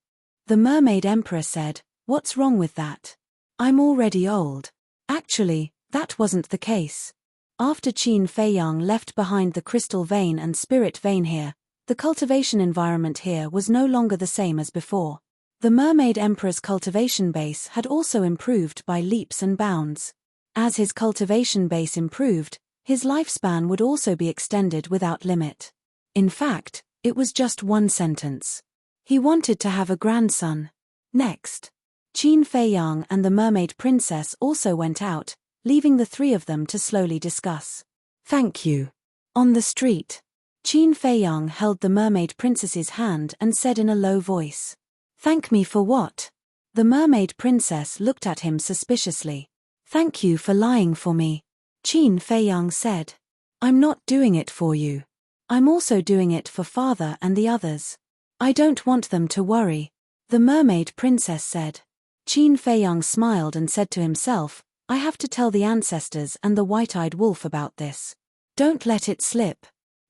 The Mermaid Emperor said, "What's wrong with that? I'm already old." Actually, that wasn't the case. After Qin Feiyang left behind the crystal vein and spirit vein here, the cultivation environment here was no longer the same as before. The Mermaid Emperor's cultivation base had also improved by leaps and bounds. As his cultivation base improved, his lifespan would also be extended without limit. In fact, it was just one sentence. He wanted to have a grandson. Next, Qin Feiyang and the Mermaid Princess also went out, leaving the three of them to slowly discuss. Thank you. On the street, Qin Feiyang held the Mermaid Princess's hand and said in a low voice, "Thank me for what?" The Mermaid Princess looked at him suspiciously. "Thank you for lying for me," Qin Feiyang said. "I'm not doing it for you. I'm also doing it for father and the others. I don't want them to worry," the Mermaid Princess said. Qin Feiyang smiled and said to himself, "I have to tell the ancestors and the white-eyed wolf about this. Don't let it slip."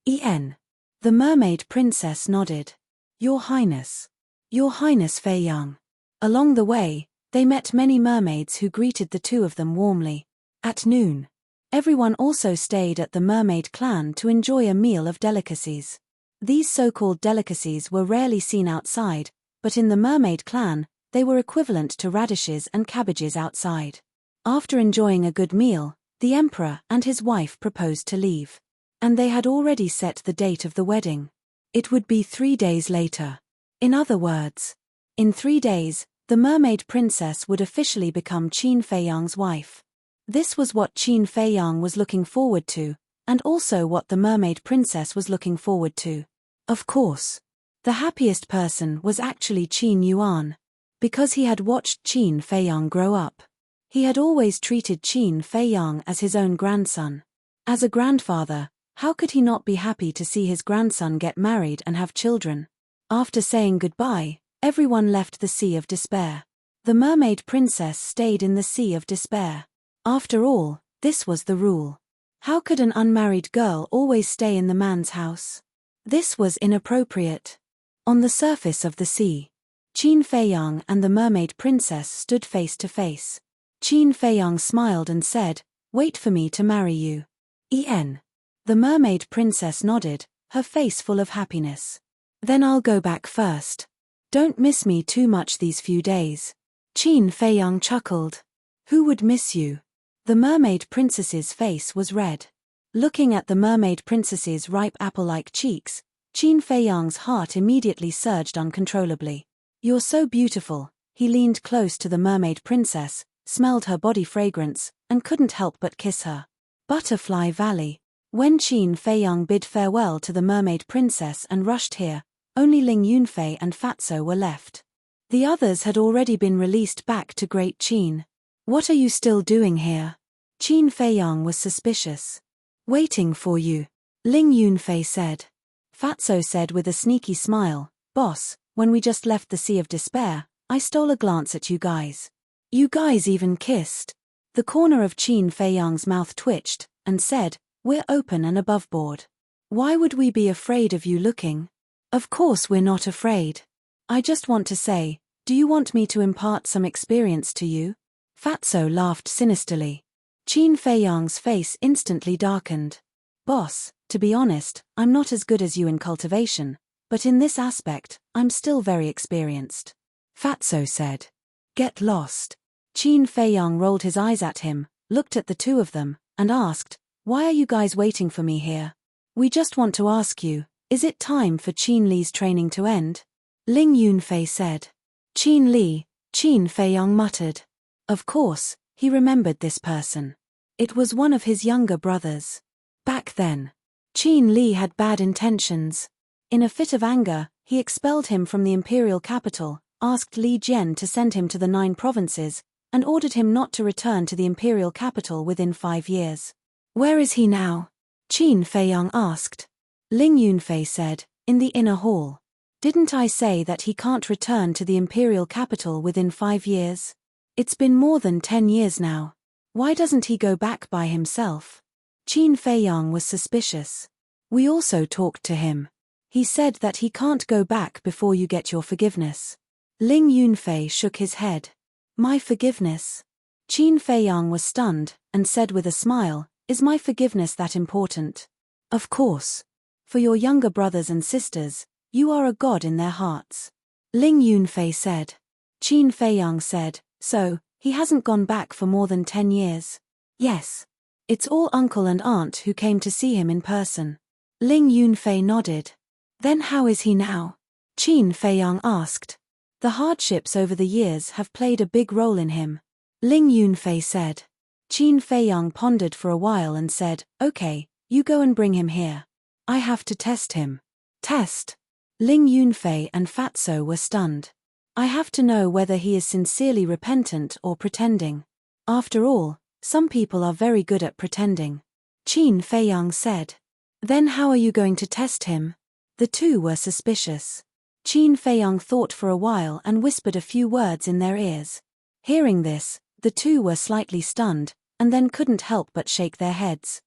The Mermaid Princess nodded. "Your Highness. Your Highness Feiyang." Along the way, they met many mermaids who greeted the two of them warmly. At noon, everyone also stayed at the mermaid clan to enjoy a meal of delicacies. These so-called delicacies were rarely seen outside, but in the mermaid clan, they were equivalent to radishes and cabbages outside. After enjoying a good meal, the emperor and his wife proposed to leave. And they had already set the date of the wedding. It would be 3 days later. In other words, in 3 days, the Mermaid Princess would officially become Qin Feiyang's wife. This was what Qin Feiyang was looking forward to, and also what the Mermaid Princess was looking forward to. Of course, the happiest person was actually Qin Yuan, because he had watched Qin Feiyang grow up. He had always treated Qin Feiyang as his own grandson. As a grandfather, how could he not be happy to see his grandson get married and have children? After saying goodbye, everyone left the Sea of Despair. The Mermaid Princess stayed in the Sea of Despair. After all, this was the rule. How could an unmarried girl always stay in the man's house? This was inappropriate. On the surface of the sea, Qin Feiyang and the Mermaid Princess stood face to face. Qin Feiyang smiled and said, "Wait for me to marry you." The Mermaid Princess nodded, her face full of happiness. "Then I'll go back first. Don't miss me too much these few days." Qin Feiyang chuckled. "Who would miss you?" The Mermaid Princess's face was red. Looking at the Mermaid Princess's ripe apple-like cheeks, Qin Feiyang's heart immediately surged uncontrollably. "You're so beautiful." He leaned close to the Mermaid Princess, smelled her body fragrance, and couldn't help but kiss her. Butterfly Valley. When Qin Feiyang bid farewell to the Mermaid Princess and rushed here, only Ling Yunfei and Fatso were left. The others had already been released back to Great Qin. "What are you still doing here?" Qin Feiyang was suspicious. "Waiting for you," Ling Yunfei said. Fatso said with a sneaky smile, "Boss, when we just left the Sea of Despair, I stole a glance at you guys. You guys even kissed." The corner of Qin Feiyang's mouth twitched, and said, "We're open and aboveboard. Why would we be afraid of you looking?" "Of course we're not afraid. I just want to say, do you want me to impart some experience to you?" Fatso laughed sinisterly. Qin Feiyang's face instantly darkened. "Boss, to be honest, I'm not as good as you in cultivation, but in this aspect, I'm still very experienced," Fatso said. "Get lost." Qin Feiyang rolled his eyes at him, looked at the two of them, and asked, "Why are you guys waiting for me here?" "We just want to ask you, is it time for Qin Li's training to end?" Ling Yunfei said. "Qin Li," Qin Feiyang muttered. Of course, he remembered this person. It was one of his younger brothers. Back then, Qin Li had bad intentions. In a fit of anger, he expelled him from the imperial capital, asked Li Jian to send him to the 9 provinces, and ordered him not to return to the imperial capital within 5 years. "Where is he now?" Qin Feiyang asked. Ling Yunfei said, "In the inner hall. Didn't I say that he can't return to the imperial capital within 5 years? It's been more than 10 years now. Why doesn't he go back by himself?" Qin Feiyang was suspicious. "We also talked to him. He said that he can't go back before you get your forgiveness." Ling Yunfei shook his head. "My forgiveness?" Qin Feiyang was stunned, and said with a smile, "Is my forgiveness that important?" "Of course. For your younger brothers and sisters, you are a god in their hearts," Ling Yunfei said. Qin Feiyang said, so, he hasn't gone back for more than 10 years. Yes. It's all uncle and aunt who came to see him in person. Ling Yunfei nodded. Then how is he now? Qin Feiyang asked. The hardships over the years have played a big role in him. Ling Yunfei said. Qin Feiyang pondered for a while and said, okay, you go and bring him here. I have to test him. Test? Ling Yunfei and Fatso were stunned. I have to know whether he is sincerely repentant or pretending. After all, some people are very good at pretending. Qin Feiyang said. Then how are you going to test him? The two were suspicious. Qin Feiyang thought for a while and whispered a few words in their ears. Hearing this, the two were slightly stunned, and then couldn't help but shake their heads.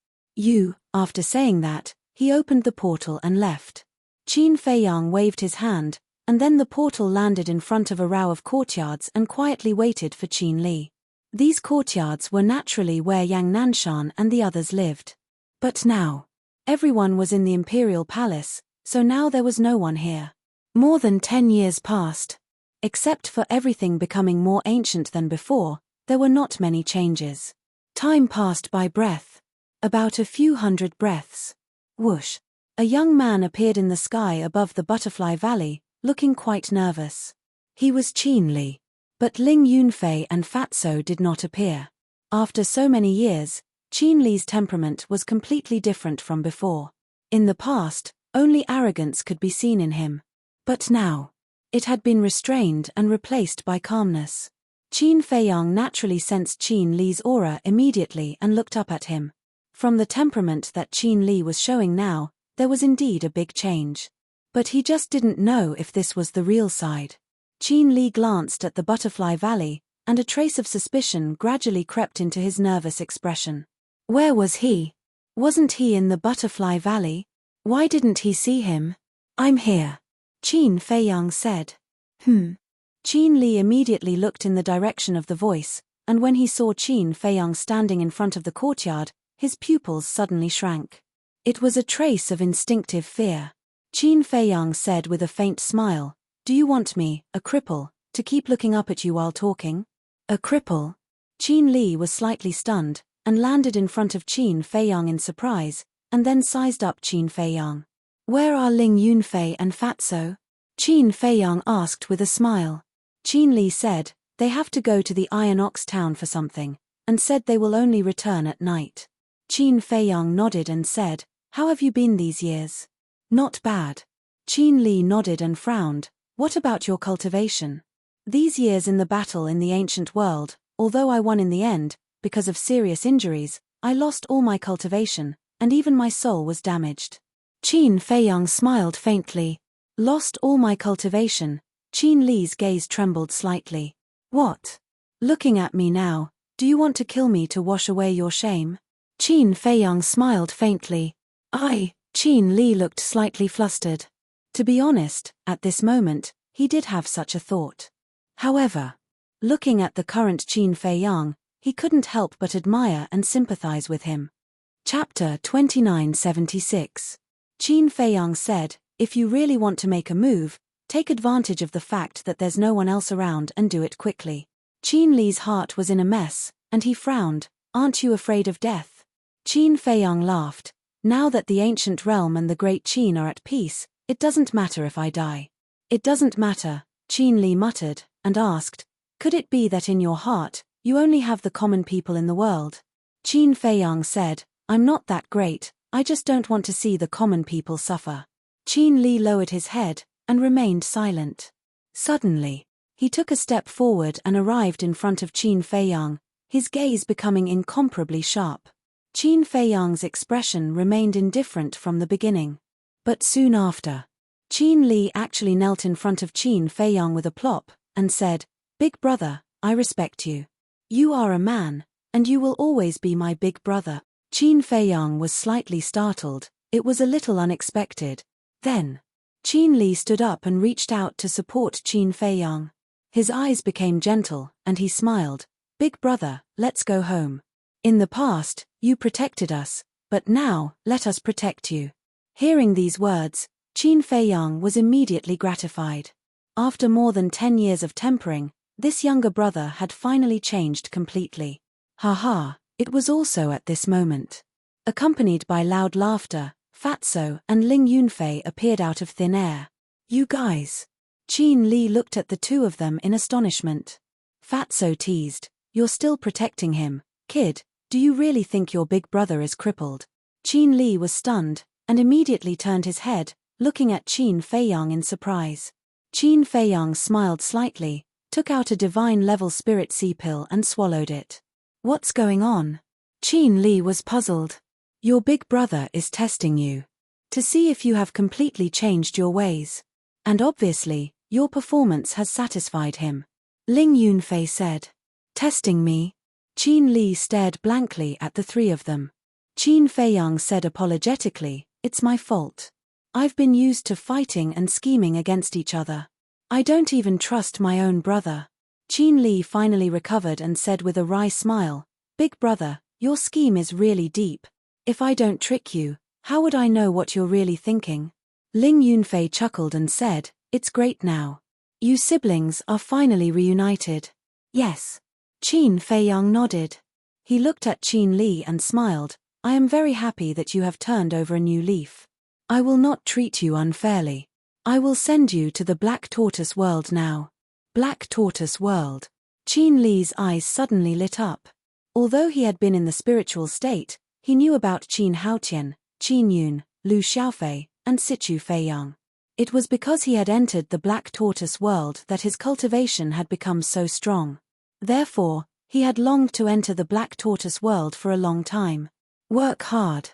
After saying that, he opened the portal and left. Qin Feiyang waved his hand, and then the portal landed in front of a row of courtyards and quietly waited for Qin Li. These courtyards were naturally where Yang Nanshan and the others lived. But now, everyone was in the imperial palace, so now there was no one here. More than 10 years passed. Except for everything becoming more ancient than before, there were not many changes. Time passed by breath. About a few hundred breaths. Whoosh. A young man appeared in the sky above the Butterfly Valley, looking quite nervous. He was Qin Li. But Ling Yunfei and Fatso did not appear. After so many years, Qin Li's temperament was completely different from before. In the past, only arrogance could be seen in him. But now, it had been restrained and replaced by calmness. Qin Feiyang naturally sensed Qin Li's aura immediately and looked up at him. From the temperament that Qin Li was showing now, there was indeed a big change. But he just didn't know if this was the real side. Qin Li glanced at the Butterfly Valley, and a trace of suspicion gradually crept into his nervous expression. Where was he? Wasn't he in the Butterfly Valley? Why didn't he see him? I'm here. Qin Feiyang said. Qin Li immediately looked in the direction of the voice, and when he saw Qin Feiyang standing in front of the courtyard, his pupils suddenly shrank. It was a trace of instinctive fear. Qin Feiyang said with a faint smile, do you want me, a cripple, to keep looking up at you while talking? A cripple? Qin Li was slightly stunned, and landed in front of Qin Feiyang in surprise, and then sized up Qin Feiyang. Where are Ling Yunfei and Fatso? Qin Feiyang asked with a smile. Qin Li said, they have to go to the Iron Ox town for something, and said they will only return at night. Qin Feiyang nodded and said, how have you been these years? Not bad. Qin Li nodded and frowned. What about your cultivation? These years in the battle in the ancient world, although I won in the end, because of serious injuries, I lost all my cultivation, and even my soul was damaged. Qin Feiyang smiled faintly. Lost all my cultivation. Qin Li's gaze trembled slightly. What? Looking at me now, do you want to kill me to wash away your shame? Qin Feiyang smiled faintly. Qin Li looked slightly flustered. To be honest, at this moment, he did have such a thought. However, looking at the current Qin Feiyang, he couldn't help but admire and sympathize with him. Chapter 2976. Qin Feiyang said, if you really want to make a move, take advantage of the fact that there's no one else around and do it quickly. Qin Li's heart was in a mess, and he frowned, aren't you afraid of death? Qin Feiyang laughed, now that the ancient realm and the great Qin are at peace, it doesn't matter if I die. It doesn't matter, Qin Li muttered, and asked, could it be that in your heart, you only have the common people in the world? Qin Feiyang said, I'm not that great, I just don't want to see the common people suffer. Qin Li lowered his head, and remained silent. Suddenly, he took a step forward and arrived in front of Qin Feiyang, his gaze becoming incomparably sharp. Qin Feiyang's expression remained indifferent from the beginning. But soon after, Qin Li actually knelt in front of Qin Feiyang with a plop, and said, Big brother, I respect you. You are a man, and you will always be my big brother. Qin Feiyang was slightly startled, it was a little unexpected. Then, Qin Li stood up and reached out to support Qin Feiyang. His eyes became gentle, and he smiled, Big brother, let's go home. In the past, you protected us, but now, let us protect you. Hearing these words, Qin Feiyang was immediately gratified. After more than 10 years of tempering, This younger brother had finally changed completely. Ha, it was also at this moment. Accompanied by loud laughter, Fatso and Ling Yunfei appeared out of thin air. You guys. Qin Li looked at the two of them in astonishment. Fatso teased, you're still protecting him, kid, do you really think your big brother is crippled? Qin Li was stunned, and immediately turned his head, looking at Qin Feiyang in surprise. Qin Feiyang smiled slightly, took out a divine-level spirit sea pill and swallowed it. What's going on? Qin Li was puzzled. Your big brother is testing you. To see if you have completely changed your ways. And obviously, your performance has satisfied him. Ling Yunfei said. Testing me? Qin Li stared blankly at the three of them. Qin Feiyang said apologetically, it's my fault. I've been used to fighting and scheming against each other. I don't even trust my own brother. Qin Li finally recovered and said with a wry smile, Big brother, your scheme is really deep. If I don't trick you, how would I know what you're really thinking? Ling Yunfei chuckled and said, it's great now. You siblings are finally reunited. Yes. Qin Feiyang nodded. He looked at Qin Li and smiled, I am very happy that you have turned over a new leaf. I will not treat you unfairly. I will send you to the Black Tortoise world now. Black Tortoise world. Qin Li's eyes suddenly lit up. Although he had been in the spiritual state, he knew about Qin Haotian, Qin Yun, Lu Xiaofei, and Sichu Feiyang. It was because he had entered the Black Tortoise world that his cultivation had become so strong. Therefore, he had longed to enter the Black Tortoise world for a long time. Work hard.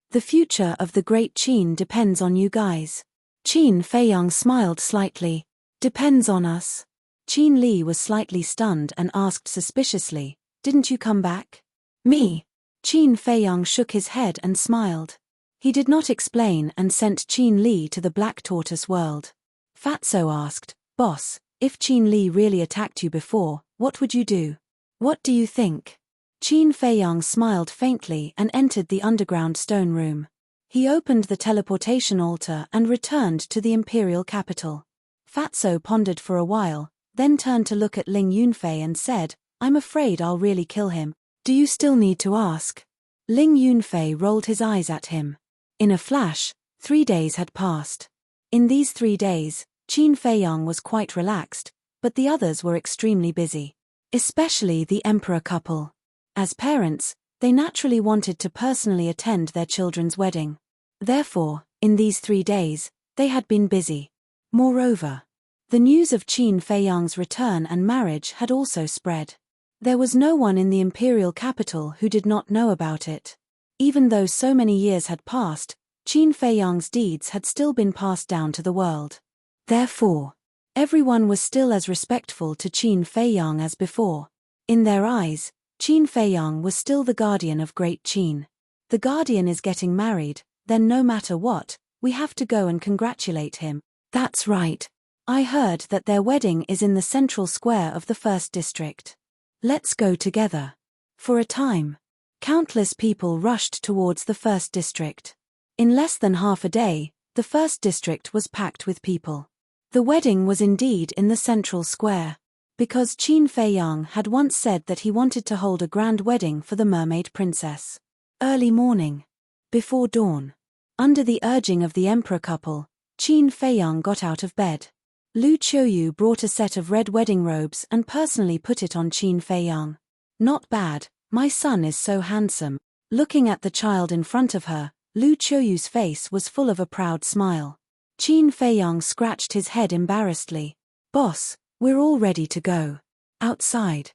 The future of the great Qin depends on you guys. Qin Feiyang smiled slightly. Depends on us. Qin Li was slightly stunned and asked suspiciously, didn't you come back? Me? Qin Feiyang shook his head and smiled. He did not explain and sent Qin Li to the Black Tortoise world. Fatso asked, Boss, if Qin Li really attacked you before, what would you do? What do you think? Qin Feiyang smiled faintly and entered the underground stone room. He opened the teleportation altar and returned to the imperial capital. Fatso pondered for a while, then turned to look at Ling Yunfei and said, I'm afraid I'll really kill him. Do you still need to ask? Ling Yunfei rolled his eyes at him. In a flash, 3 days had passed. In these 3 days, Qin Feiyang was quite relaxed, but the others were extremely busy. Especially the emperor couple. As parents, they naturally wanted to personally attend their children's wedding. Therefore, in these 3 days, they had been busy. Moreover, the news of Qin Feiyang's return and marriage had also spread. There was no one in the imperial capital who did not know about it. Even though so many years had passed, Qin Feiyang's deeds had still been passed down to the world. Therefore, everyone was still as respectful to Qin Feiyang as before. In their eyes, Qin Feiyang was still the guardian of Great Qin. The guardian is getting married, then no matter what, we have to go and congratulate him. That's right. I heard that their wedding is in the central square of the first district. Let's go together. For a time, countless people rushed towards the first district. In less than half a day, the first district was packed with people. The wedding was indeed in the central square. Because Qin Feiyang had once said that he wanted to hold a grand wedding for the mermaid princess. Early morning. Before dawn. Under the urging of the emperor couple, Qin Feiyang got out of bed. Lu Qiuyu brought a set of red wedding robes and personally put it on Qin Feiyang. Not bad, my son is so handsome. Looking at the child in front of her, Lu Qiuyu's face was full of a proud smile. Qin Feiyang scratched his head embarrassedly. Boss, we're all ready to go. Outside.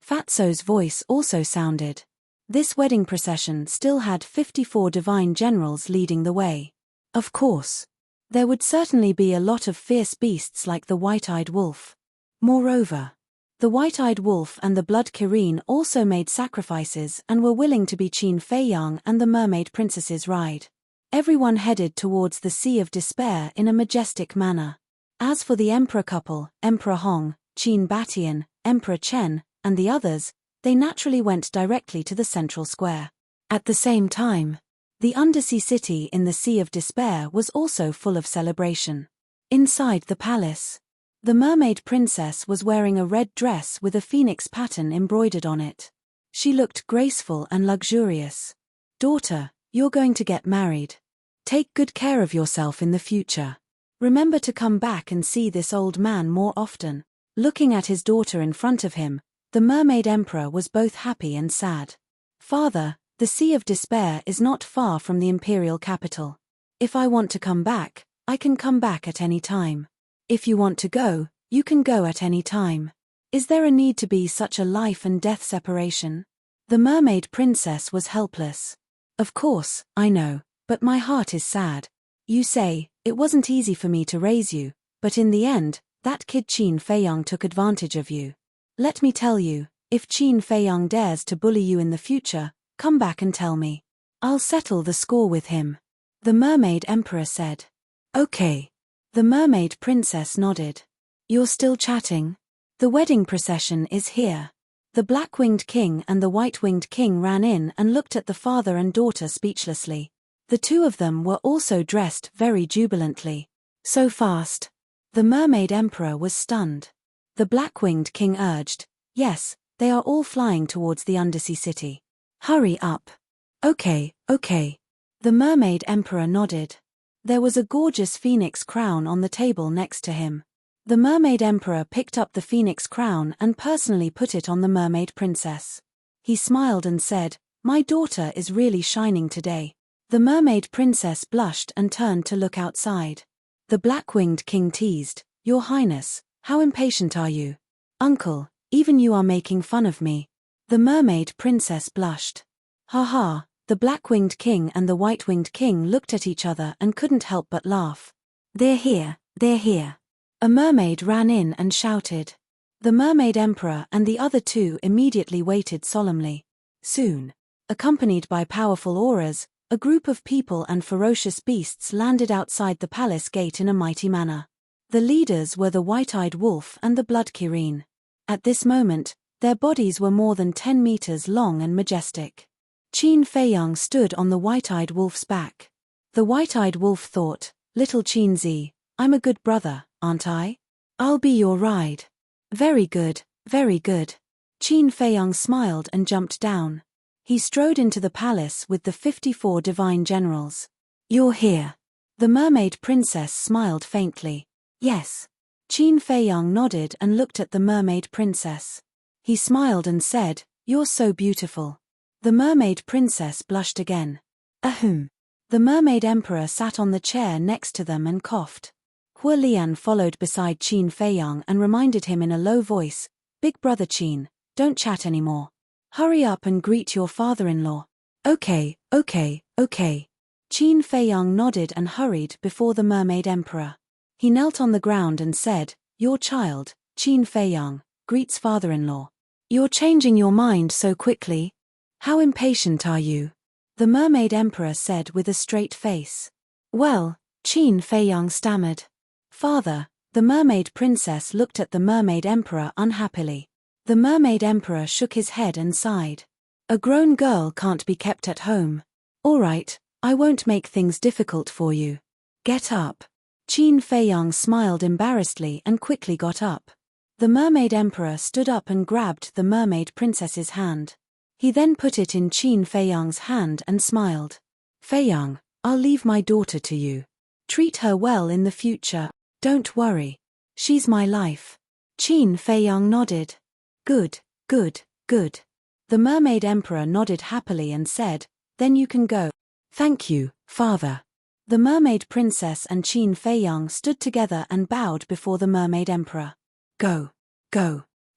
Fatso's voice also sounded. This wedding procession still had 54 divine generals leading the way. Of course. There would certainly be a lot of fierce beasts like the white-eyed wolf. Moreover, the white-eyed wolf and the blood Kirin also made sacrifices and were willing to be Qin Feiyang and the mermaid princess's ride. Everyone headed towards the Sea of Despair in a majestic manner. As for the emperor couple, Emperor Hong, Qin Batian, Emperor Chen, and the others, they naturally went directly to the central square. At the same time, the undersea city in the Sea of Despair was also full of celebration. Inside the palace, The mermaid princess was wearing a red dress with a phoenix pattern embroidered on it. She looked graceful and luxurious. Daughter, you're going to get married. Take good care of yourself in the future. Remember to come back and see this old man more often. Looking at his daughter in front of him, the mermaid emperor was both happy and sad. Father, the Sea of Despair is not far from the imperial capital. If I want to come back, I can come back at any time. If you want to go, you can go at any time. Is there a need to be such a life and death separation? The mermaid princess was helpless. Of course, I know, but my heart is sad. You say, it wasn't easy for me to raise you, but in the end, that kid Qin Feiyang took advantage of you. Let me tell you, if Qin Feiyang dares to bully you in the future, come back and tell me. I'll settle the score with him. The mermaid emperor said. Okay. The mermaid princess nodded. You're still chatting? The wedding procession is here. The black-winged king and the white-winged king ran in and looked at the father and daughter speechlessly. The two of them were also dressed very jubilantly. So fast. The mermaid emperor was stunned. The black-winged king urged, yes, they are all flying towards the undersea city. Hurry up. Okay. The mermaid emperor nodded. There was a gorgeous phoenix crown on the table next to him. The mermaid emperor picked up the phoenix crown and personally put it on the mermaid princess. He smiled and said, my daughter is really shining today. The mermaid princess blushed and turned to look outside. The black-winged king teased, Your Highness, how impatient are you? Uncle, even you are making fun of me. The mermaid princess blushed. Ha ha, the black-winged king and the white-winged king looked at each other and couldn't help but laugh. They're here. A mermaid ran in and shouted. The mermaid emperor and the other two immediately waited solemnly. Soon, accompanied by powerful auras, a group of people and ferocious beasts landed outside the palace gate in a mighty manner. The leaders were the white-eyed wolf and the blood kirin. At this moment, their bodies were more than 10 meters long and majestic. Qin Feiyang stood on the white-eyed wolf's back. The white-eyed wolf thought, Little Qin Zi, I'm a good brother, aren't I? I'll be your ride. Very good. Qin Feiyang smiled and jumped down. He strode into the palace with the 54 divine generals. You're here. The mermaid princess smiled faintly. Yes. Qin Feiyang nodded and looked at the mermaid princess. He smiled and said, You're so beautiful. The mermaid princess blushed again. Ahem. The mermaid emperor sat on the chair next to them and coughed. Hua Lian followed beside Qin Feiyang and reminded him in a low voice, Big brother Qin, don't chat anymore. Hurry up and greet your father-in-law. Okay. Qin Feiyang nodded and hurried before the mermaid emperor. He knelt on the ground and said, Your child, Qin Feiyang, greets father-in-law. You're changing your mind so quickly. How impatient are you? The mermaid emperor said with a straight face. Well, Qin Feiyang stammered. Father, the mermaid princess looked at the mermaid emperor unhappily. The mermaid emperor shook his head and sighed. A grown girl can't be kept at home. All right, I won't make things difficult for you. Get up. Qin Feiyang smiled embarrassedly and quickly got up. The mermaid emperor stood up and grabbed the mermaid princess's hand. He then put it in Qin Feiyang's hand and smiled. Feiyang, I'll leave my daughter to you. Treat her well in the future. Don't worry. She's my life. Qin Feiyang nodded. Good. The mermaid emperor nodded happily and said, Then you can go. Thank you, father. The mermaid princess and Qin Feiyang stood together and bowed before the mermaid emperor. Go.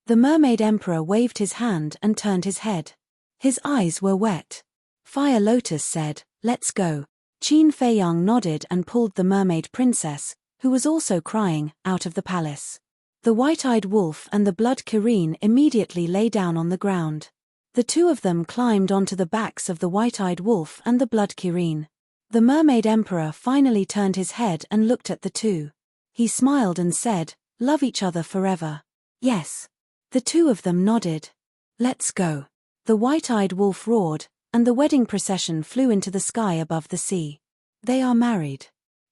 The mermaid emperor waved his hand and turned his head. His eyes were wet. Fire Lotus said, Let's go. Qin Feiyang nodded and pulled the mermaid princess, who was also crying, out of the palace. The white-eyed wolf and the blood kirin immediately lay down on the ground. The two of them climbed onto the backs of the white-eyed wolf and the blood kirin. The mermaid emperor finally turned his head and looked at the two. He smiled and said, Love each other forever. Yes. The two of them nodded. Let's go. The white-eyed wolf roared, and the wedding procession flew into the sky above the sea. They are married.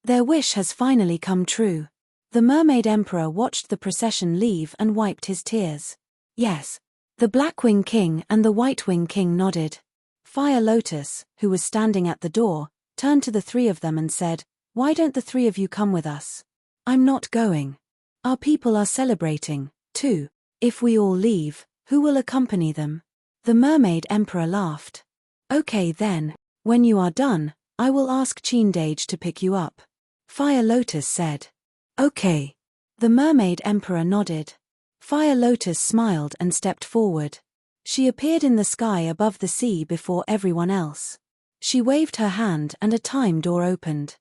Their wish has finally come true. The Mermaid Emperor watched the procession leave and wiped his tears. Yes. The Blackwing King and the Whitewing King nodded. Fire Lotus, who was standing at the door, turned to the three of them and said, "Why don't the three of you come with us?" "I'm not going. Our people are celebrating, too. If we all leave, who will accompany them?" The Mermaid Emperor laughed. "Okay then, when you are done, I will ask Cheendage to pick you up," Fire Lotus said. "Okay." The Mermaid Emperor nodded. Fire Lotus smiled and stepped forward. She appeared in the sky above the sea before everyone else. She waved her hand and a time door opened.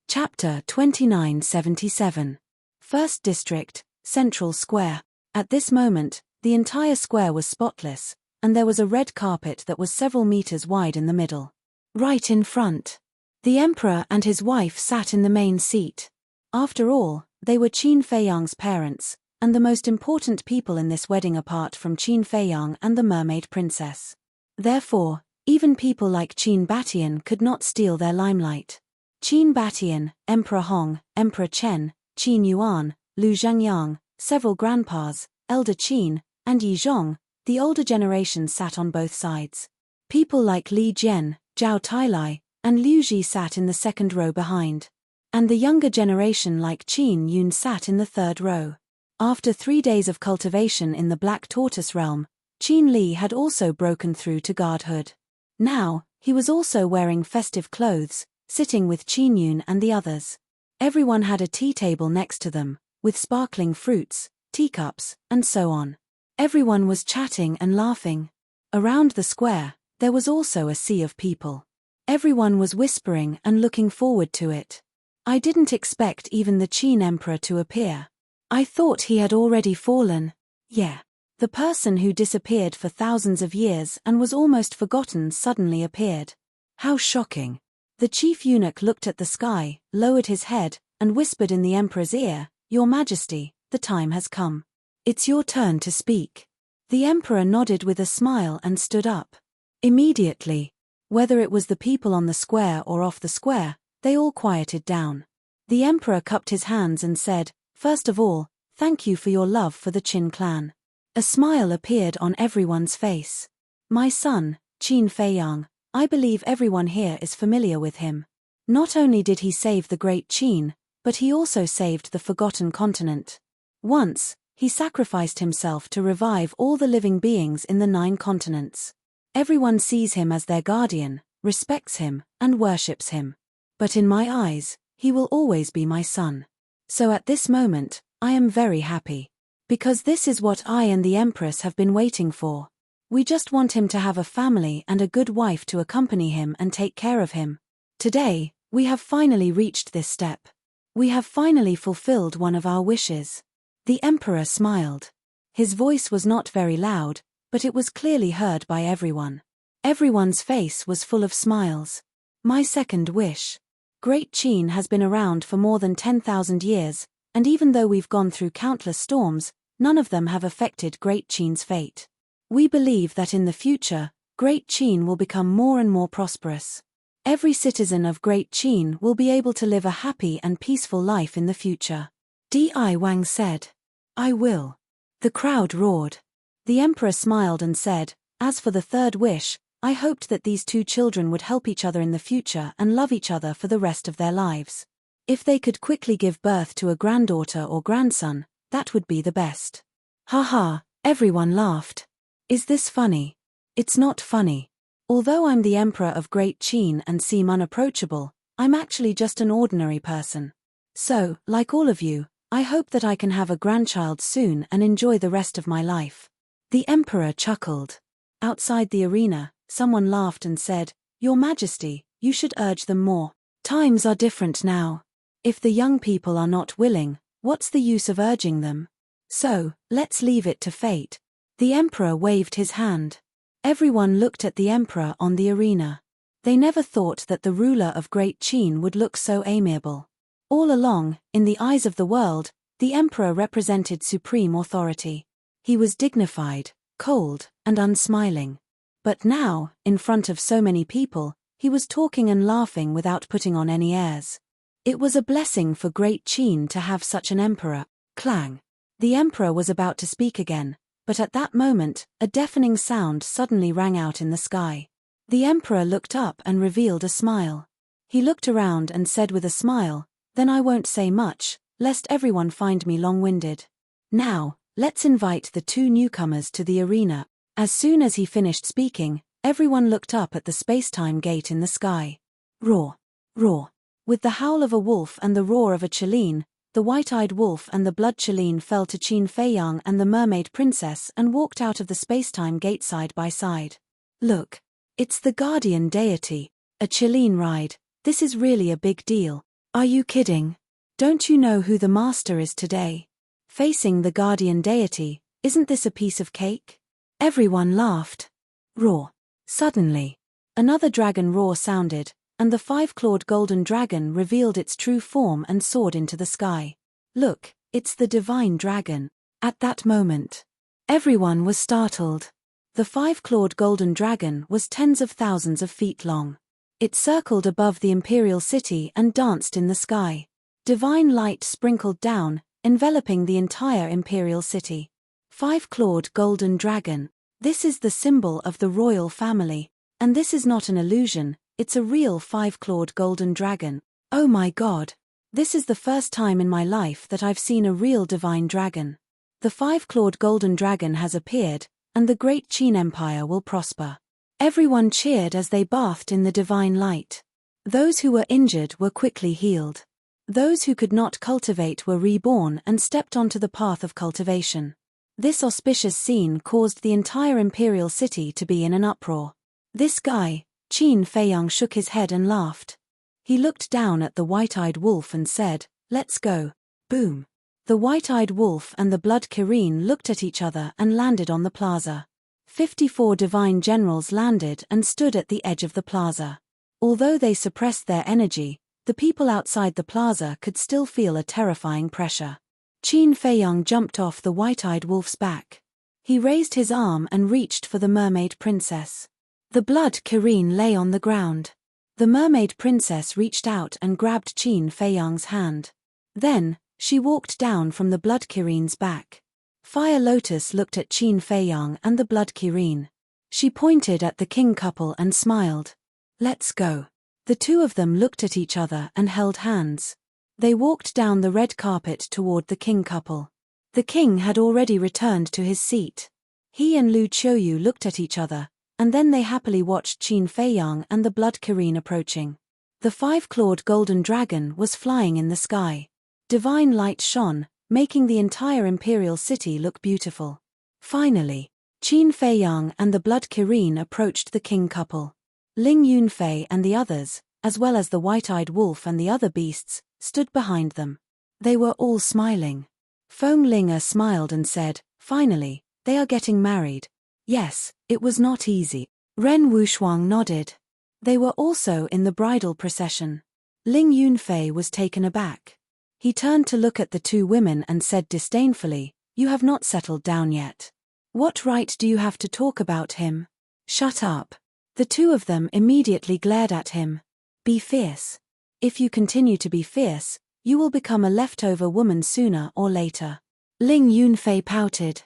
Chapter 2977. First District, Central Square. At this moment, the entire square was spotless, and there was a red carpet that was several meters wide in the middle. Right in front. The Emperor and his wife sat in the main seat. After all, they were Qin Feiyang's parents, and the most important people in this wedding apart from Qin Feiyang and the Mermaid Princess. Therefore, even people like Qin Batian could not steal their limelight. Qin Batian, Emperor Hong, Emperor Chen, Qin Yuan, Lu Zhangyang, several grandpas, Elder Qin, and Yi Zhong, the older generation sat on both sides. People like Li Jian, Zhao Tailai, and Liu Ji sat in the second row behind. And the younger generation like Qin Yun sat in the third row. After 3 days of cultivation in the Black Tortoise realm, Qin Li had also broken through to godhood. Now, he was also wearing festive clothes, sitting with Qin Yun and the others. Everyone had a tea table next to them, with sparkling fruits, teacups, and so on. Everyone was chatting and laughing. Around the square, there was also a sea of people. Everyone was whispering and looking forward to it. I didn't expect even the Qin Emperor to appear. I thought he had already fallen. Yeah. The person who disappeared for thousands of years and was almost forgotten suddenly appeared. How shocking. The chief eunuch looked at the sky, lowered his head, and whispered in the Emperor's ear, "Your Majesty, the time has come. It's your turn to speak." The Emperor nodded with a smile and stood up. Immediately. Whether it was the people on the square or off the square, they all quieted down. The Emperor cupped his hands and said, "First of all, thank you for your love for the Qin clan." A smile appeared on everyone's face. "My son, Qin Feiyang, I believe everyone here is familiar with him. Not only did he save the great Qin, but he also saved the forgotten continent. Once, he sacrificed himself to revive all the living beings in the 9 continents. Everyone sees him as their guardian, respects him, and worships him. But in my eyes, he will always be my son. So at this moment, I am very happy. Because this is what I and the Empress have been waiting for. We just want him to have a family and a good wife to accompany him and take care of him. Today, we have finally reached this step. We have finally fulfilled one of our wishes." The Emperor smiled. His voice was not very loud, but it was clearly heard by everyone. Everyone's face was full of smiles. "My second wish. Great Qin has been around for more than 10,000 years, and even though we've gone through countless storms, none of them have affected Great Qin's fate. We believe that in the future, Great Qin will become more and more prosperous. Every citizen of Great Qin will be able to live a happy and peaceful life in the future." Di Wang said. "I will." The crowd roared. The Emperor smiled and said, "As for the third wish, I hoped that these 2 children would help each other in the future and love each other for the rest of their lives. If they could quickly give birth to a granddaughter or grandson, that would be the best." Ha ha, everyone laughed. Is this funny? It's not funny. Although I'm the Emperor of Great Qin and seem unapproachable, I'm actually just an ordinary person. So, like all of you, I hope that I can have a grandchild soon and enjoy the rest of my life. The Emperor chuckled. Outside the arena, someone laughed and said, "Your Majesty, you should urge them more. Times are different now. If the young people are not willing, what's the use of urging them? So, let's leave it to fate." The Emperor waved his hand. Everyone looked at the Emperor on the arena. They never thought that the ruler of Great Qin would look so amiable. All along, in the eyes of the world, the Emperor represented supreme authority. He was dignified, cold, and unsmiling. But now, in front of so many people, he was talking and laughing without putting on any airs. It was a blessing for Great Qin to have such an emperor. Clang. The emperor was about to speak again, but at that moment, a deafening sound suddenly rang out in the sky. The emperor looked up and revealed a smile. He looked around and said with a smile, "Then I won't say much, lest everyone find me long-winded. Now, let's invite the two newcomers to the arena." As soon as he finished speaking, everyone looked up at the space-time gate in the sky. Roar! Roar! With the howl of a wolf and the roar of a Qilin, the white-eyed wolf and the blood Qilin fell to Qin Feiyang and the mermaid princess and walked out of the space-time gate side by side. Look! It's the guardian deity. A Qilin ride. This is really a big deal. Are you kidding? Don't you know who the master is today? Facing the guardian deity, isn't this a piece of cake? Everyone laughed. Roar. Suddenly, another dragon roar sounded, and the five-clawed golden dragon revealed its true form and soared into the sky. Look, it's the divine dragon. At that moment, everyone was startled. The five-clawed golden dragon was tens of thousands of feet long. It circled above the imperial city and danced in the sky. Divine light sprinkled down, enveloping the entire imperial city. Five-clawed golden dragon. This is the symbol of the royal family. And this is not an illusion, it's a real five-clawed golden dragon. Oh my God! This is the first time in my life that I've seen a real divine dragon. The five-clawed golden dragon has appeared, and the great Qin Empire will prosper. Everyone cheered as they bathed in the divine light. Those who were injured were quickly healed. Those who could not cultivate were reborn and stepped onto the path of cultivation. This auspicious scene caused the entire imperial city to be in an uproar. This guy, Qin Feiyang, shook his head and laughed. He looked down at the white-eyed wolf and said, "Let's go." Boom. The white-eyed wolf and the blood Kirin looked at each other and landed on the plaza. 54 divine generals landed and stood at the edge of the plaza. Although they suppressed their energy, the people outside the plaza could still feel a terrifying pressure. Qin Feiyang jumped off the white-eyed wolf's back. He raised his arm and reached for the mermaid princess. The blood Kirin lay on the ground. The mermaid princess reached out and grabbed Qin Feiyang's hand. Then, she walked down from the blood Kirin's back. Fire Lotus looked at Qin Feiyang and the blood Kirin. She pointed at the king couple and smiled. "Let's go." The two of them looked at each other and held hands. They walked down the red carpet toward the king couple. The king had already returned to his seat. He and Lu Qiuyu looked at each other, and then they happily watched Qin Feiyang and the blood Kirin approaching. The five-clawed golden dragon was flying in the sky. Divine light shone, making the entire imperial city look beautiful. Finally, Qin Feiyang and the blood Kirin approached the king couple. Ling Yunfei and the others, as well as the white-eyed wolf and the other beasts, stood behind them. They were all smiling. Feng Linger smiled and said, "Finally, they are getting married." Yes, it was not easy. Ren Wuxuang nodded. They were also in the bridal procession. Ling Yunfei was taken aback. He turned to look at the two women and said disdainfully, "You have not settled down yet. What right do you have to talk about him?" "Shut up." The two of them immediately glared at him. "Be fierce. If you continue to be fierce, you will become a leftover woman sooner or later." Ling Yunfei pouted.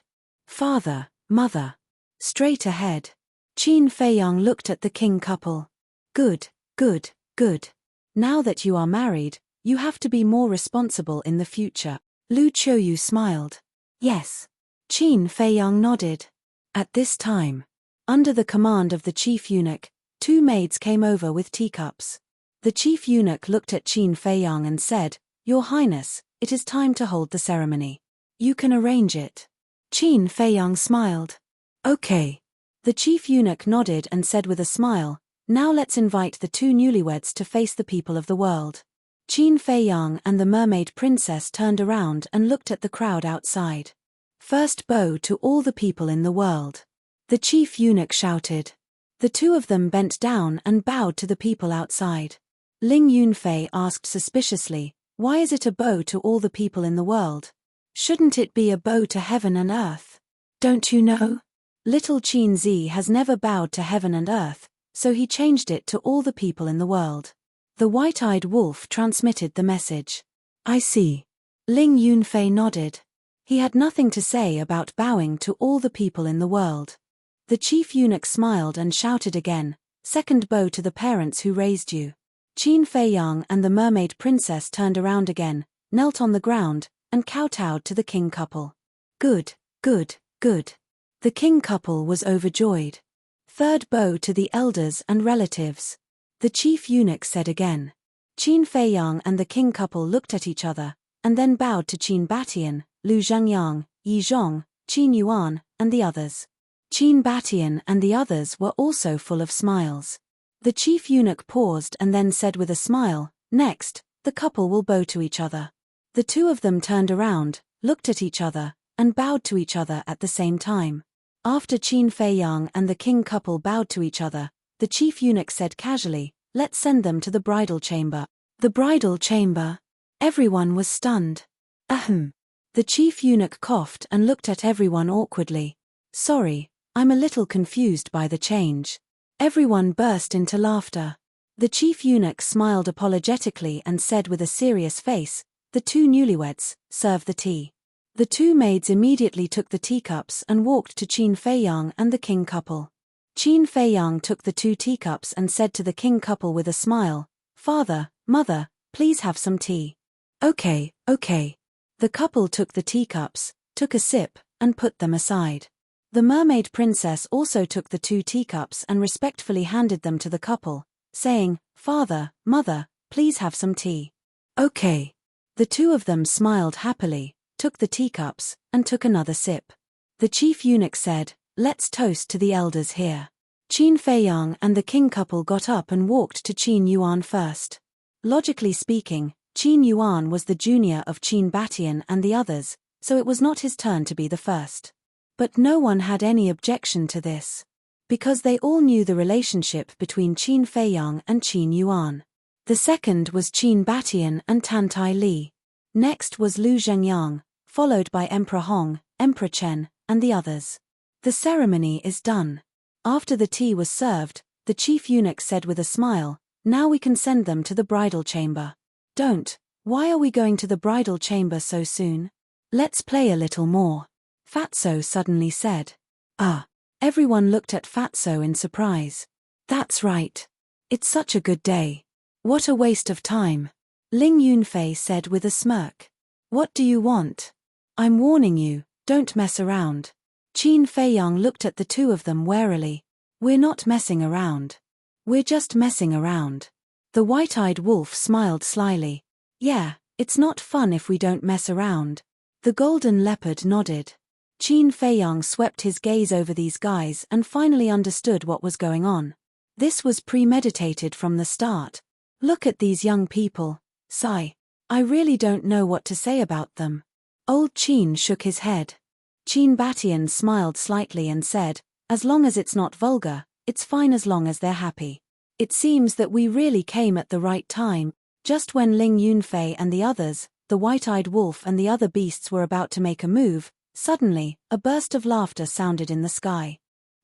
"Father, mother. Straight ahead." Qin Feiyang looked at the king couple. Good, good, good. Now that you are married, you have to be more responsible in the future." Lu Qiuyu smiled. "Yes." Qin Feiyang nodded. At this time, under the command of the chief eunuch, two maids came over with teacups. The chief eunuch looked at Qin Feiyang and said, "Your Highness, it is time to hold the ceremony. You can arrange it." Qin Feiyang smiled. "Okay." The chief eunuch nodded and said with a smile, "Now let's invite the two newlyweds to face the people of the world." Qin Feiyang and the mermaid princess turned around and looked at the crowd outside. "First bow to all the people in the world," the chief eunuch shouted. The two of them bent down and bowed to the people outside. Ling Yunfei asked suspiciously, "Why is it a bow to all the people in the world? Shouldn't it be a bow to heaven and earth?" "Don't you know? Little Qin Zi has never bowed to heaven and earth, so he changed it to all the people in the world." The white-eyed wolf transmitted the message. I see. Ling Yunfei nodded. He had nothing to say about bowing to all the people in the world. The chief eunuch smiled and shouted again, second bow to the parents who raised you. Qin Feiyang and the mermaid princess turned around again, knelt on the ground, and kowtowed to the king couple. Good, good, good. The king couple was overjoyed. Third bow to the elders and relatives. The chief eunuch said again. Qin Feiyang and the king couple looked at each other, and then bowed to Qin Batian, Lu Zhengyang, Yi Zhong, Qin Yuan, and the others. Qin Batian and the others were also full of smiles. The chief eunuch paused and then said with a smile, next, the couple will bow to each other. The two of them turned around, looked at each other, and bowed to each other at the same time. After Qin Feiyang and the king couple bowed to each other, the chief eunuch said casually, let's send them to the bridal chamber. The bridal chamber? Everyone was stunned. Ahem. The chief eunuch coughed and looked at everyone awkwardly. Sorry, I'm a little confused by the change. Everyone burst into laughter. The chief eunuch smiled apologetically and said with a serious face, the two newlyweds, serve the tea. The two maids immediately took the teacups and walked to Qin Feiyang and the king couple. Qin Feiyang took the two teacups and said to the king couple with a smile, Father, Mother, please have some tea. Okay. The couple took the teacups, took a sip, and put them aside. The mermaid princess also took the two teacups and respectfully handed them to the couple, saying, Father, Mother, please have some tea. Okay. The two of them smiled happily, took the teacups, and took another sip. The chief eunuch said, let's toast to the elders here. Qin Feiyang and the king couple got up and walked to Qin Yuan first. Logically speaking, Qin Yuan was the junior of Qin Batian and the others, so it was not his turn to be the first. But no one had any objection to this. Because they all knew the relationship between Qin Feiyang and Qin Yuan. The second was Qin Batian and Tantai Li. Next was Lu Zhengyang, followed by Emperor Hong, Emperor Chen, and the others. The ceremony is done. After the tea was served, the chief eunuch said with a smile, now we can send them to the bridal chamber. Don't. Why are we going to the bridal chamber so soon? Let's play a little more. Fatso suddenly said. Everyone looked at Fatso in surprise. That's right. It's such a good day. What a waste of time. Ling Yunfei said with a smirk. What do you want? I'm warning you, don't mess around. Qin Feiyang looked at the two of them warily. We're not messing around. We're just messing around. The white-eyed wolf smiled slyly. Yeah, it's not fun if we don't mess around. The golden leopard nodded. Qin Feiyang swept his gaze over these guys and finally understood what was going on. This was premeditated from the start. Look at these young people. Sigh. I really don't know what to say about them. Old Qin shook his head. Qin Batian smiled slightly and said, as long as it's not vulgar, it's fine as long as they're happy. It seems that we really came at the right time, just when Ling Yunfei and the others, the white-eyed wolf and the other beasts were about to make a move, suddenly, a burst of laughter sounded in the sky.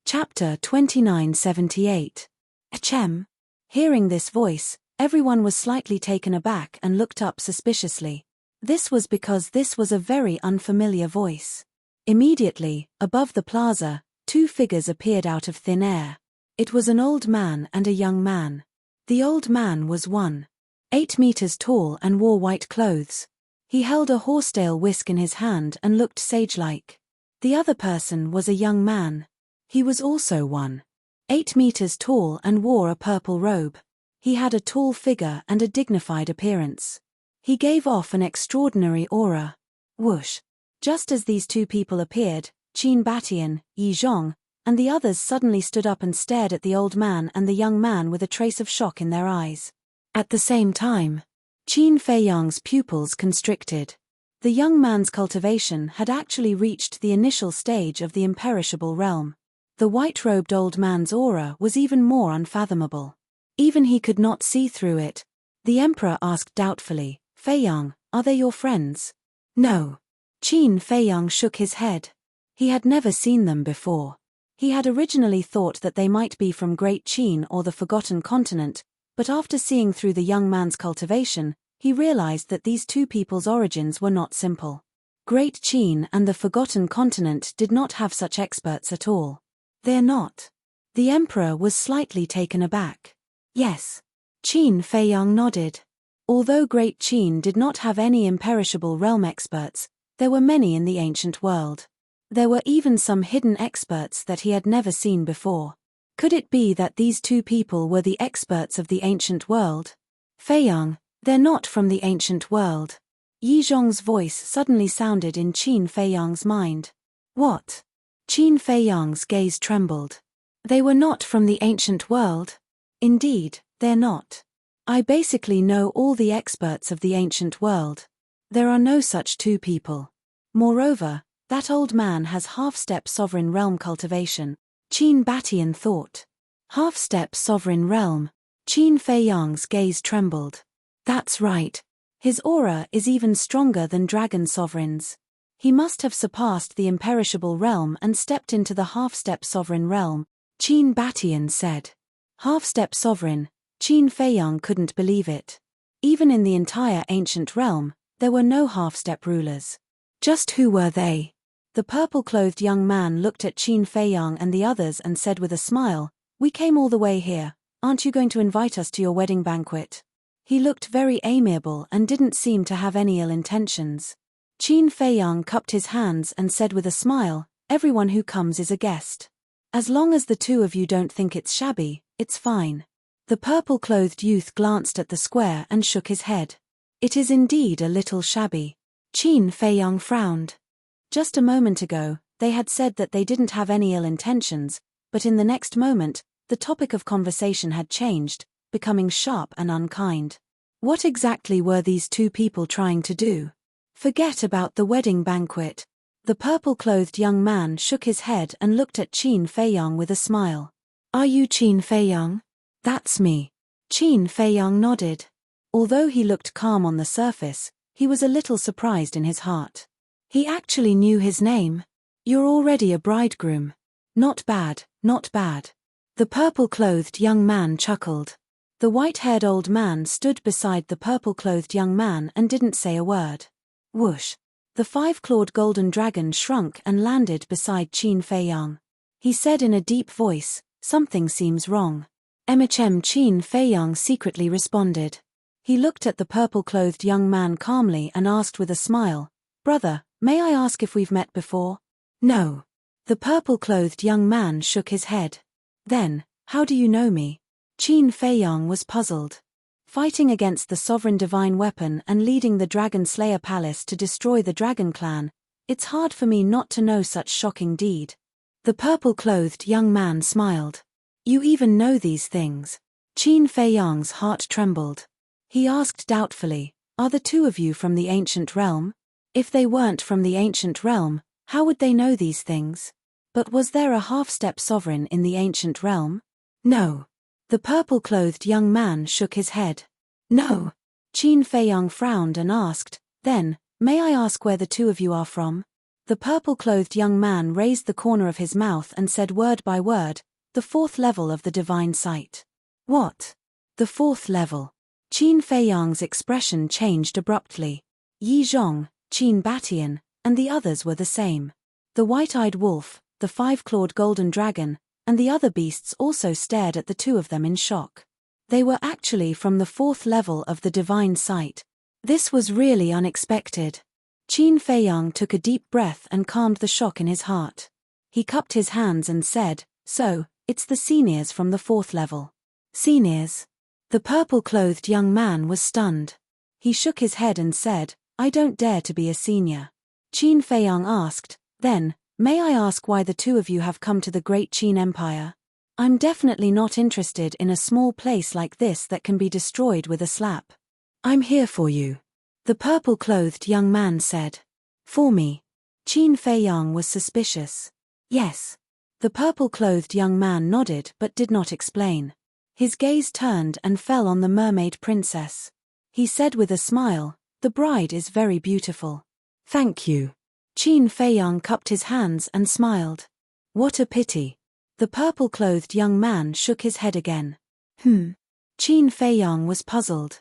Chapter 2978. Achem. Hearing this voice, everyone was slightly taken aback and looked up suspiciously. This was because this was a very unfamiliar voice. Immediately, above the plaza, two figures appeared out of thin air. It was an old man and a young man. The old man was 1.8 meters tall and wore white clothes. He held a horsetail whisk in his hand and looked sage-like. The other person was a young man. He was also 1.8 meters tall and wore a purple robe. He had a tall figure and a dignified appearance. He gave off an extraordinary aura. Whoosh! Just as these two people appeared, Qin Batian, Yi Zhong, and the others suddenly stood up and stared at the old man and the young man with a trace of shock in their eyes. At the same time, Qin Feiyang's pupils constricted. The young man's cultivation had actually reached the initial stage of the imperishable realm. The white-robed old man's aura was even more unfathomable. Even he could not see through it. The emperor asked doubtfully, Feiyang, are they your friends? No. Qin Feiyang shook his head. He had never seen them before. He had originally thought that they might be from Great Qin or the Forgotten Continent, But after seeing through the young man's cultivation, he realized that these two people's origins were not simple. Great Qin and the Forgotten Continent did not have such experts at all. They're not. The emperor was slightly taken aback. Yes. Qin Feiyang nodded. Although Great Qin did not have any imperishable realm experts, there were many in the ancient world. There were even some hidden experts that he had never seen before. Could it be that these two people were the experts of the ancient world? Feiyang, they're not from the ancient world. Yi Zhong's voice suddenly sounded in Qin Feiyang's mind. What? Qin Feiyang's gaze trembled. They were not from the ancient world? Indeed, they're not. I basically know all the experts of the ancient world. There are no such two people. Moreover, that old man has half-step sovereign realm cultivation, Qin Batian thought. Half-step sovereign realm. Qin Feiyang's gaze trembled. That's right. His aura is even stronger than dragon sovereigns. He must have surpassed the imperishable realm and stepped into the half-step sovereign realm, Qin Batian said. Half-step sovereign, Qin Feiyang couldn't believe it. Even in the entire ancient realm, there were no half-step rulers. Just who were they? The purple-clothed young man looked at Qin Feiyang and the others and said with a smile, "We came all the way here. Aren't you going to invite us to your wedding banquet?" He looked very amiable and didn't seem to have any ill intentions. Qin Feiyang cupped his hands and said with a smile, "Everyone who comes is a guest. As long as the two of you don't think it's shabby, it's fine." The purple-clothed youth glanced at the square and shook his head. "It is indeed a little shabby." Qin Feiyang frowned. Just a moment ago, they had said that they didn't have any ill intentions, but in the next moment, the topic of conversation had changed, becoming sharp and unkind. What exactly were these two people trying to do? Forget about the wedding banquet. The purple-clothed young man shook his head and looked at Qin Feiyang with a smile. "Are you Qin Feiyang?" "That's me." Qin Feiyang nodded. Although he looked calm on the surface, he was a little surprised in his heart. He actually knew his name. "You're already a bridegroom." "Not bad, not bad." The purple-clothed young man chuckled. The white-haired old man stood beside the purple-clothed young man and didn't say a word. Whoosh! The five-clawed golden dragon shrunk and landed beside Qin Feiyang. He said in a deep voice, "Something seems wrong." MHM Qin Feiyang secretly responded. He looked at the purple-clothed young man calmly and asked with a smile, "Brother, may I ask if we've met before?" "No." The purple-clothed young man shook his head. "Then, how do you know me?" Qin Feiyang was puzzled. Fighting against the sovereign divine weapon and leading the Dragon Slayer Palace to destroy the Dragon Clan, it's hard for me not to know such shocking deed. The purple-clothed young man smiled. "You even know these things." Qin Feiyang's heart trembled. He asked doubtfully, "Are the two of you from the ancient realm?" If they weren't from the ancient realm, how would they know these things? But was there a half-step sovereign in the ancient realm? No. The purple-clothed young man shook his head. "No." Qin Feiyang frowned and asked, "Then, may I ask where the two of you are from?" The purple-clothed young man raised the corner of his mouth and said word by word, "The fourth level of the divine sight." "What? The fourth level?" Qin Feiyang's expression changed abruptly. Yi Zhong, Qin Batian, and the others were the same. The white-eyed wolf, the five-clawed golden dragon, and the other beasts also stared at the two of them in shock. They were actually from the fourth level of the divine sight. This was really unexpected. Qin Feiyang took a deep breath and calmed the shock in his heart. He cupped his hands and said, "So, it's the seniors from the fourth level." "Seniors?" The purple-clothed young man was stunned. He shook his head and said, "I don't dare to be a senior." Qin Feiyang asked, "Then, may I ask why the two of you have come to the Great Qin Empire?" "I'm definitely not interested in a small place like this that can be destroyed with a slap." "I'm here for you," the purple-clothed young man said. "For me?" Qin Feiyang was suspicious. "Yes." The purple-clothed young man nodded but did not explain. His gaze turned and fell on the mermaid princess. He said with a smile, "The bride is very beautiful." "Thank you." Qin Feiyang cupped his hands and smiled. "What a pity." The purple-clothed young man shook his head again. Qin Feiyang was puzzled.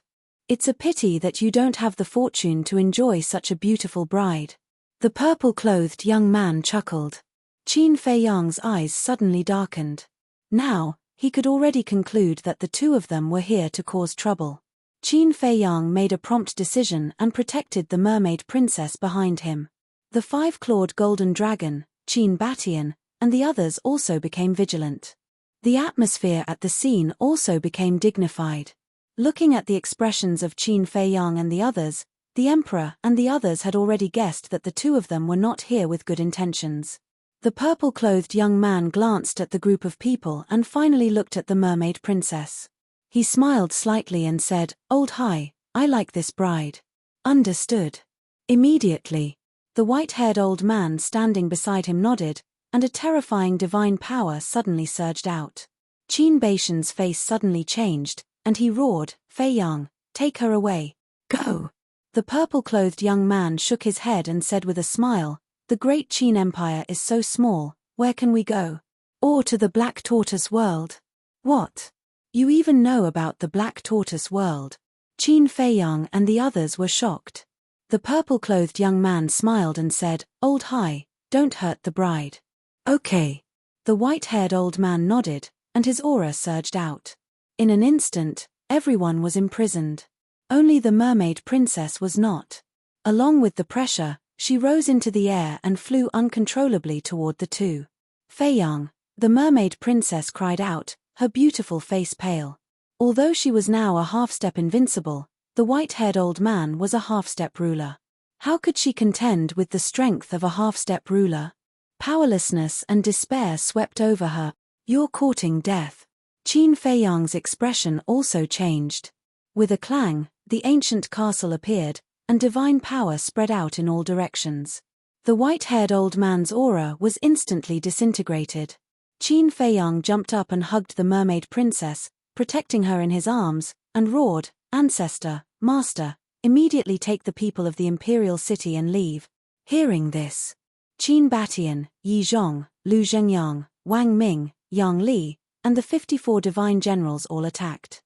It's a pity that you don't have the fortune to enjoy such a beautiful bride. The purple-clothed young man chuckled. Qin Feiyang's eyes suddenly darkened. Now, he could already conclude that the two of them were here to cause trouble. Qin Feiyang made a prompt decision and protected the mermaid princess behind him. The five-clawed golden dragon, Qin Batian, and the others also became vigilant. The atmosphere at the scene also became dignified. Looking at the expressions of Qin Feiyang and the others, the emperor and the others had already guessed that the two of them were not here with good intentions. The purple-clothed young man glanced at the group of people and finally looked at the mermaid princess. He smiled slightly and said, "Old High, I like this bride." Understood. Immediately, the white-haired old man standing beside him nodded, and a terrifying divine power suddenly surged out. Qin Baishan's face suddenly changed, and he roared, "Feiyang, take her away. Go." The purple-clothed young man shook his head and said with a smile, "The great Qin Empire is so small, where can we go? Or to the Black Tortoise world?" "What? You even know about the Black Tortoise world?" Qin Feiyang and the others were shocked. The purple-clothed young man smiled and said, "Old High, don't hurt the bride." "Okay." The white-haired old man nodded, and his aura surged out. In an instant, everyone was imprisoned. Only the mermaid princess was not. Along with the pressure, she rose into the air and flew uncontrollably toward the two. "Feiyang," the mermaid princess cried out, her beautiful face pale. Although she was now a half-step invincible, the white-haired old man was a half-step ruler. How could she contend with the strength of a half-step ruler? Powerlessness and despair swept over her. "You're courting death." Qin Feiyang's expression also changed. With a clang, the ancient castle appeared, and divine power spread out in all directions. The white-haired old man's aura was instantly disintegrated. Qin Feiyang jumped up and hugged the mermaid princess, protecting her in his arms, and roared, "Ancestor, Master, immediately take the people of the imperial city and leave." Hearing this, Qin Batian, Yi Zhong, Lu Zhengyang, Wang Ming, Yang Li, and the 54 divine generals all attacked.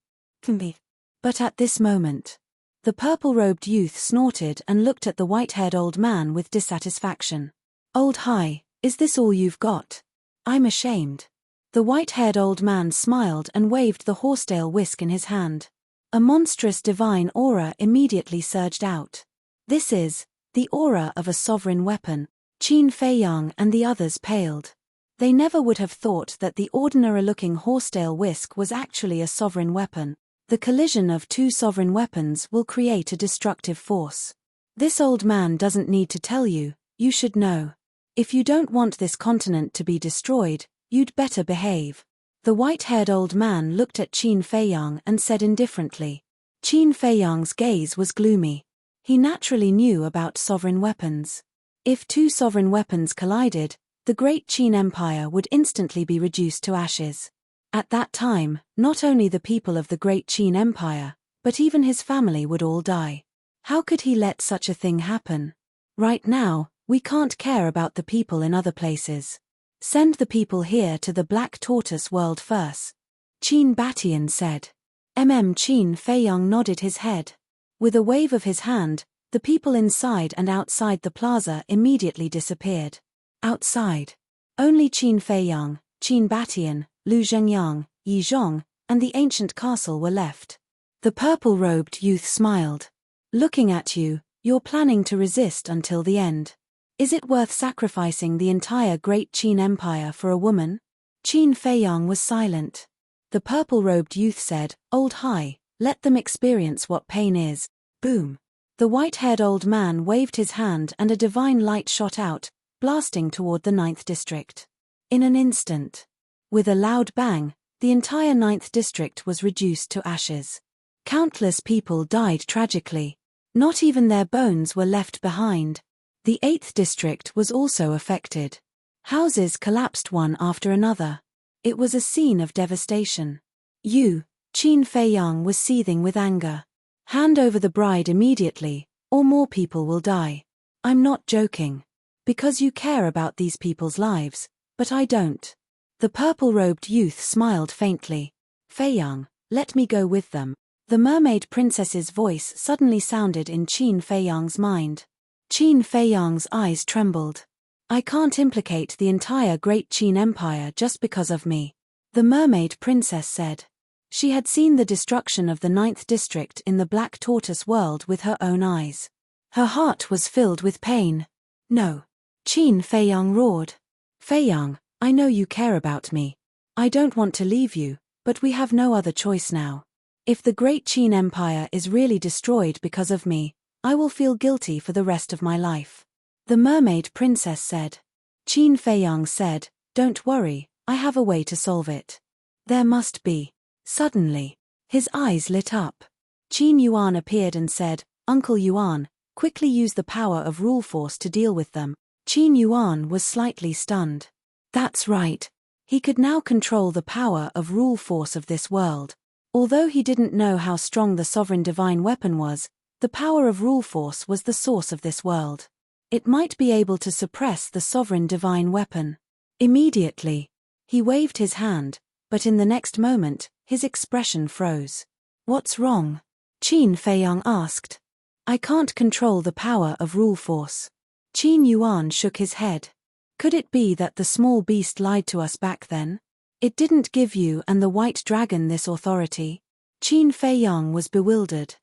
But at this moment, the purple-robed youth snorted and looked at the white-haired old man with dissatisfaction. "Old High, is this all you've got? I'm ashamed." The white-haired old man smiled and waved the horsetail whisk in his hand. A monstrous divine aura immediately surged out. "This is the aura of a sovereign weapon." Qin Feiyang and the others paled. They never would have thought that the ordinary-looking horsetail whisk was actually a sovereign weapon. The collision of two sovereign weapons will create a destructive force. This old man doesn't need to tell you, you should know. If you don't want this continent to be destroyed, you'd better behave. The white-haired old man looked at Qin Feiyang and said indifferently. Qin Feiyang's gaze was gloomy. He naturally knew about sovereign weapons. If two sovereign weapons collided, the great Qin Empire would instantly be reduced to ashes. At that time, not only the people of the great Qin Empire, but even his family would all die. How could he let such a thing happen? Right now, we can't care about the people in other places. Send the people here to the Black Tortoise world first. Qin Batian said. Qin Feiyang nodded his head. With a wave of his hand, the people inside and outside the plaza immediately disappeared. Outside, only Qin Feiyang, Qin Batian, Lu Zhengyang, Yi Zhong, and the ancient castle were left. The purple-robed youth smiled. "Looking at you, you're planning to resist until the end. Is it worth sacrificing the entire great Qin Empire for a woman?" Qin Feiyang was silent. The purple-robed youth said, "Old High, let them experience what pain is." Boom. The white-haired old man waved his hand and a divine light shot out, blasting toward the 9th district. In an instant, with a loud bang, the entire 9th district was reduced to ashes. Countless people died tragically. Not even their bones were left behind. The 8th district was also affected. Houses collapsed one after another. It was a scene of devastation. Qin Feiyang was seething with anger. "Hand over the bride immediately, or more people will die." "I'm not joking. Because you care about these people's lives, but I don't." The purple-robed youth smiled faintly. "Feiyang, Let me go with them. The mermaid princess's voice suddenly sounded in Qin Feiyang's mind. Qin Feiyang's eyes trembled. I can't implicate the entire Great Qin Empire just because of me, the mermaid princess said. She had seen the destruction of the 9th district in the Black Tortoise world with her own eyes. Her heart was filled with pain. No. Qin Feiyang roared. Feiyang, I know you care about me. I don't want to leave you, but we have no other choice now. If the Great Qin Empire is really destroyed because of me, I will feel guilty for the rest of my life. The mermaid princess said. Qin Feiyang said, Don't worry, I have a way to solve it. There must be. Suddenly, his eyes lit up. Qin Yuan appeared and said, Uncle Yuan, quickly use the power of rule force to deal with them. Qin Yuan was slightly stunned. That's right. He could now control the power of rule force of this world. Although he didn't know how strong the sovereign divine weapon was, the power of rule force was the source of this world. It might be able to suppress the sovereign divine weapon. Immediately, he waved his hand, but in the next moment, his expression froze. What's wrong? Qin Feiyang asked. I can't control the power of rule force. Qin Yuan shook his head. Could it be that the small beast lied to us back then? It didn't give you and the white dragon this authority. Qin Feiyang was bewildered.